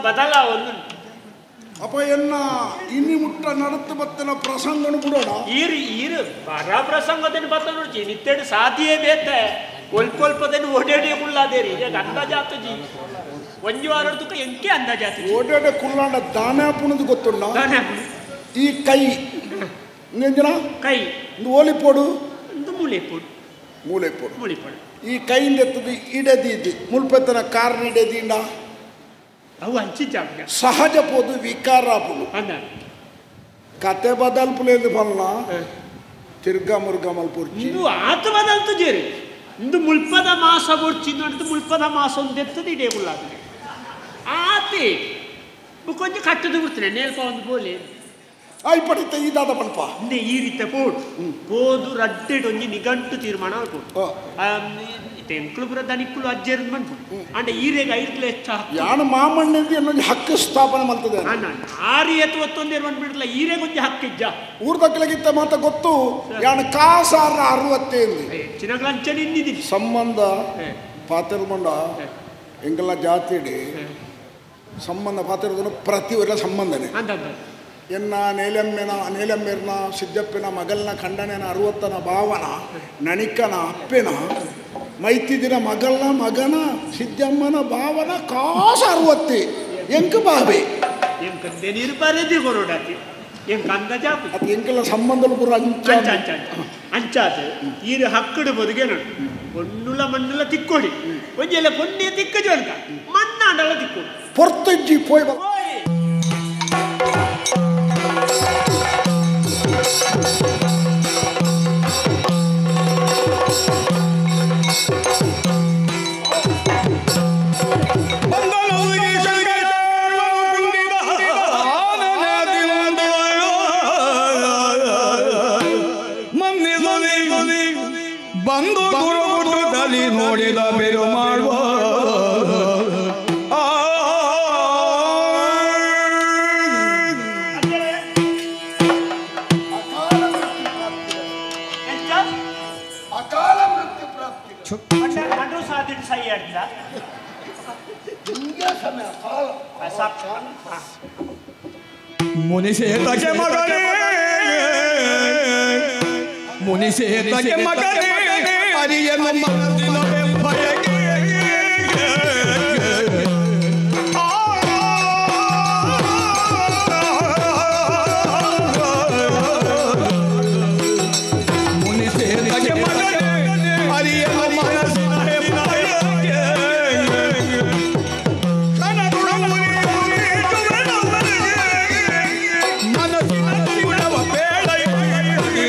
ಬದಲ ಒಂದು ಅಪ್ಪ ಎನ್ನ ಇನ್ನಿ ಮುಟ್ಟ ನಡತ್ತು ಬತ್ತನ ಪ್ರಸಂಗನು ಬಿಡೋಣ ಈರು ಬರ ಪ್ರಸಂಗದನ್ನು ಬತ್ತ ನೋಡ್ಚಿ ನಿತ್ತೆಡು ಸಾಧಿಯೇ ಬೇತೆ ಒಲ್ಪೊಲ್ಪದನ್ನು ಓಡಾಡಿ ಕುಳ್ಳಾದೇರಿ ಈಗ ಅಂದಾಜಾತಜಿ ಒಂಜು ವಾರ ತುಕ ಎಂಕೆ ಅಂದಾಜಾತ ಓಡಾಡೆ ಕುಳ್ಳಾಂಡ ದಾನ ಪುಣದು ಗೊತ್ತುಂಡ ಈ ಕೈ ಇಂಜನ ಕೈ ಓಲಿಪೋಡು ಮೂಳೆಪೋಡು ಈ ಕೈಯಿಂದ ಎತ್ತದು ಇಡದಿ ಮುಲ್ಪೆತ್ತನ ಕಾರಣ ಇಡದಿಂಡ ಅವು ಹಂಚಿದ್ದ ಸಹಜ ಪೋದು ವಿಕಾರ ಪುಡು ಕತೆ ಬದಲ್ಪುಲೇದು ಬಲ್ಲ ತಿರ್ಗಾ ಮುರ್ಗ ಮಲ್ಪುರ್ಚಿ ಇಂದು ಆತ ಬದಲ್ತು ಜೇರಿ ಇಂದು ಮುಲ್ಪದ ಮಾಸ ಬೊರ್ಚಿಂದು ಅಂತ ಮುಲ್ಪದ ಮಾಸ ಒಂದು ಎತ್ತದ ಇಡೇ ಗುಲ್ಲಾದ್ರೆ ಆತೆ ಕೊಂಚ ಕಟ್ಟದು ಬಿಡ್ತೇನೆ ನೇಲ್ಪ ಒಂದು ಬೋಲೆ ಆಯ್ ಪಡಿತ ಇದಾದ ಪಲ್ಪ ಇಂದೆ ಈ ರೀತಿ ಪೋಡು ಪೋದು ರಡ್ಡೆಡ್ ಒಂಜಿ ನಿಘಂಟು ತೀರ್ಮಾನ ಆಡ್ಬೋದು ಎಂಕ್ಲು ಪುರ ದನಿಕ್ಕುಲು ಅಜ್ಜೇರ್ ಬಂದ್ಬಿಡು ಅಂಡ ಈರೆಗ ಐಡ್ಕ್ಲು ಹೆಚ್ಚ ಯಾನು ಮಾಮಣ್ಣಂದು ಇನ್ನೊಂದು ಹಕ್ಕು ಸ್ಥಾಪನೆ ಮಾಡ್ತದೆ ಆರಿ ಎತ್ತು ಒತ್ತೊಂದೇರು ಬಂದ್ಬಿಡ್ಲ ಈರೆಗ ಒಂಜಿ ಹಕ್ಕಿಜ್ಜ ಊರ್ದಕ್ಕಲಿಗಿತ್ತ ಮಾತ ಗೊತ್ತು ಯಾನು ಕಾಸಾರ 60 ಹೆಚ್ಚಿನ ಲಂಚನ ಇನ್ನಿದ್ದೀನಿ ಸಂಬಂಧ ಪಾತಿರ್ಮಂಡ ಎಂಗೆಲ್ಲ ಜಾತಿಡಿ ಸಂಬಂಧ ಪಾತಿರೋದನ್ನು ಪ್ರತಿ ಒಳ್ಳೆ ಸಂಬಂಧನೇ ಎನ್ನ ನೇಲಮ್ಮೇರ್ನ ಸಿದ್ದಪ್ಪನ ಮಗಲ್ನ ಖಂಡನೆನ 60ನ ಭಾವನ ನಣಿಕನ ಅಪ್ಪೆನ ಮೈತಿದಿನ ಮಗನ ಸಿದ್ದಮ್ಮನ ಭಾವನ ಕಾಸ 60 ಎಂಕ ಬಾಬೆ ಎಂಕಂದೆ ನೀರು ಬರೆದಿ ಕೊರೋಡಾತಿ ಎಂಕಂದ ಜಾಪು ಅದು ಎಂಕೆಲ್ಲ ಸಂಬಂಧಲು ಪೂರ ಅಂಚಾದು ಈರು ಹಕ್ಕಡು ಬದುಗೆ ನೋಡು பொண்ணுல மண்ணுல திக்கோடி கொஞ்சம் பொண்ணே திக்க சொல்லுங்க மண்ணாண்டல திக்கோடி பொறுத்தஞ்சி போய் ಬಂದು ಗುರುಗುಟ್ಟುತ್ತಲಿ ನೋಡಿದ ಬೇರು ಮಾಡುವ ಅಕಾಲ ಮೃತ್ಯು ಪ್ರಾಪ್ತಿ ಸಾಧಿಟ್ಟು ಸೈ ಆಡಿದ ಸಮಯ ಮುನಿಸೇತಕ್ಕೆ ಮಗನೇ ಮುನಿಸೇತಕ್ಕೆ ಮಗನೇ ಅರಿಯನು ಮನದಿನ ಬೆಂಬಯಗೆ ಮುನಿಸೇತಕ್ಕೆ ಮಗನೇ ಅರಿಯನು ಮನದಿನ ಬೆಂಬಯಗೆ ಕನಗುಣ ಮುನಿ ಮನಸ್ಸಿನ ಗುಣವ ಬೇಳೆಗೆ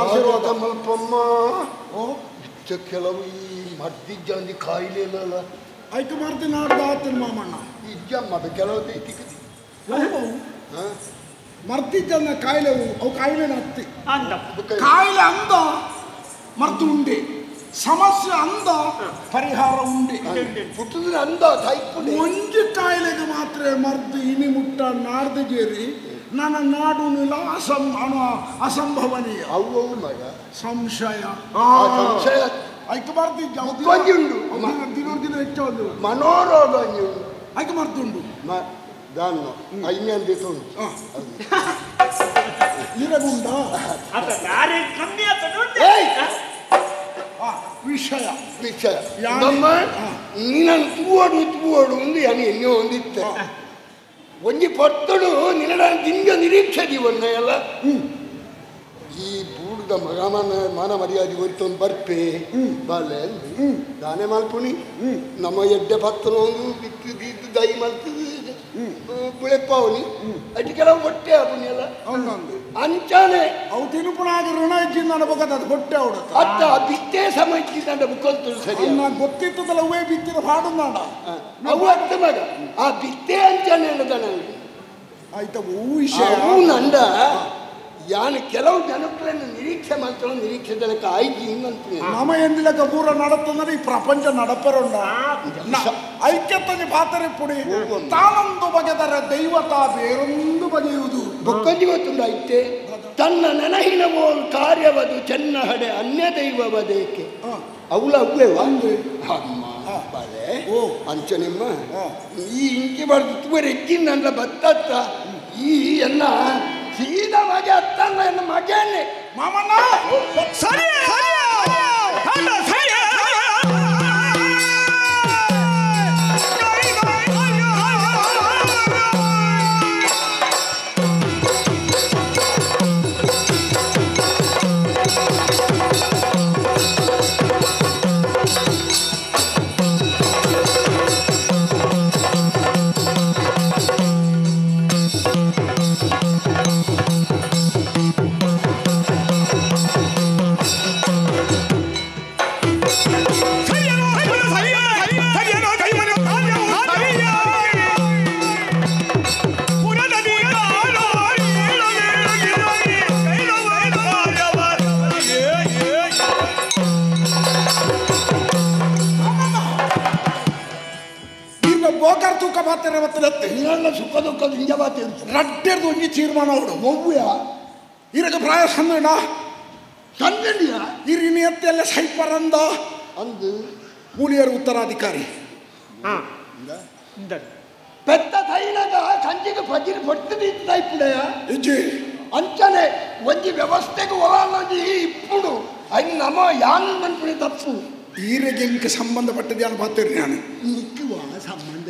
ಆಶೀರ್ವಾದ ಮಲ್ಪಮ್ಮ ಕೆಲವು ಈ ಮದ್ದಿಜ್ಜಂದಿ ಕಾಯಿಲೆ ಇಲ್ಲ ಆಯ್ತು ಮಾಡ್ತೀನಿ ನಾಡ್ದು ಆತೀನಿ ಮಾಮಣ್ಣ ಇಜ್ಜಮ್ಮ ಅದು ಕೆಲವು ಮರ್ತಿದ್ದನ್ನ ಕಾಯಿಲೆ ಅವು ಕಾಯಿಲೆನ ಹತ್ತಿ ಕಾಯಿಲೆ ಅಂದ ಮರ್ತು ಉಂಡೆ ಸಮಸ್ಯೆ ಅಂದ ಪರಿಹಾರ ಉಂಡೆ ಪುಟ್ಟಿದ್ರೆ ಅಂದ ಒಂಜಿ ಕಾಯಿಲೆಗೆ ಮಾತ್ರ ಮರ್ದು ಇನಿ ಮುಟ್ಟ ನಾಡ್ದು ಜೇರಿ ನನ್ನ ನಾಡು ನಿಲ್ಲ ಅಸಂಭವನೀಯ ಅವು ಮಗ ಸಂಶಯ ಆಯ್ಕೆ ಬರ್ತಿದ್ದ ದಿನ ಹೆಚ್ಚು ಮನೋರೋಗ ಆಯ್ಕೆ ಮಾಡ್ತುಂಡು ದಾನ್ನು ಇನ್ನೊಂದು ಇರಗುಂಡ ವಿಷಯ ವಿಷಯ ನೀನು ತೂವಡು ಒಂದು ಎಣ್ಣೆ ಒಂದಿತ್ತು ಒಂಜಿ ಪೊತ್ತಡು ನಿನ್ನ ದಿಂಗ ನಿರೀಕ್ಷೆ ಒನ್ನ ಎಲ್ಲ ಈ ಬೂಡ್ದ ಮಾನ ಮರ್ಯಾದೆ ಹೊರಿತೊಂದು ಬರ್ಪೆ ಬಾಲೆ ದಾನೆ ಮಲ್ಪುನಿ ನಮ್ಮ ಎಡ್ಡೆ ಭಕ್ತನೊಂದು ಬಿತ್ತು ದೀದ್ದು ದೈ ಮಲ್ತದು ಬುಳೆಪ್ಪವನಿ ಅಟ್ಟು ಕೆಲವು ಹೊಟ್ಟೆ ಅವನಿ ಎಲ್ಲ ಅಂಚಾನೆ ಅವು ತಿರುಪುಣಾಗ ಋಣ ಇಚ್ಚಿಂದ ಅನ್ಬೇಕದ ಅದು ಹೊಟ್ಟೆ ಅವಡತ್ತ ಅತ್ತ ಬಿತ್ತೇ ಸಮ ಇಚ್ಚಿಂದ ಬುಕ್ಕಂತು ಸರಿ ಗೊತ್ತಿತ್ತದಲ್ಲ ಅವೇ ಬಿತ್ತಿನ ಹಾಡು ನಾಡ ಅವು ಅರ್ಥ ಮಗ ಆ ಬಿತ್ತೇ ಅಂಚಾನೆ ಅನ್ನದ ನನಗೆ ಆಯ್ತಾ ವಿಷಯ ನಂದ ಯಾನು ಕೆಲವು ಜನಗಳನ್ನು ನಿರೀಕ್ಷೆ ಮಾಡ್ತಾರೋ ನಿರೀಕ್ಷೆ ಜನಕ್ಕೆ ಆಯ್ಕೆ ಹಿಂಗಂತ ನಮ ಎಂದಿಲಕ ಪೂರ ನಡತ್ತಂದ್ರೆ ಈ ಪ್ರಪಂಚ ನಡಪರುಂಡ ಐಕ್ಯತೆ ಪಾತ್ರೆ ಪುಡಿ ತಾನೊಂದು ಬಗೆದರೆ ದೈವತ ಬೇರೊಂದು ಬಗೆಯುವುದು ಬೊಕ್ಕಂಜಿ ಗೊತ್ತುಂಡು ಐತೆ ತನ್ನ ನೆನಹಿನ ಬೋಲ್ ಕಾರ್ಯವದು ಚೆನ್ನ ಹಡೆ ಅನ್ಯ ದೈವವದೇಕೆ ಅವಳ ಅವೇ ಒಂದು ಅಮ್ಮ ಬಲೆ ಅಂಚ ನಿಮ್ಮ ಈ ಇಂಕಿ ಬರ್ದು ತುವರೆ ಎಕ್ಕಿನ ಬತ್ತತ್ತ ಈ ಎಲ್ಲ ಸೀದಾ ಮಗೆ ಅತ್ತಲ್ಲ ಎನ್ನ ಮಗೇನೆ ಮಾಮಣ್ಣ ಸರಿ ಸರಿ ಓಕರ್ ತೂಕ ಬಾತಿರ ಬತ್ತದತ್ತೆ ಇದೆಲ್ಲ ಸುಖ ದುಃಖದ ಹಿಂಗೆ ಬಾತಿ ರಡ್ಡೆರ್ದು ಒಂಜಿ ತೀರ್ಮಾನ ಅವಡು ಒವ್ವುಯ ಇರಗ ಪ್ರಾಯ ಸಂದಣ ಸಂಗಡಿಯ ಇರಿನಿ ಎತ್ತೆಲ್ಲ ಸೈಪರಂದ ಅಂದು ಮೂಲಿಯರು ಉತ್ತರಾಧಿಕಾರಿ పెద్ద తైనగ సంచికి పజిరి పొట్టుది ఇప్పుడయ ఇజ్జి అంచనే వంజి వ్యవస్థకు ఒలాలది ఇప్పుడు అయిన నమో యాను మనుకునే తప్పు ಈರೆಗೆ ಇಂಕ ಸಂಬಂಧಪಟ್ಟದ್ದು ಯಾರು ಬಾತಿರಿ ನಾನು ನಿಕ್ಕುವ ಸಂಬಂಧ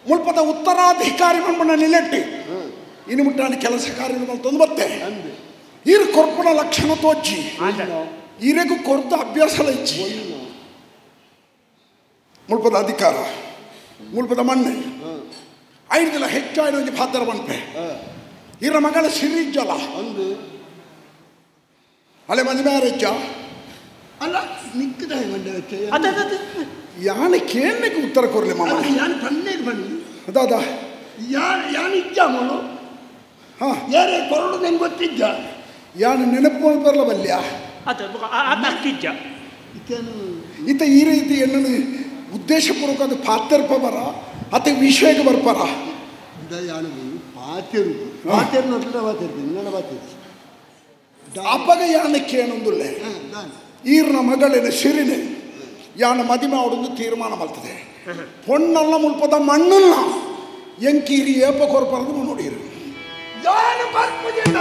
ಮುಲ್ಪದ ಉತ್ತರಾಧಿಕಾರಿ ಮಣ್ಣು ನಿಲೆಟ್ಟಿ ಇನ್ನು ಮುಟ್ಟಾನೆ ಕೆಲಸ ಕಾರ್ಯ ತಂದು ಬತ್ತೆ ಈರು ಕೊರ್ಪುನ ಲಕ್ಷಣ ತೋಚಿ ಈರೆಗೂ ಕೊರ್ದ ಅಭ್ಯಾಸ ಇಚ್ಚಿ ಮುಲ್ಪದ ಅಧಿಕಾರ ಮುಲ್ಪದ ಮಣ್ಣೆ 5 ದಿನ ಹೆಚ್ಚಾಗಿ ಒಂದು ಪಾತ್ರ ಬಂತೆ ಈರ ಮಗಳ ಸಿರಿಜ್ಜಲ ಅಲೆ ಮನೆ ಮ್ಯಾರೇಜ ಅಲ್ಲ ನಿಕ್ಕದ ಯಾನ ಕೇಳಕ್ಕೆ ಉತ್ತರ ಕೊರ್ಲಿ ಮಾಮ ಯಾನ್ ಪನ್ನೇಗೆ ಬನ್ನಿ ಅದಾದ ಯಾನ್ ಇಜ್ಜಾಮನು ಹಾ ಯಾರೇ ಕೊರಡು ನಂಗೆ ಗೊತ್ತಿದ್ದ ಯಾನು ನೆನಪು ಬರಲ ಬಲ್ಯ ಈತ ಈ ರೀತಿ ಎಣ್ಣು ಉದ್ದೇಶಪೂರ್ವಕ ಅದು ಪಾತ್ಯರ್ಪ ಬರ ಅತ್ತೆ ವಿಷಯಕ್ಕೆ ಬರ್ಪಾರ ಯಾನು ಪಾತ್ಯರು ಪಾತ್ಯರು ನಟ್ಲ ಬಾತಿರ್ತೀನಿ ನನ್ನ ಬಾತಿರ್ತೀನಿ ಅಪ್ಪಗ ಯಾನಕ್ಕೆ ಏನೊಂದುಳ್ಳೆ ಈರ್ನ ಮಗಳಿನ ಸಿರಿನೆ ಯಾನ ಮದಿಮೆ ಅವಡೊಂದು ತೀರ್ಮಾನ ಮಾಡ್ತದೆ ಪೊಣ್ಣಲ್ಲ ಮುಲ್ಪದ ಮಣ್ಣನ್ನ ಎಂಕೀರಿ ಏಪ ಕೊರ್ಪರದು ನೋಡಿರು ಯಾನು ಬರ್ಪುದಿಲ್ಲ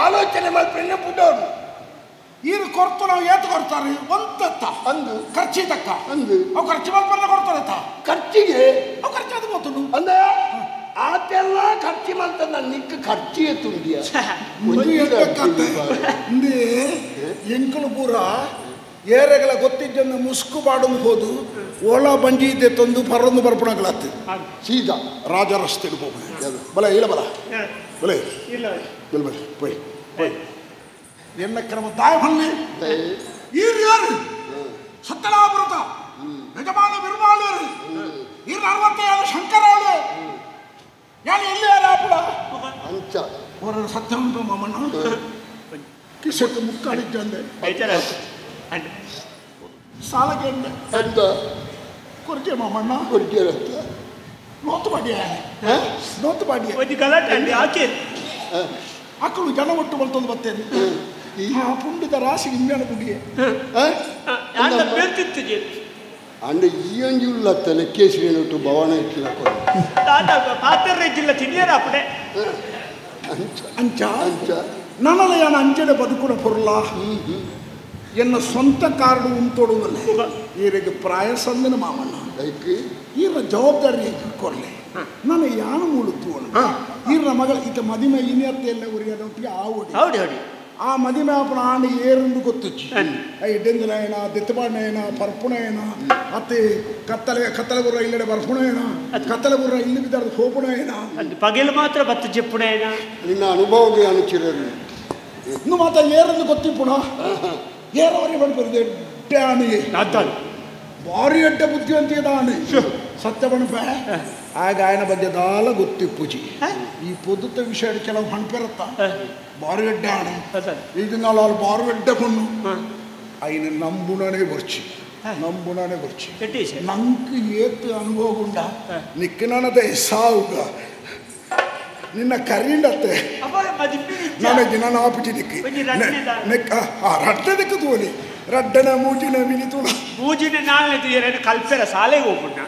ಆಲೋಚನೆ ಮಾಡ್ತೀನಿ ಪುಟ್ಟವನು ಈರು ಕೊರ್ತು ನಾವು ಏತು ಕೊಡ್ತಾರೆ ಒಂದತ್ತ ಅಂದು ಖರ್ಚಿ ತಕ್ಕ ಅಂದು ಅವು ಖರ್ಚು ಮಾಡ್ಬಲ್ಲ ಕೊಡ್ತಾರತ್ತ ಖರ್ಚಿಗೆ ಅವು ಖರ್ಚು ಅದು ಗೊತ್ತು ಅಂದ ಆತೆಲ್ಲ ಖರ್ಚು ಮಾಡ್ತಾನೆ ನಾನು ನಿಕ್ಕ ಖರ್ಚಿಗೆ ತುಂಬಿಯ ಎಂಕಲು ಪೂರ ಏರೆಗಳ ಗೊತ್ತಿದ್ದ ಮುಸ್ಕು ಬಾಡೊಂದು ಹೋದು ಓಲಾ ಬಂಜಿ ಇದ್ದೆ ತಂದು ಪರೊಂದು ಬರ್ಪಣಗಳಾಗ್ತದೆ ಸೀದಾ ರಾಜ ರಸ್ತೆಗೆ ಹೋಗ್ಬೋದು ಬಲ ಇಲ್ಲ ಬಲ ಬಲ ಬಲ ಬಲ போய் என்ன கிரம தாய் பண்ணு ஈர் யாரு சத்தலாபுரத ಯಜಮಾನ ಬಿರುಮಾಳರು ஈர் 67 ಶಂಕರಾಳು ಯಾರು ಎಲ್ಲಿ ಯಾರು ಆಪುಡ ಅಂಚ ಅವರ ಸತ್ಯ ಉಂಟು ಮಾಮಣ್ಣ ಕಿಸಕ್ಕೆ ಮುಕ್ಕಾಳಿದ್ದಂದೆ ಸಾಲಕ್ಕೆ ಅಂತ ಕೊರಕೆ ಮಾಮಣ್ಣ ಕೊರಕೆ ನೋತು ಬಾಡಿಯ ನೋತು ಬಾಡಿಯ ಒಂದು ಗಲಾಟೆ ಅಂడి ಆಕೆ ಅಕ್ಕಳು ಜನ ಒಟ್ಟು ಬರ್ತಂದು ಬರ್ತೇನೆ ಆ ಪುಂಡಿದ ರಾಶಿ ಇಂಜನ ಪುಂಡಿಗೆ ಅಂಡ ಈ ಅಂಜುಲ್ಲ ತಲೆ ಕೇಸಿನೊಟ್ಟು ಭವನ ಇಟ್ಟಿಲ್ಲ ಪಾತ್ರ ಜಿಲ್ಲ ತಿಂಡಿಯರ ಅಪ್ಪಡೆ ಅಂಚ ಅಂಚ ನನ್ನಲ್ಲ ಯಾನ ಅಂಚನೆ ಬದುಕುನ ಪೊರ್ಲ ಎನ್ನ ಸ್ವಂತ ಕಾರ್ಡು ಉಂಟೋಡುವುದಲ್ಲ ಈರಿಗೆ ಪ್ರಾಯ ಸಂದಿನ ಮಾಮಣ್ಣ ಈರ ಜವಾಬ್ದಾರಿ ಕೊಡ್ಲೆ ನಾನು ಯಾನು ಮೂಳುತ್ತು ಈರ ಮಗಳ ಈತ ಮದಿಮೆ ಇನಿಯತ್ತೆಲ್ಲ ಉರಿಯೋದೊಟ್ಟಿಗೆ ಆವಡಿ ಆ ಮದಿಮೆ ಅಪ್ಪನ ಆಂಡಿ ಏರೆಂದು ಗೊತ್ತುಚ್ಚಿ ಡೆಂದಲಯನ ದೆತ್ತಬಾಣಯನ ಪರ್ಪುಣಯನ ಅತ್ತೆ ಕತ್ತಲೆ ಬುರ್ರ ಇಲ್ಲಡೆ ಬರ್ಪುಣಯನ ಕತ್ತಲೆ ಬುರ್ರ ಇಲ್ಲಿ ಬಿದ್ದಾಡ ಹೋಪುಣಯನ ಪಗೆಲು ಮಾತ್ರ ಬತ್ತು ಚೆಪ್ಪುಣಯನ ನಿನ್ನ ಅನುಭವಗೆ ಅನುಚಿರರು ಇನ್ನು ಮಾತ್ರ ಏರೆಂದು ಗೊತ್ತಿಪ್ಪುಣ ಏರವರಿಗೆ ಬಂದ್ಬರುದು ಎಡ್ಡೆ ಆಣಿಗೆ ಭಾರಿ ಎಡ್ಡೆ ಬುದ್ಧಿವಂತಿಯದ ಆಣೆ ಸತ್ಯ ಬಣಪೆ ಆಗ ఆయన ಬಗ್ಗೆ ದಾಲ ಗೊತ್ತಿಪ್ಪುಜಿ ಈ ಪೊದ್ದುತ್ತ ವಿಷಯ ಕೆಲವು ಹಣ್ಪೆರತ್ತ ಭಾರಿ ಎಡ್ಡೆ ಆಣೆ ಈಗ ನಾವು ಅಲ್ಲಿ ಭಾರಿ ಎಡ್ಡೆ ಕೊಣ್ಣು ఆయన ನಂಬುಣನೇ ಬರ್ಚಿ ನಂಗೆ ಏತು ಅನುಭವ ಉಂಡ ನಿಕ್ಕಿನದ ಸಾವುಗ ನಿನ್ನ ಕರಿಂಡತ್ತೆ ನನಗೆ ನಾನು ಆಪಿಟಿ ನಿಕ್ಕಿ ರಡ್ಡದಕ್ಕೆ ತೋಲಿ ರಡ್ಡನ ಮೂಜಿನ ಮಿನಿತು ಮೂಜಿನ ನಾಳೆ ಕಲ್ಪೆರ ಸಾಲೆಗೆ ಹೋಗ್ಬಿಟ್ಟ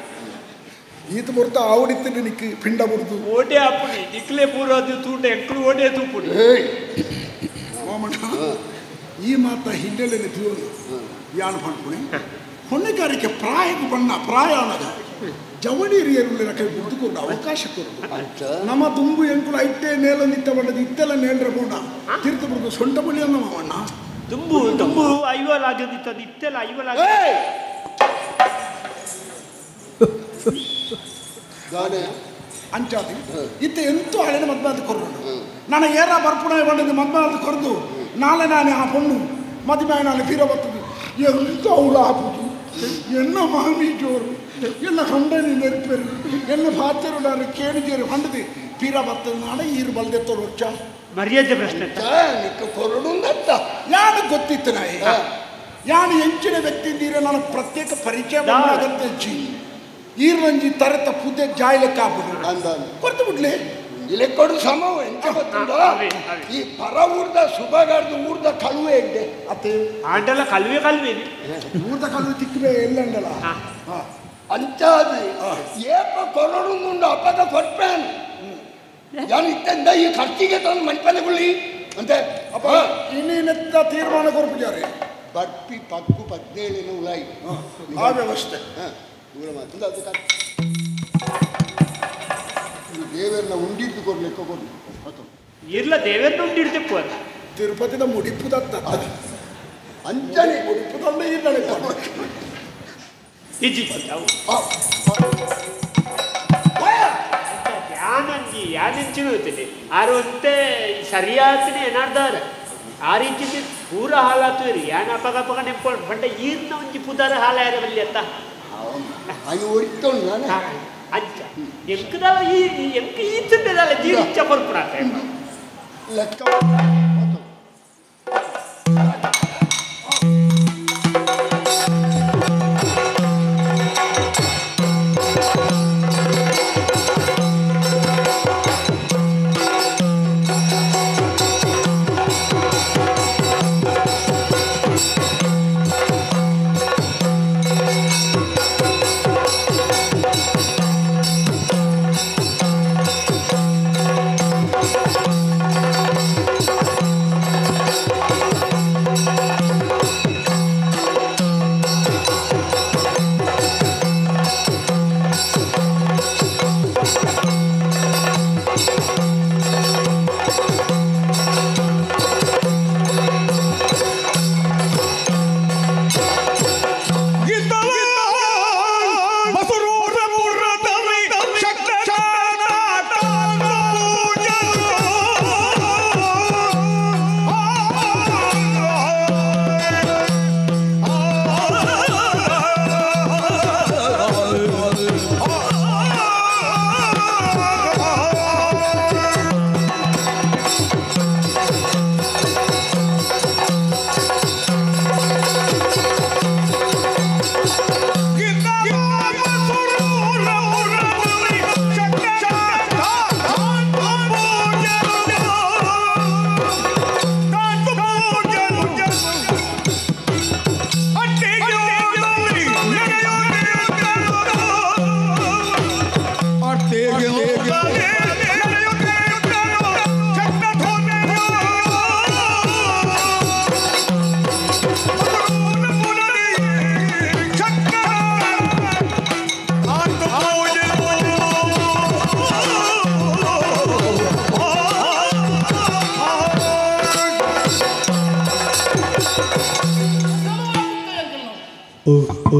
ಈತ ಬರ್ತ ಆವಡಿತ್ತಿನ ನಿಕ್ಕಿ ಪಿಂಡ ಬರುದು ಓಟೆ ಹಾಪುಡಿ ನಿಕ್ಲೆ ಪೂರ ಅದು ತೂಟ ಎಕ್ಕಳು ಓಟೆ ತೂಪುಡಿ ಮಾಮಣ್ಣ ಈ ಮಾತ ಹಿನ್ನೆಲೆಯಲ್ಲಿ ತಿಳಿಯೋದು ಯಾನು ಮಾಡ್ಕೊಳಿ ಹೊಣೆಗಾರಿಕೆ ಪ್ರಾಯಕ್ಕೆ ಬಣ್ಣ ಪ್ರಾಯ ಅನ್ನೋದು ಜವಣಿರಿಯರುಳ್ಳ ಕೈ ಬಿದ್ದುಕೊಂಡು ಅವಕಾಶ ಕೊಡು ನಮ್ಮ ದುಂಬು ಎಂಕುಳು ಐಟೇ ನೇಲೊಂದಿತ್ತ ಬಣ್ಣದ ಇತ್ತೆಲ್ಲ ನೇಲ್ರ ಬೋಣ ತಿರ್ತು ಬಿಡುದು ಸೊಂಟ ಬಳಿ ಅನ್ನ ಮಾಮಣ್ಣ ದುಂಬು ದುಂಬು ಐವಲಾಗದಿತ್ತದು ಇತ್ತೆಲ್ಲ ಐವಲಾಗ ಅಂಚಾದಿ ಇತ್ತ ಎಂತೂ ಹಳೆನ ಮದ್ಮಾದ ಕೊರೋಣ ನಾನು ಏರ ಬರ್ಪುಣ ಬಂದಿದ್ದು ಮದ್ಮಾದ ಕೊರದು ನಾಳೆ ನಾನು ಆ ಪೊಣ್ಣು ಮದುವೆ ನಾಳೆ ಫಿರ ಬರ್ತದೆ ಎಂತ ಅವಳು ಹಾಪುದು ಎನ್ನ ಮಾಮಿ ಜೋರು ಎಲ್ಲ ಕಂಡನಿ ನೆರಪೇರು ಎಲ್ಲ ಪಾತ್ರು ನಾನು ಕೇಳಿದೇರು ಕಂಡದೆ ಫಿರ ಬರ್ತದೆ ನಾಳೆ ಈರು ಬಲ್ದೆ ತೋರ್ಚ ಮರ್ಯಾದೆ ಪ್ರಶ್ನೆ ಕೊರಡು ಯಾನು ಗೊತ್ತಿತ್ತು ನಾಯಿ ಯಾನು ಹೆಂಚಿನ ವ್ಯಕ್ತಿ ನನಗೆ ಪ್ರತ್ಯೇಕ ಪರಿಚಯ ಮಾಡದಂತ ಹೆಚ್ಚಿ ಈರ್ವಂಜಿ ತರತ ಪುದ್ದೆ ಜಾಯ್ಲೆಕ್ಕಾಗ್ಬೋದು ಕೊಡ್ತು ಬಿಡ್ಲಿ ಇಲ್ಲಿ ಕೊಡು ಸಮವ ಎಂತ ಗೊತ್ತುಂಟ ಈ ಪರ ಊರ್ದ ಸುಬಗಾರ್ದು ಊರ್ದ ಕಳುವೆ ಇದ್ದೆ ಅತ್ತೆ ಆಂಟೆಲ್ಲ ಕಲ್ವೆ ಕಲ್ವೆ ಊರ್ದ ಕಳುವೆ ತಿಕ್ಕಬೇ ಎಲ್ಲಂಡಲ್ಲ ಅಂಚಾದು ಏಪ ಕೊರಡುಂಡು ಅಪ್ಪದ ಕೊಟ್ಪೇನು ಯಾನು ಇತ್ತಂದ ಈ ಖರ್ಚಿಗೆ ತಂದು ಮಣ್ಪನೆಗುಳಿ ಅಂತೆ ಅಪ್ಪ ಇನ್ನಿನೆತ್ತ ತೀರ್ಮಾನ ಕೊರ್ಪಿದ್ದಾರೆ ಬರ್ಪಿ ಪಕ್ಕು 17 ಉಲಾಯಿ ಆ ವ್ಯವಸ್ಥೆ ದೇವರನ್ನ ಉಂಡಿದ್ದು ಕೊಡ್ಲಿಕ್ಕೆ ಕೊಡು ಇಲ್ಲ ದೇವರನ್ನ ಉಂಡಿಡ್ತಿಪ್ಪು ಅದು ತಿರುಪತಿದ ಮುಡಿಪುದತ್ತ ಅಂಚನೆ ಮುಡಿಪುದಲ್ಲೇ ಇದ್ದಾಳೆ ಇಜ್ಜಿ ಯಾನಂಜಿ ಯಾನೆಂಚಿನ ಹೋಗ್ತದೆ ಆರು ಅಂತೆ ಸರಿಯಾತನೇ ಏನಾಡ್ದಾರ ಆ ರೀತಿ ಪೂರ ಹಾಲಾತು ಯಾನ ಅಪಗ ನೆಂಪೊಂಡು ಬಂಡ ಈರ್ನ ಒಂಜಿ ಪುದಾರ ಹಾಲ ಯಾರ ಬಲ್ಲಿ ಅಂತ ಅದು ಒರಿತೋಳು ನಾನು ಅಂಚ ಎಂಕದಲ್ಲ ಈ ಎಂಕ ಈತದ್ದಲ್ಲ ಜೀವಿಚ್ಚ ಕೊರ್ಪುಣಾತ ಲೆಕ್ಕ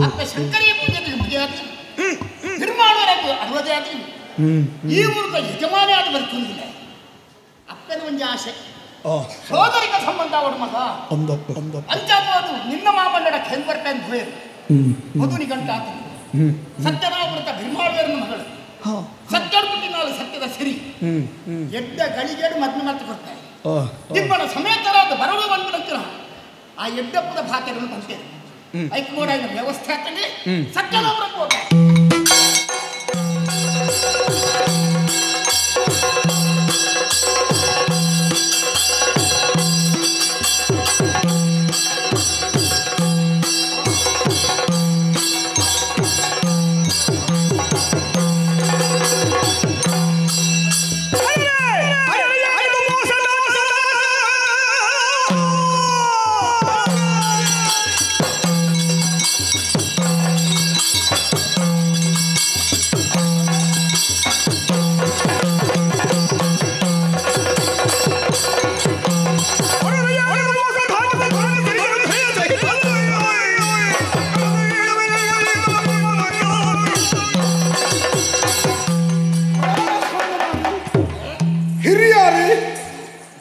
ಅಪ್ಪ ಶಂಕರಿಯ ಪೂಜೆಗೆ ಮದುವೆಯಾಗಿ ನಿರ್ಮಾಣವರೆಗೂ 60 ಆಗಿ ಈ ಊರ್ಗ ಯಜಮಾನಿ ಆದ ಬರ್ತಿಲ್ಲ ಅಪ್ಪನ ಒಂದು ಆಸೆ ಸೋದರಿಕ ಸಂಬಂಧ ಅವಡ ಮಗ ಅಂಚಾದು ನಿನ್ನ ಮಾಮಲ್ಲಡ ಕೆಂಪರ್ಪೆನ್ ದ್ವೇರು ಮಧುನಿ ಗಂಟ ಆತ ಸತ್ಯನಾಮೃತ ಭೀಮಾಳವೇರನ ಮಗಳು ಸತ್ಯದ ಪುಟ್ಟಿನಾಳು ಸತ್ಯದ ಸಿರಿ ಎಡ್ಡ ಗಳಿಗೇಡು ಮದ್ನ ಮಾತು ಕೊಡ್ತಾರೆ ತಿಮ್ಮನ ಸಮೇತರಾದ ಬರಲು ಬಂದಿರ ಆ ಎಡ್ಡಪ್ಪದ ಭಾಗ್ಯವನ್ನು ಬಂತೇನೆ ಐಕ್ಮೋಡ ವ್ಯವಸ್ಥೆ ಆಗ್ತದೆ ಸತ್ಯನಾಮೃತ ಹೋದ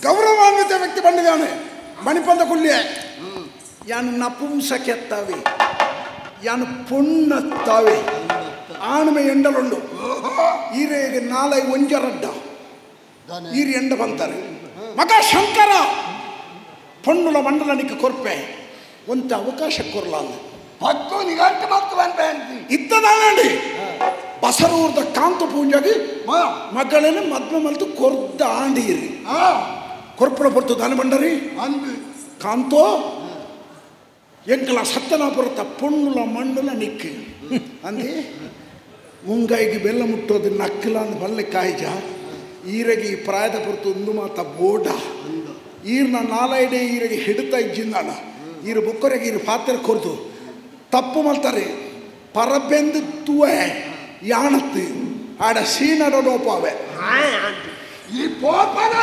ಗೌರವಾನ್ವಿತ ವ್ಯಕ್ತಿ ಬಂದಿದ್ದಾನೆ ಮಣಿಪಂದ ಕುಲ್ಯ ಯಾನು ನಪುಂಸಕೆತ್ತವೆ ಯಾನು ಪೊಣ್ಣತ್ತವೆ ಆಣ್ಮೆ ಎಂಡಲುಂಡು ಈರೆಗೆ ನಾಲೈ ಒಂಜರಡ್ಡ ಈರಿ ಎಂಡ ಬಂತಾರೆ ಮಗ ಶಂಕರ ಪೊಣ್ಣುಲ ಮಂಡಲನಿಗೆ ಕೊರ್ಪೆ ಒಂತ ಅವಕಾಶ ಕೊರ್ಲಾಂದು ಇತ್ತದಾನಂಡಿ ಬಸರೂರ್ದ ಕಾಂತ ಪೂಜೆಗೆ ಮಗಳನ್ನ ಮದ್ವೆ ಮಲ್ತು ಕೊರ್ದ ಆಂಡೀರಿ ಕೊರ್ಪುರ ಪೊರ್ತು ದಾನ ಬಂಡರಿ ಕಾಂತೋ ಎಂಕಲ ಸತ್ತನಾಪುರತ ಪೊಣ್ಣುಲ ಮಂಡಲ ನಿಕ್ಕು ಅಂದೆ ಮುಂಗಾಯಿಗೆ ಬೆಲ್ಲ ಮುಟ್ಟೋದು ನಕ್ಕಲ ಅಂದ್ ಬಲ್ಲೆ ಕಾಯ್ಜ ಈರೆಗೆ ಈ ಪ್ರಾಯದ ಪೊರ್ತು ಒಂದು ಮಾತ ಬೋಡ ಈರ್ನ ನಾಲೈಡೆ ಈರೆಗೆ ಹಿಡ್ತಾ ಇಜ್ಜಿಂದಾನ ಈರು ಬುಕ್ಕರೆಗೆ ಈರು ಪಾತ್ರೆ ಕೊರ್ದು ತಪ್ಪು ಮಾಡ್ತಾರೆ ಪರಬೆಂದು ತೂವೆ ಯಾಣತ್ತು ಆಡ ಸೀನಡೋಪಾವೆ ಈ ಪೋಪನ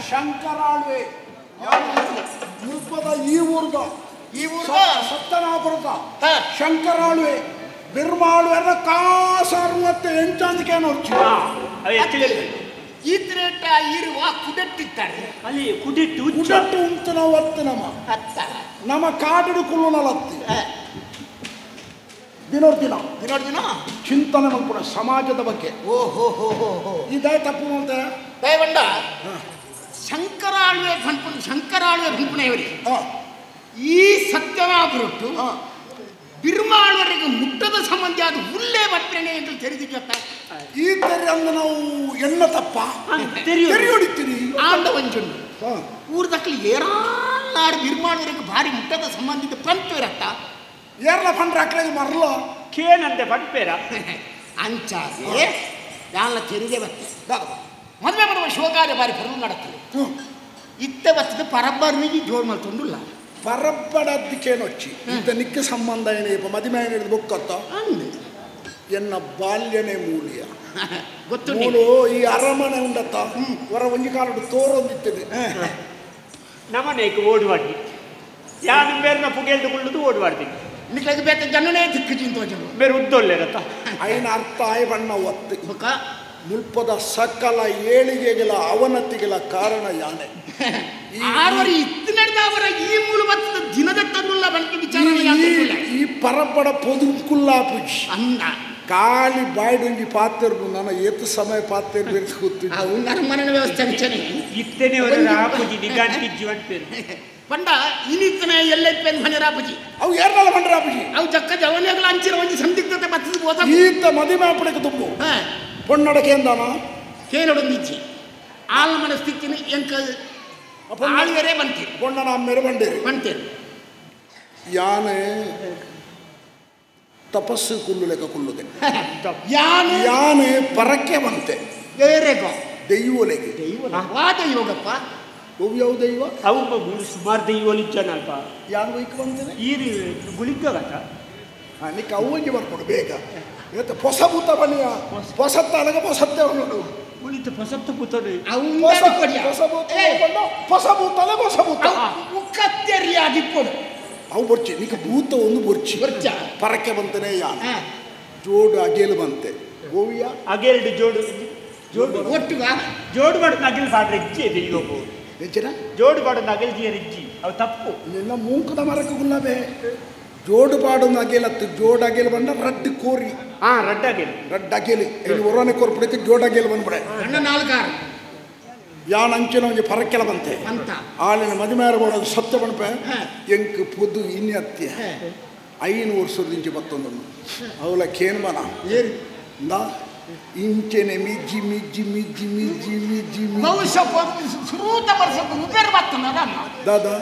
ಶಂಕರಾಳ್ವೆ ಮುಲ್ಪದ ಈ ಊರ್ದ ಸತ್ತನಾಪುರದ ಶಂಕರಾಳ್ವೆ ಬಿರ್ಮಾಳ್ವೆ ಕಾಸಾರ್ವತ್ತೆ ಎಂಟಂದಕ್ಕೆ ನೋಡ್ಚಿ ಈತ್ರೇಟ ಇರುವ ಕುದಟ್ಟಿತ್ತಾರೆ ಅಲ್ಲಿ ಕುದಿಟ್ಟು ಕುದಟ್ಟು ಉಂಟು ನಾವು ಒತ್ತು ನಮ್ಮ ಕಾಡಿಡು ಕುಲ್ಲುನಲತ್ತಿ ದಿನೋರ್ದಿನ ಚಿಂತನೆ ಮಾಡ್ಕೊಡ ಸಮಾಜದ ಬಗ್ಗೆ ಇದೇ ತಪ್ಪು ಅಂತ ದಯವಂಡ ಶಂಕರಾಳ್ವೆ ಭಂಪುಣೆಯವರಿ ಈ ಸತ್ಯನಾಪುರಟ್ಟು ಬಿರ್ಮಾಳ್ವರೆಗೆ ಮುಟ್ಟದ ಸಂಬಂಧ ಅದು ಉಲ್ಲೇ ಬರ್ತೇನೆ ಅಂತ ತೆರೆದಿದ್ದ ಈ ತೆರೆ ಅಂದ ನಾವು ಎಣ್ಣ ತಪ್ಪ ತೆರೆಯೊಡಿತೀರಿ ಆಂಡ ಒಂಜೊಂದು ಊರ್ದಕ್ಕಲು ಏರಾಡು ಬಿರ್ಮಾಳ್ವರೆಗೆ ಭಾರಿ ಮುಟ್ಟದ ಸಂಬಂಧಿತ ಪಂಪೇರತ್ತ ಏರ್ಲ ಪಂಡ್ರ ಅಕ್ಲಾಗಿ ಮರಲ ಕೇನಂತೆ ಪಂಪೇರ ಅಂಚಾದೆ ಯಾನ್ಲ ತೆರಿಗೆ ಬತ್ತೆ ಮದುವೆ ಬರುವ ಶಿವಕಾರ್ಯ ಬಾರಿ ಪರ್ವ ನಡತ್ತದೆ ಇತ್ತೆ ಬತ್ತದ ಪರಬ್ಬರ್ನಿಗೆ ಜೋರು ಮಾಡ್ತೊಂಡುಲ್ಲ ಪರಬ್ಬಡದ್ದಕ್ಕೇನೊಚ್ಚಿ ಇಂತ ನಿಕ್ಕ ಸಂಬಂಧ ಏನೇಪ ಮದುವೆ ಹಿಡಿದು ಬೊಕ್ಕತ್ತ ಎನ್ನ ಬಾಲ್ಯನೇ ಮೂಲ್ಯ ಗೊತ್ತು ಈ ಅರಮನೆ ಉಂಡತ್ತ ಹೊರ ಒಂಜಿ ಕಾಲಡು ತೋರೊಂದಿತ್ತದೆ ನಮ್ಮನೇക്ക് ಓಡುವಾಡಿ ಯಾರು ಬೇರೆ ಪುಗೆಲ್ದುಕೊಳ್ಳುದು ಓಡುವಾಡ್ತೀನಿ ನಿಕ್ಲಾಗಿ ಬೇಕ ಜನನೇ ದಿಕ್ಕು ಚಿಂತೋಜರು ಬೇರೆ ಉದ್ದೊಳ್ಳೆರತ್ತ ಐನ ಅರ್ಥ ಆಯ್ ಬಣ್ಣ ಒತ್ತು ಮುಲ್ಪದ ಸಕಲ ಏಳಿಗೆಗಳ ಅವನತಿಗಳ ಕಾರಣ ಯಾನೆ ಆರವರಿ ಇತ್ತು ನಡೆದವರ ಈ ಮೂಲ ಬತ್ತದ ದಿನದ ತನ್ನುಲ್ಲ ಬಂತು ವಿಚಾರ ಈ ಪರಪಡ ಪೊದುಕುಲ್ಲ ಪೂಜಿ ಅನ್ನ ಕಾಲಿ ಬಾಯ್ಡೊಂಜಿ ಪಾತ್ರೆರು ನನ್ನ ಎತ್ತು ಸಮಯ ಪಾತ್ರೆ ಬೇರೆ ಗೊತ್ತಿಲ್ಲ ಉನ್ನರ ಮನೆ ವ್ಯವಸ್ಥೆ ಅಂಚನೆ ಇತ್ತನೆ ಅವರ ರಾಪುಜಿ ನಿಗಾಂಟಿ ಜೀವನ್ ಪೇರು ಪಂಡ ಇನ್ನಿತ್ತನೆ ಎಲ್ಲೆಪ್ಪೆನ್ ಮನೆ ರಾಪುಜಿ ಅವು ಏರ್ನಲ್ಲ ಮಂಡ್ರ ರಾಪುಜಿ ಅವು ಜಕ್ಕ ಜವನಿಯಗಳ ಅಂಚಿರ ಒಂಜಿ ಸಂದಿಗ್ಧತೆ ಬತ್ತದ ಬೋತ ಈತ ಮದುವೆ ಮಾಡ್ಬಿಡಕ್ಕೆ ತುಂಬು ಪೊಣ್ಣಡಕ್ಕೆ ಎಂದಾನ ಕೇನೊಡೊಂದಿಜ್ಜಿ ಆಳ ಮನ ಸ್ಥಿತಿನ ಎಂಕ ಆಳ್ವೇರೆ ಬಂತೀರಿ ಪೊಣ್ಣನ ಅಮ್ಮೇರೆ ಬಂತೀರಿ ಯಾನೆ ತಪಸ್ಸು ಕುಲ್ಲು ಲೆಕ್ಕ ಕುಲ್ಲುದೆ ಯಾನೆ ಪರಕ್ಕೆ ಬಂತೆ ಬೇರೆಗೋ ದೈವಲೆಗೆ ವಾದ ಯೋಗಪ್ಪ ಯಾವ ದೈವ ಅವು ಸುಮಾರು ದೈವಲಿಜ್ಜನಲ್ಪ ಯಾರು ಬೈಕ್ ಬಂತೇನೆ ಈ ಗುಳಿಗತ್ತ ನಿಕ್ಕ ಅವಂಗೆ ಬರ್ಕೊಡು ಬೇಗ ಇವತ್ತು ಹೊಸಭೂತ ಬನ್ನಿಯ ಹೊಸತ್ತಾಳಗ ಹೊಸತ್ತೆ ನೋಡು ಉಳಿತು ಹೊಸತ್ತು ಕೂತದೆ ಹೊಸಭೂತಲೆ ಹೊಸಭೂತ ಕತ್ತೆರಿಯಾಗಿ ಕೊಡು ಅವು ಬರ್ಚಿ ನಿಕ್ಕ ಭೂತ ಒಂದು ಬರ್ಚಿ ಪರಕ್ಕೆ ಬಂತನೇ ಯಾನ ಜೋಡು ಅಗೇಲು ಬಂತೆ ಗೋವಿಯ ಅಗೇಲ್ಡು ಜೋಡು ಜೋಡು ಒಟ್ಟುಗ ಜೋಡು ಮಾಡೋದು ಅಗೇಲ್ ಬಾಡ್ರೆ ಇಜ್ಜಿ ಇದೆ ಇವಾಗ ಹೆಚ್ಚಿನ ಜೋಡು ಮಾಡೋದು ಅಗೇಲ್ ಜಿಯರ್ ಇಜ್ಜಿ ಅವು ತಪ್ಪು ನಿನ್ನ ಮೂಂಕದ ಮರಕ್ಕೆ ಗುಲ್ಲಬೇ ಜೋಡು ಪಾಡು ಅಗೇಲತ್ತು ಜೋಡು ಅಗೇಲು ಬಂದ ರಡ್ಡು ಕೋರಿ ರಡ್ಡ ಅಗೇಲ್ ರಡ್ಡ ಅಗೇಲಿ ಇಲ್ಲಿ ಒರನೆ ಕೋರ್ಪಡಕ್ಕೆ ಜೋಡು ಅಗೇಲು ಬಂದ್ಬಿಡೆ ಅಣ್ಣ ನಾಲ್ಕಾರು ಯಾನ್ ಅಂಚಿನ ಒಂಜಿ ಪರಕ್ಕೆಲ ಬಂತೆ ಆಳಿನ ಮದುಮೇರ ಮಾಡೋದು ಸತ್ಯ ಬಣ್ಪೆ ಎಂಕ್ ಪುದು ಇನ್ಯತ್ಯ 500 ವರ್ಷದಿಂಚೆ ಬತ್ತೊಂದು ಅವಳ ಕೇನ್ಮನ ನಾ ಇಂಚೆನೆ ಮಿಜ್ಜಿ ಮಿಜ್ಜಿ ಮಿಜ್ಜಿ ಮಿಜ್ಜಿ ಮಿಜ್ಜಿ ಬಹುಶಃ ಸುರೂತ ವರ್ಷಕ್ಕೆ ಉಪೇರ್ ಬರ್ತನ ದಾದಾ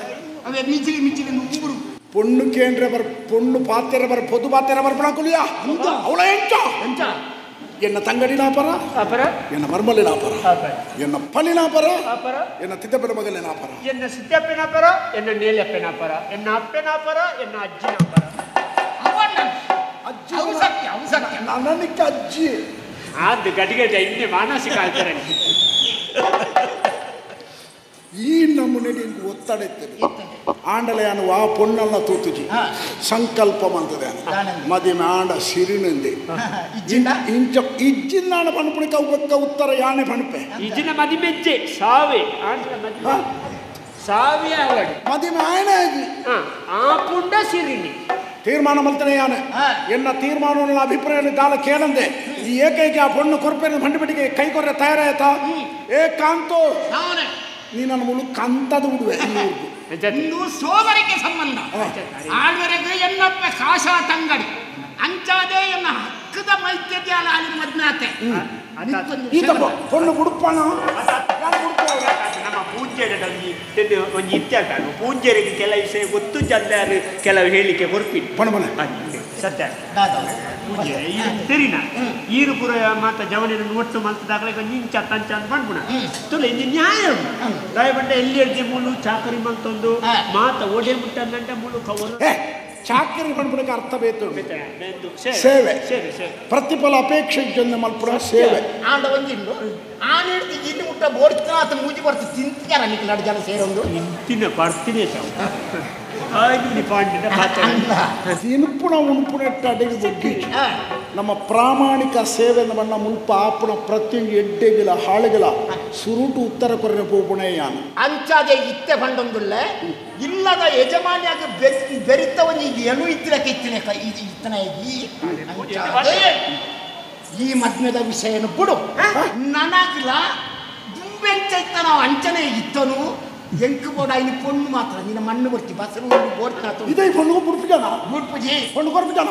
ಅದೇ ಮಿಜ್ಜಿಲಿ ಮಿಜ್ಜಿಲಿ ನುಗ್ಗುರು பொண்ணு கேன்றவர் பொண்ணு பாத்திரவர் பொது பாத்திரவர் பணக்குலியா அவள ಎಂಚ ಎನ್ನ ತಂಗಡಿ ನಾಪರ ಎನ್ನ ಮರ್ಮಲಿ ನಾಪರ ಎನ್ನ ಪಲಿ ನಾಪರ ಎನ್ನ ತಿದ್ದಪ್ಪನ ಮಗಲಿ ನಾಪರ ಎನ್ನ ಸಿದ್ದಪ್ಪ ನಾಪರ ಎನ್ನ ನೇಲಪ್ಪ ನಾಪರ ಎನ್ನ ಅಪ್ಪ ನಾಪರ ಎನ್ನ ಅಜ್ಜಿ ನಾಪರ ಅಜ್ಜಿ ಅವು ಸತ್ಯ ನನಕ್ಕೆ ಅಜ್ಜಿ ಅದು ಗಡಿಗೆ ಇನ್ನೇ ಮಾನಸಿಕ ಆಳ್ತಾರೆ ಈ ನಮ್ಮನೆ ಒತ್ತಡ ಇರ್ತದೆ ಆಂಡಲೆ ಅನ್ನುವ ಆ ಪೊಣ್ಣಲ್ಲ ತೂತುಜಿ ಸಂಕಲ್ಪ ಮಂತದೆ ಮದಿಮೆ ಆಂಡ ಸಿರಿನಿಂದೆ ಇಂಚ ಇಜ್ಜಿನ ಆಂಡ ಪಣಪುಣಿಕ ಅವಕ್ಕ ಉತ್ತರ ಯಾನೆ ಪಣಪೆ ಇಜ್ಜಿನ ಮದಿಮೆಜ್ಜೆ ಸಾವೆ ಸಾವೆ ಆವಡಿ ಮದಿಮೆ ಆಯನೆ ಆ ಪುಂಡ ಸಿರಿನಿ ತೀರ್ಮಾನ ಮಲ್ತನೆ ಯಾನೆ ಎನ್ನ ತೀರ್ಮಾನವನ್ನು ಅಭಿಪ್ರಾಯ ಕಾಲ ಕೇಳಂದೆ ಈ ಏಕೈಕ ಆ ಪೊಣ್ಣು ಕೊರಪೆಯನ್ನು ಬಂಡಿಬಿಟ್ಟಿಗೆ ಕೈ ಕೊರ್ರೆ ತಯಾರಾಯ್ತಾ ಏ ಕಾಂತೋ ನೀ ನನ್ನ ಮುಳು ಕಂತದು ಬಿಡುವೆ ಇನ್ನು ಸೋದರಿಗೆ ಸಂಬಂಧ ಆಳ್ವರೆಗೆ ಎನ್ನಪ್ಪ ಕಾಶ ತಂಗಡಿ ಅಂಚಾದೆ ಎನ್ನ ಹಕ್ಕದ ಮೈತ್ಯದ್ಯಾಲ ಅಲ್ಲಿ ಮದ್ನಾತೆ ಪೊಣ್ಣು ಗುಡುಪಣ ನಮ್ಮ ಪೂಂಜೆರಲ್ಲಿ ಒಂದು ಇತ್ಯಾಟ ಪೂಂಜೆರಿಗೆ ಕೆಲವು ವಿಷಯ ಗೊತ್ತು ಜಲ್ಲಾರು ಕೆಲವು ಹೇಳಿಕೆ ಕೊರ್ಪಿನಿ ಸತ್ಯ ಸರಿನಾ ಈರು ಪುರ ಮಾತ ಜವನಿನ ಒಟ್ಟು ಮಲ್ತದಾಗಲೇ ನಿಂಚ ತಂಚ ಅಂತ ಮಾಡ್ಬಿಡ ತುಲೆ ಇದು ನ್ಯಾಯ ದಯಬಂಡ ಎಲ್ಲಿ ಎಡ್ಜಿ ಮುಳು ಚಾಕರಿ ಮಲ್ತೊಂದು ಮಾತ ಓಡೆ ಮುಟ್ಟಂದಂಟ ಮುಳು ಕವರು ಚಾಕರಿ ಮಾಡ್ಬಿಡಕ್ಕೆ ಅರ್ಥ ಬೇಕು ಸೇವೆ ಪ್ರತಿಫಲ ಅಪೇಕ್ಷೆ ಜೊಂದು ಮಲ್ಪುರ ಸೇವೆ ಆಂಡ ಒಂದಿನ್ನು ಆನೆ ಹಿಡ್ದು ಇಲ್ಲಿ ಮುಟ್ಟ ಬೋಡ್ತಾತ ಮೂಜಿ ಬರ್ತು ತಿಂತಾರ ನಿಕ್ಕೆ ನಡು ಜನ ಸೇರೊಂದು ತಿನ್ನ ಬರ್ತೀನಿ ತಿನುಪುಣ ಉಣುಪುಣೆಟ್ಟ ಅಡಿಗೆ ಬಗ್ಗೆ ನಮ್ಮ ಪ್ರಾಮಾಣಿಕ ಸೇವೆ ಬಣ್ಣ ಮುಲ್ಪ ಆಪುಣ ಪ್ರತಿಯೊಂದು ಎಡ್ಡೆಗಿಲ ಹಾಳುಗಿಲ ಸುರುಟು ಉತ್ತರ ಕೊರ್ರೆ ಪೋಪುಣೆಯಾನ ಅಂಚಾದೆ ಇತ್ತೆ ಬಂಡೊಂದುಲ್ಲ ಇಲ್ಲದ ಯಜಮಾನಿಯಾಗ ಬೆರಿತವನ್ ಈಗ ಏನು ಇತ್ತಿರಕ್ಕೆ ಇತ್ತನ ಈ ಮದ್ಮೆದ ವಿಷಯನು ಬಿಡು ನನಗಿಲ್ಲ ದುಂಬೆಂಚ ಇತ್ತ ನಾವು ಅಂಚನೆ ಇತ್ತನು ಎಂಕು ಬೋಡ ಇನ್ನು ಪೊಣ್ಣು ಮಾತ್ರ ನಿನ್ನ ಮಣ್ಣು ಬರ್ತಿ ಬಸರು ಬೋಡ್ತಾತು ಇದೇ ಪೊಣ್ಣು ಬುಡ್ಪಿಜಾನ ಬುಡ್ಪುಜಿ ಪೊಣ್ಣು ಕೊರ್ಪಿಜಾನ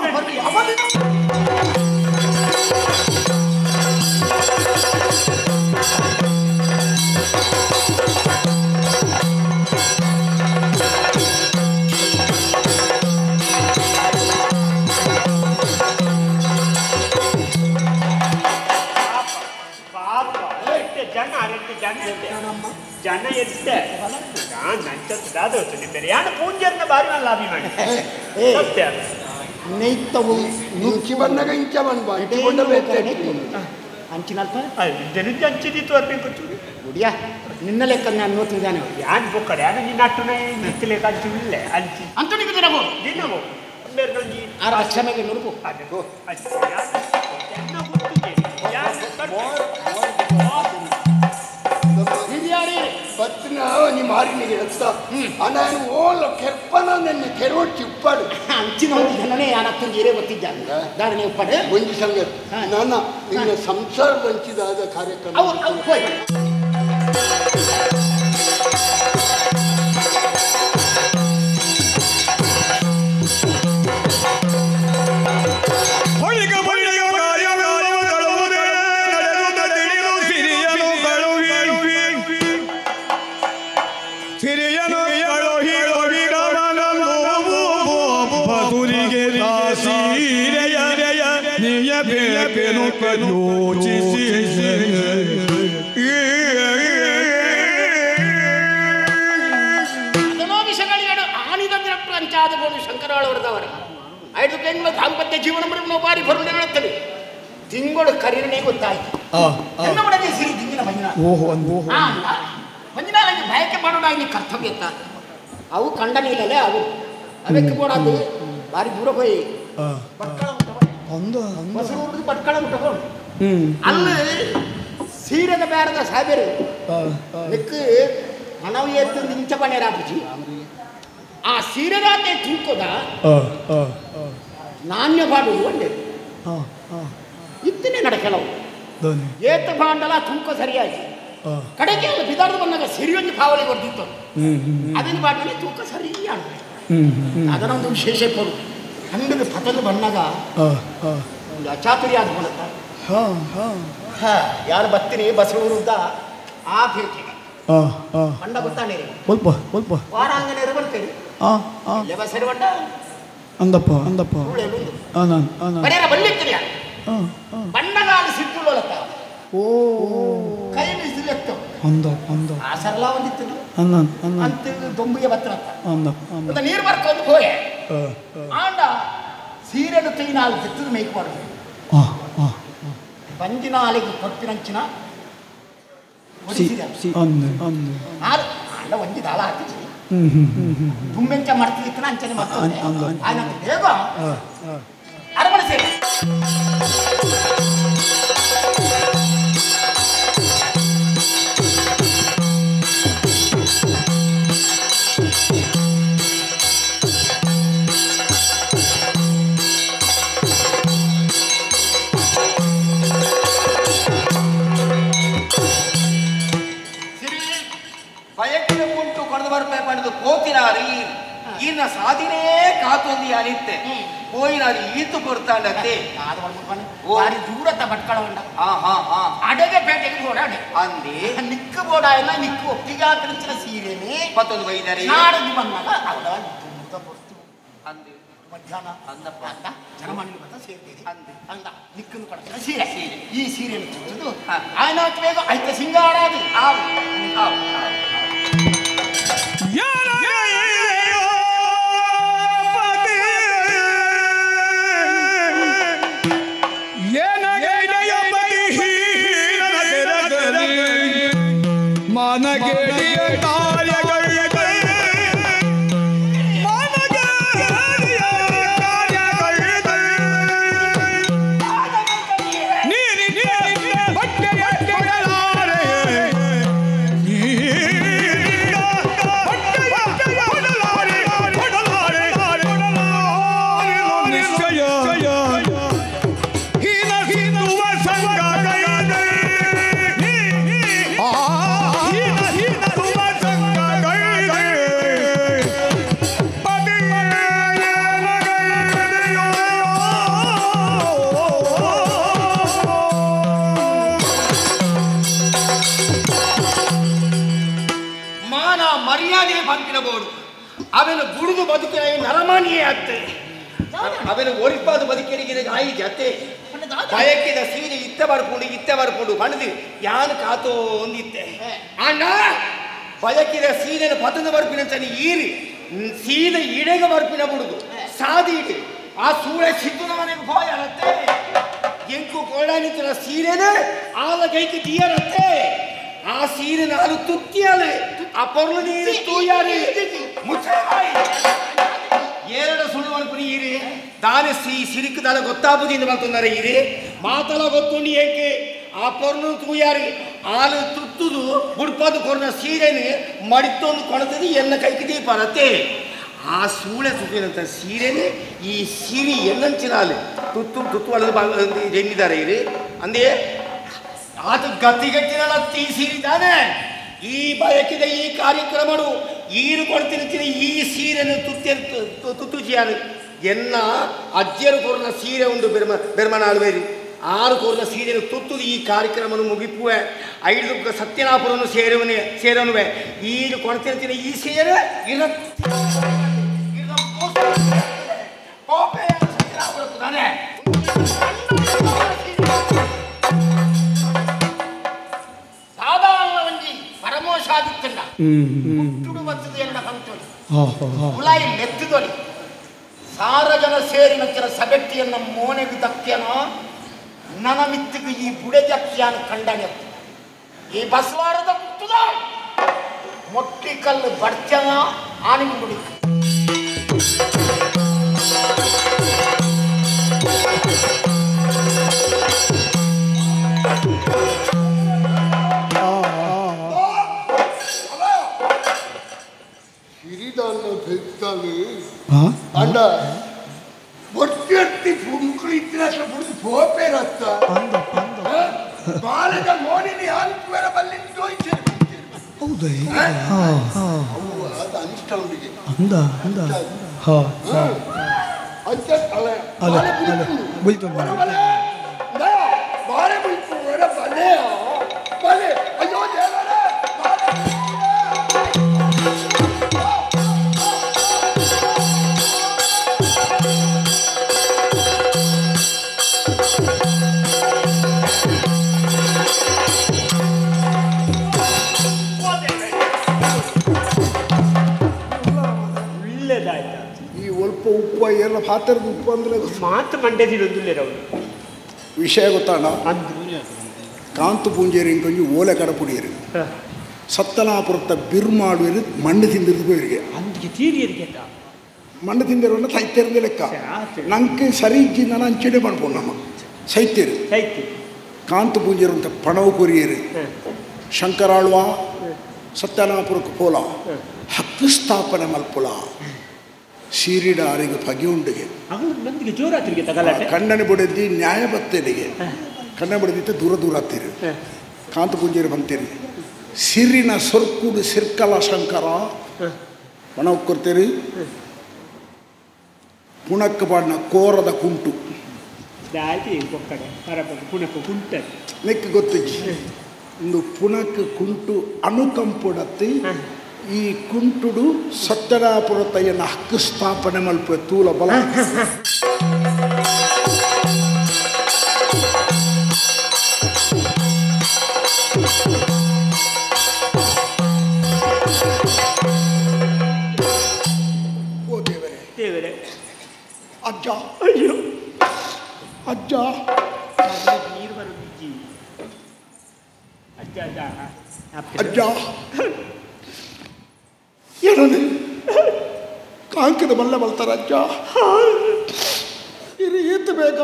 ಜನ ಎಷ್ಟೇ ನಂಚದಾದ ಬೇರೆ ಯಾರು ಪೂಂಜರ್ನ ಬಾರಿ ನನ್ನ ಅಭಿಮಾನಿ ಸತ್ಯ ನೈತವು ನುಚ್ಚಿ ಬಂದಾಗ ಇಂಚ ಅಂಚಿನಲ್ಪ ಜನಜ ಅಂಚಿದಿತ್ತು ಅರ್ಬೇಕು ಗುಡಿಯಾ ನಿನ್ನ ಲೆಕ್ಕ ನಾನು ನೋಡ್ತಿದ್ದಾನೆ ಯಾನ್ ಬೊಕ್ಕಡೆ ಯಾರು ನಿನ್ನ ಅಟ್ಟನೆ ನಿಂತು ಲೆಕ್ಕ ಅಂಚಿಲ್ಲ ಅಂಚಿ ಅಂತ ನಿಮಗೆ ದಿನವೋ ದಿನವೋ ಬೇರೆ ಆರ ಅಕ್ಷಮೆಗೆ ನೋಡ್ಕೋ ಅದಕ್ಕೋ ಪತ್ತಿನ ನೀ ಮಾರಿನಿಗೆ ಎತ್ತ ನಾನು ಓಲ ಕೆರ್ಪನ ನನ್ನ ಕೆರವಟ್ಟು ಚಿಪ್ಪಾಡು ಅಂಚಿನ ಜನನೇ ಯಾನತ್ತಂಗೆ ಏರೇ ಗೊತ್ತಿದ್ದಾನೆ ದಾರಣೆ ಉಪ್ಪಾಡೆ ಒಂದು ಸಂಗತಿ ನನ್ನ ನಿನ್ನ ಸಂಸಾರ ಹಂಚಿದಾದ ಕಾರ್ಯಕ್ರಮ ಶಂಕರಾಳವರದವರ ಐದು ತಿಂಗಳ ದಾಂಪತ್ಯ ಜೀವನ ಬಾರಿ ಬರುಣೆ ಹೇಳುತ್ತದೆ ತಿಂಗಳು ಕರೀರಣೆ ಗೊತ್ತಾಯ್ತು ಎಲ್ಲ ಮಾಡದೆ ಸಿರಿ ತಿಂಗಿನ ಮಂಜಿನಾಗಿ ಬಯಕೆ ಮಾಡೋಣ ಇಲ್ಲಿ ಕರ್ತವ್ಯ ಎತ್ತ ಅವು ಕಂಡನಿಲ್ಲಲೇ ಅವು ಅದಕ್ಕೆ ಕೊಡೋದು ಬಾರಿ ದೂರ ಹೋಗಿ ಬಟ್ಕಳ ಮುಟ್ಟಕೊಂಡು ಅಲ್ಲಿ ಸೀರೆದ ಬೇರದ ಸಾಬೇರು ಲೆಕ್ಕ ಮನವಿ ಎತ್ತು ನಿಂಚ ಬಣ್ಣ ಆ ಸೀರೆದಾತೆ ತೂಕದ ನಾಣ್ಯ ಬಾಡುವುದು ಒಂದೇ ಇತ್ತನೇ ನಡ ಕೆಲವು ಏತ ಬಾಂಡಲ ತೂಕ ಸರಿಯಾಗಿ ಕಡೆಗೆ ಅದು ಬಿದಾರ್ದು ಬಂದಾಗ ಸಿರಿಯೊಂದು ಕಾವಲಿ ಬರ್ತಿತ್ತು ಅದನ್ನು ಬಾಡಿನಲ್ಲಿ ತೂಕ ಸರಿ ಅದನ್ನೊಂದು ವಿಶೇಷ ಕೊಡು ಹಣ್ಣದ ಪತನ ಬಣ್ಣಗ ಒಂದು ಅಚಾತುರ್ಯ ಆದ ಮೂಲಕ ಯಾರು ಬರ್ತೀನಿ ಬಸವೂರುದ್ದ ಆ ಭೇಟಿಗೆ ಬಂಡ ಗೊತ್ತಾನೆ ಸ್ವಲ್ಪ ವಾರಾಂಗನೆ ಬರ್ತೇನೆ ಬಸರಿ ಬಂಡ ಅಂದಪ್ಪ ಬಲ್ಲಿರ್ತೀನಿ ಬಣ್ಣಗಾಲ ಸಿಕ್ಕುಳ್ಳೋಲತ್ತ ಕೈ ಬಿಸಿಲೆತ್ತು ಆ ಸರಳ ಒಂದಿತ್ತು ಅಂತ ದೊಂಬಿಗೆ ಬತ್ತ ನೀರು ಬರ್ಕೊಂಡು ಹೋಯೆ ಆಂಡ ಸೀರೆನು ತೈನಾಲು ತೆತ್ತದ ಮೇಯ್ಕ್ ಮಾಡೋದು ಬಂಜಿನ ಅಲೆಗೆ ಕೊಟ್ಟಿನಂಚಿನ ಆಂಡ ಒಂಜಿ ದಾಳ ಹಾಕಿಸಿ ದುಂಬೆಂಚ ಮಾಡ್ತಿದ್ದ ಅಂಚನೆ ಮಾಡ್ತಾರೆ ಆಯ್ತು ಬೇಗ ಅರಮನೆ ಸೇರಿ ಕೋತಿನಾರಿ ಈನ ಸಾಧಿನೇ ಕಾತೊಂದಿ ಅನಿತ್ತೆ పోయినారు ఈతు కొడతాండతే వారి దూరత పట్టుకోండి అడగే పేటకి పోడాడు అంది నిక్కు పోడాయన నిక్కు ఒప్పిగా కరించిన సీరేని 19 వైదరి నాడది బన్నల అవడ అంది మధ్యాహ్న అందప్ప జనమణి మత సేర్తేది అంది అంద నిక్కును పడచిన సీరే ఈ సీరేని చూడు ఆయన వేగ అయితే సింగారాది ఆవు ಅವನು ಗುಡುಗು ಬದುಕಿನ ನರಮಾನಿಯೇ ಆಗ್ತದೆ ಅವನು ಒರಿಪಾದ ಬದುಕಿನ ಆಯಿ ಜತೆ ಬಯಕಿದ ಸೀರೆ ಇತ್ತ ಬರ್ಕೊಂಡು ಬಣದು ಯಾನು ಕಾತೋ ಒಂದಿತ್ತೆ ಅಣ್ಣ ಬಯಕಿದ ಸೀರೆನ ಪತನ ಬರ್ಪಿನ ಚನಿ ಈರಿ ಸೀದೆ ಇಡೆಗ ಬರ್ಪಿನ ಬುಡುಗು ಸಾದಿ ಇಡಿ ಆ ಸೂಳೆ ಸಿದ್ಧನ ಮನೆಗೆ ಹೋಯರತ್ತೆ ಎಂಕು ಕೋಡಾನಿತ್ತಿನ ಸೀರೆನೇ ಆಲ ಕೈಗೆ ತೀಯರತ್ತೆ ಆ ಸೀರೆ ನಾಲು ತುತ್ತಿಯಾಲೆ ಆ ಪೊರ್ಲು ನೀರು ತೂಯಾರೆ ಎರಡು ಸುಳ್ಳು ಅನ್ಪುನಿ ಈರಿ ದಾನೆ ಸಿರಿಕ್ಕದಾಲ ಗೊತ್ತಾಪುದಿಂದ ಬಂತುಂದರೆ ಈರಿ ಮಾತಲ ಗೊತ್ತುಂಡಿ ಏಕೆ ಆ ಪೊರ್ಲು ತೂಯಾರಿ ಆಲು ತುತ್ತುದು ಬುಡ್ಪದು ಕೊರ್ನ ಸೀರೆನೆ ಮಡಿತೊಂದು ಕೊಣತది ಎನ್ನ ಕೈಗೆ ದೀಪರತ್ತೆ ಆ ಸೂಳೆ ತುತ್ತಿನಂತ ಸೀರೆನೆ ಈ ಸಿರಿ ಎನ್ನಂಚಿನಾಲೆ ತುತ್ತು ಅಳದು ಎನ್ನಿದ್ದಾರೆ ಈರಿ ಅಂದೇ ಅದು ಗತಿಗಟ್ಟಿನ ಲತ್ತಿ ಸೀರಿದ್ದಾನೆ ಈ ಬಯಕಿದ ಈ ಕಾರ್ಯಕ್ರಮಗಳು ಈರು ಕೊಡ್ತಿರ್ತೀನಿ ಈ ಸೀರೆಯನ್ನು ತುತ್ತುಜಿಯಾರು ಎನ್ನ ಅಜ್ಜರು ಕೊರ್ನ ಸೀರೆ ಉಂಡು ಬೆರ್ಮನಾಳುವೇರಿ 6 ಕೊರ್ನ ಸೀರೆಯನ್ನು ತುತ್ತುದು ಈ ಕಾರ್ಯಕ್ರಮವನ್ನು ಮುಗಿಪುವೆ 5 ಸತ್ಯನಾಪುರವನ್ನು ಸೇರನುವೆ ಈರು ಕೊಡ್ತಿರ್ತೀನಿ ಈ ಸೀರೆ ತಾನೆ ಪರಮೋಷಾದಿತ್ತಲ್ಲ ಹುಟ್ಟುಡು ಬರ್ತದೆ ಎನ್ನ ಕಂತೋಳಿ ಹುಲಾಯಿ ಮೆತ್ತದೊಳಿ ಸಾರಜನ ಸೇರಿ ನಚ್ಚಿನ ಸಗಟ್ಟಿಯನ್ನ ಮೋನೆಗೆ ದಕ್ಕ್ಯನೋ ನನ್ನ ಮಿತ್ತಿಗೆ ಈ ಬುಡೆ ಜಕ್ಕಿಯಾನ ಕಂಡನೆ ಈ ಬಸವಾರದ ಹುಟ್ಟುದ ಮೊಟ್ಟಿ ಕಲ್ಲು ಬಡ್ಚನ ಆನಿಗೆ ಮುಡಿ ಅಂಡ ಒಟ್ಟಿ ಪುಂಕ್ಳು ಇತ್ತಿನ ಪುಡಿದು ಪೋಪೆ ರತ್ತ ಬಾಲದ ಮೋನಿನ ಯಾರು ಬಲ್ಲಿ ಹೌದಾ ಅದು ಅನಿಷ್ಟ ಉಂಡಿಗೆ ಅಂಚೆ ತಲೆ ಅಲ್ಲ ಬುಲ್ತು ಬಾಳೆ ಬಿಟ್ಟು ಬಲೆ ಬಲೆ ಅಯ್ಯೋ ದೇವರೇ ಒಳ್ಳೆದಾಯ್ತಾ ಈ ಒಲ್ಪ ಉಪ್ಪ ಎಲ್ಲ ಪಾತ್ರದ ಉಪ್ಪು ಅಂದ್ರೆ ಮಾತು ಮಂಡ್ಯದಿರೋದಿಲ್ಲ ಅವರು ವಿಷಯ ಗೊತ್ತಾಣ ಕಾಂತು ಪೂಂಜೇರಿ ಕೊಂಚ ಓಲೆ ಕಡಪುಡಿಯರು ಸತ್ತನಾಪುರತ್ತ ಬಿರ್ಮಾಡುವರು ಮಣ್ಣು ತಿಂದಿರ್ದು ಇವರಿಗೆ ಅಂದಿಗೆ ತೀರಿಯರಿಗೆ ಮಣ್ಣು ತಿಂದಿರುವ ಸೈತ್ಯರದ ಲೆಕ್ಕ ನಂಗೆ ಸರಿ ಇಜ್ಜಿಂದ ನಾನು ಅಂಚೆಡೆ ಮಾಡ್ಕೊಂಡು ನಮ್ಮ ಸೈತ್ಯರು ಕಾಂತು ಪೂಂಜೇರು ಅಂತ ಪಣವು ಕೊರಿಯರು ಶಂಕರಾಳ್ವ ಸತ್ಯನಾಪುರಕ್ಕೆ ಪೋಲ ಹಕ್ಕು ಸ್ಥಾಪನೆ ಮಲ್ಪುಲ ಸೀರಿಡ ಆರಿಗೆ ಪಗೆ ಉಂಡಿಗೆ ಕಣ್ಣನೆ ಬುಡದಿ ನ್ಯಾಯ ಬತ್ತೇನಿಗೆ ಕಣ್ಣ ಬುಡದಿತ್ತೆ ದೂರ ದೂರ ಹತ್ತೀರಿ ಕಾಂತು ಪೂಂಜೇರಿ ಬಂತೀರಿ ಸಿರಿನ ಸೊರ್ಕುಡು ಸಿರ್ಕಲ ಶಂಕರ ಒಣ ಕೊಡ್ತೀರಿ ಪುಣಕ್ಕ ಪಾಡಿನ ಕೋರದ ಕುಂಟು ನೆಕ್ ಗೊತ್ತಿಜ್ಜಿ ಒಂದು ಪುಣಕ್ಕೆ ಕುಂಟು ಅನುಕಂಪುಡತ್ತಿ ಈ ಕುಂಟುಡು ಸತ್ತನಾಪುರ ತಯ್ಯನ ಹಕ್ಕು ಸ್ಥಾಪನೆ ಮಲ್ಪ ತೂಲ ಬಲ ಓ ದೇವರೇ ದೇವರೇ ಅಜ್ಜ ಅಯ್ಯೋ ಅಜ್ಜ ನೀರು ಬರುತ್ತಿ ಅಜ್ಜ ಅಜ್ಜ ಏನದು ಕಾಂಕದ ಬಲ್ಲ ಬಲ್ತಾರ ಅಜ್ಜ ಇರಿ ಈತ ಬೇಗ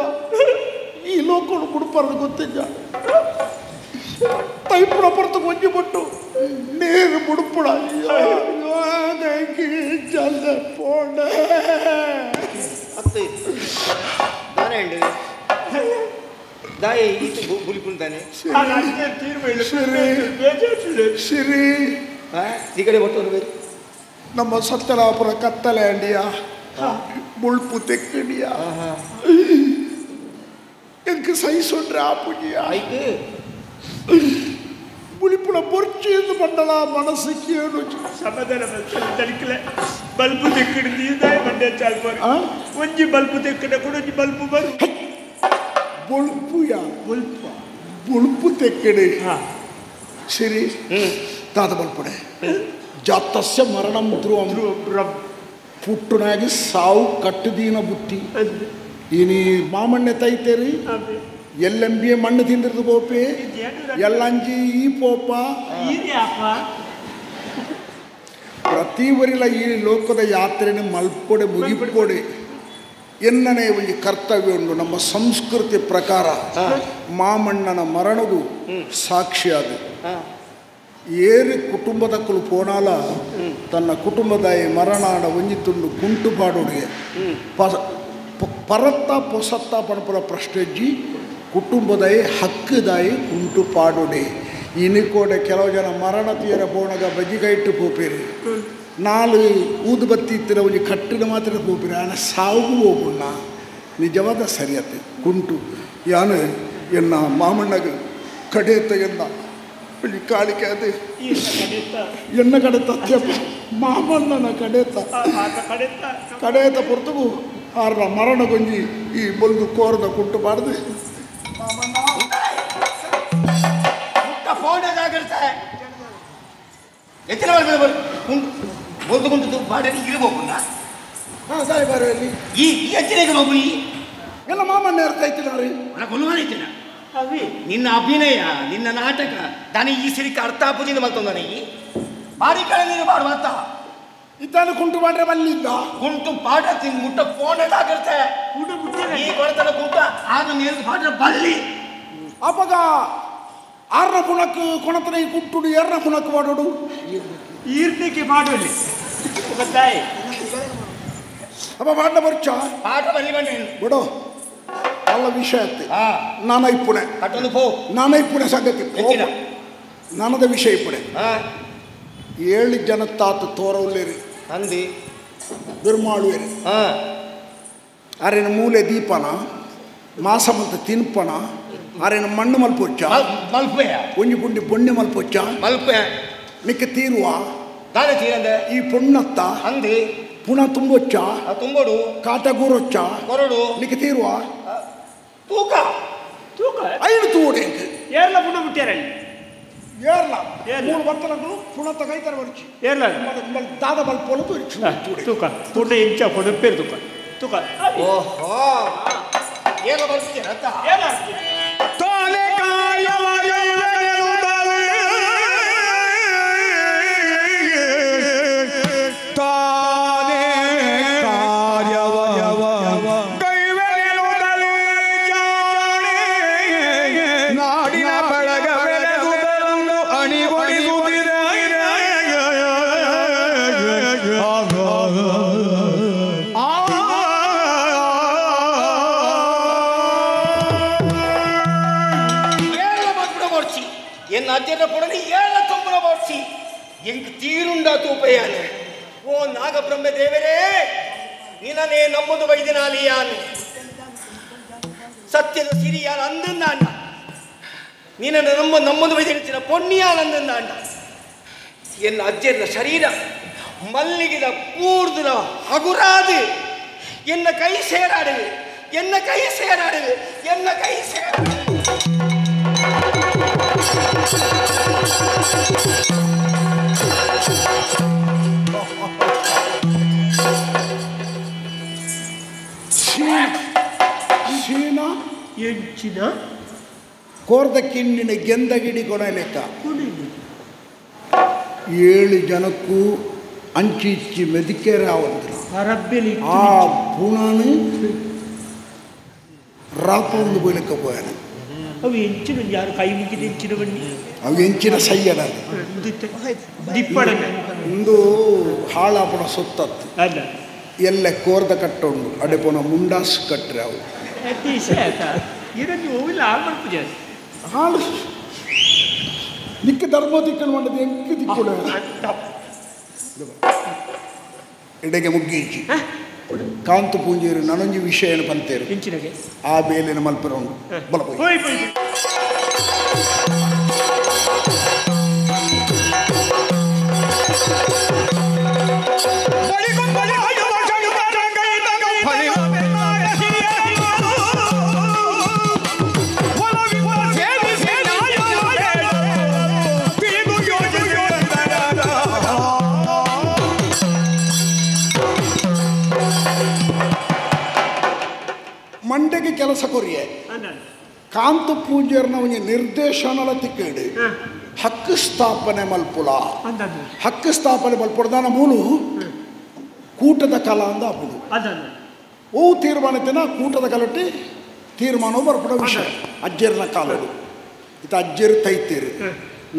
ಈ ಲೋಕಗಳು ಕುಡುಪಾರ್ದು ಗೊತ್ತಿಜ್ಜ ತೈಪುರ ಪರ್ತು ಕೊಂಜಿ ಬಿಟ್ಟು ನೀರು ಮುಡುಪುಡ ಜಲ್ಲ ಪೋಣ ಅತ್ತೆ ದಾನೇಂಡು ದಾಯ ಈತು ಬುಲಿಪುಂತಾನೆ ಸಿರಿ ಈ ಕಡೆ ಒಟ್ಟು ನಮ್ಮ ಸತ್ತನಾಪುರ ಕತ್ತಲೆ ಅಂಡಿಯ ಮುಳ್ಪು ತೆಕ್ಕಡಿಯ ಎಂಕ ಸಹಿಸೊಂಡ್ರೆ ಆಪುಜಿಯ ಆಯ್ತು ಮುಳಿಪುಳ ಬೊರ್ಚಿಂದು ಮಂಡಲ ಮನಸ್ಸಿಗೆ ಸಮಾಧಾನ ತಡಿಕಲೆ ಬಲ್ಪು ತೆಕ್ಕಿಡ್ದು ಇದಾಯ ಮಂಡ್ಯ ಚಾಲ್ ಒಂಜಿ ಬಲ್ಪು ತೆಕ್ಕಡ ಕೂಡ ಒಂಜಿ ಬಲ್ಪು ಬರು ಬೊಳ್ಪುಯ ಬೊಳ್ಪು ತೆಕ್ಕಡೆ ಸರಿ ತಾತ ಬಲ್ಪುಡೆ ಜಾತಸ್ಯ ಮರಣಂ ಧ್ರುವಂ ಪುಟ್ಟನಾಗಿ ಸಾವು ಕಟ್ಟುದೀನ ಬುತ್ತಿ ಇನಿ ಮಾಮಣ್ಣೆ ತೈತೇರಿ ಎಲ್ಲೆಂಬಿಯ ಮಣ್ಣು ತಿಂದಿರ್ದು ಪೋಪೆ ಎಲ್ಲಂಜಿ ಈ ಪೋಪ ಪ್ರತಿವರಿಲ ಈ ಲೋಕದ ಯಾತ್ರೆನ ಮಲ್ಪೊಡೆ ಮುಗಿಪೊಡೆ ಎನ್ನನೇ ಒಂದು ಕರ್ತವ್ಯ ಉಂಟು ನಮ್ಮ ಸಂಸ್ಕೃತಿ ಪ್ರಕಾರ ಮಾಮಣ್ಣನ ಮರಣವು ಸಾಕ್ಷಿಯಾದ ಏರಿ ಕುಟುಂಬದಕ್ಕಲು ಪೋನಾಲ ತನ್ನ ಕುಟುಂಬದ ಮರಣಾಡ ಒಂಜಿತ್ತುಂಡು ಕುಂಟು ಪಾಡೋಡಿಗೆ ಪರತ್ತ ಪೊಸತ್ತ ಪಣಪುರ ಪ್ರಶ್ನೆಜ್ಜಿ ಕುಟುಂಬದ ಹಕ್ಕದಾಯಿ ಕುಂಟು ಪಾಡೋಡೆ ಇನಿಕೋಡೆ ಕೆಲವು ಜನ ಮರಣ ತೀರ ಪೋಣಗ ಬಜಿಗೈಟ್ಟು ಪೋಪೇರಿ ನಾಲು ಊದು ಬತ್ತಿ ಇತ್ತಿರ ಒಂದು ಕಟ್ಟಿನ ಮಾತ್ರ ಪೋಪೇರಿ ಆನ ಸಾವು ಹೋಗುಣ್ಣ ನಿಜವಾದ ಸರಿಯತೆ ಕುಂಟು ಯಾನು ಎನ್ನ ಮಾಮಣ್ಣಗ ಕಡೆತ ಎನ್ನ ಕಾಳಿಕೆ ಅದು ಎನ್ನ ಕಡೆತ ಮಾಮಣ್ಣನ ಕಡೆತ ಕಡೆತ ಪೊರ್ತುಗು ಆರ ಮರಣ ಗೊಂಜಿ ಈ ಬೊಲ್ದು ಕೋರದ ಕುಂಟು ಬಾರ್ದು ಎಲ್ಲ ಮಾಮಣ್ಣ ಇರ್ತಾಯ್ತಿಲ್ಲ ನಿನ್ನ ಅಭಿನಯ ನಿನ್ನ ನಾಟಕ ದನಿ ಈ ಸಿರಿಕ ಅರ್ಥ ಪೂಜಿಂದ ಮಲ್ತೊಂದನಿ ಬಾರಿ ಕಳೆ ನೀನು ಮಾಡುವಂತ ಇದ್ದಾನು ಕುಂಟು ಮಾಡ್ರೆ ಬಲ್ಲಿದ್ದ ಕುಂಟು ಪಾಠ ತಿಂದು ಮುಟ್ಟ ಫೋನದಾಗಿರುತ್ತೆ ಈ ಕೊಳತನ ಕುಂಟ ಆಗ ನೀರು ಪಾಠ ಬಲ್ಲಿ ಅಪಗ ಆರ್ನ ಪುಣಕ್ ಕೊಣತನ ಈ ಕುಟ್ಟುಡು ಎರ್ನ ಪುಣಕ್ ಮಾಡೋಡು ಈರ್ತಿಗೆ ಮಾಡೋಲಿ ಗೊತ್ತಾಯ್ ಅಪ್ಪ ಪಾಠ ಬರ್ಚ ಪಾಠ ಬಲ್ಲಿ ಬಂದ್ರೆ ಬಿಡು ಅಲ್ಲ ವಿಷಯ ಅತ್ತೆ ನಾನ ಇಪ್ಪುಣೆ ಕಟ್ಟಲು ಪೋ ನಾನ ಇಪ್ಪುಣೆ ಸಂಗತಿ ನನದ ವಿಷಯ ಇಪ್ಪುಣೆ 7 ಜನ ತಾತ ತೋರವುಲ್ಲೇರಿ ಅಂದಿ ಬಿರ್ಮಾಳುವೇರಿ ಆರೇನು ಮೂಲೆ ದೀಪನ ಮಾಸ ಮಂತ ತಿನ್ಪನ ಆರೇನು ಮಣ್ಣು ಮಲ್ಪೊಚ್ಚ ಮಲ್ಪೆ ಒಂಜಿ ಪುಂಡಿ ಬೊಣ್ಣೆ ಮಲ್ಪೊಚ್ಚ ಮಲ್ಪೆ ನಿಕ್ಕ ತೀರುವ ದಾನೆ ತೀರಂದೆ ಈ ಪೊಣ್ಣತ್ತ ಅಂದಿ ಪುನಃ ತುಂಬೊಚ್ಚ ತುಂಬೋಡು ಕಾಟಗೂರೊಚ್ಚ ಕೊರಡು ನಿಕ್ಕ ತೀರುವ ತೂಕ ತೂಕ ಐದು ತೂಡೆ ಏರ್ಲ ಪುನಃ ಮುಟ್ಟ್ಯಾರಲ್ಲಿ ಏರ್ಲ ಮೂರು ಬರ್ತಲಗಳು ಪುನಃ ತಗೈತಾರೆ ಬರ್ಚಿ ಏರ್ಲ ದಾದ ಬಲ್ಪೋಲು ತೂಕ ಪುಣ್ಯ ಇಂಚ ಕೊಡಪ್ಪೇರು ತೂಕ ತೂಕ ಓಹೋ ಏನು ಬರ್ತೀರ ಅಂತ ತಾನೆ ಅಜ್ಜನ ಕೊಡಲಿ ಏಳ ತುಂಬನ ಬರ್ಸಿ ಎಂಕ್ ತೀರುಂಡ ತೂಪಯಾನೆ ಓ ನಾಗಬ್ರಹ್ಮ ದೇವರೇ ನಿನನೇ ನಮ್ಮದು ವೈದ್ಯನಾಲಿಯಾನೆ ಸತ್ಯದ ಸಿರಿಯಾನ ಅಂದಂದಾಂಡ ನಿನ್ನ ನಮ್ಮದು ವೈದ್ಯನ ಪೊಣ್ಣಿಯಾನಂದಂದಾಂಡ ಎನ್ನ ಅಜ್ಜನ ಶರೀರ ಮಲ್ಲಿಗಿದ ಪೂರ್ದುನ ಹಗುರಾದು ಎನ್ನ ಕೈ ಸೇರಾಡುವೆ ಎನ್ನ ಕೈ ಸೇರಾಡುವೆ ಎನ್ನ ಕೈ ಸೇರಾಡುವೆ ಶೀನಾ ಎಂಚಿನ ಕೋರ್ದ ಕಿಣ್ಣಿನ ಗೆಂದಗಿಡಿ ಕೊಡ ಲೆಕ್ಕ 7 ಜನಕ್ಕೂ ಅಂಚಿ ಇಚ್ಚಿ ಮೆದಿಕೆರೆ ಆವಂದ್ರು ಆ ಪುಣನು ರಾಪೊಂದು ಬೀಳಕ್ಕೆ ಹೋಯಾನ ಅವು ಎಂಚಿನ ಯಾರು ಕೈ ಮುಗಿದ ಎಂಚಿನ ಬನ್ನಿ ಅವು ಎಂಚಿನ ಸಯ್ಯಡ ದಿಪ್ಪಡ ಒಂದು ಹಾಳಾಪುಣ ಸುತ್ತತ್ತು ಅಲ್ಲ ಎಲ್ಲ ಕೋರ್ದ ಕಟ್ಟುಂಡು ಅಡೆಪುನ ಮುಂಡಾಸ್ ಕಟ್ರೆ ಅವು ಇದನ್ನು ಹೋಗಿಲ್ಲ ಹಾಳು ಮಾಡ್ಪೂಜ ಹಾಳು ದಿಕ್ಕ ಧರ್ಮ ದಿಕ್ಕನ್ನು ಮಾಡದು ಎಂಕ ದಿಕ್ಕುಡ ಎಡೆಗೆ ಮುಗ್ಗೀಚಿ ಕಾಂತು ಪೂಂಜೀರು ನನೊಂಜಿ ವಿಷಯ ಪಂತೇರು ಎಂಚಿನಗೆ ಆ ಬೇಲಿನ ಮಲ್ಪರ ಉಂಡು ಬಲಪೋಯ್ ಮಂಡೆಗೆ ಕೆಲಸ ಕೊರಿಯೆ ಕಾಂತು ಪೂಜೆರ್ನ ಒಂಜಿ ನಿರ್ದೇಶನಲ ತಿಕ್ಕೇಡು ಹಕ್ಕು ಸ್ಥಾಪನೆ ಮಲ್ಪುಳ ಹಕ್ಕು ಸ್ಥಾಪನೆ ಮಲ್ಪುಡದಾನ ಮೂಲು ಕೂಟದ ಕಲಾ ಅಂದ ಅಪ್ಪುಡು ಓ ತೀರ್ಮಾನತೆನ ಕೂಟದ ಕಲಟ್ಟಿ ತೀರ್ಮಾನವು ಬರ್ಪಡ ವಿಷಯ ಅಜ್ಜರ್ನ ಕಾಲಡು ಇದು ಅಜ್ಜರು ತೈತೀರು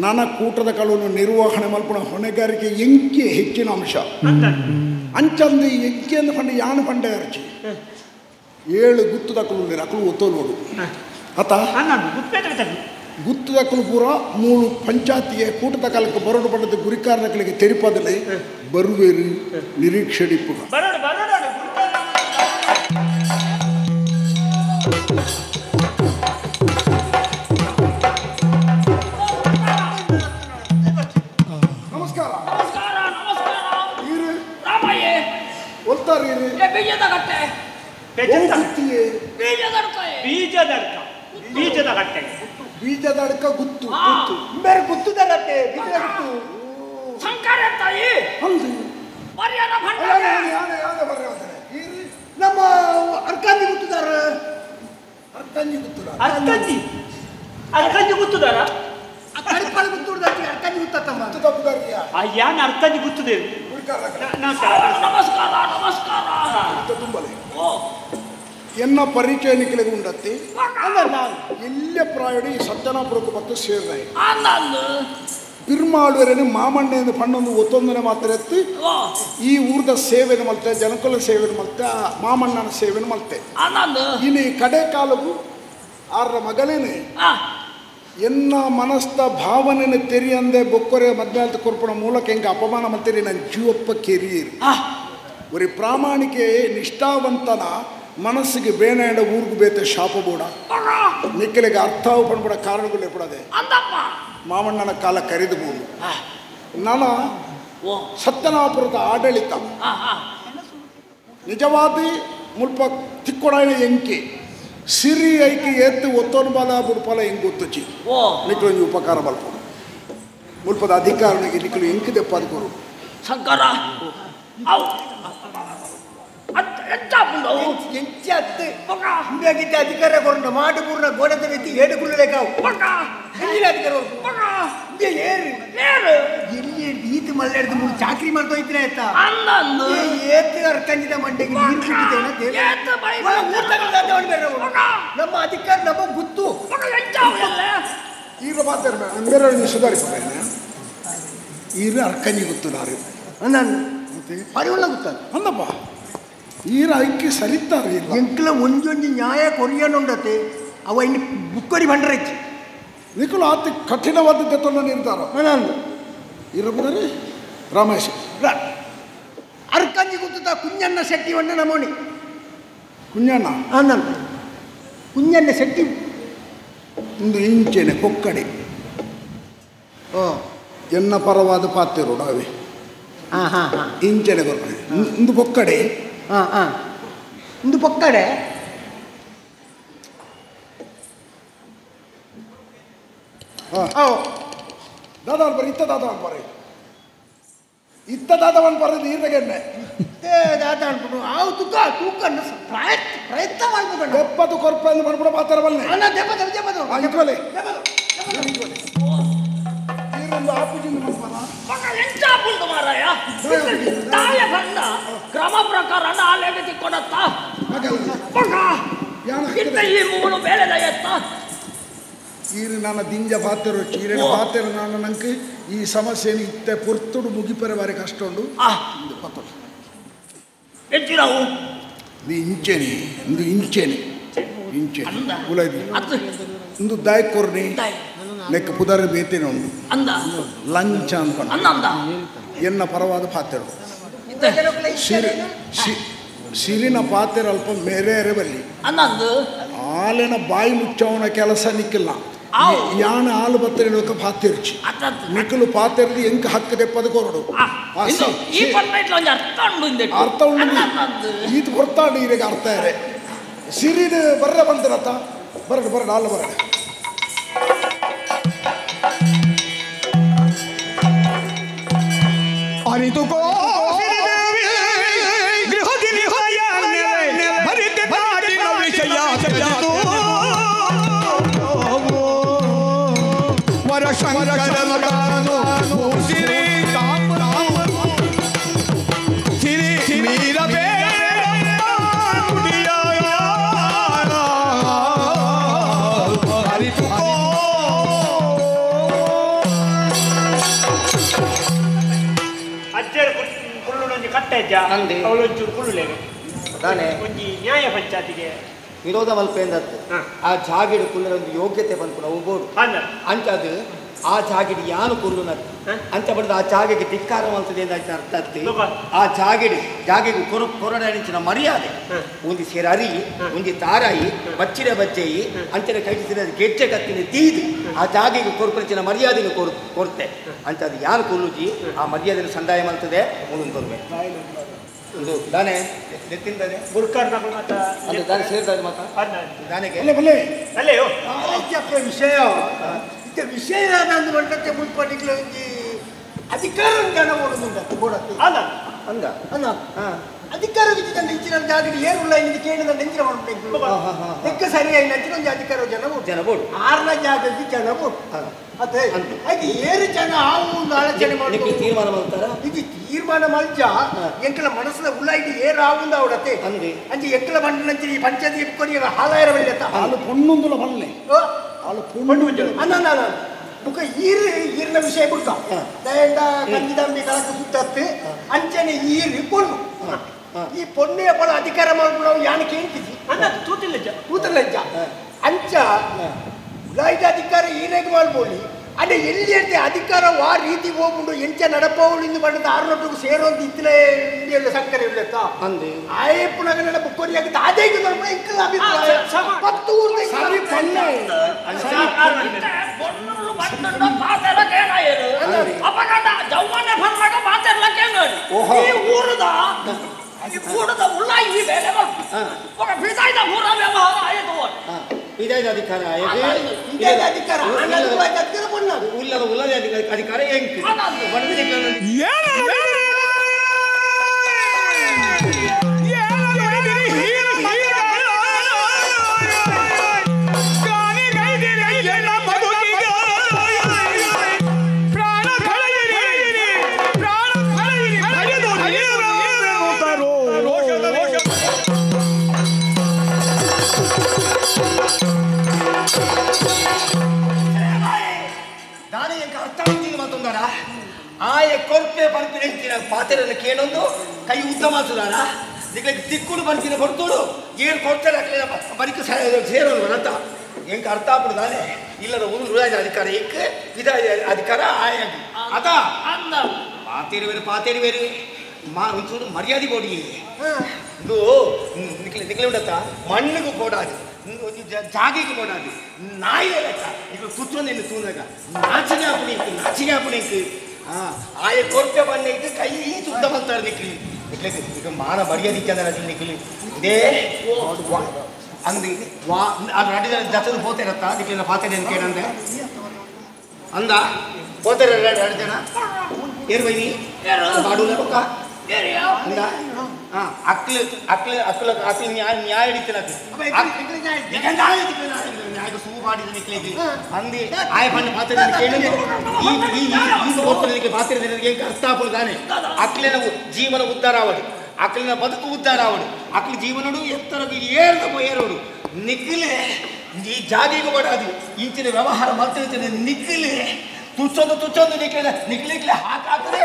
ನನ್ನ ಕೂಟದ ಕಲವನ್ನು ನಿರ್ವಹಣೆ ಮಲ್ಪುಣ ಹೊಣೆಗಾರಿಕೆ ಎಂಕಿ ಹೆಚ್ಚಿನ ಅಂಶ ಅಂಚಂದು ಎಂಕಿ ಅಂದ ಪಂಡ ಯಾನು ಪಂಡ ಅರ್ಚಿ 7 ಗುತ್ತು ದಕ್ಕಲು ಅಕ್ಕಲು ಒತ್ತೋ ನೋಡು ಆತ ಗುತ್ತು ದಕ್ಕಲು ಪೂರ 3 ಪಂಚಾಯತಿಗೆ ಕೂಟದ ಕಾಲಕ್ಕೆ ಬರೋಡು ಪಡೆದ ಗುರಿಕಾರಗಳಿಗೆ ತೆರಿಪದಲ್ಲಿ ಬರುವೇರು ನಿರೀಕ್ಷೆ ಇಪ್ಪು ನಮಸ್ಕಾರ ಒಲ್ತಾರ ಬೀಜದ ಅಡ್ಕ ಗುತ್ತು ಬೇರೆ ಗುತ್ತುದ ಗಟ್ಟೆ ಬೀಜದ ಗುತ್ತು ನಮ್ಮ ಅರ್ಕಾಂಜಿ ಗುತ್ತುದಾರ ಅರ್ಕಾಂಜಿ ಗುತ್ತುದಾರ ಕಡಿಪಾಲ ಗುತ್ತುಡ್ದ ಅರ್ಕಾಂಜಿ ಗುತ್ತಮ್ಮ ಯಾನ್ ಅರ್ಕಾಂಜಿ ಗುತ್ತುದೇ ಎನ್ನ ಪರಿಚಯ ನಿಖಿಲಿಗೆ ಉಂಡತ್ತಿ ಎಲ್ಲ ಪ್ರಾಯಡಿ ಸತ್ಯನಾಪುರಕ್ಕೆ ಬತ್ತು ಸೇರ್ನಾಯಿ ಬಿರ್ಮಾಡುವರೇನು ಮಾಮಣ್ಣೆಂದು ಪಣ್ಣೊಂದು ಒತ್ತೊಂದನೆ ಮಾತ್ರ ಎತ್ತಿ ಈ ಊರ್ದ ಸೇವೆನ ಮಲ್ತೆ ಜನಕುಲ ಸೇವೆನ ಮಲ್ತೆ ಮಾಮಣ್ಣನ ಸೇವೆನ ಮಲ್ತೆ ಇನ್ನು ಕಡೆ ಕಾಲವು ಆರ ಮಗಳೇನೆ ಎನ್ನ ಮನಸ್ಥ ಭಾವನೆನ ತೆರಿಯಂದೆ ಬೊಕ್ಕೊರೆ ಮಧ್ಯಾಹ್ನ ಕೊರ್ಪಣ ಮೂಲಕ ಹೆಂಗೆ ಅಪಮಾನ ಮಾಡ್ತೀರಿ ನನ್ನ ಜೀವಪ್ಪ ಕೆರಿಯಿರು ಒರಿ ಪ್ರಾಮಾಣಿಕೆ ನಿಷ್ಠಾವಂತನ ಮನಸ್ಸಿಗೆ ಬೇನಾಡ ಊರ್ಗು ಬೇತೆ ಶಾಪ ಬೂಡ ನಿಕ್ಕಲಿಗೆ ಅರ್ಥವು ಪಡ್ಬಿಡ ಕಾರಣಗಳು ಎಪ್ಪಡದೆ ಮಾಮಣ್ಣನ ಕಾಲ ಕರೆದುಬಹುದು ನನ್ನ ಸತ್ಯನಾಪುರದ ಆಡಳಿತ ನಿಜವಾದಿ ಮುಲ್ಪ ತಿಕ್ಕೊಡಾಯಿನ ಎಂಕಿ ಸಿರಿ ಐಕಿ ಎತ್ತು ಒತ್ತೊಂದು ಬಾಲ ಬುಡ್ಪಾಲ ಹೆಂಗೆ ಗೊತ್ತುಚಿ ನಿಕ್ಕಲು ಉಪಕಾರ ಬಲ್ಪ ಮುಲ್ಪದ ಅಧಿಕಾರನಿಗೆ ನಿಕ್ಕಲು ಎಂಕಿ ದೆಪ್ಪದ್ಕೋರು ಶಂಕರ ಅಧಿಕಾರ ಕೊರಂಡ ಮಾಡು ಪೂರ್ಣ ಗೋಡದ ವ್ಯಕ್ತಿ ಏಡು ಕುಳ್ಳಲೇಕಾವು ಎಲ್ಲಿ ಈತ ಮಲ್ಲಾಡ್ದು ಮೂರು ಚಾಕ್ರಿ ಮಾಡ್ತಾ ಇದ್ರೆ ಆಯ್ತಾ ಏತ್ ಅರ್ಕಂಜಿದ ಮಂಡೆಗೆ ನಮ್ಮ ಅಧಿಕಾರ ನಮ್ಮ ಗುತ್ತು ಈಗ ಮಾತಾಡ್ಬೇಡ ಬೇರೆ ಸುಧಾರಿಸ್ಬೇಡ ಈಗ ಅರ್ಕಂಜಿ ಗೊತ್ತು ನಾರು ನಾನು ಪರಿವಲ್ಲ ಗೊತ್ತ ಅಂದಪ್ಪ ಈರ ಐಕ್ಯ ಸರಿತಾರೆ ಎಂಕ್ಲ ಒಂಜೊಂಜಿ ನ್ಯಾಯ ಕೊರಿಯನುಂಡತೆ ಅವ ಇನ್ನು ಬುಕ್ಕಡಿ ಬಂಡ್ರೈತಿ ನಿಖಲು ಆತ ಕಠಿಣವಾದ ಜೊತೆ ನಿರ್ಧಾರ ನಾನು ಇರಬಹುದ್ರಿ ರಾಮೇಶ್ ಅರ್ಕಂಜಿ ಗೊತ್ತ ಕುಂಜಣ್ಣ ಶೆಟ್ಟಿ ಒಣ್ಣ ನಮೋಣಿ ಕುಂಜಣ್ಣ ನಾನು ಕುಂಜಣ್ಣ ಶೆಟ್ಟಿ ಒಂದು ಇಂಚೆನೆ ಕೊಕ್ಕಡೆ ಎನ್ನ ಪರವಾದ ಪಾತ್ರೆ ನಾವೇ ಇಂಚೆನೆ ಕೊಕ್ಕಡೆ ಒಂದು ಕೊಕ್ಕಡೆ ಒಂದು ಪಕ್ಕಡೆ ದಾದವನ್ ಬರ ಇತ್ತ ದಾದವನ್ ಬರ ಇತ್ತ ದಾದವನ್ ಬರೋದು ಈರ್ದಗೆಣ್ಣೆ ದಾದ ಅನ್ಬಿಟ್ಟು ಆವು ತುಕ ತೂಕನ್ನು ಪ್ರಯತ್ನ ಮಾಡ್ಬೇಕು ಎಪ್ಪತ್ತು ಕೊರಪಲ್ಲಿ ಮಾಡ್ಬಿಡ ಮಾತಾಡಬಲ್ಲೆ ಅಂಕಲೆ ಈರೊಂದು ಆಪುಜಿಂದ ಎಂಚಾಪುಂಟು ಮಾರಾಯ ತಾಯ ಬಂದ ಕ್ರಮ ಪ್ರಕಾರ ನಾಲೆಗತಿ ಕೊಡತ್ತ ಈ ಮೂರು ಬೇಳೆದ ಎತ್ತ ಈರು ನನ್ನ ದಿಂಜ ಪಾತ್ರ ಈರಿನ ಪಾತ್ರ ನಾನು ನಂಗೆ ಈ ಸಮಸ್ಯೆಯನ್ನು ಇತ್ತೆ ಪೊರ್ತುಡು ಮುಗಿಪರೆ ಬಾರಿ ಕಷ್ಟ ಉಂಡು ಹೆಚ್ಚಿನವು ಇಂಚೆನೆ ಒಂದು ಇಂಚೆನೆ ಇಂಚೆನೆ ಉಲದಿ ಒಂದು ದಾಯ್ ಕೊರ್ನಿ ಲೆಕ್ಕ ಪುದರ್ ಬೇತೇನೆ ಉಂಡು ಲಂಚ ಅನ್ಕೊಂಡು ಎನ್ನ ಪರವಾದ ಪಾತ್ರೆ ಸಿರಿನ ಪಾತ್ರೆ ಅಲ್ಪ ಮೇರೆ ಬಲ್ಲಿ ಹಾಲಿನ ಬಾಯಿ ಮುಚ್ಚವನ ಕೆಲಸ ನಿಕ್ಕಿಲ್ಲ ಯಾನ ಹಾಲು ಬತ್ತರೆ ಪಾತಿರ್ಚಿ ನಿಕ್ಕಲು ಪಾತ್ರದ ಎಂಕ ಹಕ್ಕದೆ ಪದಕೊರಡು ಅರ್ಥ ಉಂಡು ಈತ ಹೊರ್ತಾಡು ಈಗ ಅರ್ಥ ಇರೆ ಸಿರಿನ ಬರ್ರ ಬಂದಿರತ್ತ ಬರಡು ಬರಡು ಹಾಲು ಬರಡು ಅರಿತುಕೋ ನ್ಯಾಯ ಪಂಚಾಯತಿಗೆ ವಿರೋಧ ಮಲ್ಪೇಂದ ಆ ಜಾಗಿಡು ಕುಲ್ಲರ ಒಂದು ಯೋಗ್ಯತೆ ಬಂದ್ಕೊಂಡು ನಾವು ಬೋಡು ಅಂಚದು ಆ ಜಾಗಿಡು ಯಾನು ಕುಲ್ಲು ಅಂಚ ಬಡ್ದು ಆ ಜಾಗೆಗೆ ಧಿಕ್ಕಾರ ಮಾಡ್ತದೆ ಅಂತ ಅರ್ಥ ಆ ಜಾಗೆಗೆ ಕೊರಡಾಣಿಂಚಿನ ಮರ್ಯಾದೆ ಒಂದು ಸೇರರಿ ಒಂದು ತಾರಾಯಿ ಬಚ್ಚಿರ ಬಚ್ಚೆಯಿ ಅಂಚನೆ ಕೈಟಿಸಿದ ಗೆಜ್ಜೆ ಕತ್ತಿನ ತೀದು ಆ ಜಾಗೆಗೆ ಕೊರ್ಪರಿಚಿನ ಮರ್ಯಾದೆಗೆ ಕೊರತೆ ಅಂಚದು ಯಾನು ಕುಲ್ಲುಜಿ ಆ ಮರ್ಯಾದೆಯನ್ನು ಸಂದಾಯ ಮಾಡ್ತದೆ ಒಂದೊಂದು ಕೊರ್ಬೇಕು ಒಂದು ದಾನೆ ನೆತ್ತಿಂದಾನೆ ಬುರ್ಕರ್ನ ಅದು ದಾನೆ ಸೇರ್ದಾನೆ ಮಾತಾ ದಾನೆಗೆ ವಿಷಯ ವಿಷಯ ಬಂದಕ್ಕೆ ಮುನ್ಪಟ್ಟಿಗೆ ಅಧಿಕಾರ ಜನ ಓಡುದು ಅಂದ ಅಧಿಕಾರ ವಿಚಿತ ಹೆಚ್ಚಿನ ಜಾಗಡಿ ಏನುಳ್ಳ ಇಲ್ಲಿ ಕೇಳಿದ ನೆಂಚಿನ ಮಾಡ್ಬೇಕು ಲೆಕ್ಕ ಸರಿಯಾಗಿ ನಂಚಿನ ಒಂದು ಅಧಿಕಾರ ಜನ ಬೋಡು ಆರನೇ ಜಾಗಕ್ಕೆ ಜನ ಬೋಡು ಅದೇ ಹಾಗೆ ಏರು ಜನ ಹಾವು ಆಲೋಚನೆ ಮಾಡಿ ತೀರ್ಮಾನ ಮಾಡ್ತಾರ ಇದು ತೀರ್ಮಾನ ಮಲ್ಜ ಎಂಕಲ ಮನಸ್ಸಿನ ಉಳ್ಳಾಯ್ತು ಏರು ಆವುಂದ ಅವಡತ್ತೆ ಅಂಚೆ ಎಂಕಲ ಬಂಡ ನಂಚಿ ಪಂಚಾಯತಿ ಇಟ್ಕೊಂಡು ಹಾಲಾಯರ ಬೆಳೆಯತ್ತ ಹಾಲು ಪೊಣ್ಣೊಂದುಲ ಬಲ್ಲೆ ಹಾಲು ಪೊಣ್ಣು ಅನ್ನ ಬುಕ್ಕ ಈರಿನ ವಿಷಯ ಬುಕ್ಕ ದಯಂಡ ಕಂಜಿದಂಬಿ ಕಳಕ ಸುತ್ತತ್ತು ಅಂಚನೆ ಈರು ಪೊಣ್ಣು ಈ ಪೊಣ್ಣೆಯ ಬಳ ಅಧಿಕಾರ ಮಾಡ್ಬಿಡು ಯಾನು ಕೇಳ್ತಿದ್ವಿ ತೂತಿಲ್ಲಜ್ಜ ಅಂಚ ಉಳ್ಳಾಯ್ತು ಅಧಿಕಾರ ಈರೇಗೆ ಮಾಡ್ಬೋದು ಅದೇ ಎಲ್ಲಿ ಹೇಳ್ತೆ ಅಧಿಕಾರ ವಾ ರೀತಿ ಹೋಗ್ಬಿಟ್ಟು ಎಂಚ ನಡಪವಳು ಇಂದು ಬಣ್ಣದ ಆರುನೊಟ್ಟಿಗೆ ಸೇರೋದು ಇತ್ತಲೇ ಇಂಡಿಯಲ್ಲ ಸಕ್ಕರೆ ಇಲ್ಲತ್ತ ಅಂದೆ ಆಯಪ್ಪನಾಗ ನನ್ನ ಬುಕ್ಕೋರಿಯಾಗಿದ್ದ ಅದೇ ಇಂಕಲ್ ಅಭಿಪ್ರಾಯ 10 ಊರ್ದ ಸರಿ ಪಲ್ಲೆ ಅಪಘಾತ ಜೌವನೆ ಬಂದಾಗ ಮಾತಾಡ್ಲಕ್ಕೆ ನೋಡಿ ಈ ಊರದ ಉಳ್ಳಾಯಿ ಬೇರೆ ఒక పిదాయిద పూర వ్యవహార ఆయేదో పిదాయిద అధికార పిదాయిద అధికార అన్నది అధికార పొన్నాడు ఉల్లద అధికార ఏంకి వడది ಆಯೆ ಕೊರ್ಪೆ ಪಂಪಿನ ಪಾತ್ರೆಯನ್ನು ಕೇಳೊಂದು ಕೈ ಉದ್ದ ಮಾಡ್ತದಾರ ತಿಕ್ಕುಡು ಪಂಪಿನ ಕೊಡ್ತೋಡು ಏನು ಕೊಡ್ತಾರೆ ಬರಿಕ ಸೇರೋದು ಅಂತ ಹೆಂಗೆ ಅರ್ಥ ಆಗ್ಬಿಡುದಾನೆ ಇಲ್ಲದ ಒಂದು ರುಜಾಜ ಅಧಿಕಾರ ಏಕೆ ವಿಧಾಯ ಅಧಿಕಾರ ಆಯಾಗಿ ಅದ ಪಾತೇರಿ ಬೇರೆ ಒಂಚೂರು ಮರ್ಯಾದೆ ಕೊಡಿ ಇದು ನಿಕ್ಲೆ ಉಂಡತ್ತ ಮಣ್ಣಿಗೂ ಕೊಡಾದು ಜಾಗಿಗೆ ಕೊಡಾದು ನಾಯಿ ಈಗ ಕುತ್ತೊಂದು ತೂಂದಾಗ ನಾಚಿಗೆ ಹಾಪುಣಿಂಕು ಆಯ ಕೊರತೆ ಬಣ್ಣಿಗೆ ಕೈ ಶುದ್ಧ ಮಾಡ್ತಾರೆ ನಿಕ್ಲಿ ಈಗ ಮಾನ ಮರ್ಯಾದಿಕ್ಕೆ ಅಂದ್ರೆ ನಿಕ್ಲಿ ಇದೇ ಅಂದು ಅದು ನಡಿದ ಜತದ ಹೋತಿರತ್ತ ನಿಕ್ಲಿನ ಪಾತ್ರೆ ಅಂತ ಕೇಳಂದೆ ಅಂದ ಹೋತಾರೆ 2 ಜನ ಏರು ಬೈನಿ ಬಾಡು ಪಕ್ಕ ಅಂದ ಅಕ್ಲ ನ್ಯಾಯ ಹಿಡಿತೀನಿ ಸೂ ಮಾಡಿದ ನಿಕ್ಲಿಗೆ ಅಂದಿ ಆಯ ಬಣ್ಣ ಪಾತ್ರೆ ಕೇಳಿದ್ರೆ ಈಗ ಹೋಗ್ತಾರೆ ಪಾತ್ರೆ ಹೆಂಗೆ ಅರ್ಥ ಆಗ್ಬೋದಾನೆ ಅಕ್ಲೆ ನಾವು ಜೀವನ ಉದ್ಧಾರ ಆವಡು ಅಕ್ಲಿನ ಬದುಕು ಉದ್ಧಾರ ಆವಡು ಅಕ್ಲ ಜೀವನಡು ಎತ್ತರಗೆ ಏರೋಡು ನಿಕ್ಲೆ ಈ ಜಾಗಿಗೆ ಬಡಾದು ಇಂಚಿನ ವ್ಯವಹಾರ ಮಾಡ್ತಿರ್ತೀನಿ ನಿಕ್ಲೆ ತುಚ್ಚೊಂದು ನಿಕ್ಲೆ ಹಾಕಾಕದೆ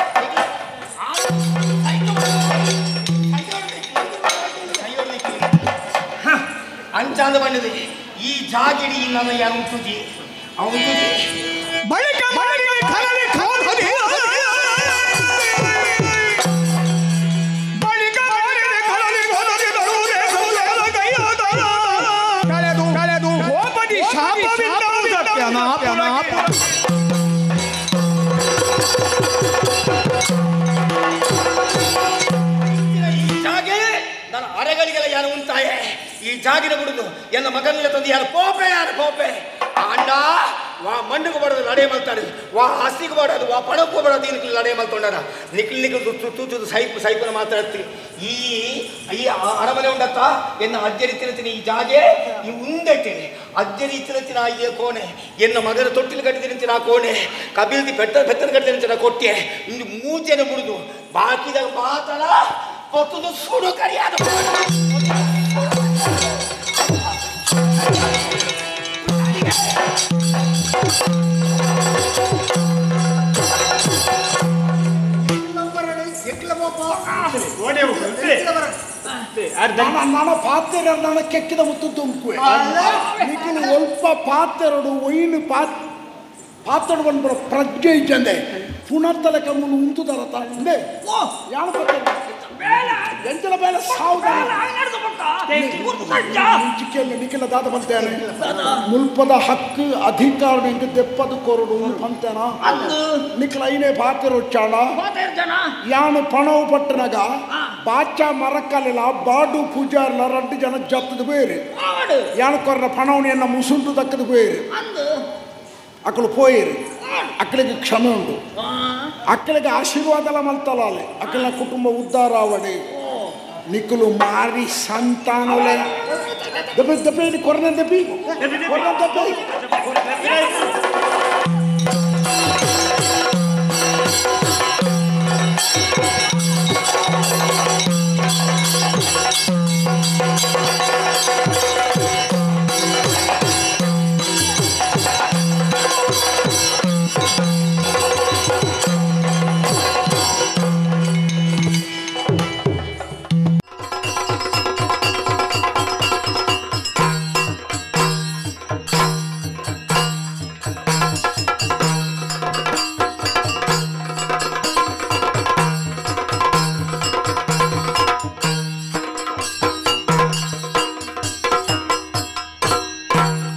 ಅಂಚಾದ ಬಣ್ಣದೆ ಈ ಜಾಗಿಡಿ ನನ್ನ ಯಾರು ತುದಿ ಅವನು ಬಳಿಕ ಕಳೆದು ಹೋಪದಿ ನನ್ನ ಅರೆಗಳಿಗೆಲ್ಲ ಯಾರು ಉಂಟಾಯೆ ಈ ಜಾಗಿನ ಬಿಡುದು ಎನ್ನ ಮಗನಿಗೆ ತಂದು ಯಾರು ಕೋಪೆ ಅಂಡ ವಾ ಮಣ್ಣಿಗೆ ಬಡೋದು ಲಡೆ ಮಾಡ್ತಾರೆ ವಾ ಹಸಿಗೆ ಬಡೋದು ವಾ ಪಣಕ್ಕೂ ಬಡೋದು ನಿಕ್ಲಿ ಲಡೆ ಮಾಡ್ಕೊಂಡಾರ ನಿಕ್ಲಿ ತೂಚುದು ಸೈಪನ ಮಾತಾಡ್ತಿ ಈ ಅರಮನೆ ಉಂಡತ್ತ ಎನ್ನ ಅಜ್ಜರಿ ತಿನ್ನುತ್ತೀನಿ ಈ ಜಾಗೆ ಈ ಉಂದೈತೇನೆ ಅಜ್ಜರಿ ತಿನ್ನುತ್ತೀನಿ ಈ ಕೋಣೆ ಎನ್ನ ಮಗನ ತೊಟ್ಟಿಲು ಕಟ್ಟಿದ್ದೀನಿ ಆ ಕೋಣೆ ಕಬಿಲ್ದಿ ಬೆತ್ತನ ಕಟ್ಟಿದ್ದೀನಿ ಕೊಟ್ಟೆ ಇನ್ನು ಮೂಚೆನ ಬಿಡುದು ಬಾಕಿದಾಗ ಮಾತಾಡ ಕೊತ್ತದು ಸುಡು ಕರಿಯಾದ ನನ್ನ ಪಾತ್ರೆ ನನ್ನ ಕೆಕ್ಕಿದ ಮುತ್ತು ತುಂಬುವೆ ಸ್ವಲ್ಪ ಪಾತ್ರೆಡು ಒಯ್ನು ಪಾತ್ರೆ ಬಂದ್ಬಿಡ ಪ್ರಜ್ಞೆ ಇದ್ದಂದೆ ಪುನರ್ತಲ ಕಮ್ಮನ್ನು ಉಂಟು ತರತ ಯಾವ ಎಂಚಲ ಬೇಲೆ ನಿಖಿಲ ದಾದ ಬಂತೇನೆ ಮುಲ್ಪದ ಹಕ್ಕು ಅಧಿಕಾರ ದೆಪ್ಪದು ಕೊರಡು ಬಂತೇನ ನಿಖಿಲ ಐನೇ ಪಾತ್ರೆ వచ్చాಡ ಯಾನು ಪಣವು ಪಟ್ಟನಗ ಬಾಚ ಮರಕ್ಕಲಿಲ್ಲ ಬಾಡು ಪೂಜಾರ್ಲ 2 ಜನ ಜತ್ತದು ಬೇರೆ ಯಾನು ಕೊರ್ರ ಪಣವನಿ ಎನ್ನ ಮುಸುಂಟು ದಕ್ಕದು ಬೇರೆ ಅಕ್ಕಳು ಪೋಯಿರು ಅಕ್ಕಳಿಗೆ ಕ್ಷಮೆ ಉಂಟು ಅಕ್ಕಳಿಗೆ ಆಶೀರ್ವಾದ ಮಲ್ತಲಾಲೆ ಅಕ್ಕಳ ಕುಟುಂಬ ಉದ್ಧಾರ ಅವಡೆ ನಿಕ್ಕಲು ಮಾರಿ ಸಂತಾನಲೆ ದಬ್ಬೆ ಕೊರನೆ ದಬ್ಬಿ